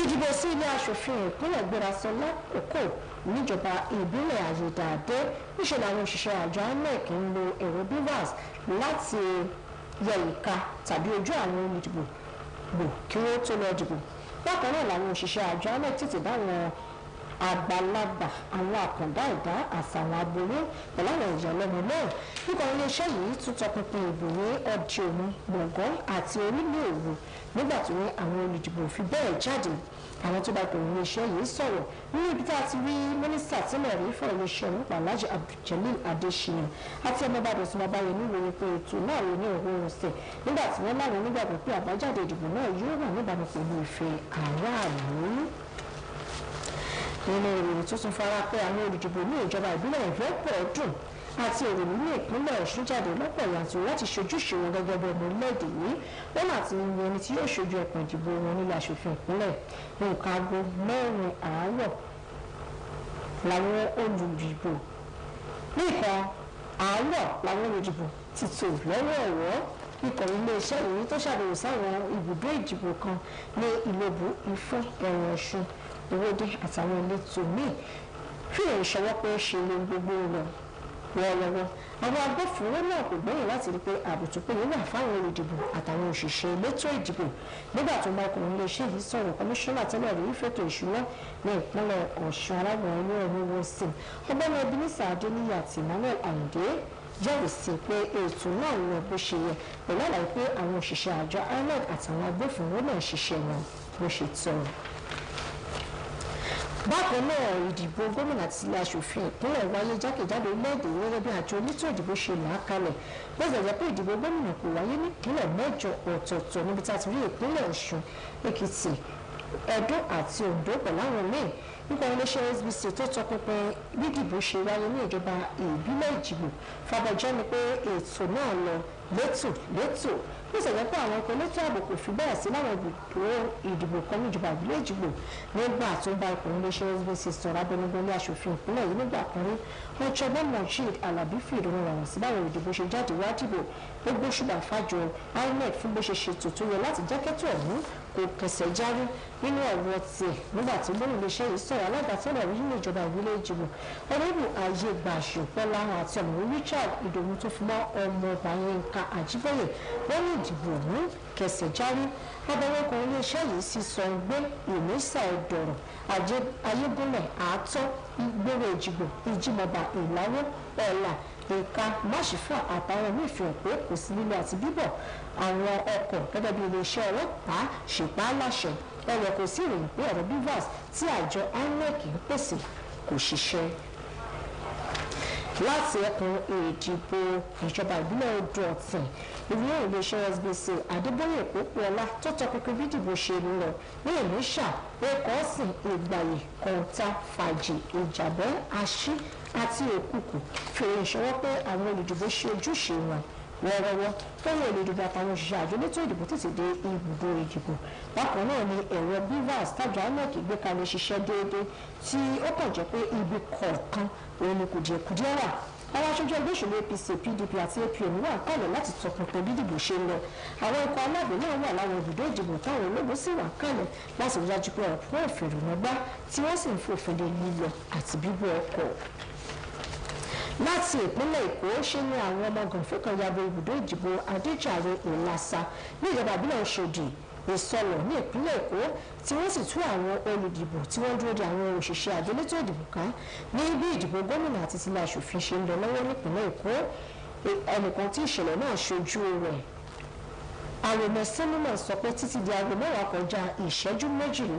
ìdìbò sí ilé aṣòfin ìpínlẹ̀ gbéraṣọ lákòókò níjọba ìbílẹ̀ ayédáadé níṣẹ́ làwọn òṣìṣẹ́ àjọ INEC ń lo ẹ̀rọ bivas láti yẹ ìka tàbí ojú àwọn olùdìbò gbò kí wọ́n tó lọ dìbò. Bákan náà làwọn òṣìṣẹ́ àjọ INEC tètè dáwọn àgbàlagbà àwọn àkàndá ẹ̀dá àtàwọn aboyún pẹ̀lú àwọn ìyàlẹ́nu náà. Nípa iléeṣẹ́ yìí tún tọpinpin ìbò ní ọdí òmu gbọ̀ngàn àti orílẹ̀ òru nígbà tó ní àwọn olùdìbò fi bẹ́ẹ̀ jáde. Àwọn tó bá pẹ̀lú iléeṣẹ́ yìí sọ̀rọ̀ nínú ibi tá a ti rí mínísítà tẹ́lẹ̀ rí fún iléeṣẹ́ nípa Alhaji Abdul Adesina àti ọmọọba Dọ̀tun Babayẹmí ìròyìn pé ètò náà ló ní òun ọ̀sẹ̀ nígbà tí wọ́n láwọn onígbàgbọ́ pé àbájáde ìdìbò náà yóò wà níbàámu pẹ̀lú ìfẹ́ aráàlú. Nínú ìròyìn tó tún fara pẹ́ àwọn olùdìbò ní ìjọba ìbílẹ̀ ìrẹ́pọ̀ ọdún àti èròyìn ní ìpínlẹ̀ Ọ̀ṣun jáde lọ́pọ̀ yanturu láti ṣojúṣe wọn gẹ́gẹ́ bí ọmọ orílẹ̀-èdè yìí wọ́n láti yan ẹni tí yóò ṣojú ẹkùn ìdìbò wọn nílé aṣòfin ìpínlẹ̀. Nǹkan aago 4 àárọ̀ làwọn olùdìbò ti tò lọ́wọ́ọ̀wọ́. Ikọ̀ iléeṣẹ́ yìí tó ṣàbẹ̀wò sáwọn ibùdó ìdìbò kan ní Ìlobù, Ifọ̀, Ẹ̀rìn Ọ̀ṣun, Owódé àtàwọn ìletò míì fìrè ìṣọwọ́ pé ṣe lè gbogbo lọ wọ́ọ́rọ́wọ́. Àwọn agbófinró náà kò gbẹ́yìn láti rí pé ààbò tó péye wà fáwọn olùdìbò àtàwọn òṣìṣẹ́ elétò ìdìbò. Nígbà tó bá ọkùnrin iléeṣẹ́ yìí sọ̀rọ̀ kọmíṣánná tẹ́lẹ̀ rí fètò ìṣúná ní ìpínlẹ̀ Ọ̀ṣun arábìnrin inú ẹ̀mí wọ́sìn ọgbẹ́ni Ebenezer Adéníyì àti Emmanuel Ayinde jẹ́rìí sí pé ètò náà lọ bó ṣe yẹ pẹ̀lú àlàyé pé àwọn òṣìṣẹ́ àjọ INEC àtàwọn agbófinró náà ṣiṣẹ́ wọn bó ṣe tọ́. Bákan náà ìdìbò gómìnà àti ilé aṣòfin ìpínlẹ̀ wáyé jákèjádò orílẹ̀-èdè gẹ́gẹ́ bí àjọ elétò ìdìbò ṣe là á kalẹ̀. Bó ṣe jẹ́ pé ìdìbò gómìnà kò wáyé ní ìpínlẹ̀ 8 ọ̀tọ̀ọ̀tọ̀ níbi tá a ti rí ìpínlẹ̀ Ọ̀ṣun, Èkìtì, Ẹdó àti Oǹdó pẹ̀lú àwọn míì. Nípa iléeṣẹ́ Osbc tó tọpinpin bí ìdìbò ṣe wáyé ní ìjọba ìbílẹ̀ Ìjìgbò fàbọ̀jẹ́ ni pé ètò náà lọ létò bó ṣe jẹ́ pé àwọn ọkọ̀ elétò ààbò kò fi bẹ́ẹ̀ sí láwọn ibùdó ìdìbò kan ní ìjọba ìbílẹ̀ Ìjìgbò. Nígbà tó ń bá ọkùnrin iléeṣẹ́ Osbc sọ̀rọ̀ abẹnugan ilé aṣòfin ìpínlẹ̀ yìí nígbà kan rí ọ̀jọ̀gbọ́n Mojeed Alabi fi ìdùnnú ràwọ̀n sí báwọn ìdìbò ṣe jáde wá dìbò gbogbo ṣùgbọ́n fàjọ INEC fún bó ṣe ṣètò tó yẹ láti jẹ́kẹ́tọ̀ ọ̀hún kò kẹsẹ̀ járí nínú ọ̀rọ̀ tiẹ̀ nígbà tí lórí iléeṣẹ́ yìí sọ̀rọ̀ alága tẹ́lẹ̀ rí nínú ìjọba ìbílẹ̀ Ìjìgbò ọ̀rẹ́bù ayé gbàṣọ pẹ́lá àti ọ̀mọ̀wé Richard Ìdòwú tó fi mọ́ ọmọọba Yínká Àjíbóyè wọ́n ní ìdìbò ọ̀hún kẹsẹ̀ járí. Abẹ́wọ́kọ̀ iléeṣẹ́ yìí sì sọ gbé ìmísà ẹ̀dọ̀rọ̀ ayégúnlẹ̀ àátọ́ ìgbéró Ìjìgbò ìjìmọ̀ba ìláwó ọ̀la ìka máṣífà àtàwọn míì fi hàn pé kò sí lílọ àti bíbọ̀ àwọn ọkọ̀ gẹ́gẹ́ bí iléeṣẹ́ ọlọ́pàá ṣèpá láṣẹ ẹ̀rọ kò sí ìròyìn pé ẹ̀rọ bivas tí àjọ INEC ń pèsè kò ṣiṣẹ́. Láti ẹkùn ìdìbò ìjọba ìbílẹ̀ Odò Ọ̀tìn ìwé iléeṣẹ́ Osbc Adébóyè Pópóọlá tó tọpinpin bí ìdìbò ṣe ń lọ ní Ìmíṣà Èkọ́sìn Ìgbàyè Kọ̀ǹta Fàjì Ìjàbẹ́ Aṣí àti Òkùkù fèrè ìṣọwọ́ pé àwọn olùdìbò ṣe ojúṣe wọn wọ́ọ́rọ́wọ́ fẹ́rẹ̀ olùdìbò àtàwọn òṣìṣẹ́ àjọ elétò ìdìbò tètè dé ibùdó ìdìbò. Bákan náà ni ẹ̀rọ bivas tájọ INEC gbé kalẹ̀ ṣiṣẹ́ déédéé tí ó kàn jẹ́ pé ibi kọ̀ọ̀kan òun ni kùdìẹ̀kudiẹ wà. Àwọn aṣojú ẹgbẹ́ òṣèlú APC, PDP àti APM wà kálẹ̀ láti tọpinpin bí ìdìbò ṣe ń lọ. Àwọn ikọ̀ aláàbò náà wà láwọn ibùdó ìdìbò táwọn ológun sì wà kálẹ̀ láti rí dájú pé ọ̀pọ̀ ìfèrèmọ́gbá tí wọ́n sì ń fòfin de lílọ àti bíbọ̀ ọkọ̀. Láti ìpínlẹ̀ Èkó ṣe ni àwọn ọmọ gànfẹ́ kan yabo ibùdó ìdìbò Adéjàre Ìlàsà ní ìjọba ìbílẹ̀ Ọ̀ṣọ́dì Ìsọlọ̀ ní ìpínlẹ̀ Èkó tí wọ́n sì tú àwọn olùdìbò tí wọ́n dúró de àwọn òṣìṣẹ́ àjọ elétò ìdìbò ká ní bí ìdìbò gómìnà àti tilé aṣòfin ṣe ń lọ lọ́wọ́ nípínlẹ̀ Èkó. Ẹnìkan tí ìṣẹ̀lẹ̀ náà ṣojú rẹ̀ Àròmọ Sẹ́mínà sọ pé títí di aago 10 kọjá ìṣẹ́jú 12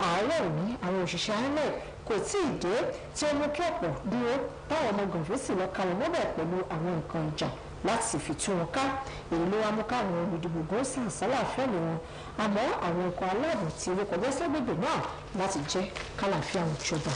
àárọ̀ òní àwọn òṣìṣẹ́ INEC kò tí ì dé tí ó mú kí ọ̀pọ̀ dúró táwọn ọmọ gànfẹ́ sì lọ kalẹ̀ mọ́bẹ̀ pẹ̀lú àwọn nǹkan ìjà láti fi tú wọn ká. Èyí ló wá mú káwọn olùdìbò gòsì àsálà fẹ́mi wọn àmọ́ àwọn ikọ̀ aláàbò tí ó kọjá sẹ́gbẹ̀gbè náà láti jẹ́ kálàfíà wọn jọba.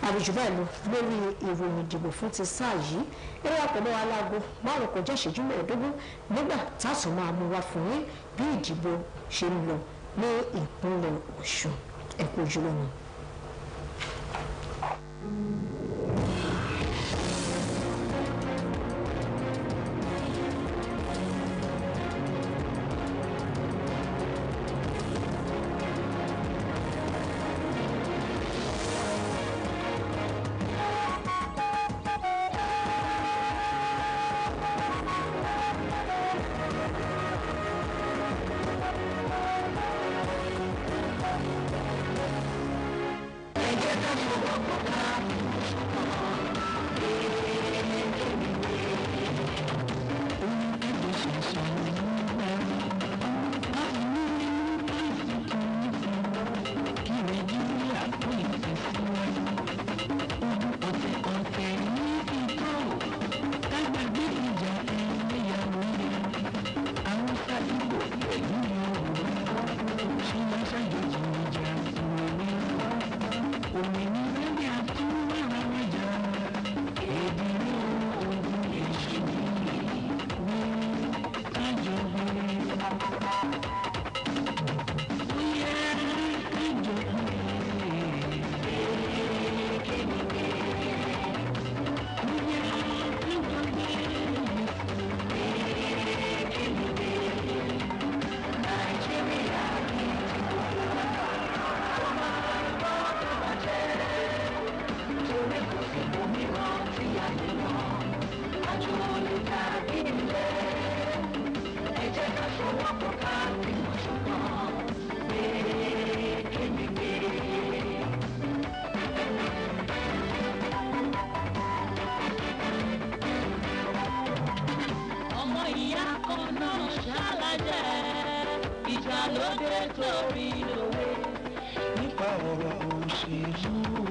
Àbíjú báyìí lọ lórí ìròyìn ìdìbò fún ti sáà yìí eré àpẹẹrẹ aláàgó 5 kọjá ìṣẹ́jú 15 nígbà táàtún máa mú wá fún yín bí ìdìbò ṣe ń lọ ní ìpínlẹ̀ Ọ̀ṣun. Ẹ kú ojúlọ́nà. ká ṣòwò kó ká ọmọ ìyá kan náà ṣàlàjẹ́ ìjà lóde torí lòwe nípa ọ̀rọ̀ òṣèlú.